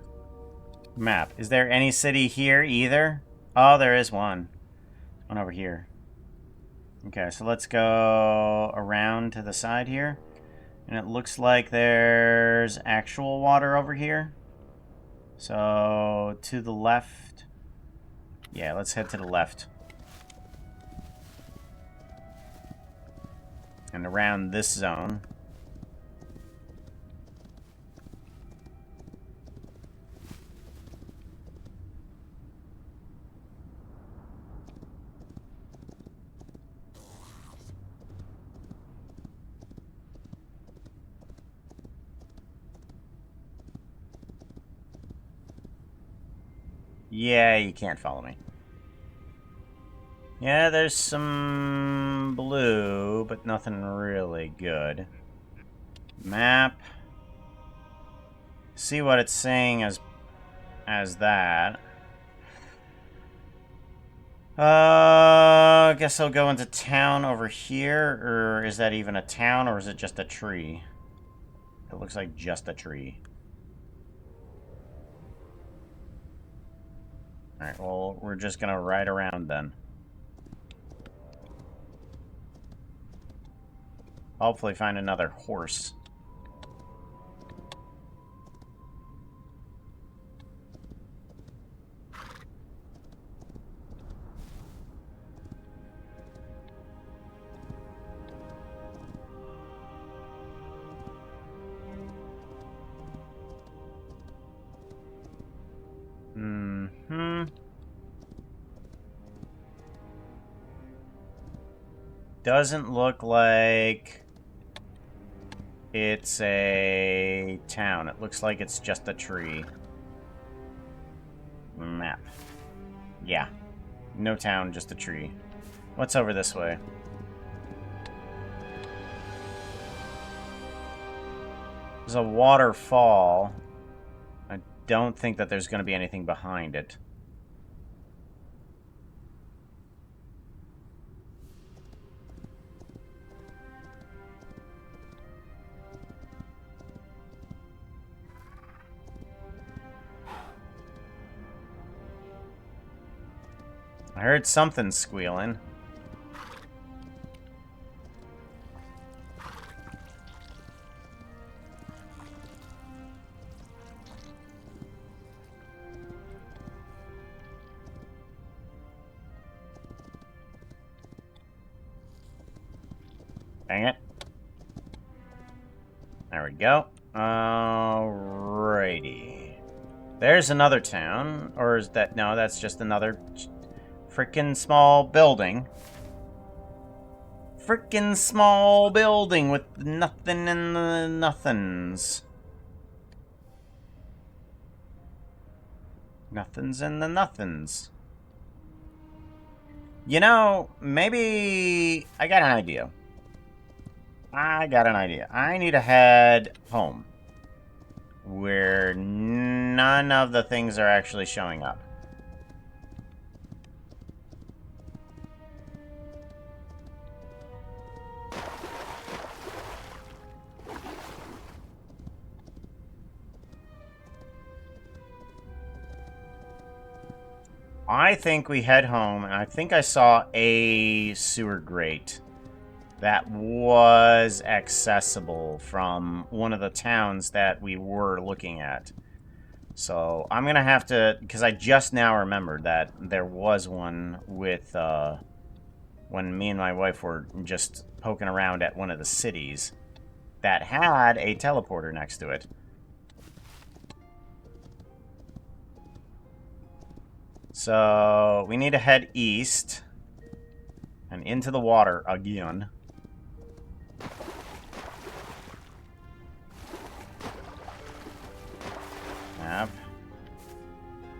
Map. Is there any city here either? Oh, there is one. One over here. Okay, so let's go around to the side here. And it looks like there's actual water over here. So, to the left. Yeah, let's head to the left. And around this zone. Yeah, you can't follow me. Yeah, there's some some blue, but nothing really good. Map. See what it's saying as that. I guess I'll go into town over here, or is that even a town, or is it just a tree? It looks like just a tree. Alright, well, we're just gonna ride around then. Hopefully find another horse. Doesn't look like it's a town. It looks like it's just a tree. Map. Yeah. No town, just a tree. What's over this way? There's a waterfall. I don't think that there's going to be anything behind it. I heard something squealing. Dang it. There we go. Alrighty. There's another town. Or is that... No, that's just another freaking small building. Freaking small building with nothing in the nothings. Nothing's in the nothings. You know, maybe... I got an idea. I need to head home. Where none of the things are actually showing up. I think we head home, and I think I saw a sewer grate that was accessible from one of the towns that we were looking at. So I'm gonna have to, because I just now remembered that there was one with, when me and my wife were just poking around at one of the cities that had a teleporter next to it. So we need to head east and into the water again. Map.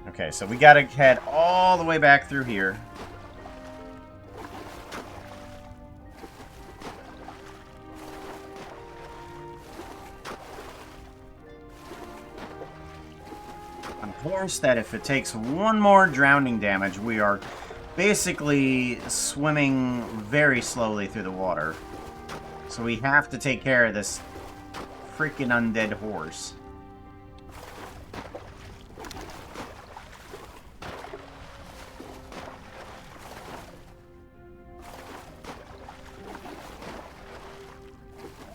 Okay, so we gotta head all the way back through here. Of course, that if it takes one more drowning damage, we are basically swimming very slowly through the water. So we have to take care of this freaking undead horse.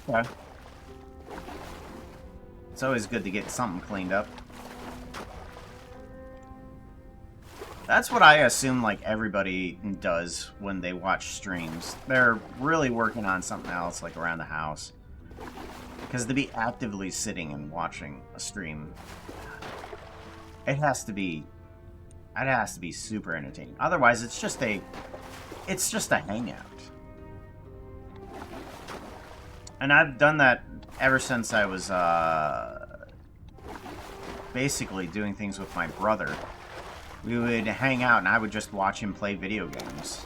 Okay. It's always good to get something cleaned up. That's what I assume, like, everybody does when they watch streams. They're really working on something else, like, around the house. Because to be actively sitting and watching a stream, it has to be super entertaining. Otherwise, it's just a hangout. And I've done that ever since I was, basically doing things with my brother. We would hang out, and I would just watch him play video games.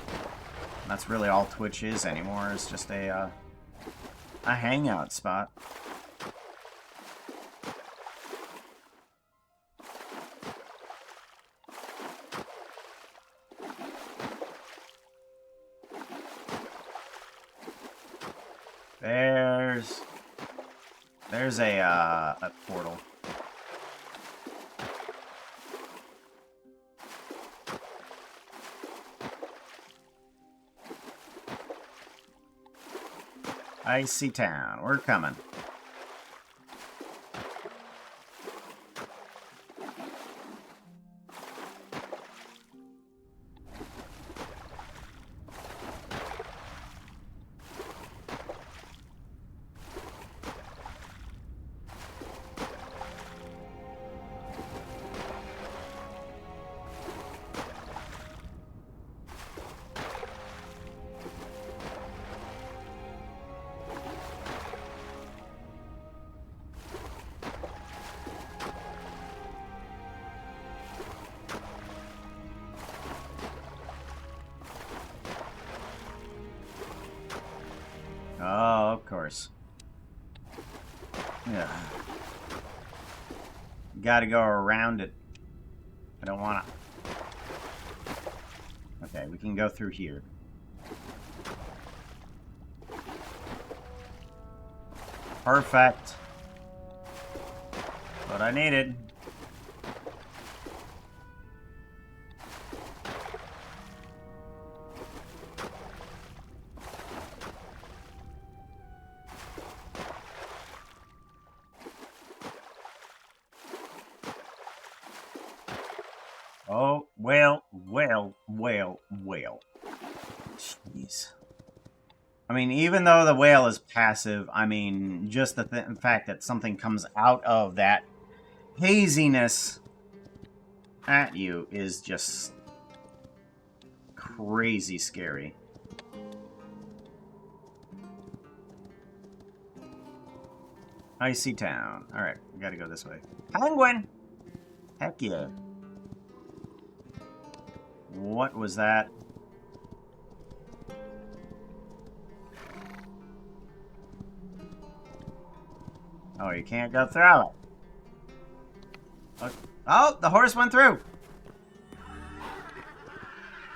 That's really all Twitch is anymore. It's just a hangout spot. There's a portal. Icy Town, we're coming. Oh, of course. Yeah. Gotta go around it. I don't wanna. Okay, we can go through here. Perfect. What I needed. Oh, well. Jeez. I mean, even though the whale is passive, I mean, just the fact that something comes out of that haziness at you is just crazy scary. Icy Town. Alright, we gotta go this way. Penguin! Heck yeah. What was that? Oh, you can't go through it. Oh, the horse went through.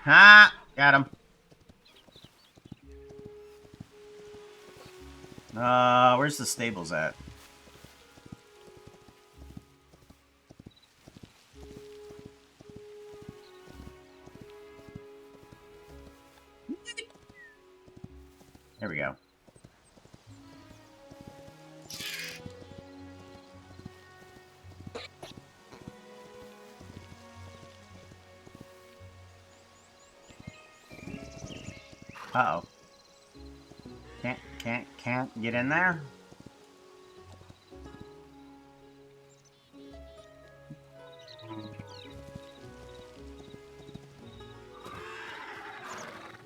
Ha! Got him. Where's the stables at? There we go. Uh-oh. Can't get in there?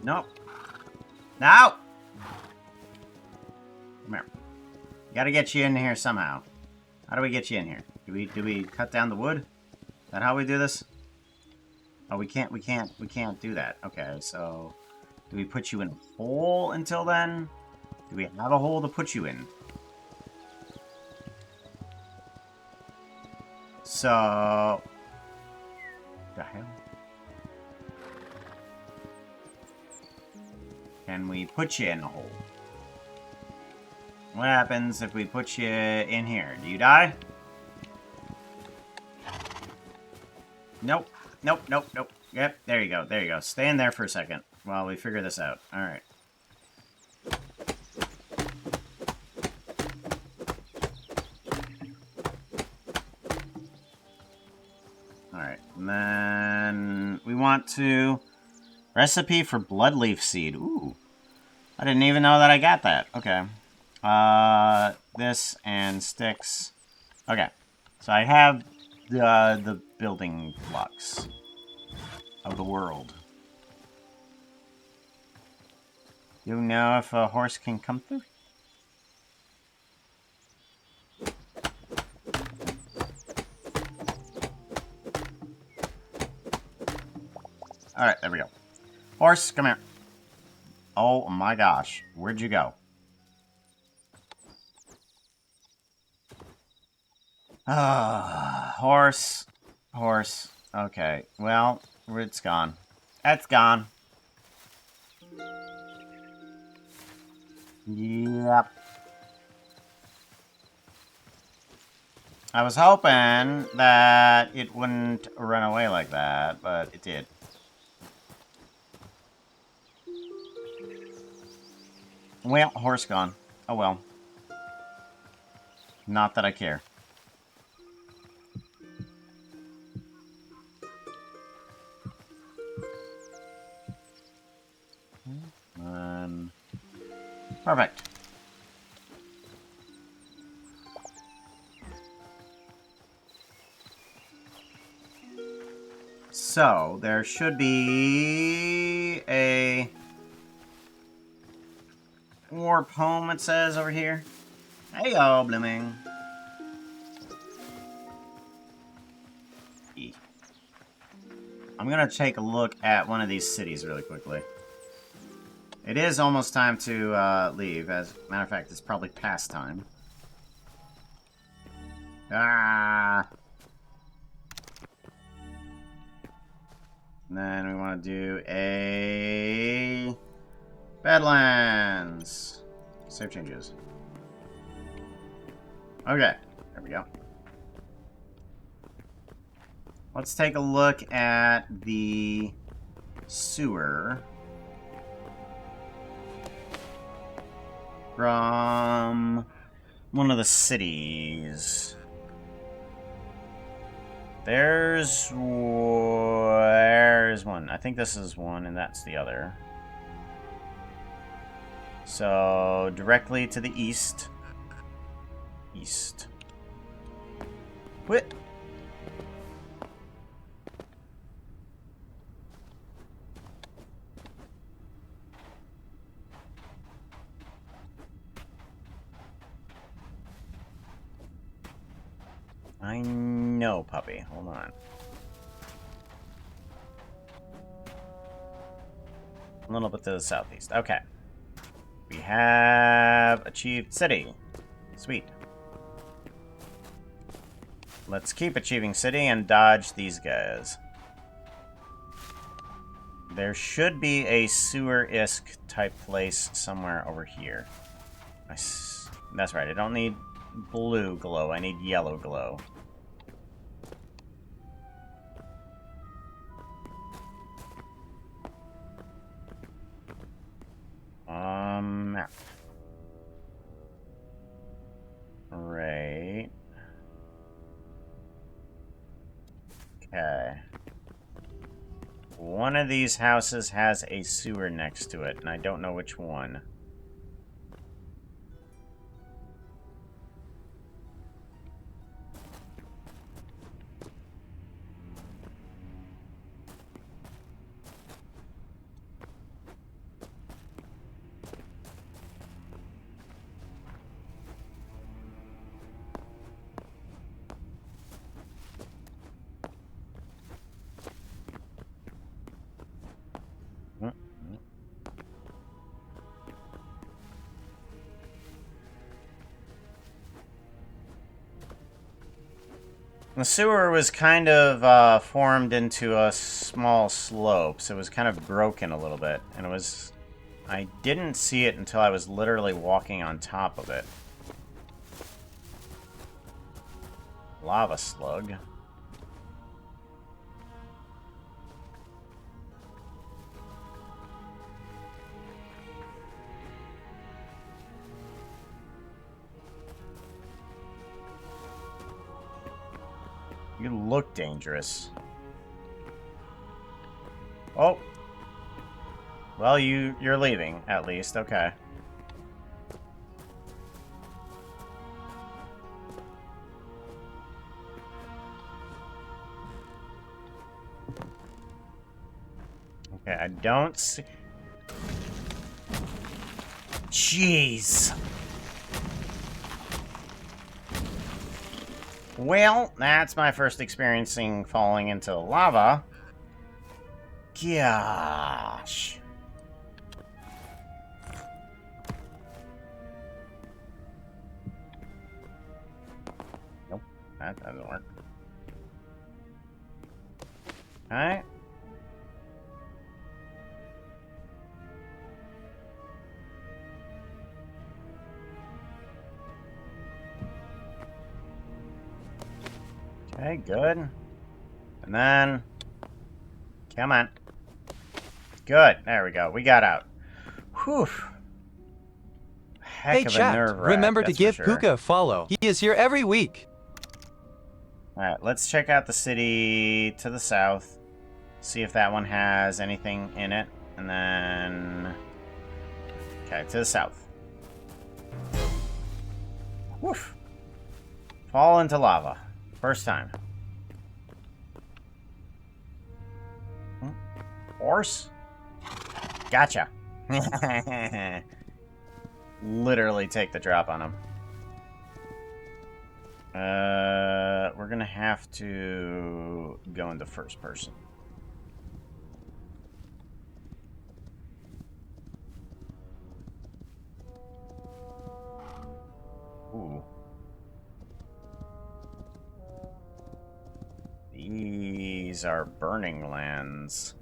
Nope. No! Come here. Gotta get you in here somehow. How do we get you in here? Do we cut down the wood? Is that how we do this? Oh, we can't do that. Okay, so do we put you in a hole until then? Do we have a hole to put you in? So... the hell? Can we put you in a hole? What happens if we put you in here? Do you die? Nope. Nope, nope, nope. Yep, there you go, there you go. Stay in there for a second while we figure this out. Alright. Alright, and then we want to... recipe for bloodleaf seed. Ooh. I didn't even know that I got that. Okay. This and sticks. Okay. So I have the building blocks of the world. You know if a horse can come through? Alright, there we go. Horse, come here. Oh my gosh. Where'd you go? Ah, horse. Horse. Okay. Well, it's gone. That's gone. Yep. I was hoping that it wouldn't run away like that, but it did. Well, horse gone. Oh well. Not that I care. Perfect. So, there should be a warp home, it says over here. Hey-o, blooming. I'm gonna take a look at one of these cities really quickly. It is almost time to leave. As a matter of fact, it's probably past time. Ah! And then we want to do a Badlands. Save changes. Okay, there we go. Let's take a look at the sewer from one of the cities. There's one. I think this is one, and that's the other. So, directly to the east. East. Quit. I know, puppy. Hold on. A little bit to the southeast. Okay. We have achieved city. Sweet. Let's keep achieving city and dodge these guys. There should be a sewer-esque type place somewhere over here. That's right, I don't need blue glow, I need yellow glow. Map. Right. Okay. One of these houses has a sewer next to it, and I don't know which one. The sewer was kind of formed into a small slope, so it was kind of broken a little bit, and it was... I didn't see it until I was literally walking on top of it. Lava slug. You look dangerous. Oh. Well, you're leaving, at least. Okay. Okay, I don't see... Jeez. Well, that's my first experiencing falling into lava. Gosh. Nope, that doesn't work. Alright. Okay, good. And then... Come on. Good. There we go. We got out. Whew. Heck Hey of a chat, nerve wrack, remember to that's for give sure. Puka a follow. He is here every week. Alright, let's check out the city to the south. See if that one has anything in it. And then... Okay, to the south. Woof. Fall into lava. First time. Horse? Gotcha. Literally take the drop on him. We're gonna have to go into first person. Ooh. These are burning lands.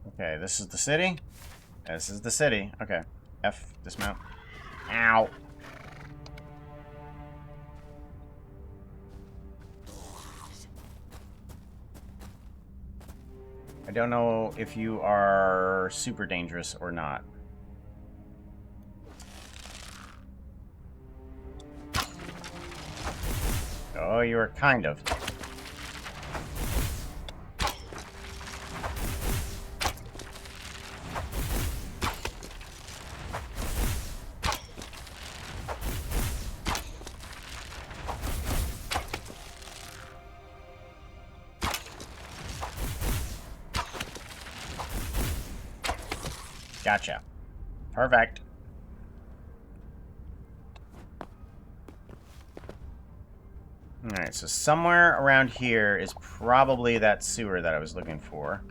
Okay, this is the city. This is the city. Okay. F, dismount. Ow. I don't know if you are super dangerous or not. Oh, you are kind of. Gotcha. Perfect. Alright, so somewhere around here is probably that sewer that I was looking for.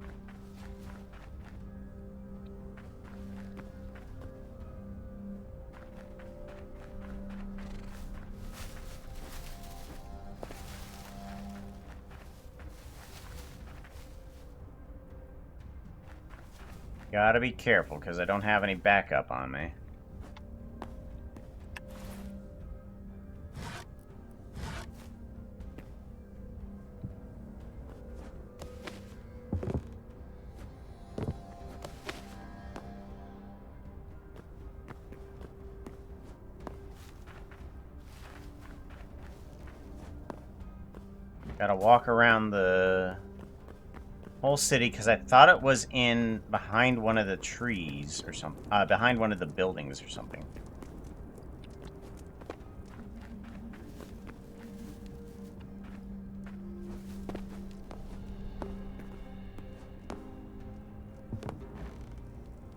Gotta be careful, because I don't have any backup on me. Gotta walk around the whole city, because I thought it was in behind one of the trees or something. Behind one of the buildings or something.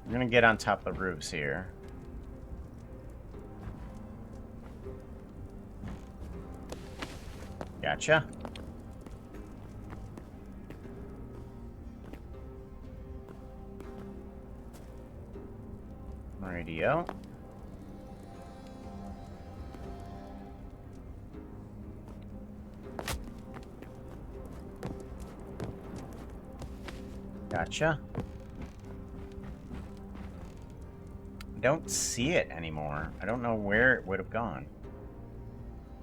I'm gonna get on top of the roofs here. Gotcha. Radio. Gotcha. I don't see it anymore. I don't know where it would have gone.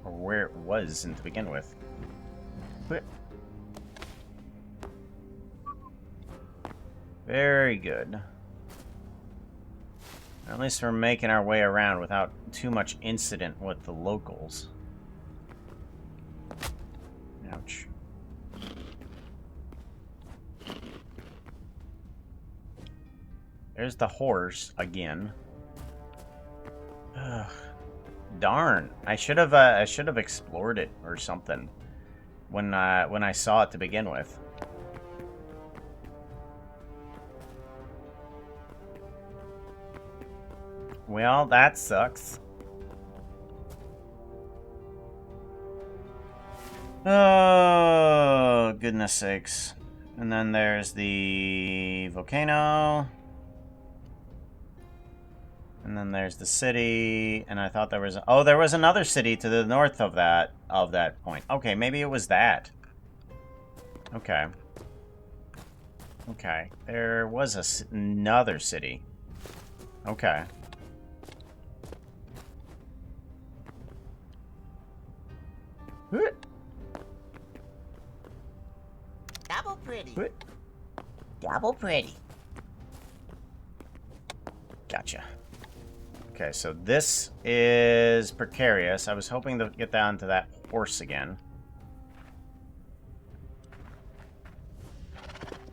Or where it was to begin with. But very good. At least we're making our way around without too much incident with the locals. Ouch. There's the horse again. Ugh. Darn! I should have explored it or something when I saw it to begin with. Well, that sucks. Oh, goodness sakes. And then there's the volcano. And then there's the city. And I thought there was... Oh, there was another city to the north of that point. Okay, maybe it was that. Okay. Okay. There was another city. Okay. Double pretty. Double pretty. Gotcha. Okay, so this is precarious. I was hoping to get down to that horse again.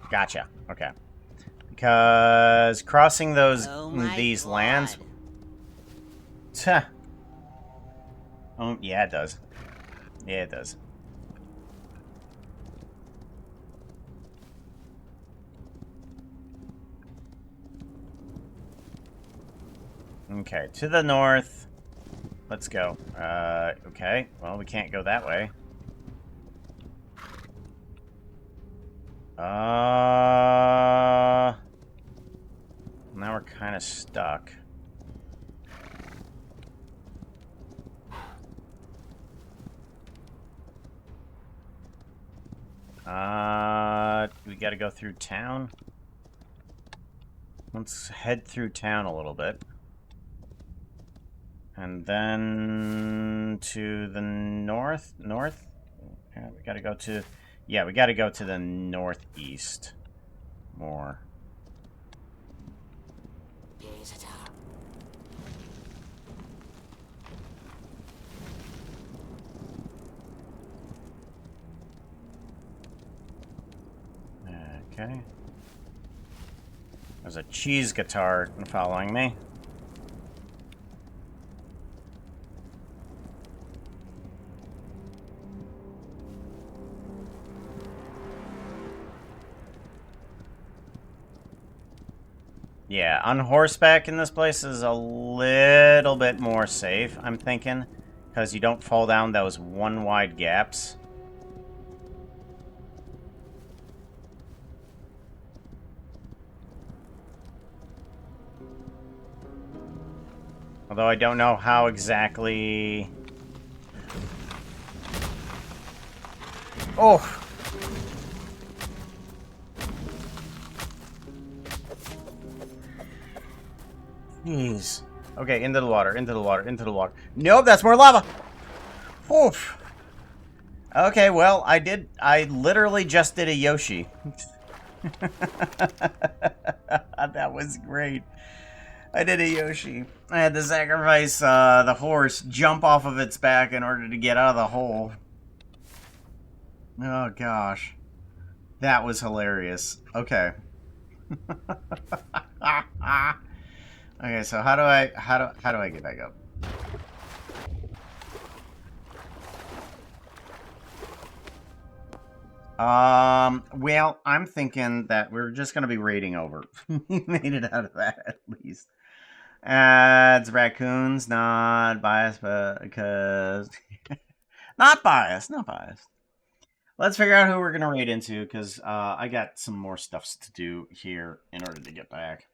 Gotcha. Okay. Because crossing these lands... Oh, yeah, it does. Yeah, it does. Okay, to the north. Let's go. Okay. Well, we can't go that way. Now we're kind of stuck. We gotta go through town. Let's head through town a little bit. And then to the north? North? Yeah, we gotta go to... Yeah, we gotta go to the northeast more. Okay. There's a cheese guitar following me. Yeah, on horseback in this place is a little bit more safe, I'm thinking. Because you don't fall down those one-wide gaps. Although I don't know how exactly... Oh! Jeez. Okay, into the water, into the water, into the water. Nope, that's more lava! Oof. Okay, well, I literally just did a Yoshi. That was great. I did a Yoshi. I had to sacrifice the horse, jump off of its back in order to get out of the hole. Oh gosh. That was hilarious. Okay. Okay, so how do I get back up? Well, I'm thinking that we're just gonna be raiding over. We made it out of that at least. It's raccoons, not biased, but because not biased, not biased. Let's figure out who we're gonna raid into, because I got some more stuff to do here in order to get back.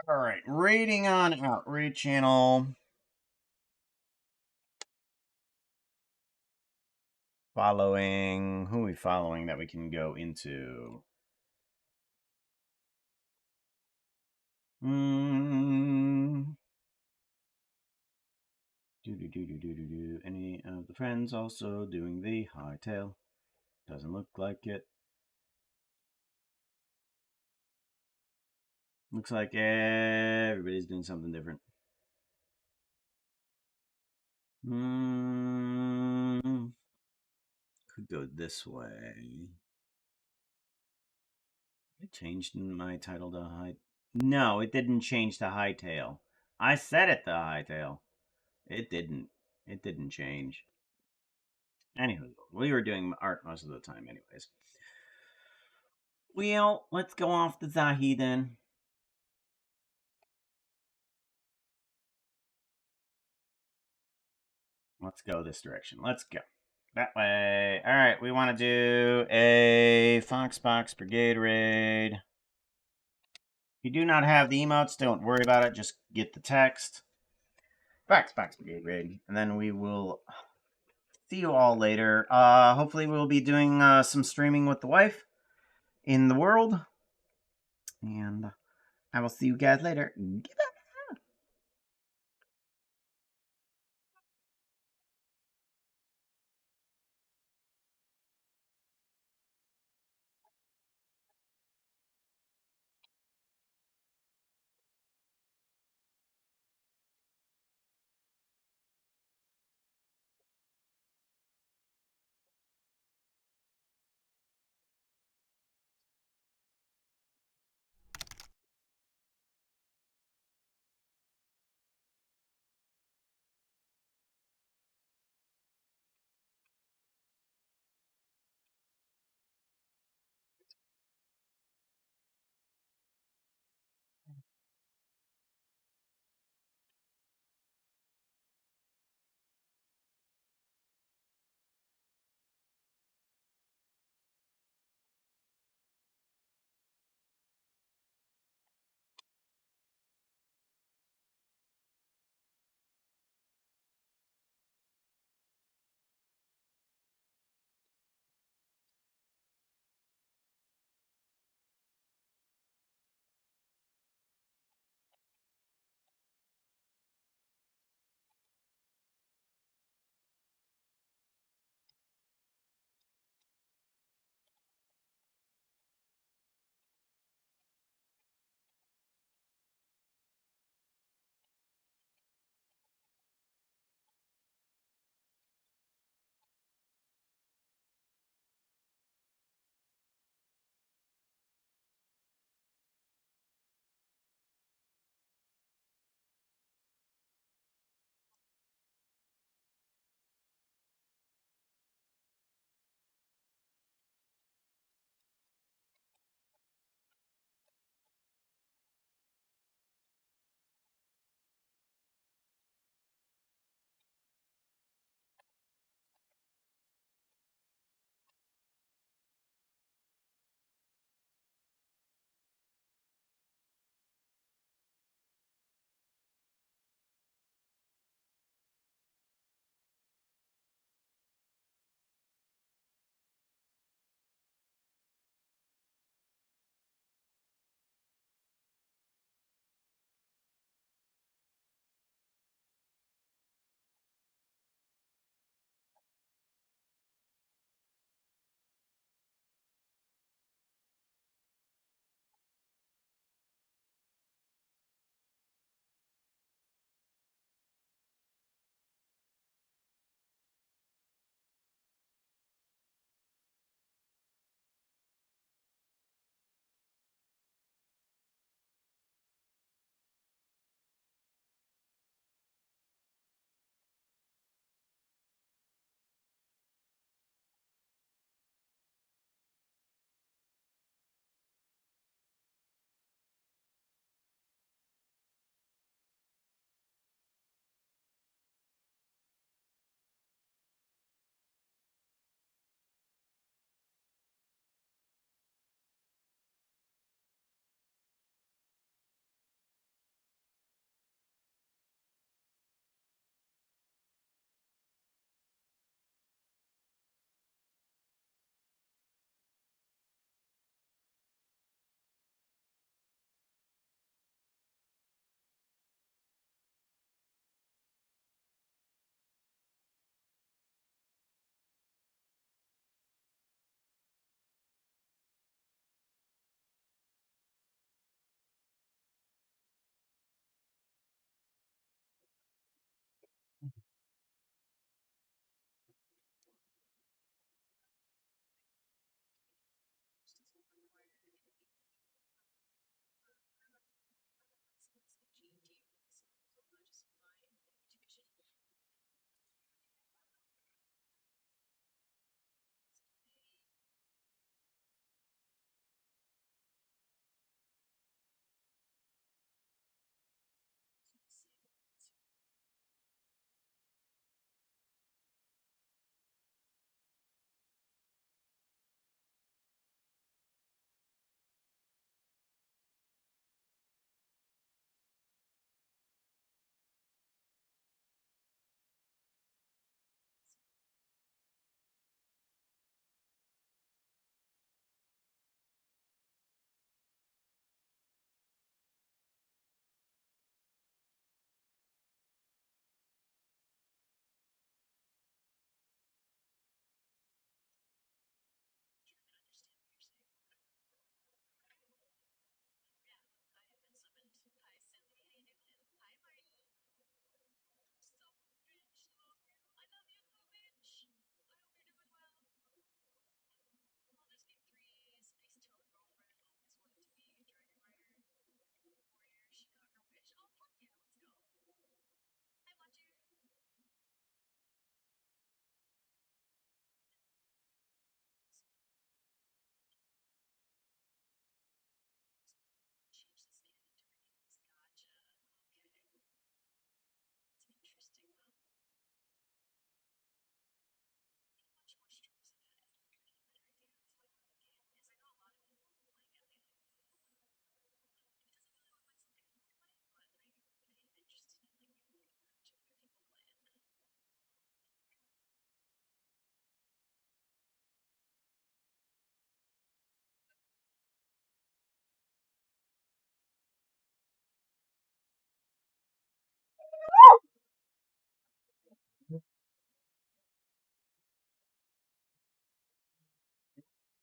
Alright, raiding on out. Raid channel. Following. Who are we following that we can go into? Any of the friends also doing the Hytale? Doesn't look like it. Looks like everybody's doing something different. Could go this way. I changed my title to High. No, it didn't change to Hytale. I set it to Hytale. It didn't. It didn't change. Anywho, we were doing art most of the time, anyways. Well, let's go off to Zahi then. Let's go this direction. Let's go. That way. Alright, we want to do a Foxbox Brigade raid. If you do not have the emotes, don't worry about it. Just get the text. Foxbox Brigade raid. And then we will see you all later. Hopefully we'll be doing some streaming with the wife in the world. And I will see you guys later. Goodbye.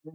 Hey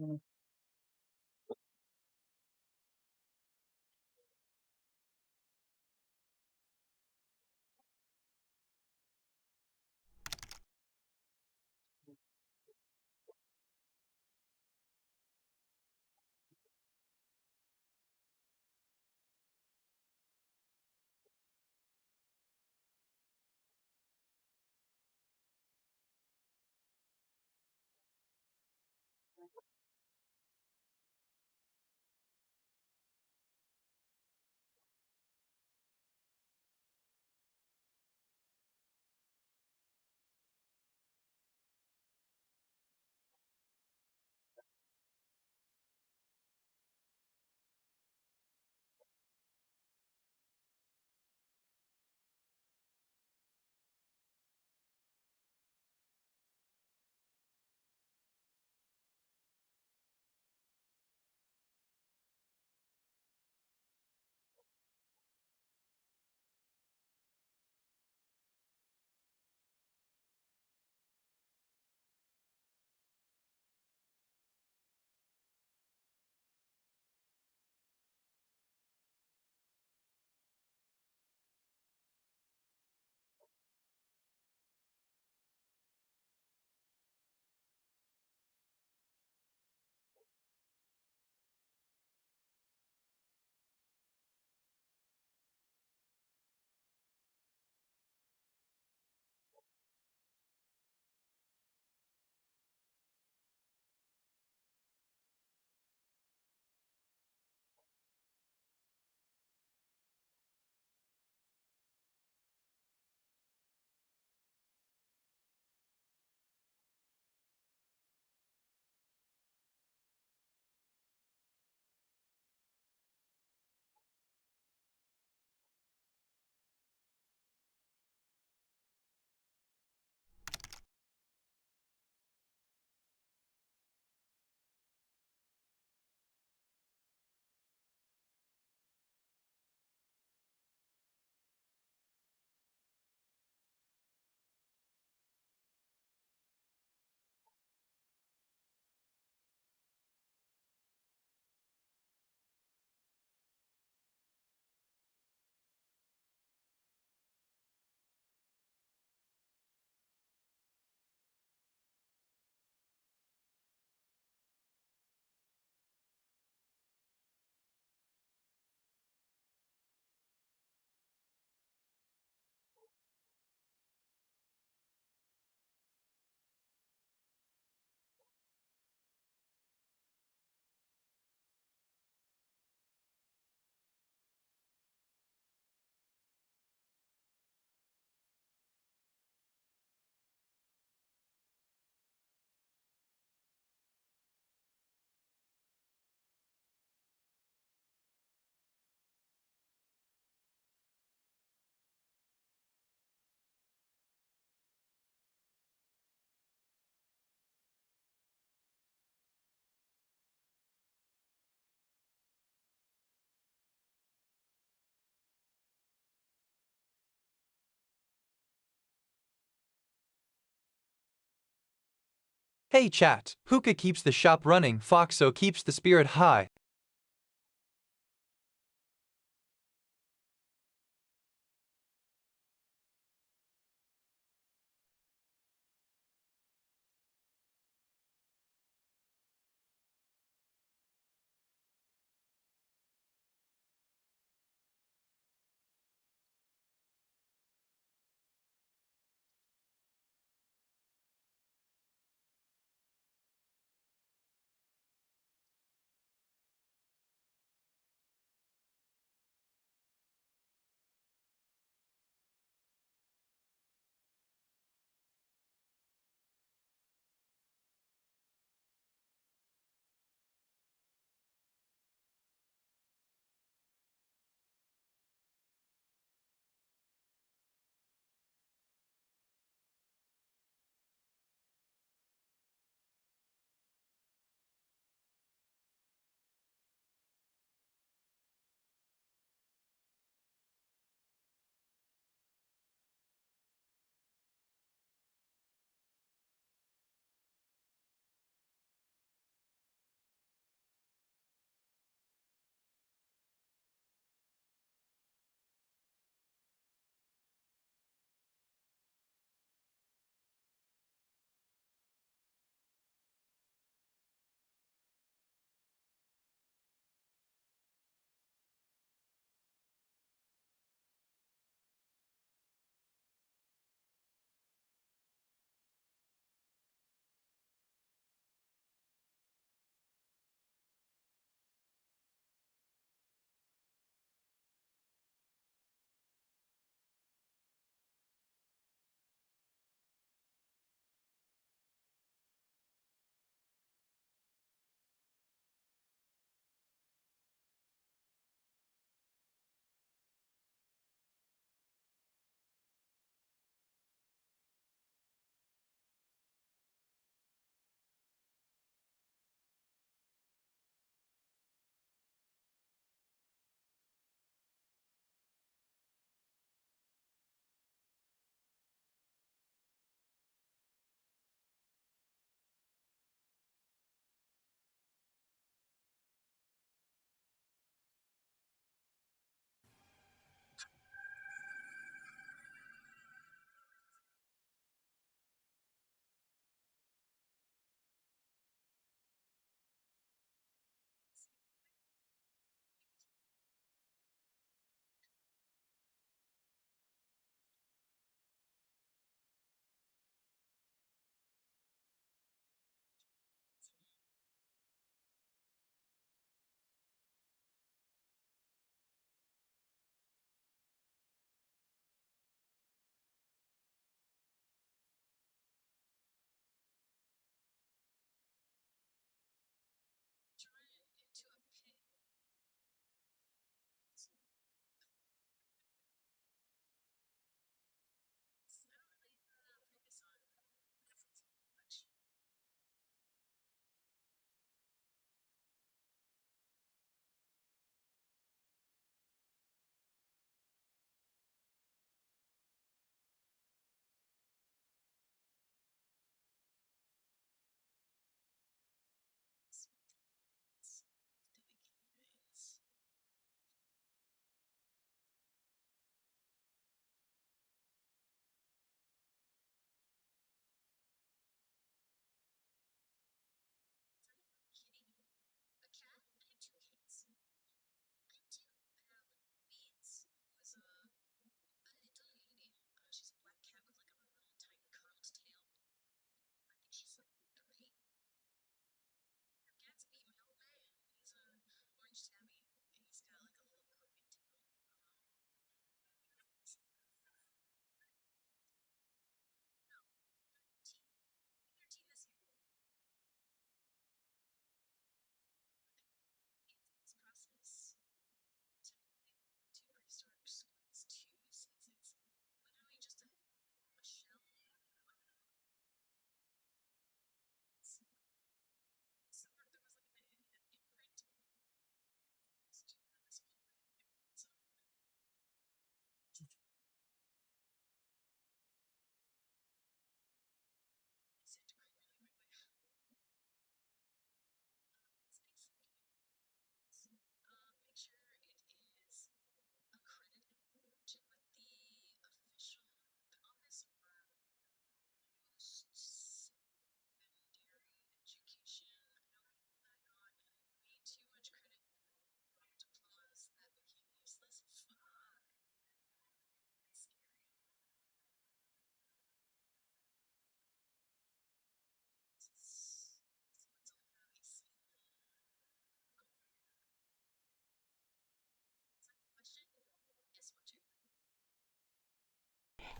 chat, Puka keeps the shop running, Foxo keeps the spirit high.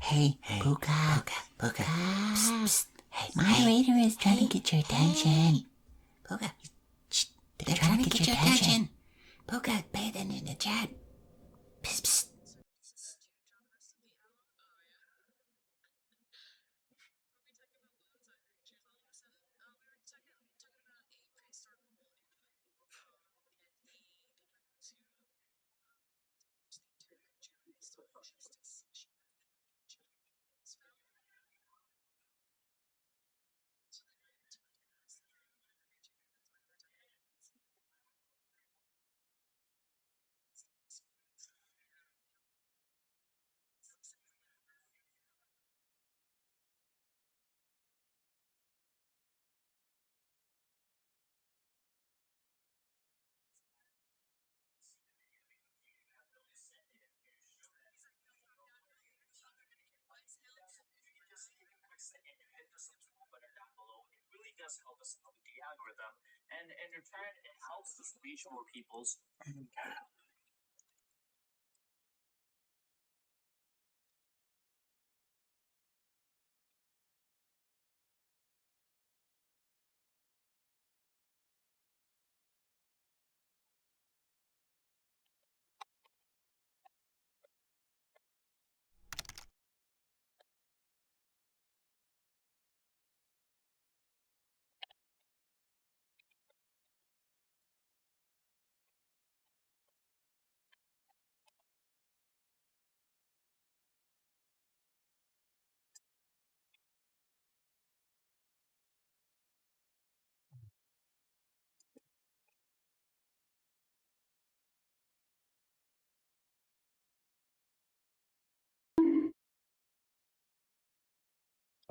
Hey, Puka. Puka. Psst, psst. Hey, moderator is trying to get your attention. Puka. Shh. They're trying to get your attention. Puka, pay attention in the chat. Psst, psst.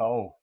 Oh.